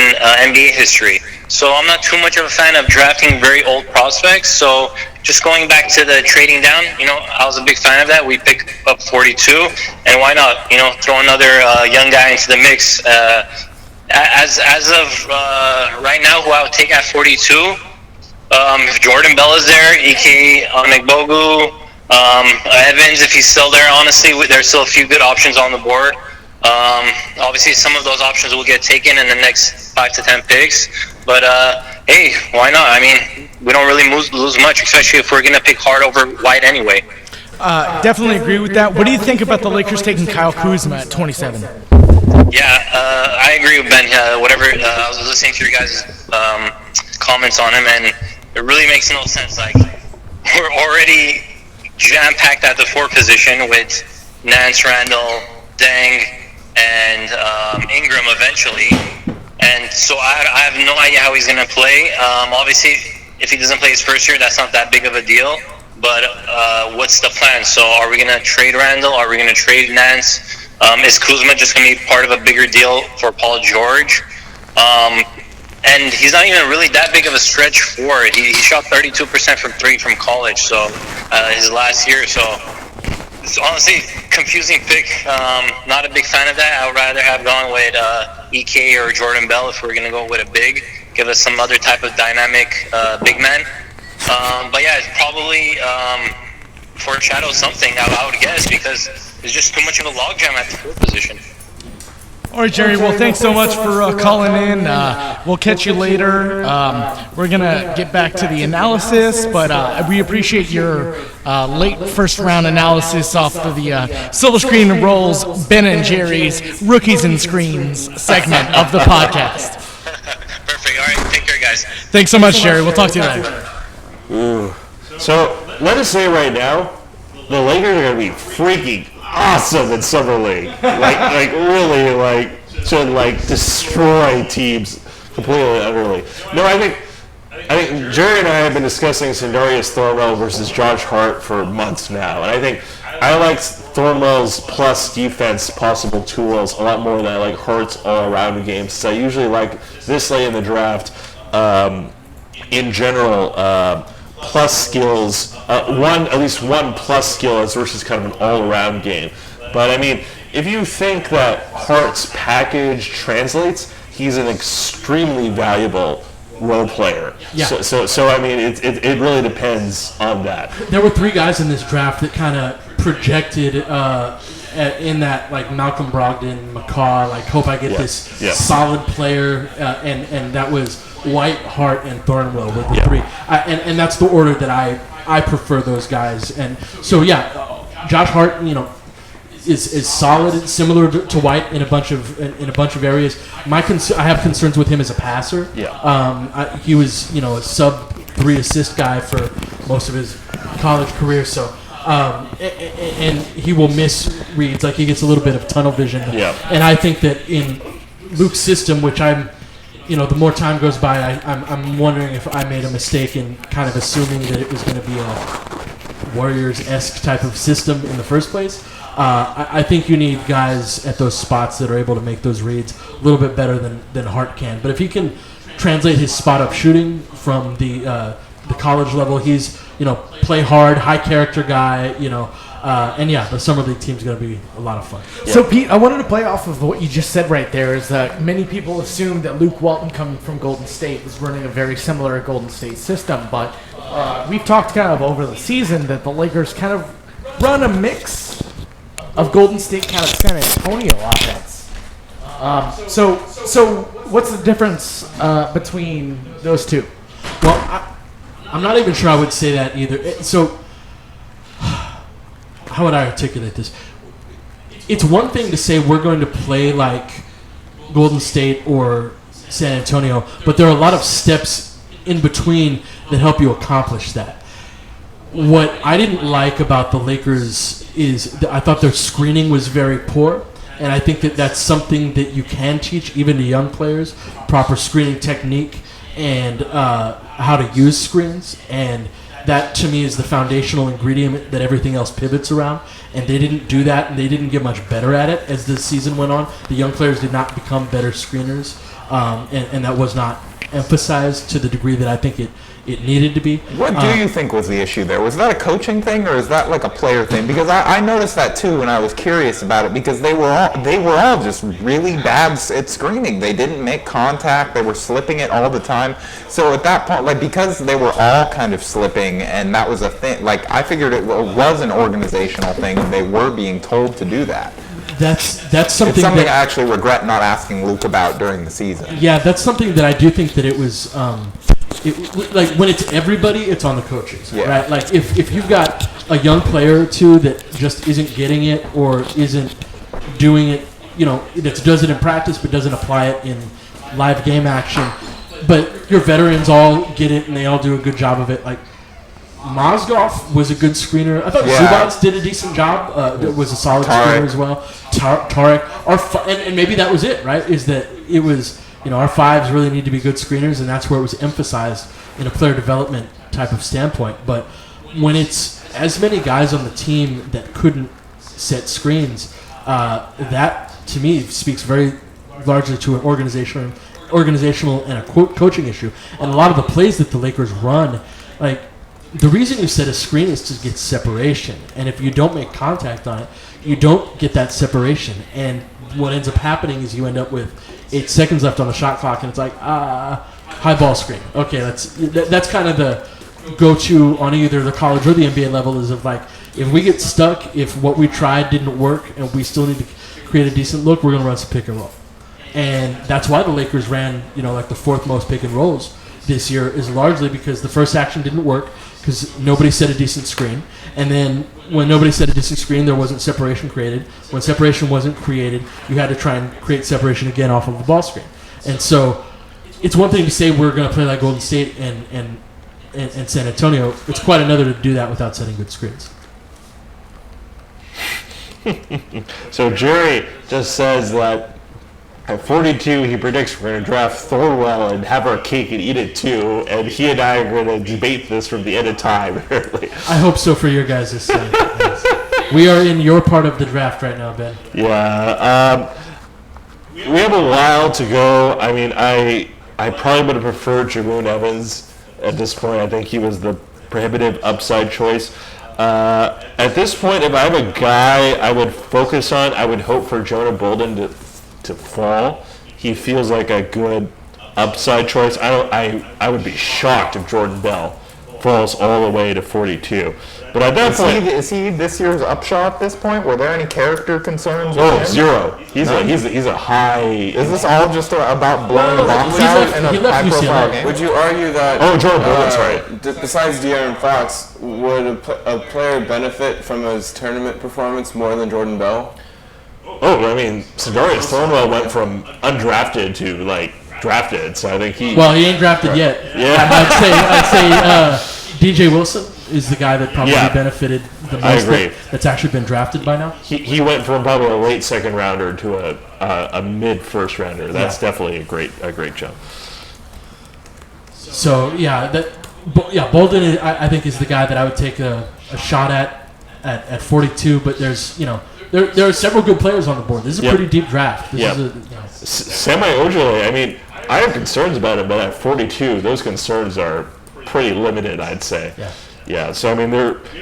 NBA history. So I'm not too much of a fan of drafting very old prospects. So just going back to the trading down, I was a big fan of that. We picked up 42, and why not, throw another young guy into the mix. As of right now, who I would take at 42, if Jordan Bell is there, Ike Onigbogu, Evans, if he's still there, honestly, there's still a few good options on the board. Obviously, some of those options will get taken in the next 5 to 10 picks. But, hey, why not? I mean, we don't really lose much, especially if we're going to pick hard over White anyway. Definitely agree with that. What do you think about the Lakers taking Kyle Kuzma at 27? Yeah, I agree with Ben. I was listening to your guys' comments on him, and it really makes no sense. Like, we're already jam-packed at the 4 position with Nance, Randall, Deng, and Ingram eventually. And so I have no idea how he's going to play. Obviously, if he doesn't play his first year, that's not that big of a deal. But what's the plan? So are we going to trade Randall? Are we going to trade Nance? Is Kuzma just going to be part of a bigger deal for Paul George? And he's not even really that big of a stretch forward. He shot 32% from 3 from college, so his last year. So it's honestly confusing pick. Not a big fan of that. I would rather have gone with EK or Jordan Bell if we're going to go with a big. Give us some other type of dynamic big man. But yeah, it's probably foreshadow something, I would guess, because there's just too much of a logjam at the 4 position. All right, Jerry. Well, thanks so much for calling in. We'll catch you later. We're going to get back to the analysis, but we appreciate your late first-round analysis off of the Silver Screen and Rolls Ben and Jerry's Rookies and Screens segment of the podcast. Perfect. All right. Take care, guys. Thanks so much, Jerry. We'll talk to you later. Ooh. So let us say right now, the Lakers are going to be freaking awesome in summer league, like really, to destroy teams completely and utterly. No, I think Jerry and I have been discussing Sindarius Thornwell versus Josh Hart for months now, and I think I like Thornwell's plus defense possible tools a lot more than I like Hart's all around games. So I usually like this late in the draft. In general. Plus skills, at least one plus skill versus kind of an all-around game. But I mean, if you think that Hart's package translates, he's an extremely valuable role player. Yeah. So I mean, it really depends on that. There were 3 guys in this draft that kind of projected in that, like Malcolm Brogdon, McCaw, like hope I get this solid player, and that was White, Hart, and Thornwell were the 3. And that's the order that I prefer those guys. And so Josh Hart, is solid, similar to White in a bunch of areas. I have concerns with him as a passer. Yeah. He was a sub 3 assist guy for most of his college career. So. And he will miss reads, like he gets a little bit of tunnel vision. Yeah. And I think that in Luke's system, which I'm the more time goes by, I'm wondering if I made a mistake in kind of assuming that it was going to be a Warriors-esque type of system in the first place. I think you need guys at those spots that are able to make those reads a little bit better than Hart can. But if he can translate his spot-up shooting from the college level, he's play hard, high character guy. And the summer league team's going to be a lot of fun. So Pete, I wanted to play off of what you just said right there. Is that many people assumed that Luke Walton coming from Golden State was running a very similar Golden State system, but we've talked kind of over the season that the Lakers kind of run a mix of Golden State, kind of San Antonio offense. So what's the difference between those two? Well, I'm not even sure I would say that either. So, how would I articulate this? It's one thing to say we're going to play like Golden State or San Antonio, but there are a lot of steps in between that help you accomplish that. What I didn't like about the Lakers is that I thought their screening was very poor, and I think that that's something that you can teach even to young players, proper screening technique and how to use screens, and that to me is the foundational ingredient that everything else pivots around, and they didn't do that, and they didn't get much better at it as the season went on. The young players did not become better screeners, and that was not emphasized to the degree that I think it needed to be. What do you think was the issue there? Was that a coaching thing, or is that like a player thing? Because I noticed that too, and I was curious about it because they were all just really bad at screening. They didn't make contact. They were slipping it all the time. So at that point, like because they were all kind of slipping, and that was a thing. Like I figured it was an organizational thing, and they were being told to do that. That's something. It's something that I actually regret not asking Luke about during the season. Yeah, that's something that I do think that it was. Like when it's everybody, it's on the coaches, right? Like if you've got a young player or two that just isn't getting it or isn't doing it, that does it in practice but doesn't apply it in live game action, but your veterans all get it and they all do a good job of it. Like Mozgov was a good screener. I thought Zubats did a decent job. Was a solid screener as well. Tarek, and maybe that was it, right? Is that it was. Our fives really need to be good screeners, and that's where it was emphasized in a player development type of standpoint. But when it's as many guys on the team that couldn't set screens, that to me speaks very largely to an organizational and a coaching issue. And a lot of the plays that the Lakers run, like the reason you set a screen is to get separation, and if you don't make contact on it, you don't get that separation. And what ends up happening is you end up with 8 seconds left on the shot clock, and it's like, high ball screen. Okay, that's kind of the go-to on either the college or the NBA level is of like, if we get stuck, if what we tried didn't work, and we still need to create a decent look, we're going to run some pick and roll. And that's why the Lakers ran, like the fourth most pick and rolls this year is largely because the first action didn't work because nobody set a decent screen. And then when nobody set a decent screen, there wasn't separation created. When separation wasn't created, you had to try and create separation again off of the ball screen. And so it's one thing to say we're going to play like Golden State and San Antonio. It's quite another to do that without setting good screens. So Jerry just says that at 42, he predicts we're going to draft Thornwell and have our cake and eat it too. And he and I are going to debate this from the end of time, apparently. I hope so for your guys' sake. We are in your part of the draft right now, Ben. Yeah. We have a while to go. I mean, I probably would have preferred Jamoon Evans at this point. I think he was the prohibitive upside choice. At this point, if I have a guy I would focus on, I would hope for Jonah Bolden to fall. He feels like a good upside choice. I would be shocked if Jordan Bell falls all the way to 42. But at that point, is he this year's upshot at this point? Were there any character concerns? Oh, zero. He's a high. Is this all just about blowing the box out in a high-profile game? Would you argue that? Oh, Jordan Bolden's right. Besides De'Aaron Fox, would a player benefit from his tournament performance more than Jordan Bell? Oh, I mean, Sidarius Thornwell went from undrafted to drafted, so I think he. Well, he ain't drafted yet. Yeah, I'd say DJ Wilson. is the guy that probably Yeah. benefited the I most agree. that's actually been drafted by now. He went from probably a late second rounder to a mid first rounder. That's definitely a great jump. So Bolden I think is the guy that I would take a shot at 42. But there's there are several good players on the board. This is a pretty deep draft. This is Semi Ojale, I mean, I have concerns about him, but at 42, those concerns are pretty limited, I'd say. Yeah, so I mean,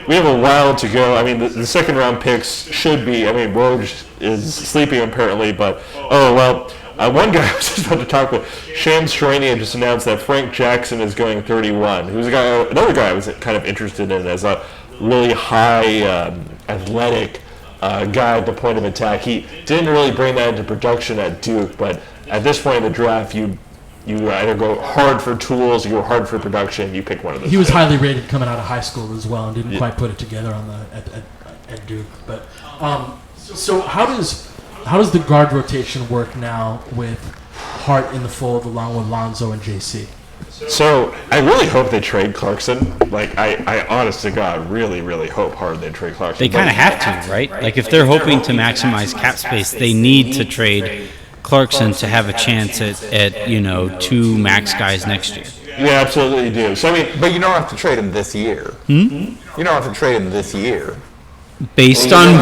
we have a while to go. I mean, the second round picks should be. I mean, Woj is sleeping apparently, but one guy I was just about to talk with, Shams Charania, just announced that Frank Jackson is going 31. Who's another guy I was kind of interested in as a really high athletic guy at the point of attack. He didn't really bring that into production at Duke, but at this point in the draft, you either go hard for tools, you go hard for production, you pick one of those. He was highly rated coming out of high school as well, and didn't quite put it together on at Duke. But so how does the guard rotation work now with Hart in the fold along with Lonzo and JC? So I really hope they trade Clarkson. Like I honest to God, really, really hope hard they trade Clarkson. They kind of have to, right? Like if they're hoping to maximize cap space, they need to trade Clarkson to have a chance at 2 max guys next year. Yeah, absolutely do. So I mean, But you don't have to trade him this year. You don't have to trade him this year. Based on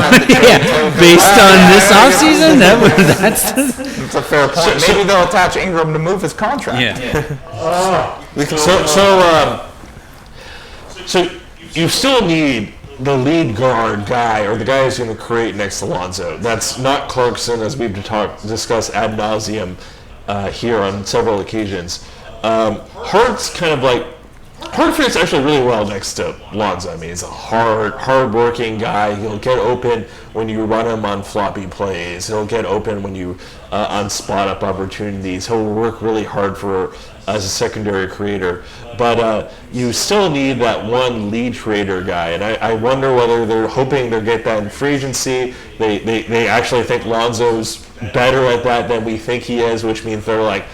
based on this offseason, that's It's a fair point. Maybe they'll attach Ingram to move his contract. So you still need the lead guard guy or the guy who's going to create next to Lonzo. That's not Clarkson, as we've discussed ad nauseum here on several occasions. Hart's kind of like Hart fits actually really well next to Lonzo. I mean, he's a hard-working guy. He'll get open when you run him on floppy plays. He'll get open when you on spot-up opportunities. He'll work really hard as a secondary creator. But you still need that one lead creator guy, and I wonder whether they're hoping they'll get that in free agency. They actually think Lonzo's better at that than we think he is, which means they're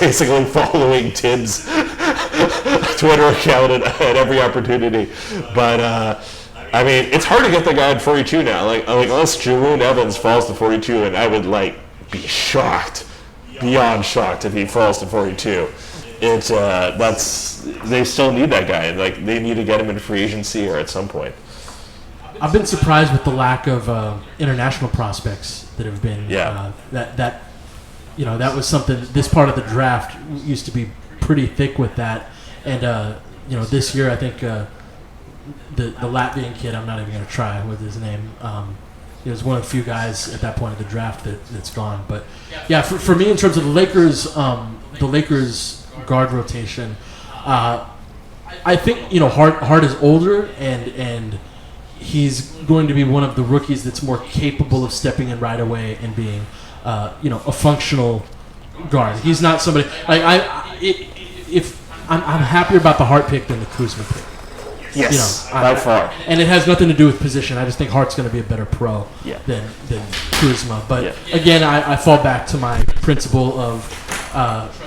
basically following Tibbs' Twitter account at every opportunity. But I mean, it's hard to get the guy at 42 now. Like unless Jaloon Evans falls to 42, and I would be shocked, beyond shocked, if he falls to 42. They still need that guy. They need to get him in free agency or at some point. I've been surprised with the lack of international prospects that have been. That was something. This part of the draft used to be pretty thick with that, and this year I think the Latvian kid. I'm not even going to try with his name. He was one of the few guys at that point of the draft that's gone. But yeah, for me in terms of the Lakers guard rotation, I think Hart is older and he's going to be one of the rookies that's more capable of stepping in right away and being a functional guard. He's not somebody I'm happier about the Hart pick than the Kuzma pick. Yes, by far. And it has nothing to do with position. I just think Hart's going to be a better pro than Kuzma. But again, I fall back to my principle of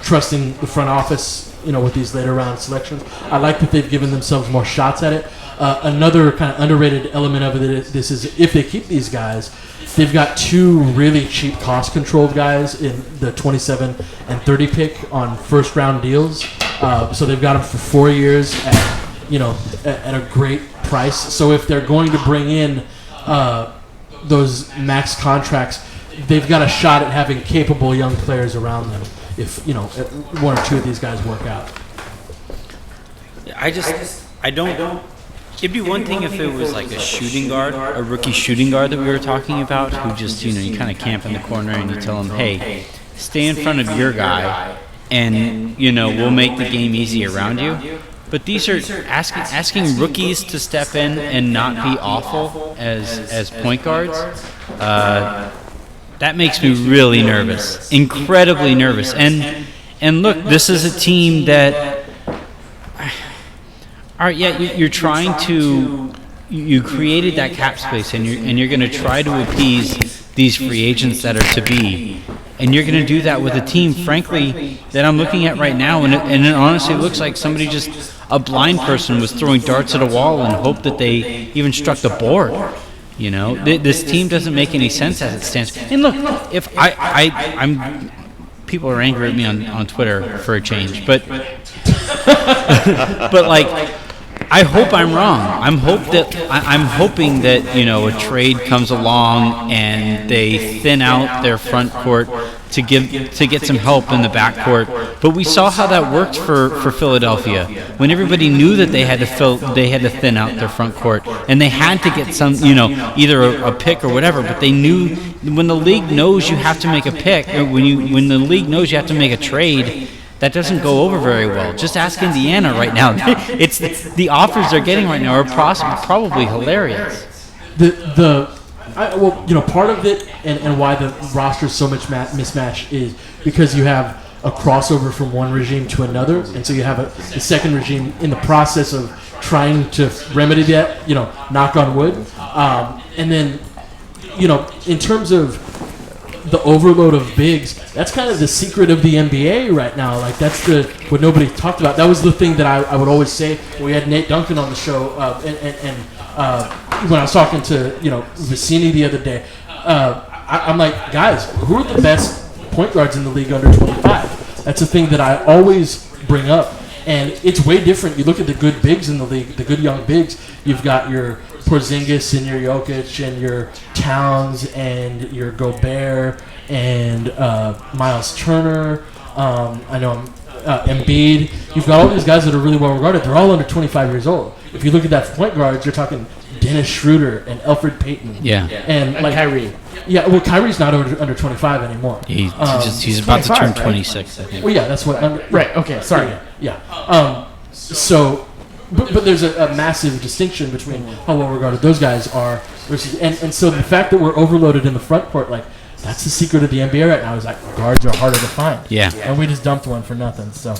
trusting the front office, with these later round selections. I like that they've given themselves more shots at it. Another kind of underrated element of this is if they keep these guys, they've got 2 really cheap cost-controlled guys in the 27 and 30 pick on first-round deals. So they've got them for 4 years at a great price. So if they're going to bring in those max contracts, they've got a shot at having capable young players around them if 1 or 2 of these guys work out. I don't. It'd be one thing if it was like a shooting guard, a rookie shooting guard that we were talking about, who just you kind of camp in the corner and you tell him, hey, stay in front of your guy, and we'll make the game easy around you. But these are asking rookies to step in and not be awful as point guards. That makes me really nervous, incredibly nervous. And look, this is a team that, all right, you're trying to, you created that cap space, and you're going to try to appease these free agents that are to be. And you're going to do that with a team, frankly, that I'm looking at right now, and it honestly looks like somebody just a blind person was throwing darts at a wall and hoped that they even struck the board. You know, this team doesn't make any sense as it stands. And look, if I'm people are angry at me on Twitter for a change, but but like, I hope I'm wrong. I'm hoping that, you know, a trade comes along and they thin out their front court to get some help in the back court. But we saw how that worked for Philadelphia when everybody knew that they had to thin out their front court and they had to get some, you know, either a pick or whatever. But they knew when the league knows you have to make a pick, or when the league knows you have to make a trade, that doesn't go over very well. Just ask Indiana right now. It's the offers they're getting right now are probably hilarious. Well, you know, part of it and why the roster is so much mismatch is because you have a crossover from one regime to another, and so you have a second regime in the process of trying to remedy that, you know, knock on wood. And then, you know, in terms of the overload of bigs, that's kind of the secret of the NBA right now. Like, that's what nobody talked about. That was the thing that I would always say when we had Nate Duncan on the show, and when I was talking to, you know, Vicini the other day. I'm like, guys, who are the best point guards in the league under 25? That's a thing that I always bring up, and it's way different. You look at the good bigs in the league, the good young bigs. You've got your Porzingis and your Jokic and your Towns and your Gobert and Miles Turner. I know Embiid. You've got all these guys that are really well regarded. They're all under 25 years old. If you look at that point guards, you're talking Dennis Schroeder and Elfrid Payton. Yeah. And like Kyrie. Yeah, well, Kyrie's not under 25 anymore. He's about to turn 26, I think. Well, yeah, that's what. Right. Okay. Sorry. Yeah. So, but there's a massive distinction between how well regarded those guys are versus, and so the fact that we're overloaded in the front court, like, that's the secret of the NBA right now, is like guards are harder to find. Yeah. And we just dumped one for nothing. So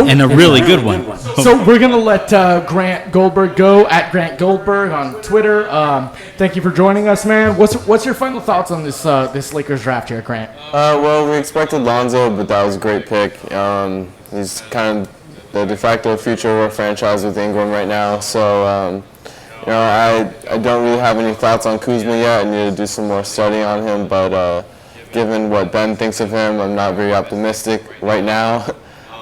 and a really good one. So we're gonna let Grant Goldberg go at Grant Goldberg on Twitter. Thank you for joining us, man. What's your final thoughts on this Lakers draft here, Grant? Well, we expected Lonzo, but that was a great pick. He's kind of the de facto future of our franchise with Ingram right now. So, you know, I don't really have any thoughts on Kuzma yet. I need to do some more study on him, but given what Ben thinks of him, I'm not very optimistic right now.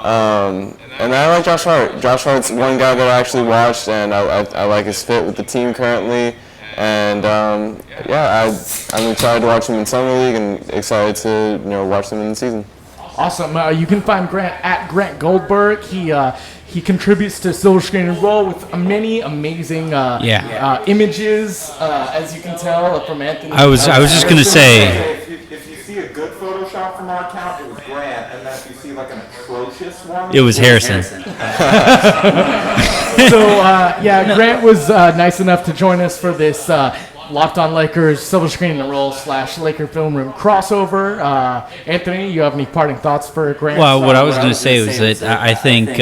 And I like Josh Hart. Josh Hart's one guy that I actually watched, and I like his fit with the team currently. And yeah, I'm excited to watch him in summer league and excited to, you know, watch him in the season. Awesome. You can find Grant at Grant Goldberg. He contributes to Silver Screen and Roll with many amazing images, as you can tell from Anthony. I was just gonna say. If you see a good Photoshop from our account, it was Grant, and then if you see like an atrocious one, It was Harrison. So Grant was nice enough to join us for this Locked On Lakers Silver Screen and Roll / Laker Film Room crossover. Anthony, you have any parting thoughts for Grant? Well, what I was going to say was that I think,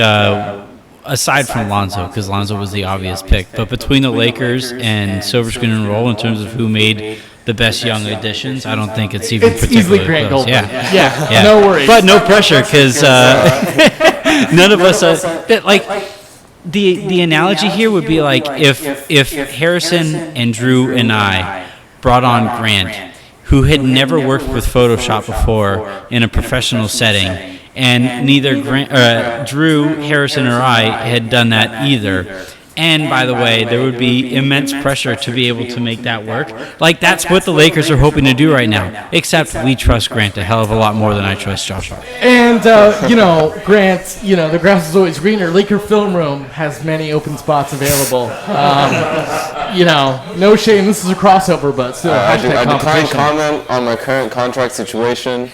aside from Lonzo, because Lonzo was the obvious pick, but between the Lakers and Silver Screen and Roll in terms of who made the best young additions, I don't think it's even particularly easily Grant close. Goldberg. Yeah, no worries. But no pressure, because none of us The analogy here would be like if Harrison and Drew and I brought on Grant, who had never worked with Photoshop before in a professional setting, and neither Drew, Harrison, or I had done that either. And by the way, there would be immense pressure to be able to make that work. Like, that's what the Lakers are hoping to do right now. Except we trust Grant a hell of a lot more than I trust Josh Hart. And, Grant, the grass is always greener. Laker Film Room has many open spots available. No shame. This is a crossover, but still. I decline comment on my current contract situation.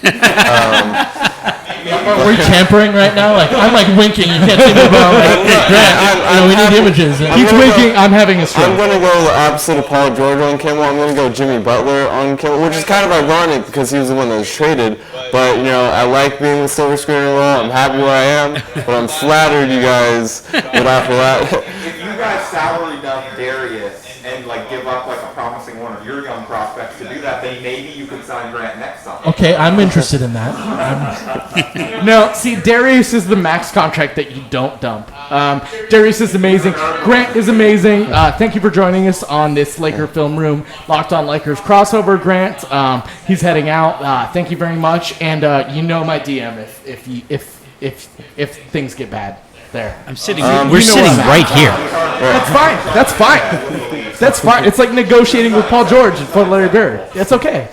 Are we tampering right now? Like, I'm like winking. You can't see me, but I'm like, Grant, we need images. He's winking. I'm having a stroke. I'm going to go the opposite of Paul George on Kimmel. I'm going to go Jimmy Butler on Kimmel, which is kind of ironic because he was the one that was traded. But, I like being the Silver Screen and Roll. I'm happy where I am, but I'm flattered you guys would offer that. If you guys salary dump Darius and give up a promising one of your young prospects contracts to do that, then maybe you could sign Grant next summer. Okay, I'm interested in that. No, see, Darius is the max contract that you don't dump. Darius is amazing. Grant is amazing. Thank you for joining us on this Laker Film Room Locked On Lakers crossover. Grant, he's heading out. Thank you very much, and you know my DM if things get bad. There. I'm sitting. We're sitting right here. That's fine. That's fine. That's fine. It's like negotiating with Paul George and for Larry Bird. That's okay.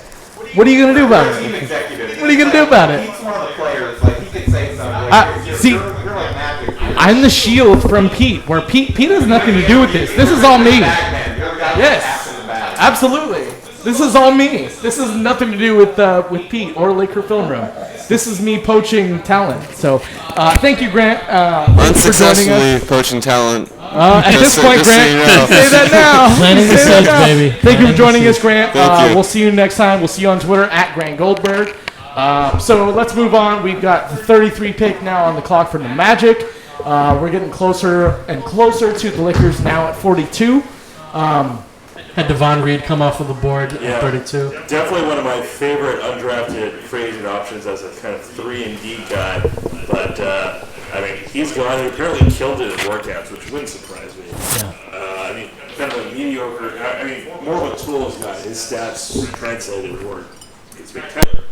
What are you gonna do about it? What are you gonna do about it? He's one of the players, like, he could say something. Like, See, you're like Magic. I'm the shield from Pete, where Pete has nothing to do with this. This is all me. Yes, absolutely. This is all me. This has nothing to do with Pete or Laker Film Room. This is me poaching talent. So, thank you, Grant, for joining us. Unsuccessfully poaching talent. At this point, just so Grant, you know. say that now. Planting the Say that seeds, now. baby. Thank you for Planting joining the us, Grant. Thank you. We'll see you next time. We'll see you on Twitter at Grant Goldberg. So let's move on. We've got the 33 pick now on the clock for the Magic. We're getting closer and closer to the Lakers now at 42. Had Devon Reed come off of the board at 32. Definitely one of my favorite undrafted free agent options as a kind of 3-and-D guy. But, I mean, he's gone. He apparently killed it in workouts, which wouldn't surprise me. I mean, kind of a mediocre, I mean, more of a tools guy. His stats translated weren't spectacular,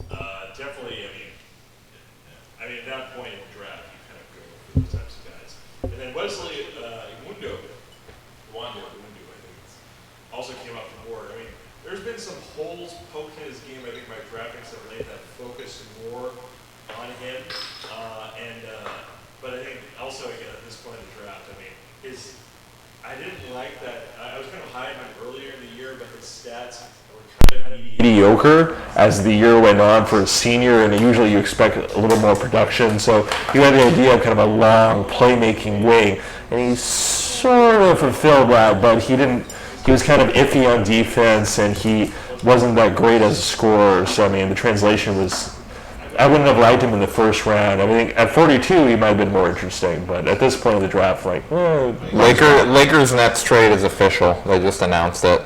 but definitely, I mean, at that point in the draft, you kind of go for those types of guys. And then Wesley Iwundu, I think, also came off the board. I mean, there's been some holes poked in his game. I think my draftings have laid that focus more on him. But I think also, again, at this point in the draft, I mean, I didn't like that. I was kind of high on him earlier in the year, but his stats were kind of mediocre as the year went on for a senior, and usually you expect a little more production. So you had the idea of kind of a long playmaking wing, and he sort of fulfilled that, but he didn't. He was kind of iffy on defense, and he wasn't that great as a scorer. So, I mean, the translation was... I wouldn't have liked him in the first round. I mean, at 42, he might have been more interesting, but at this point in the draft, like... Lakers' Nets trade is official. They just announced it.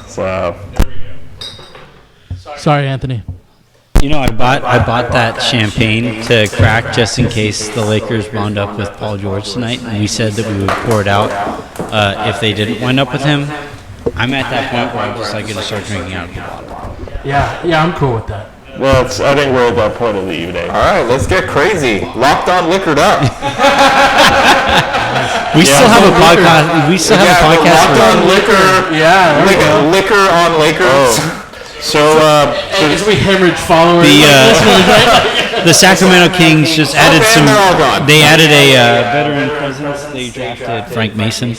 So... Sorry, Anthony. You know, I bought that champagne to crack just in case the Lakers wound up with Paul George tonight, and we said that we would pour it out if they didn't wind up with him. I'm at that point where I'm just like going to start drinking out of the bottle. Yeah, I'm cool with that. Well, I think we're at that point of the evening. All right, let's get crazy. Locked On Liquored Up. We still have a podcast. We still have a podcast. Locked On Liquor. Yeah, Liquor on Lakers. So, as we hemorrhage followers. The Sacramento Kings just added Okay, some. they're all gone. They added a veteran presence. They drafted Frank Mason.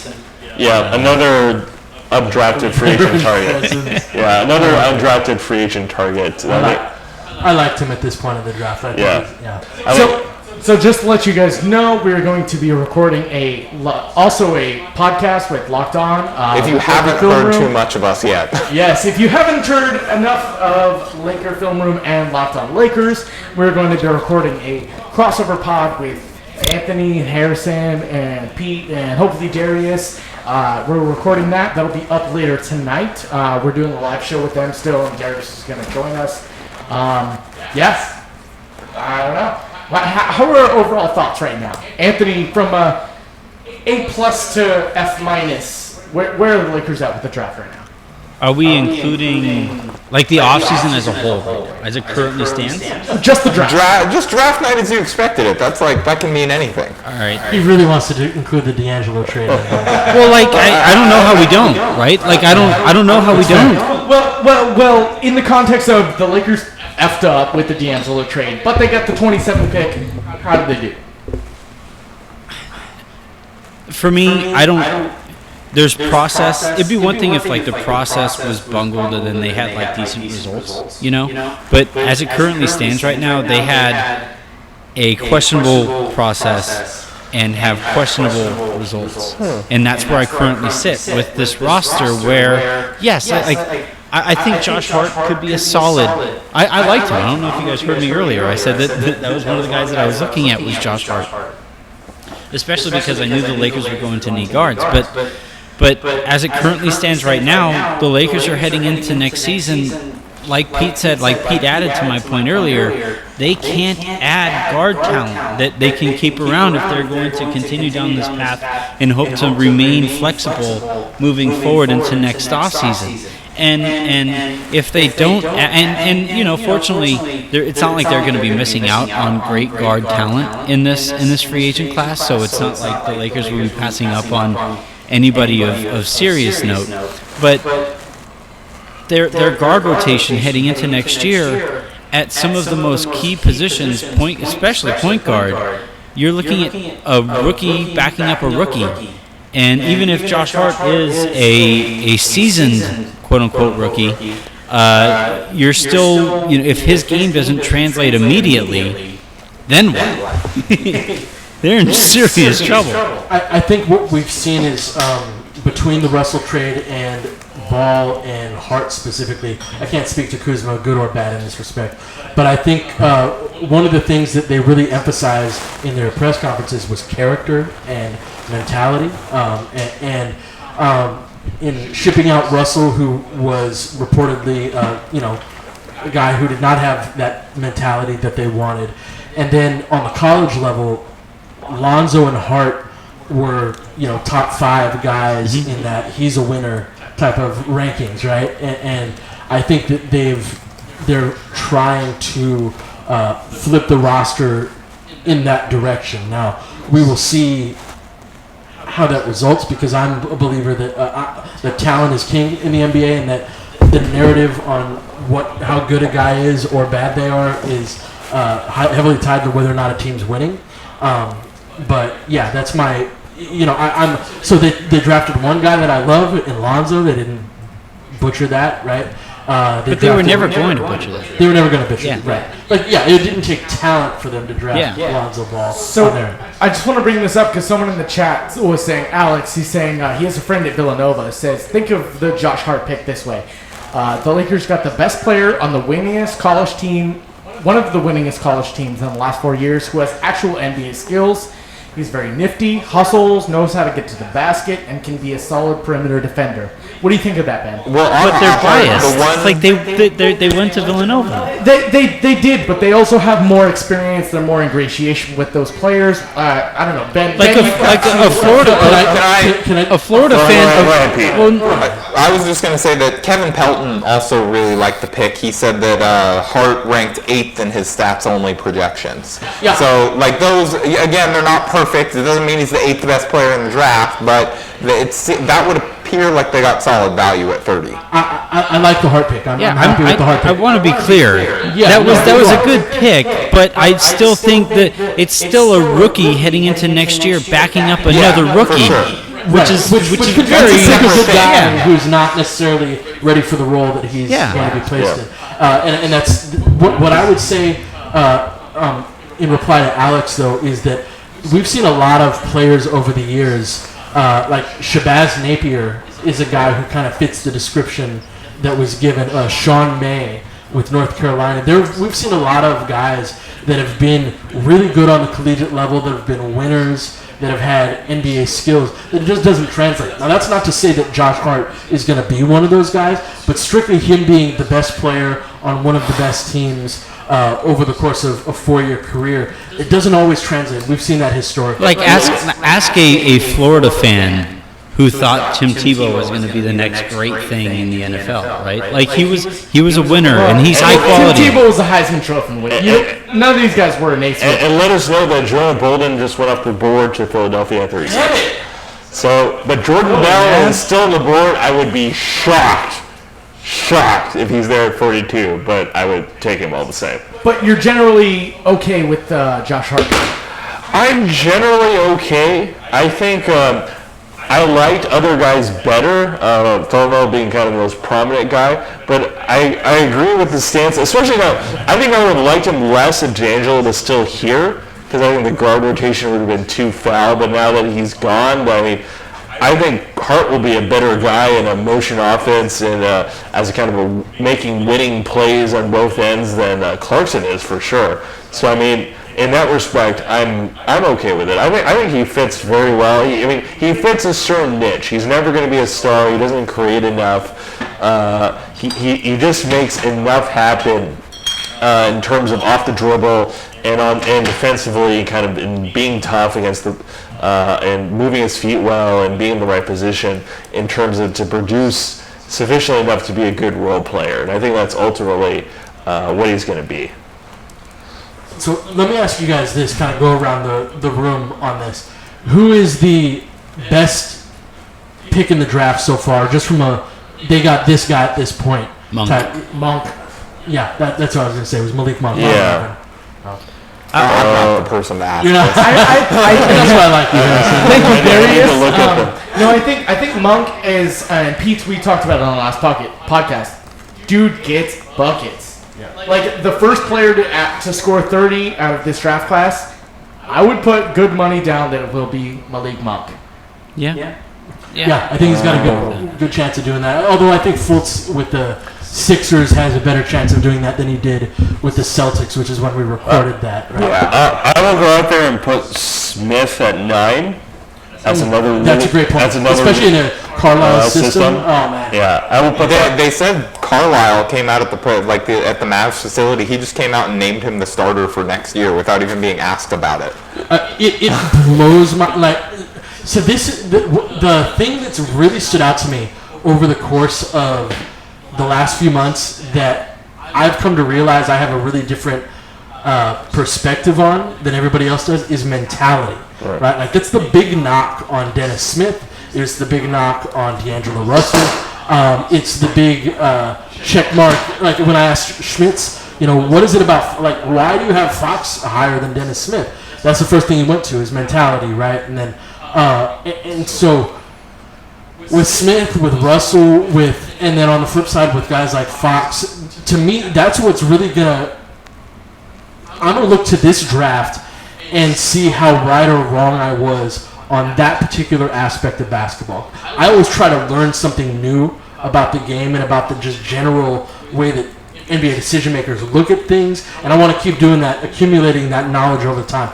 yeah, another undrafted free agent target. Yeah, another undrafted free agent target. I liked him at this point of the draft. I think So just to let you guys know, we're going to be recording also a podcast with Locked On. If you haven't heard too much of us yet. Yes, if you haven't heard enough of Laker Film Room and Locked On Lakers, we're going to be recording a crossover pod with Anthony, Harrison, and Pete, and hopefully Darius. We're recording that. That'll be up later tonight. We're doing a live show with them still, and Darius is going to join us. Yes. I don't know. How are our overall thoughts right now? Anthony, from A+ to F-, where are the Lakers at with the draft right now? Are we including like the offseason as a whole, as it currently stands? Just the draft. Just draft night as you expected it. That's like, that can mean anything. All right. he really wants to include the D'Angelo trade. Well, like I don't know how we don't, right? Like I don't know how we don't. Well, in the context of the Lakers effed up with the D'Angelo trade, but they got the 27th pick. How did they do? For me, I don't. There's process. It'd be one thing if like the process was bungled and then they had like decent results, you know. But as it currently stands right now, they had a questionable process and have questionable results, and that's where I currently sit with this roster. Where yes, I think Josh Hart could be a solid. I liked him. I don't know if you guys heard me earlier. I said that was one of the guys that I was looking at was Josh Hart, especially because I knew the Lakers were going to need guards, but But as it currently stands right now, the Lakers are heading into next season. Like Pete said, like Pete added to my point earlier, they can't add guard talent that they can keep around if they're going to continue down this path and hope to remain flexible moving forward into next offseason. And if they don't, fortunately, it's not like they're going to be missing out on great guard talent in this free agent class. So it's not like the Lakers will be passing up on anybody of serious note. But their guard rotation heading into next year at some of the most key positions, especially point guard, you're looking at a rookie backing up a rookie. And even if Josh Hart is a seasoned quote-unquote rookie, you're still, if his game doesn't translate immediately, then what? They're in serious trouble. I think what we've seen is between the Russell trade and Ball and Hart specifically, I can't speak to Kuzma, good or bad in this respect, but I think one of the things that they really emphasized in their press conferences was character and mentality, and in shipping out Russell, who was reportedly, a guy who did not have that mentality that they wanted, and then on the college level, Lonzo and Hart were, top 5 guys in that he's a winner type of rankings, right? And I think that they're trying to flip the roster in that direction. Now, we will see how that results, because I'm a believer that that talent is king in the NBA, and that the narrative on how good a guy is or bad they are is heavily tied to whether or not a team's winning. But yeah, that's my. So they drafted one guy that I love in Lonzo. They didn't butcher that, right? But they were never going to butcher that. They were never going to butcher it, right? It didn't take talent for them to draft Lonzo Ball. So I just want to bring this up because someone in the chat was saying, Alex, he's saying he has a friend at Villanova, says, think of the Josh Hart pick this way. The Lakers got the best player on the winningest college team, one of the winningest college teams in the last 4 years, who has actual NBA skills. He's very nifty, hustles, knows how to get to the basket, and can be a solid perimeter defender. What do you think of that, Ben? Well, but they're biased. It's like they went to Villanova. They did, but they also have more experience. They're more ingratiation with those players. I don't know, Ben. A Florida fan. I was just going to say that Kevin Pelton also really liked the pick. He said that Hart ranked 8th in his stats-only projections. Yeah. So, those, again, they're not perfect. It doesn't mean he's the 8th best player in the draft, but that would appear like they got solid value at 30. I like the Hart pick. I'm happy with the Hart pick. I want to be clear. That was a good pick, but I still think that it's still a rookie heading into next year backing up another rookie. Which is very good guy who's not necessarily ready for the role that he's going to be placed in. And that's what I would say in reply to Alex, though, is that we've seen a lot of players over the years, like Shabazz Napier is a guy who kind of fits the description that was given. Sean May with North Carolina. We've seen a lot of guys that have been really good on the collegiate level, that have been winners, that have had NBA skills. It just doesn't translate. Now, that's not to say that Josh Hart is going to be one of those guys, but strictly him being the best player on one of the best teams over the course of a 4-year career, it doesn't always translate. We've seen that historically. Like, ask a Florida fan who thought Tim Tebow was going to be the next great thing in the NFL, right? Like, he was a winner, and he's high quality. Tim Tebow was a Heisman Trophy winner. None of these guys were an ace. And let us know that Jordan Bolden just went off the board to Philadelphia after he's So, but Jordan Bell is still on the board. I would be shocked if he's there at 42, but I would take him all the same. But you're generally okay with Josh Hart? I'm generally okay. I think I liked other guys better, Thomo being kind of the most prominent guy, but I agree with the stance, especially now. I think I would have liked him less if D'Angelo was still here, because I think the guard rotation would have been too foul, but now that he's gone, I think Hart will be a better guy in a motion offense and as a kind of making winning plays on both ends than Clarkson is for sure. So, in that respect, I'm okay with it. I think he fits very well. He fits a certain niche. He's never going to be a star. He doesn't create enough. He just makes enough happen in terms of off the dribble and defensively, kind of in being tough against the and moving his feet well and being in the right position in terms of to produce sufficiently enough to be a good role player. And I think that's ultimately what he's going to be. So let me ask you guys this, kind of go around the room on this. Who is the best pick in the draft so far, just from they got this guy at this point? Monk. Monk. Yeah, that's what I was going to say. It was Malik Monk. Yeah. I'm not the person to ask. You're not. That's why I like you. Thank you, Darius. to look at No, I think Monk is, and Pete, we talked about it on the last podcast. Dude gets buckets. Like, the first player to score 30 out of this draft class, I would put good money down that it will be Malik Monk. Yeah. Yeah, I think he's got a good chance of doing that. Although I think Fultz with the Sixers has a better chance of doing that than he did with the Celtics, which is when we recorded that. Right? I will go out there and put Smith at 9. That's another. That's a great point, That's another, especially in a Carlisle system. Oh man. Yeah, I will put that. They said Carlisle came out at the Mavs facility. He just came out and named him the starter for next year without even being asked about it. It blows my So this the thing that's really stood out to me over the course of the last few months that I've come to realize I have a really different perspective on than everybody else does is mentality. Right? Like that's the big knock on Dennis Smith. It's the big knock on D'Angelo Russell. It's the big check mark. Like when I asked Schmitz, what is it about? Like, why do you have Fox higher than Dennis Smith? That's the first thing he went to is mentality, right? And then and so with Smith, with Russell, and then on the flip side with guys like Fox, to me that's what's really I'm gonna look to this draft and see how right or wrong I was on that particular aspect of basketball. I always try to learn something new about the game and about the just general way that NBA decision makers look at things, and I want to keep doing that, accumulating that knowledge over time.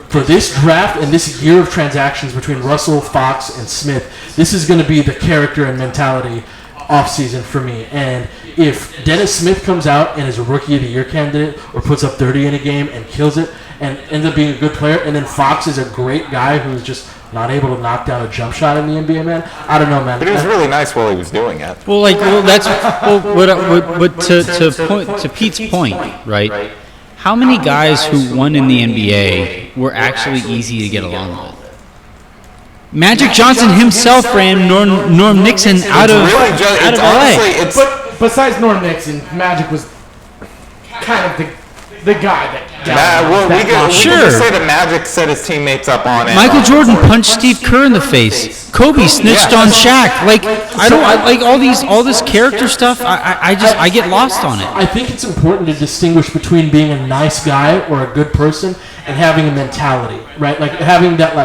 For this draft and this year of transactions between Russell, Fox, and Smith, this is going to be the character and mentality offseason for me. And if Dennis Smith comes out and is a Rookie of the Year candidate or puts up 30 in a game and kills it and ends up being a good player, and then Fox is a great guy who's just not able to knock down a jump shot in the NBA, man, I don't know, man. But it was really nice while he was doing it. To Pete's point, right? How many guys who won in the NBA were actually easy to get along with? Magic Johnson himself ran Norm Nixon out of LA. But besides Norm Nixon, Magic was kind of the guy that. We can just say that Magic set his teammates up on it. Michael Jordan punched Steve Kerr in the face. Kobe snitched on Shaq. All this character stuff. I get lost on it. I think it's important to distinguish between being a nice guy or a good person and having a mentality, right? Like having that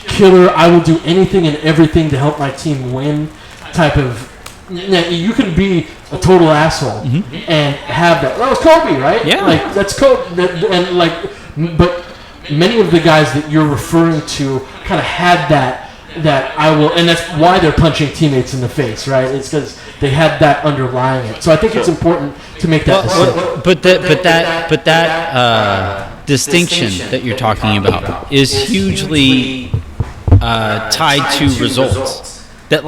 killer, I will do anything and everything to help my team win type of. You can be a total asshole and have that. That was Kobe, right? Yeah. That's Kobe. But many of the guys that you're referring to kind of had that I will, and that's why they're punching teammates in the face, right? It's because they had that underlying it. So I think it's important to make that decision. But that distinction that you're talking about is hugely tied to results. That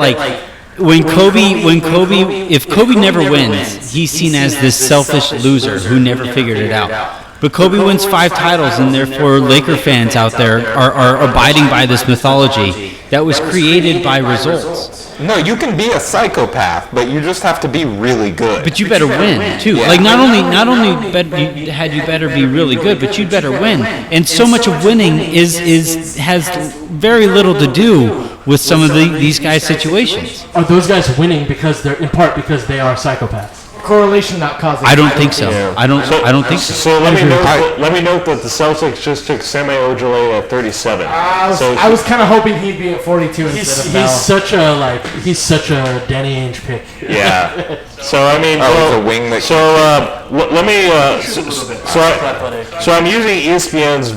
if Kobe never wins, he's seen as this selfish loser who never figured it out. But Kobe wins 5 titles, and therefore Laker fans out there are abiding by this mythology that was created by results. No, you can be a psychopath, but you just have to be really good. But you better win too. Yeah. Like not only you better be really good, but you'd better win. And so much of winning has very little to do with some of these guys' situations. Are those guys winning because they're in part because they are psychopaths? correlation, not causation. I don't think so. Yeah. I don't think so. So let me note that the Celtics just took Semi Ojeleye at 37. I was kind of hoping he'd be at 42 instead of Bell. He's such a Danny Ainge pick. Yeah. So I mean, it's a wing that. so let me. So I'm using ESPN's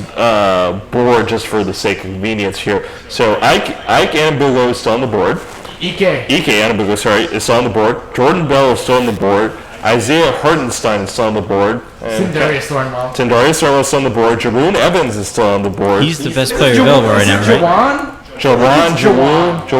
board just for the sake of convenience here. So Ike Anbugo is still on the board. Ike Anbugo, sorry, is still on the board. Jordan Bell is still on the board. Isaiah Hartenstein is still on the board. Tindarius Thornwell. Tindarius Thornwell is still on the board. Jaroon Evans is still on the board. He's the best player available right now, right? Jawan.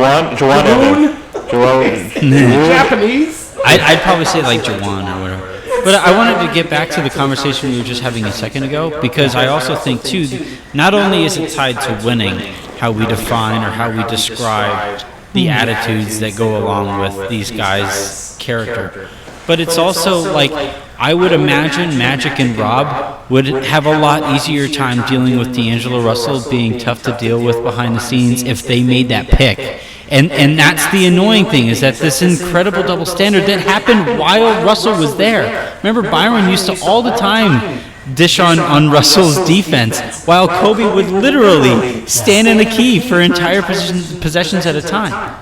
Japanese. I'd probably say like Jawan or whatever. But I wanted to get back to the conversation we were just having a second ago, because I also think, too, not only is it tied to winning, how we define or how we describe the attitudes that go along with these guys' character, but it's also like, I would imagine Magic and Rob would have a lot easier time dealing with D'Angelo Russell being tough to deal with behind the scenes if they made that pick. And that's the annoying thing, is that this incredible double standard that happened while Russell was there. Remember, Byron used to all the time dish on Russell's defense, while Kobe would literally stand in the key for entire possessions at a time.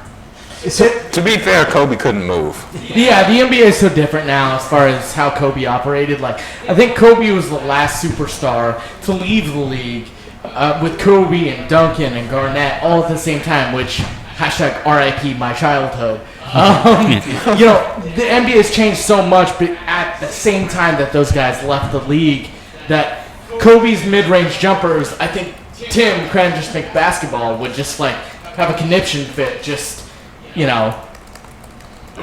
To be fair, Kobe couldn't move. Yeah, the NBA is so different now as far as how Kobe operated. Like, I think Kobe was the last superstar to leave the league with Kobe and Duncan and Garnett all at the same time, which #RIP my childhood. You know, the NBA has changed so much, but at the same time that those guys left the league, that Kobe's mid-range jumpers, I think Tim Cran just make basketball would just like have a conniption fit, just, you know,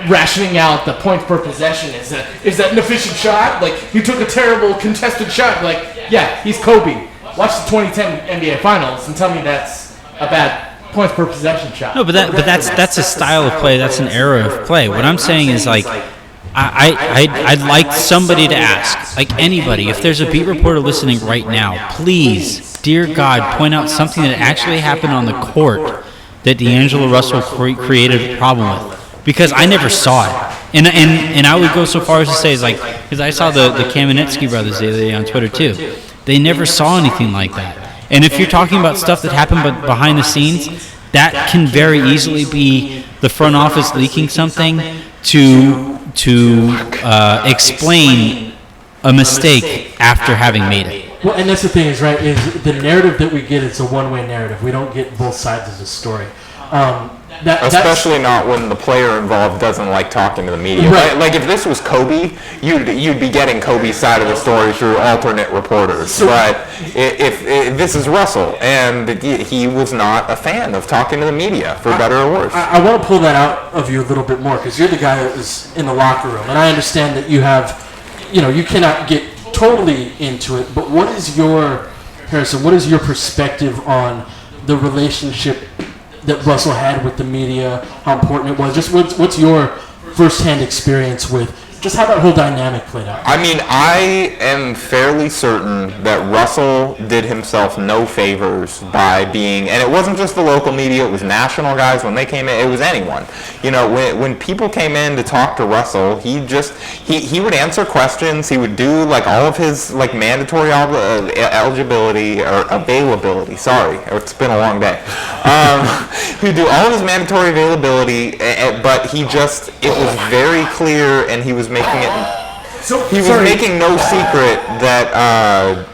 rationing out the points per possession. Is that an efficient shot? Like, you took a terrible contested shot. Like, yeah, he's Kobe. Watch the 2010 NBA Finals and tell me that's a bad points per possession shot. No, but that's a style of play. That's an era of play. What I'm saying is, like, I'd like somebody to ask, like anybody, if there's a beat reporter listening right now, please, dear God, point out something that actually happened on the court that D'Angelo Russell created a problem with. Because I never saw it. And I would go so far as to say, is like, because I saw the Kamenetsky brothers the other day on Twitter too. They never saw anything like that. And if you're talking about stuff that happened behind the scenes, that can very easily be the front office leaking something to explain a mistake after having made it. Well, and that's the thing is, right, is the narrative that we get, it's a one-way narrative. We don't get both sides of the story. Especially not when the player involved doesn't like talking to the media. Right. Like if this was Kobe, you'd be getting Kobe's side of the story through alternate reporters. But if this is Russell, and he was not a fan of talking to the media, for better or worse. I want to pull that out of you a little bit more, because you're the guy that is in the locker room, and I understand that you have, you cannot get totally into it. But what is your, Harrison? What is your perspective on the relationship that Russell had with the media, how important it was? Just what's your first-hand experience with just how that whole dynamic played out? I mean, I am fairly certain that Russell did himself no favors by being, and it wasn't just the local media, it was national guys when they came in, it was anyone. When people came in to talk to Russell, he would answer questions, he would do like all of his like mandatory eligibility or availability, sorry, it's been a long day. He would do all of his mandatory availability, but it was very clear, and he was making it. Making no secret that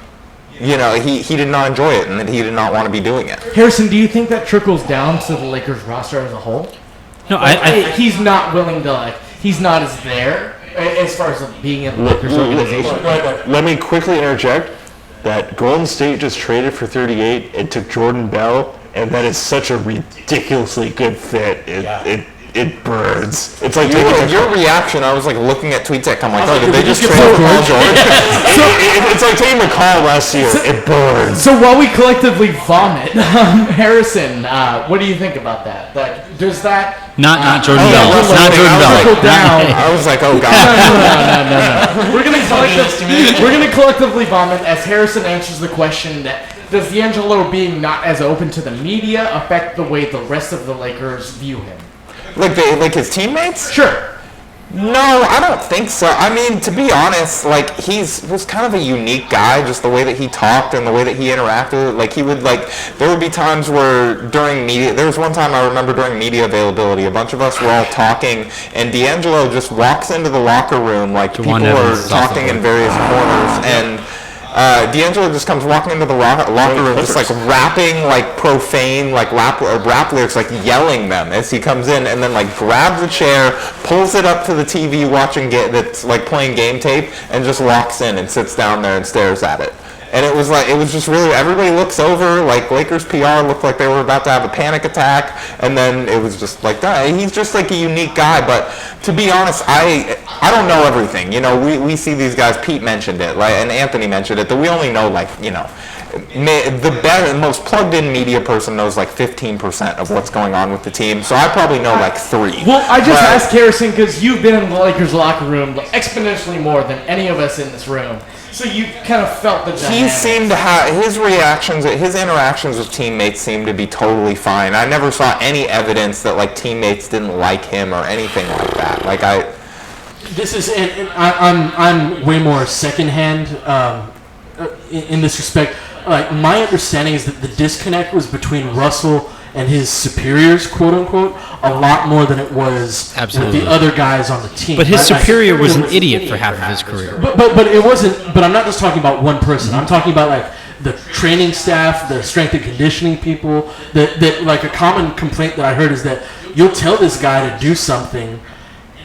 he did not enjoy it and that he did not want to be doing it. Harrison, do you think that trickles down to the Lakers roster as a whole? No, he's not willing to he's not as there as far as being in the Lakers organization. Let me quickly interject that Golden State just traded for 38. It took Jordan Bell, and that is such a ridiculously good fit. It burns. It's like your reaction. I was like looking at tweets that come like, did they just trade for Paul George? It's like taking McCall last year. It burns. So while we collectively vomit, Harrison, what do you think about that? Like, does that not Jordan Bell? Not Jordan Bell. I was like, oh god. No. We're gonna collectively vomit as Harrison answers the question that does D'Angelo being not as open to the media affect the way the rest of the Lakers view him? Like his teammates? Sure. No, I don't think so. I mean, to be honest, like was kind of a unique guy, just the way that he talked and the way that he interacted. Like he would there would be times where during media, there was one time I remember during media availability, a bunch of us were all talking, and D'Angelo just walks into the locker room like people are talking in various corners, and D'Angelo just comes walking into the locker room, just like rapping like profane, like rap lyrics, like yelling them as he comes in, and then like grabs a chair, pulls it up to the TV that's like playing game tape, and just walks in and sits down there and stares at it. And it was just really, everybody looks over, like Lakers PR looked like they were about to have a panic attack, and then it was just like that. He's just like a unique guy, but to be honest, I don't know everything. You know, we see these guys, Pete mentioned it, and Anthony mentioned it, that we only know the better, most plugged-in media person knows like 15% of what's going on with the team, so I probably know like 3. Well, I just asked Harrison because you've been in the Lakers locker room exponentially more than any of us in this room. So you kind of felt the dynamics. He seemed to have his interactions with teammates seemed to be totally fine. I never saw any evidence that like teammates didn't like him or anything like that. I'm way more secondhand in this respect. Like my understanding is that the disconnect was between Russell and his superiors, quote unquote, a lot more than it was with the other guys on the team. But his superior was an idiot for half of his career. But it wasn't. But I'm not just talking about one person. I'm talking about like the training staff, the strength and conditioning people. That like a common complaint that I heard is that you'll tell this guy to do something,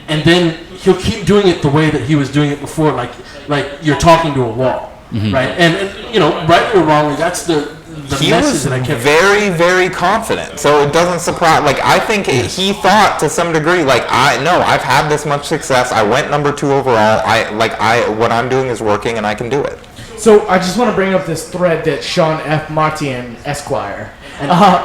and then he'll keep doing it the way that he was doing it before, like you're talking to a wall, right? And you know, rightly or wrongly, that's the he was very, very confident. So it doesn't surprise. Like I think he thought to some degree, like I've had this much success. I went number 2 overall. What I'm doing is working, and I can do it. So I just want to bring up this thread that Sean F. Martian, Esquire,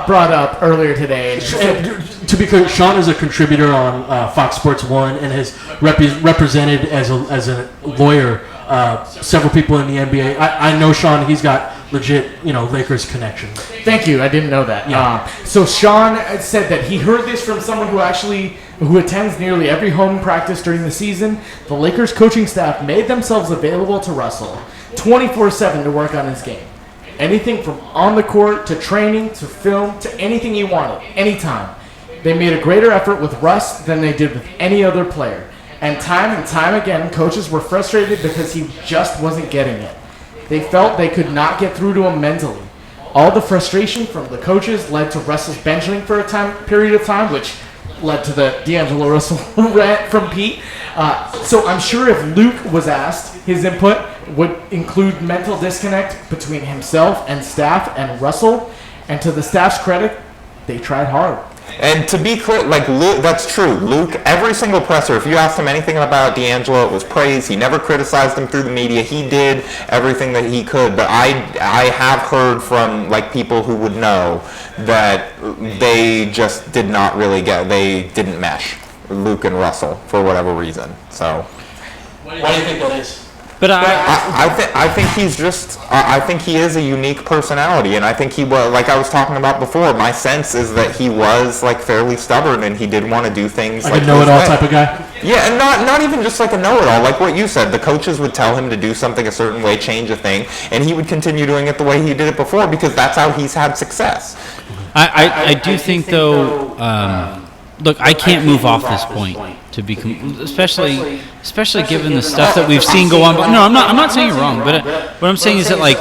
brought up earlier today. To be clear, Sean is a contributor on Fox Sports 1 and has represented as a lawyer several people in the NBA. I know Sean. He's got legit, Lakers connection. Thank you. I didn't know that. Yeah. So Sean said that he heard this from someone who attends nearly every home practice during the season. The Lakers coaching staff made themselves available to Russell 24/7 to work on his game. Anything from on the court to training to film to anything he wanted, anytime. They made a greater effort with Russ than they did with any other player. And time again, coaches were frustrated because he just wasn't getting it. They felt they could not get through to him mentally. All the frustration from the coaches led to Russell's benching for a period of time, which led to the D'Angelo Russell rant from Pete. So I'm sure if Luke was asked, his input would include mental disconnect between himself and staff and Russell. And to the staff's credit, they tried hard. And to be clear, like Luke, that's true. Luke, every single presser, if you asked him anything about D'Angelo, it was praise. He never criticized him through the media. He did everything that he could. But I have heard from like people who would know that they just did not really they didn't mesh, Luke and Russell, for whatever reason. So why do you think that is? But I think he's just I think he is a unique personality, and I think he was, like I was talking about before, my sense is that he was like fairly stubborn and he did want to do things like a know-it-all type of guy. Yeah, and not even just like a know-it-all, like what you said. The coaches would tell him to do something a certain way, change a thing, and he would continue doing it the way he did it before because that's how he's had success. I do think though, look, I can't move off this point to be, especially given the stuff that we've seen go on. But no, I'm not saying you're wrong. But what I'm saying is that like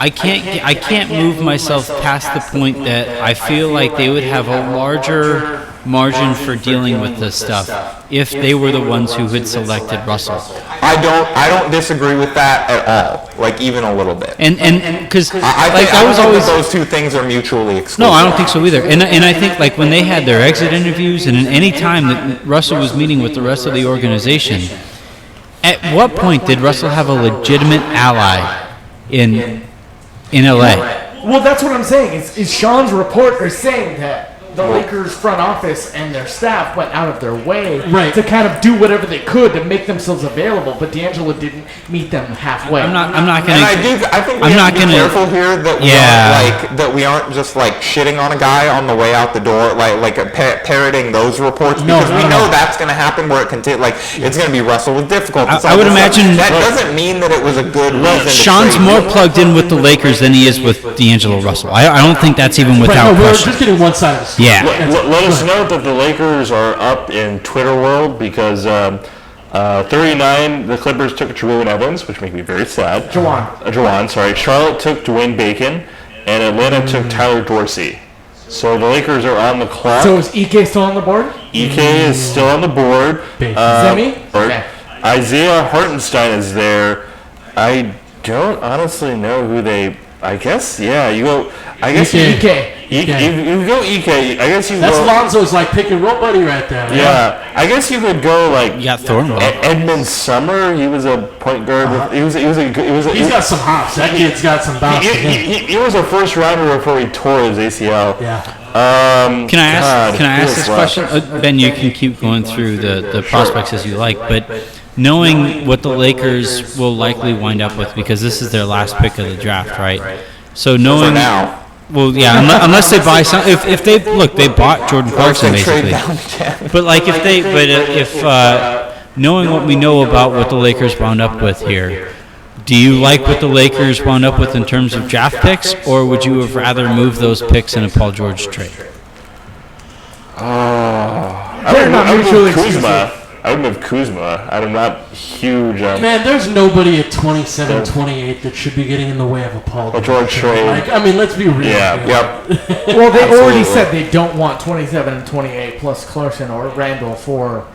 I can't move myself past the point that I feel like they would have a larger margin for dealing with this stuff if they were the ones who had selected Russell. I don't disagree with that at all, like even a little bit. And because I don't think that those two things are mutually exclusive. No, I don't think so either. And I think like when they had their exit interviews and in any time that Russell was meeting with the rest of the organization, at what point did Russell have a legitimate ally in LA? Well, that's what I'm saying. Is Sean's reporter saying that the Lakers front office and their staff went out of their way Right. to kind of do whatever they could to make themselves available, but D'Angelo didn't meet them halfway. I'm not And gonna. I think we I'm have not to be gonna- careful here that we aren't just like shitting on a guy on the way out the door, like parroting those reports, because we know that's going to happen where it can it's going to be wrestled with difficulty. I would imagine that doesn't mean that it was a good reason. Sean's to more trade. plugged in with the Lakers than he is with D'Angelo Russell. I don't think that's even Right, without no, we're question. just getting one side of the story. Yeah. Let us know that the Lakers are up in Twitter world because 39, the Clippers took Jerome Evans, which makes me very sad. Jawan, sorry. Charlotte took Dwayne Bacon, and Atlanta took Tyler Dorsey. So the Lakers are on the clock. So is Ike still on the board? Ike is still on the board. Zemi? Okay. Isaiah Hartenstein is there. I don't honestly know who they. I guess you go. I guess Ike. you go Ike. I guess you That's go. Lonzo's like pick and roll buddy right there. Man. Yeah, I guess you could go like You got Thornwell. Edmund Summer. He was a point guard. He was a. He's got some hops. That kid's got some bounce to him. He was a first rounder before he tore his ACL. Yeah. Can I ask? Can I who ask is this left? question? Ben, you can keep going through the prospects as you like, but knowing what the Lakers will likely wind up with, because this is their last pick of the draft, right? So knowing For now. well, yeah, unless they buy some. If they look, they bought Jordan Clarkson They trade basically. down again. But like if knowing what we know about what the Lakers wound up with here, do you like what the Lakers wound up with in terms of draft picks, or would you have rather moved those picks in a Paul George trade? They're not mutually exclusive. I would move Kuzma. I'm not huge. Man, there's nobody at 27, 28 that should be getting in the way of a Paul George trade. Like, I mean, let's be real. Yeah. here. Yep. Well, they already Absolutely. said they don't want 27 and 28 plus Clarkson or Randall for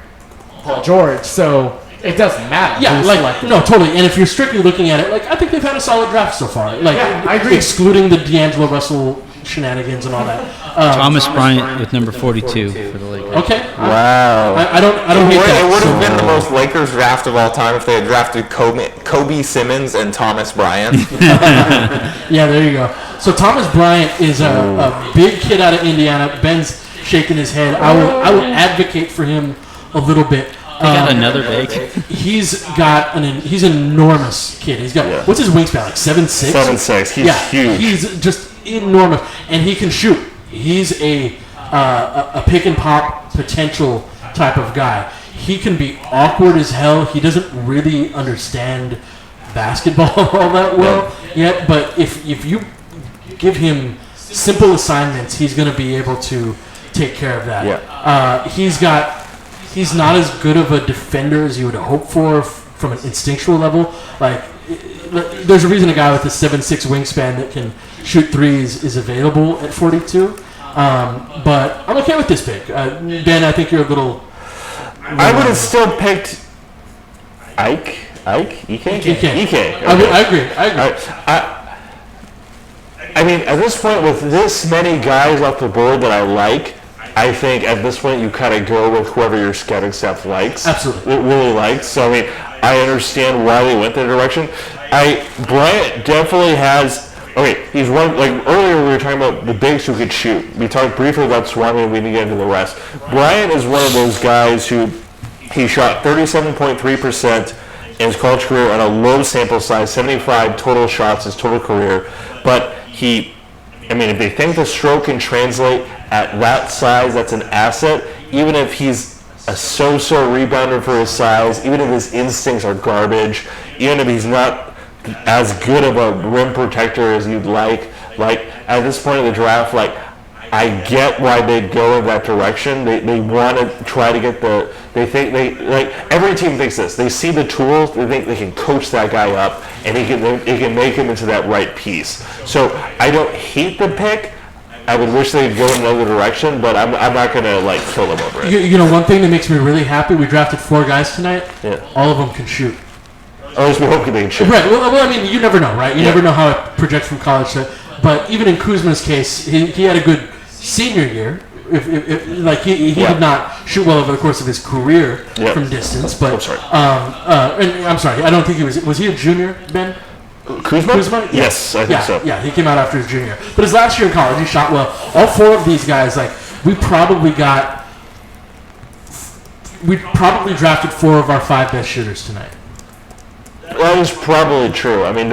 Paul George, so it doesn't matter. Yeah, who's like selected. no, totally. And if you're strictly looking at it, like I think they've had a solid draft so far. Like Yeah, I agree. excluding the D'Angelo Russell shenanigans and all that. Thomas Bryant with number 42 for the Lakers. Okay. Wow. I don't hate that. It would have So- been the most Lakers draft of all time if they had drafted Kobe Simmons and Thomas Bryant. Yeah, there you go. So Thomas Bryant is a big kid out of Indiana. Ben's shaking his head. I will advocate for him a little bit. They got another big. He's an enormous kid. He's got what's his wingspan, like 7'6"? 7'6". He's huge. He's just enormous, and he can shoot. He's a pick and pop potential type of guy. He can be awkward as hell. He doesn't really understand basketball all that well yet, but if you give him simple assignments, he's going to be able to take care of that. Yeah. He's not as good of a defender as you would hope for from an instinctual level. Like, there's a reason a guy with a 7'6" wingspan that can shoot threes is available at 42. But I'm okay with this pick. Ben, I think you're a little... I would have still picked Ike. Ike? Ike. Okay. I agree. I mean, at this point, with this many guys off the board that I like, I think at this point you kind of go with whoever your scouting staff likes. Absolutely. Really likes. So, I mean, I understand why they went that direction. Bryant definitely has... Okay, he's one... Like, earlier we were talking about the bigs who could shoot. We talked briefly about Swami and we didn't get into the rest. Bryant is one of those guys who... He shot 37.3% in his college career on a low sample size, 75 total shots his total career. But if they think the stroke can translate at that size, that's an asset. Even if he's a so-so rebounder for his size, even if his instincts are garbage, even if he's not as good of a rim protector as you'd like at this point in the draft, I get why they'd go in that direction. They want to try to get every team thinks this. They see the tools, they think they can coach that guy up, and they can make him into that right piece. So I don't hate the pick. I would wish they'd go in another direction, but I'm not gonna kill them over it. You know, one thing that makes me really happy, we drafted 4 guys tonight. Yeah. All of them can shoot. Or at least we hope they can shoot. Right. Well, I mean, you never know, right? You never know how it projects from college. But even in Kuzma's case, he had a good senior year. He did not shoot well over the course of his career from distance. But I'm sorry. I'm sorry. I don't think he was. Was he a junior, Ben? Kuzma? Yeah. Yes, I think so. Yeah, he came out after his junior year. But his last year in college, he shot well. All 4 of these guys, we probably drafted 4 of our 5 best shooters tonight. That is probably true. I mean,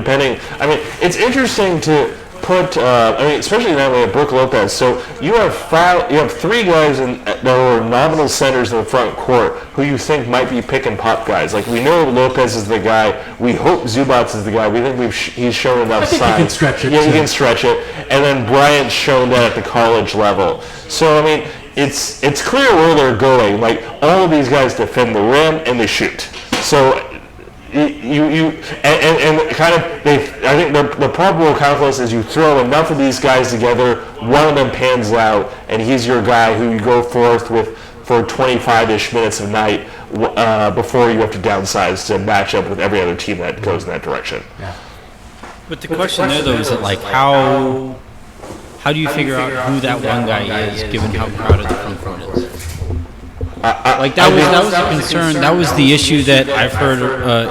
it's interesting to put. Especially now we have Brook Lopez. So you have 3 guys that are nominal centers in the front court who you think might be pick and pop guys. Like we know Lopez is the guy. We hope Zubats is the guy. We think he's shown enough signs. I think he can stretch it. Yeah, he can stretch it. And then Bryant's shown that at the college level. So I mean, it's clear where they're going. Like all of these guys defend the rim and they shoot. So. I think the probable calculus is you throw enough of these guys together, one of them pans out, and he's your guy who you go forth with for 25-ish minutes a night before you have to downsize to match up with every other team that goes in that direction. Yeah. But the question there, though, is that like how do you figure out who that one guy is, given how crowded the front court is? Like that was a concern. That was the issue that I've heard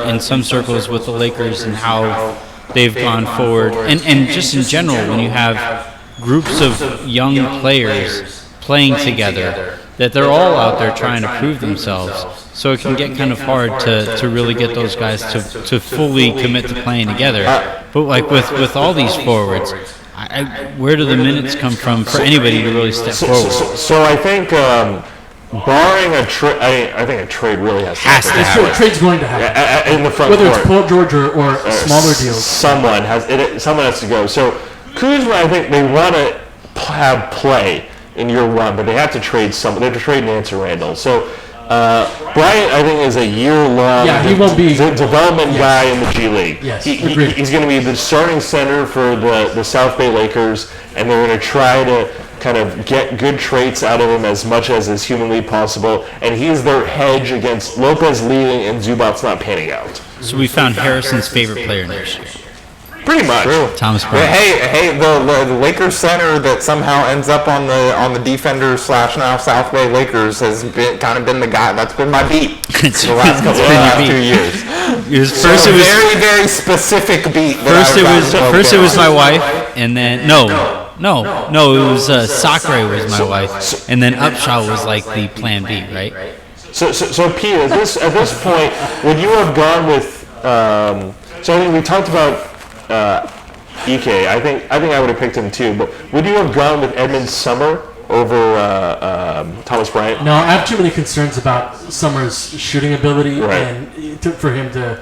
in some circles with the Lakers and how they've gone forward, and just in general when you have groups of young players playing together, that they're all out there trying to prove themselves. So it can get kind of hard to really get those guys to fully commit to playing together. But like with all these forwards, where do the minutes come from for anybody to really step forward? So I think. Barring a trade, I think a trade really has to happen. A trade's going to happen. In the front Whether court. it's Paul George or smaller deals. Someone has to go. So Kuzma, I think they want to have play in year 1, but they have to trade someone. They have to trade Nancy Randall. So Bryant, I think, is a year-long he won't be development guy in the G League. Yes, he's going to be the starting center for the South Bay Lakers, and they're going to try to kind of get good traits out of him as much as is humanly possible, and he's their hedge against Lopez leaving and Zubats not panning out. So we found Harrison's favorite player next year. Pretty much. Thomas Bryant. Hey, the Lakers center that somehow ends up on the Defenders / now South Bay Lakers has been the guy. That's been my beat the last couple of 2 years. First, it was very, very specific beat. First it was my wife, and then No, it was Sakura was my wife, and then Upshaw was like the plan B, right? So Pete, at this point, would you have gone with? So I think we talked about Ike. I think I would have picked him too. But would you have gone with Edmund Summer over Thomas Bryant? No, I have too many concerns about Summer's shooting ability, and for him to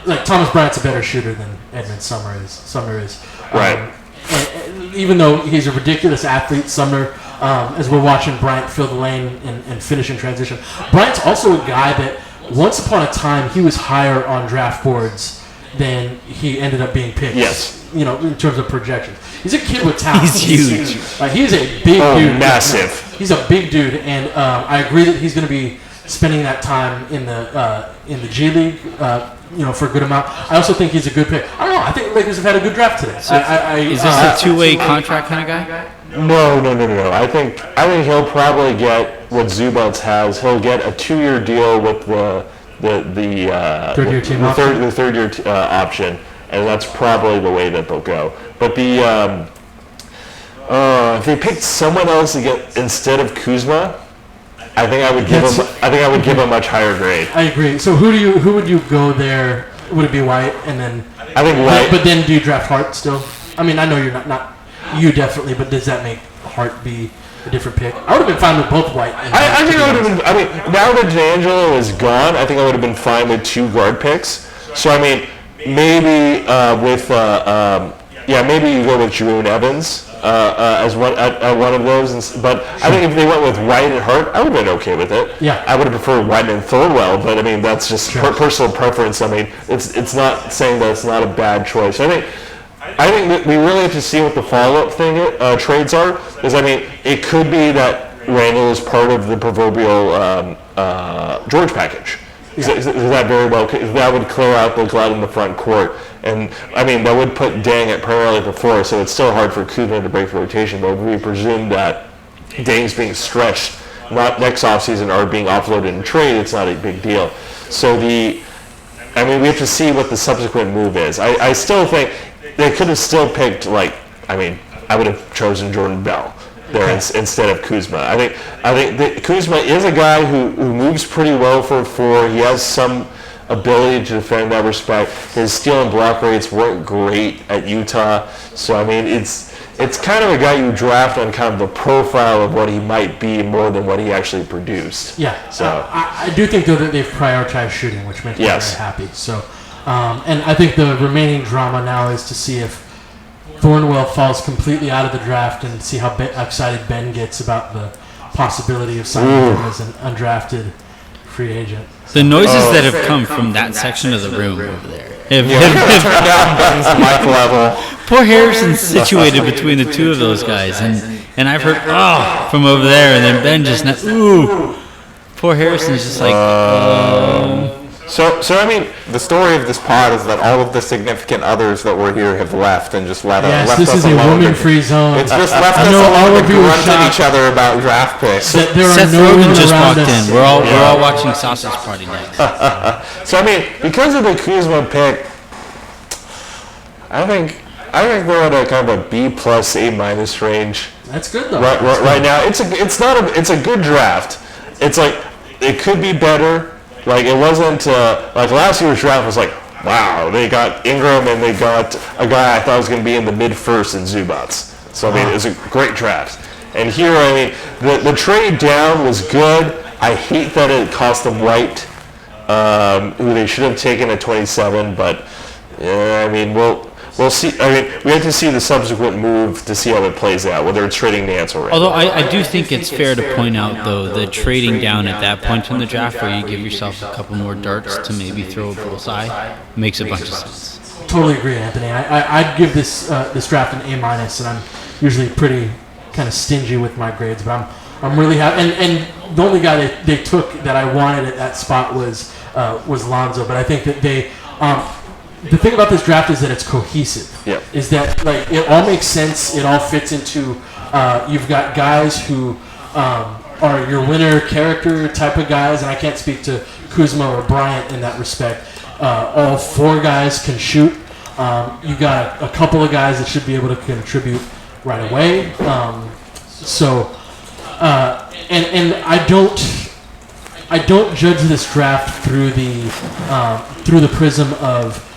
like Thomas Bryant's a better shooter than Edmund Summer is. Right. And even though he's a ridiculous athlete, Summer, as we're watching Bryant fill the lane and finish in transition, Bryant's also a guy that once upon a time he was higher on draft boards than he ended up being picked. Yes. In terms of projections. He's a kid with talent. He's huge. He's a big dude. Massive. He's a big dude, and I agree that he's going to be spending that time in the G League, for a good amount. I also think he's a good pick. I don't know. I think the Lakers have had a good draft today. So is this a two-way contract kind of guy? No. I think he'll probably get what Zubats has. He'll get a 2-year deal with the third-year team option. The third-year option, and that's probably the way that they'll go. But if they picked someone else to get instead of Kuzma, I think I would give him a much higher grade. I agree. So who would you go there? Would it be White, and then I think White? But then do you draft Hart still? I mean, I know you're not you definitely, but does that make Hart be a different pick? I would have been fine with both White. And I think I would have been. I mean, now that D'Angelo is gone, I think I would have been fine with 2 guard picks. So I mean, maybe maybe you go with Jerome Evans as one of those. But I think if they went with White and Hart, I would have been okay with it. Yeah. I would have preferred White and Thornwell, but I mean that's just personal preference. I mean, it's not saying that it's not a bad choice. I think that we really have to see what the follow-up trades are. Because I mean, it could be that Randall is part of the proverbial George package. That very well? That would clear out the glut in the front court, and I mean that would put Dang at primarily at the 4. So it's still hard for Kuzma to break the rotation. But we presume that Dang's being stretched, not next offseason, or being offloaded in trade. It's not a big deal. So we have to see what the subsequent move is. I still think they could have still picked I would have chosen Jordan Bell there instead of Kuzma. I think that Kuzma is a guy who moves pretty well for a 4. He has some ability to defend in that respect. His steal and block rates weren't great at Utah, so I mean it's kind of a guy you draft on kind of the profile of what he might be more than what he actually produced. Yeah. So I do think though that they've prioritized shooting, which makes me very happy. So, and I think the remaining drama now is to see if Thornwell falls completely out of the draft and see how excited Ben gets about the possibility of signing him as an undrafted free agent. The noises that have come from that section of the room over there. Turn down Ben's mic level. Poor Harrison's situated between the two of those guys, and I've heard from over there, and then Ben just poor Harrison's just like. So I mean, the story of this pod is that all of the significant others that were here have left and just left us alone. Yes, this is a woman-free zone. It's just left us alone to grunt at each other about draft picks. Seth Rogen just walked in. We're all watching Sausage Party next. So I mean, because of the Kuzma pick, I think we're at a kind of a B plus A minus range. That's good though. Right now, it's a good draft. It's like it could be better. Like it wasn't like last year's draft was like, wow, they got Ingram and they got a guy I thought was going to be in the mid-first in Zubats. So I mean, it was a great draft. And here, I mean, the trade down was good. I hate that it cost them White, who they should have taken at 27. But I mean, we'll see. I mean, we have to see the subsequent move to see how it plays out, whether it's trading Nance or. Although I do think it's fair to point out, though, the trading down at that point in the draft, where you give yourself a couple more darts to maybe throw a bullseye, makes a bunch of sense. Totally agree, Anthony. I'd give this draft an A minus, and I'm usually pretty kind of stingy with my grades, but I'm really happy. And the only guy they took that I wanted at that spot was Lonzo, but I think that they. The thing about this draft is that it's cohesive. Yeah. Is that like it all makes sense? It all fits into. You've got guys who are your winner character type of guys, and I can't speak to Kuzma or Bryant in that respect. All 4 guys can shoot. You got a couple of guys that should be able to contribute right away. And I don't judge this draft through the prism of.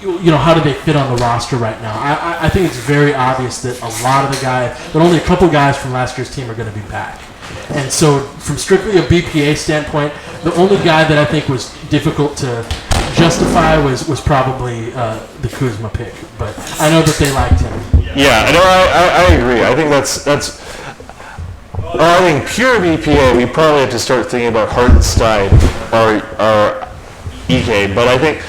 How do they fit on the roster right now? I think it's very obvious that a lot of the guys, that only a couple guys from last year's team are going to be back. And so from strictly a BPA standpoint, the only guy that I think was difficult to justify was probably the Kuzma pick. But I know that they liked him. Yeah, I agree. I think that's I think pure BPA, we probably have to start thinking about Hartenstein or EK, but I think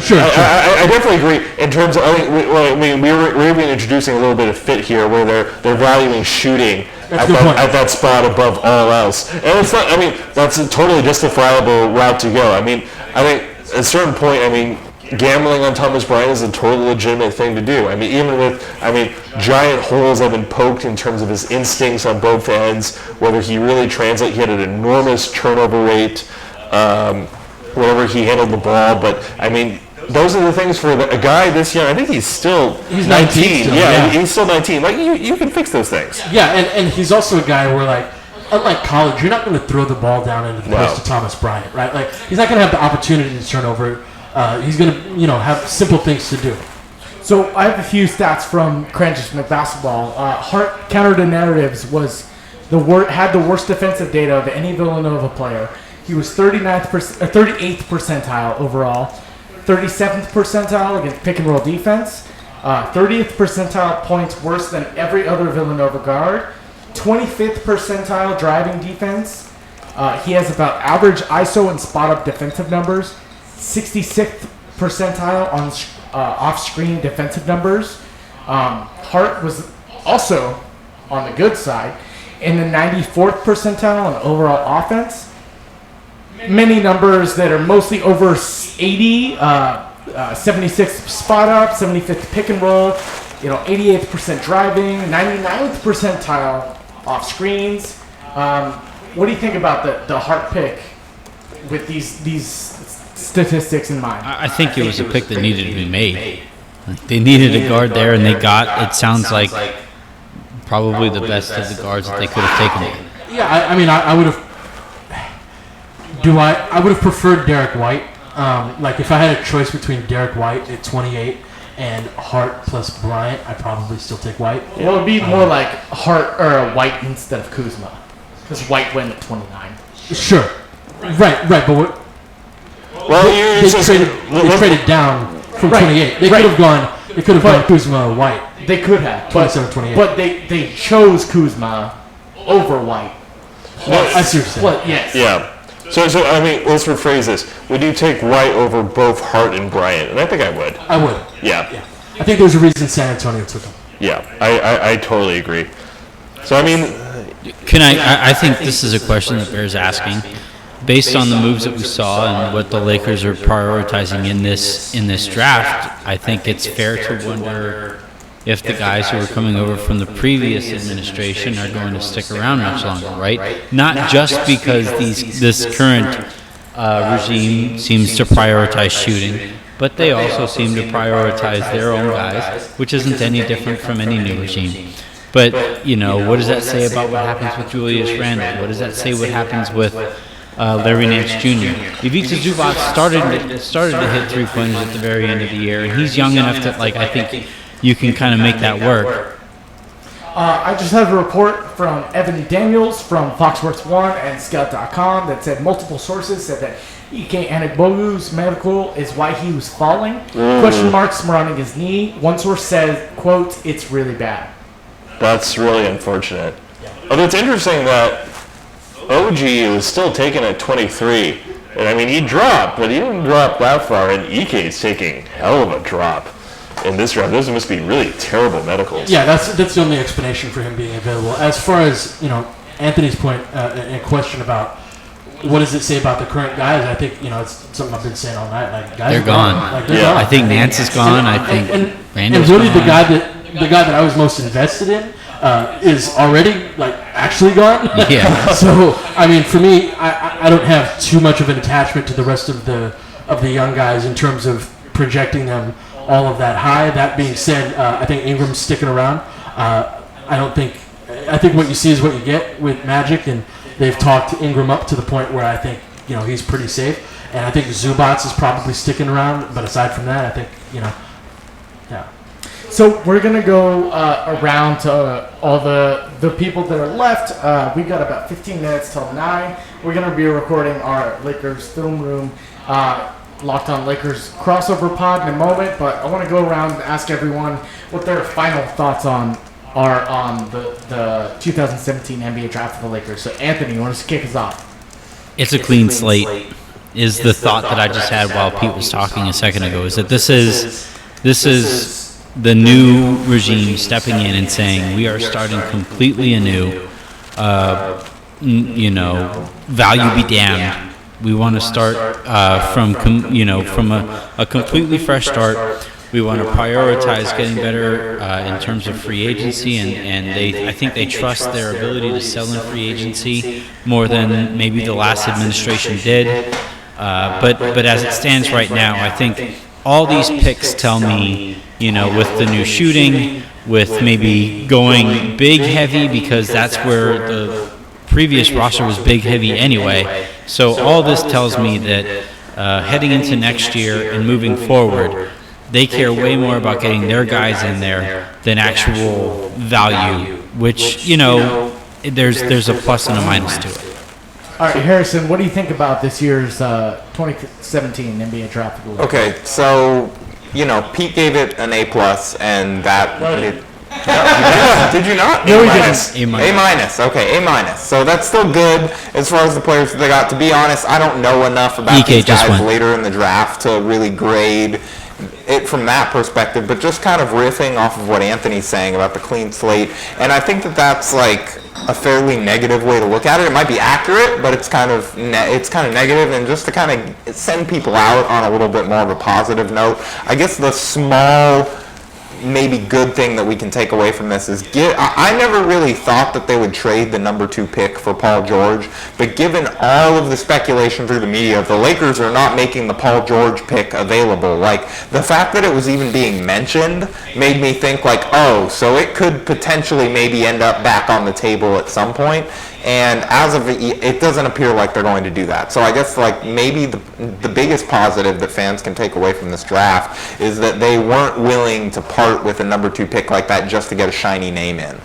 Sure. I definitely agree in terms of. I mean, we're introducing a little bit of fit here, where they're valuing shooting at that spot above all else, and it's not. I mean, that's a totally justifiable route to go. I mean, I think at a certain point, I mean, gambling on Thomas Bryant is a totally legitimate thing to do. I mean, even with, giant holes have been poked in terms of his instincts on both ends, whether he really translates. He had an enormous turnover rate, whenever he handled the ball. But, I mean, those are the things for a guy this young. I think he's 19. Still, yeah, he's still 19. Like, you can fix those things. Yeah, and he's also a guy where, like, unlike college, you're not going to throw the ball down into the post to Thomas Bryant, right? Like, he's not going to have the opportunity to turn over. He's going to, have simple things to do. So I have a few stats from Cranch Basketball. Hart counter to narratives had the worst defensive data of any Villanova player. He was 38th percentile overall, 37th percentile against pick and roll defense, 30th percentile points worse than every other Villanova guard, 25th percentile driving defense. He has about average ISO and spot up defensive numbers, 66th percentile on off-screen defensive numbers. Hart was also on the good side in the 94th percentile on overall offense. Many numbers that are mostly over 80, 76th spot up, 75th pick and roll, 88th driving, 99th percentile off screens. What do you think about the Hart pick with these statistics in mind? I think it was a pick that needed to be made. They needed a guard there, and they got, it sounds like, probably the best of the guards that they could have taken. Yeah, I mean, I would have. I would have preferred Derek White. Like if I had a choice between Derek White at 28 and Hart plus Bryant, I'd probably still take White. It would be more like Hart or White instead of Kuzma, because White went at 29. Sure. Right, but what? Well, They traded down from 28. They could have gone. They could have gone Kuzma or White. They could have, 27, 28. but they chose Kuzma over White. I see what you're saying. Yes. Yeah. So I mean, let's rephrase this. Would you take White over both Hart and Bryant? And I think I would. I would. Yeah. I think there's a reason San Antonio took him. Yeah. I totally agree. So I mean, I think this is a question that bears asking. Based on the moves that we saw and what the Lakers are prioritizing in this draft, I think it's fair to wonder if the guys who are coming over from the previous administration are going to stick around much longer, right? Not just because this current regime seems to prioritize shooting, but they also seem to prioritize their own guys, which isn't any different from any new regime. But, what does that say about what happens with Julius Randle? What does that say what happens with Larry Nance Jr.? Ivica Zubac started to hit three-pointers at the very end of the year, and he's young enough that, I think you can kind of make that work. I just have a report from Evan Daniels from Fox Sports 1 and Scout.com that said multiple sources said that Ike Anigbogu's medical is why he was falling. Question marks surrounding his knee. One source says, quote, "It's really bad." that's really unfortunate. Although it's interesting that OG was still taken at 23. And I mean, he dropped, but he didn't drop that far. And Ike is taking hell of a drop in this round. Those must be really terrible medicals. Yeah, that's the only explanation for him being available. As far as Anthony's point and question about what does it say about the current guys, I think it's something I've been saying all night. Like guys, They're gone. They're gone. I think Nance is gone. I think Randall's and really gone. the guy that I was most invested in is already actually gone. Yeah. So I mean, for me, I don't have too much of an attachment to the rest of the young guys in terms of projecting them all of that high. That being said, I think Ingram's sticking around. I think what you see is what you get with Magic, and they've talked Ingram up to the point where I think he's pretty safe, and I think Zubac is probably sticking around. But aside from that, I think yeah. So we're gonna go around to all the people that are left. We got about 15 minutes till 9. We're gonna be recording our Lakers film room. Locked On Lakers crossover pod in a moment, but I want to go around and ask everyone what their final thoughts are on the 2017 NBA draft of the Lakers. So Anthony, you want to kick us off? It's a clean slate is the thought that I just had while Pete was talking a second ago, is that this is the new regime stepping in and saying we are starting completely anew. Value be damned. We want to start from a completely fresh start. We want to prioritize getting better in terms of free agency, and I think they trust their ability to sell in free agency more than maybe the last administration did. But as it stands right now, I think all these picks tell me, with the new shooting, with maybe going big heavy, because that's where the previous roster was big heavy anyway. So all this tells me that heading into next year and moving forward, they care way more about getting their guys in there than actual value, which, there's a plus and a minus to it. All right, Harrison, what do you think about this year's 2017 NBA draft? Okay, so Pete gave it an A+, and that. Did you not? No, he didn't. A minus. A minus. Okay, A minus. So that's still good as far as the players that they got. To be honest, I don't know enough about these guys later in the draft to really grade it from that perspective, but just kind of riffing off of what Anthony's saying about the clean slate, and I think that that's a fairly negative way to look at it. It might be accurate, but it's kind of negative, and just to kind of send people out on a little bit more of a positive note, I guess the small maybe good thing that we can take away from this is I never really thought that they would trade the number 2 pick for Paul George, but given all of the speculation through the media, the Lakers are not making the Paul George pick available. Like, the fact that it was even being mentioned made me think like, oh, so it could potentially maybe end up back on the table at some point. And as of it doesn't appear like they're going to do that. So I guess like maybe the biggest positive that fans can take away from this draft is that they weren't willing to part with a number 2 pick like that just to get a shiny name in.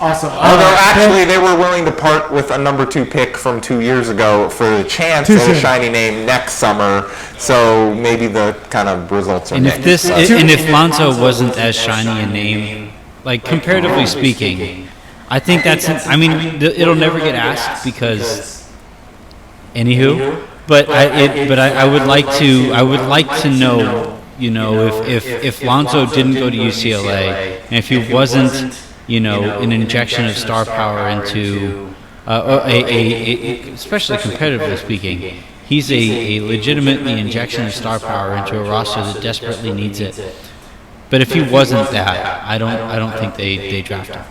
Awesome. Although actually they were willing to part with a number 2 pick from 2 years ago for the chance at a shiny name next summer. So maybe the kind of results are And mixed. if Lonzo wasn't as shiny a name, like comparatively speaking, I think it'll never get asked because, anywho, but I would like to know, if Lonzo didn't go to UCLA and if he wasn't, an injection of star power into, especially competitively speaking, he's a legitimately injection of star power into a roster that desperately needs it. But if he wasn't that, I don't think they draft him.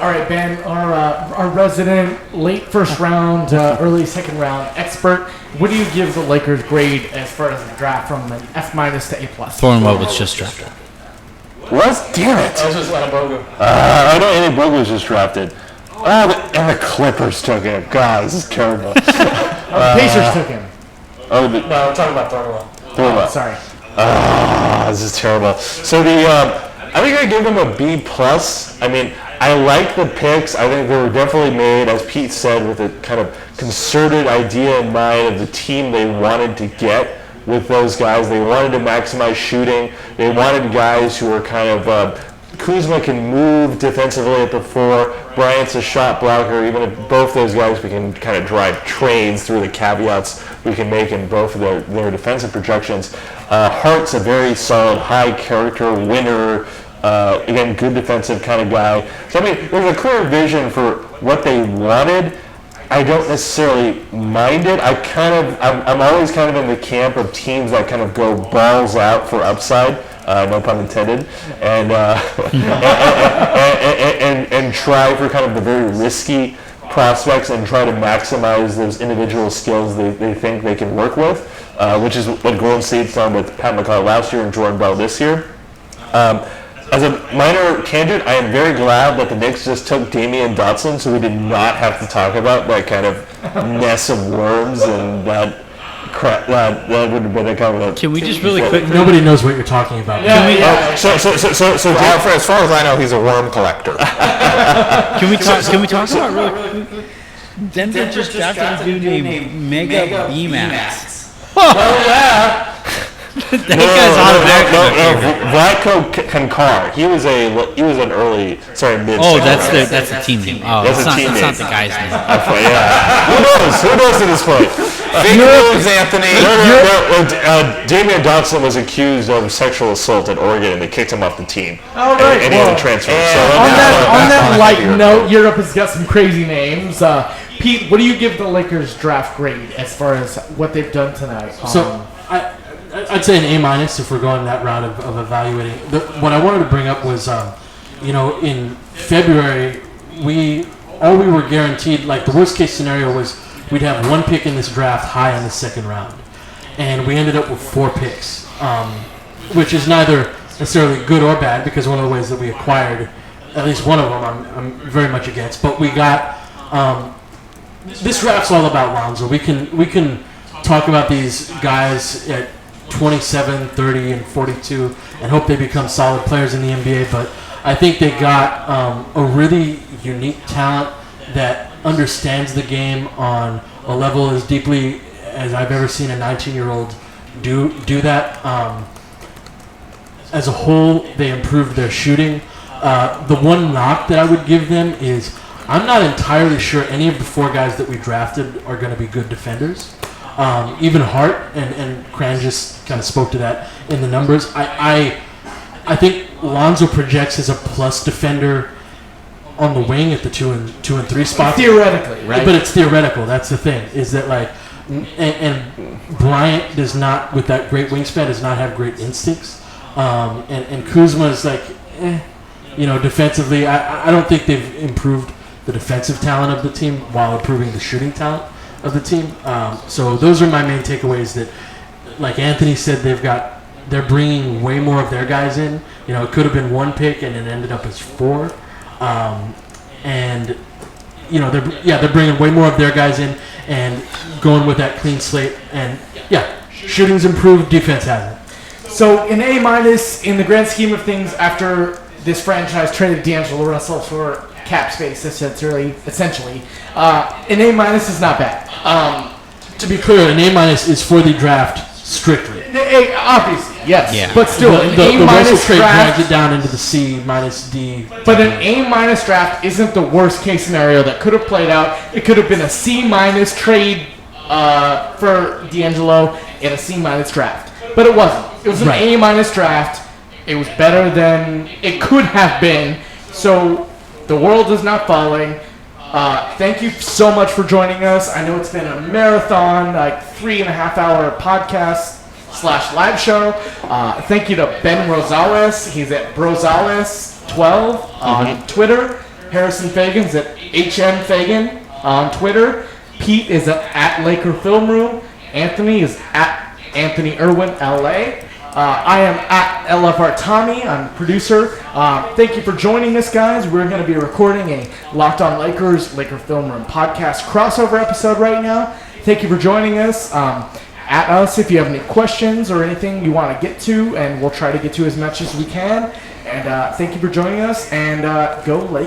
All right, Ben, our resident late first round, early second round expert. What do you give the Lakers grade as far as the draft from an F- to A+? Thornwell was just drafted. What? Damn it! I was just letting Bogo. I know Andy Bogo was just drafted. Oh, and the Clippers took him. God, this is terrible. Pacers took him. Oh, No, we're talking about Thornwell. Sorry. This is terrible. So I think I give them a B+. I mean, I like the picks. I think they were definitely made, as Pete said, with a kind of concerted idea in mind of the team they wanted to get with those guys. They wanted to maximize shooting. They wanted guys who were kind of Kuzma can move defensively at the 4. Bryant's a shot blocker. Even if both those guys, we can kind of drive trades through the caveats we can make in both of their defensive projections. Hart's a very solid, high character winner. Again, good defensive kind of guy. So, I mean, there's a clear vision for what they wanted. I don't necessarily mind it. I'm always kind of in the camp of teams that kind of go balls out for upside, no pun intended, and and try for kind of the very risky prospects and try to maximize those individual skills they think they can work with, which is what Golden State's done with Pat McCaw last year and Jordan Bell this year. As a minor tangent, I am very glad that the Knicks just took Damian Dotson, so we did not have to talk about that kind of mess of worms and that crap. That would have been a kind of. Can we just really quick? Nobody knows what you're talking about. So as far as I know, he's a worm collector. Can we talk about really quick? Denver just drafted a dude named Mega B-Max. That guy's automatic. Vlatko Kankar. He was an early, mid. Oh, that's the team name. Oh, That's it's a team not name. the guy's name. Yeah. Who knows at this point? Big moves, Anthony. Damian Dotson was accused of sexual assault at Oregon, and they kicked him off the team. All right. And he had to transfer. On that light note, Europe has got some crazy names. Pete, what do you give the Lakers draft grade as far as what they've done tonight? So I'd say an A- if we're going that route of evaluating. What I wanted to bring up was, in February, we were guaranteed, like the worst case scenario was we'd have 1 pick in this draft high in the second round. And we ended up with 4 picks, which is neither necessarily good or bad because one of the ways that we acquired, at least one of them I'm very much against. But we got, this draft's all about Lonzo. We can talk about these guys at 27, 30, and 42 and hope they become solid players in the NBA, but I think they got a really unique talent that understands the game on a level as deeply as I've ever seen a 19-year-old do that. As a whole, they improved their shooting. The one knock that I would give them is I'm not entirely sure any of the 4 guys that we drafted are going to be good defenders. Even Hart and Cran just kind of spoke to that in the numbers. I think Lonzo projects as a plus defender on the wing at the 2 and 3 spots. Theoretically, right? But it's theoretical. That's the thing. Is that like, and Bryant does not, with that great wingspan, does not have great instincts. And Kuzma's like, defensively, I don't think they've improved the defensive talent of the team while improving the shooting talent of the team. So those are my main takeaways. That, like Anthony said, they're bringing way more of their guys in. It could have been one pick and it ended up as 4. And they're bringing way more of their guys in and going with that clean slate. And shooting's improved, defense hasn't. So an A- in the grand scheme of things, after this franchise traded D'Angelo Russell for cap space, essentially, an A- is not bad. To be clear, an A- is for the draft strictly. Obviously, yes. Yeah. But still, an The Russell A- trade draft. drags it down into the C-D. But an A- draft isn't the worst case scenario that could have played out. It could have been a C- trade for D'Angelo and a C- draft. But it wasn't. It was an Right. A- draft. It was better than it could have been. So the world is not falling. Thank you so much for joining us. I know it's been a marathon, like 3.5-hour podcast / live show. Thank you to Ben Rosales. He's at Rosales12 on Twitter. Harrison Fagan's at HM Fagan on Twitter. Pete is at Laker Film Room. Anthony is at Anthony Irwin LA. I am at LFR Tommy. I'm producer. Thank you for joining us, guys. We're going to be recording a Locked On Lakers Laker Film Room podcast crossover episode right now. Thank you for joining us. At us if you have any questions or anything you want to get to, and we'll try to get to as much as we can. And thank you for joining us, and go Lakers.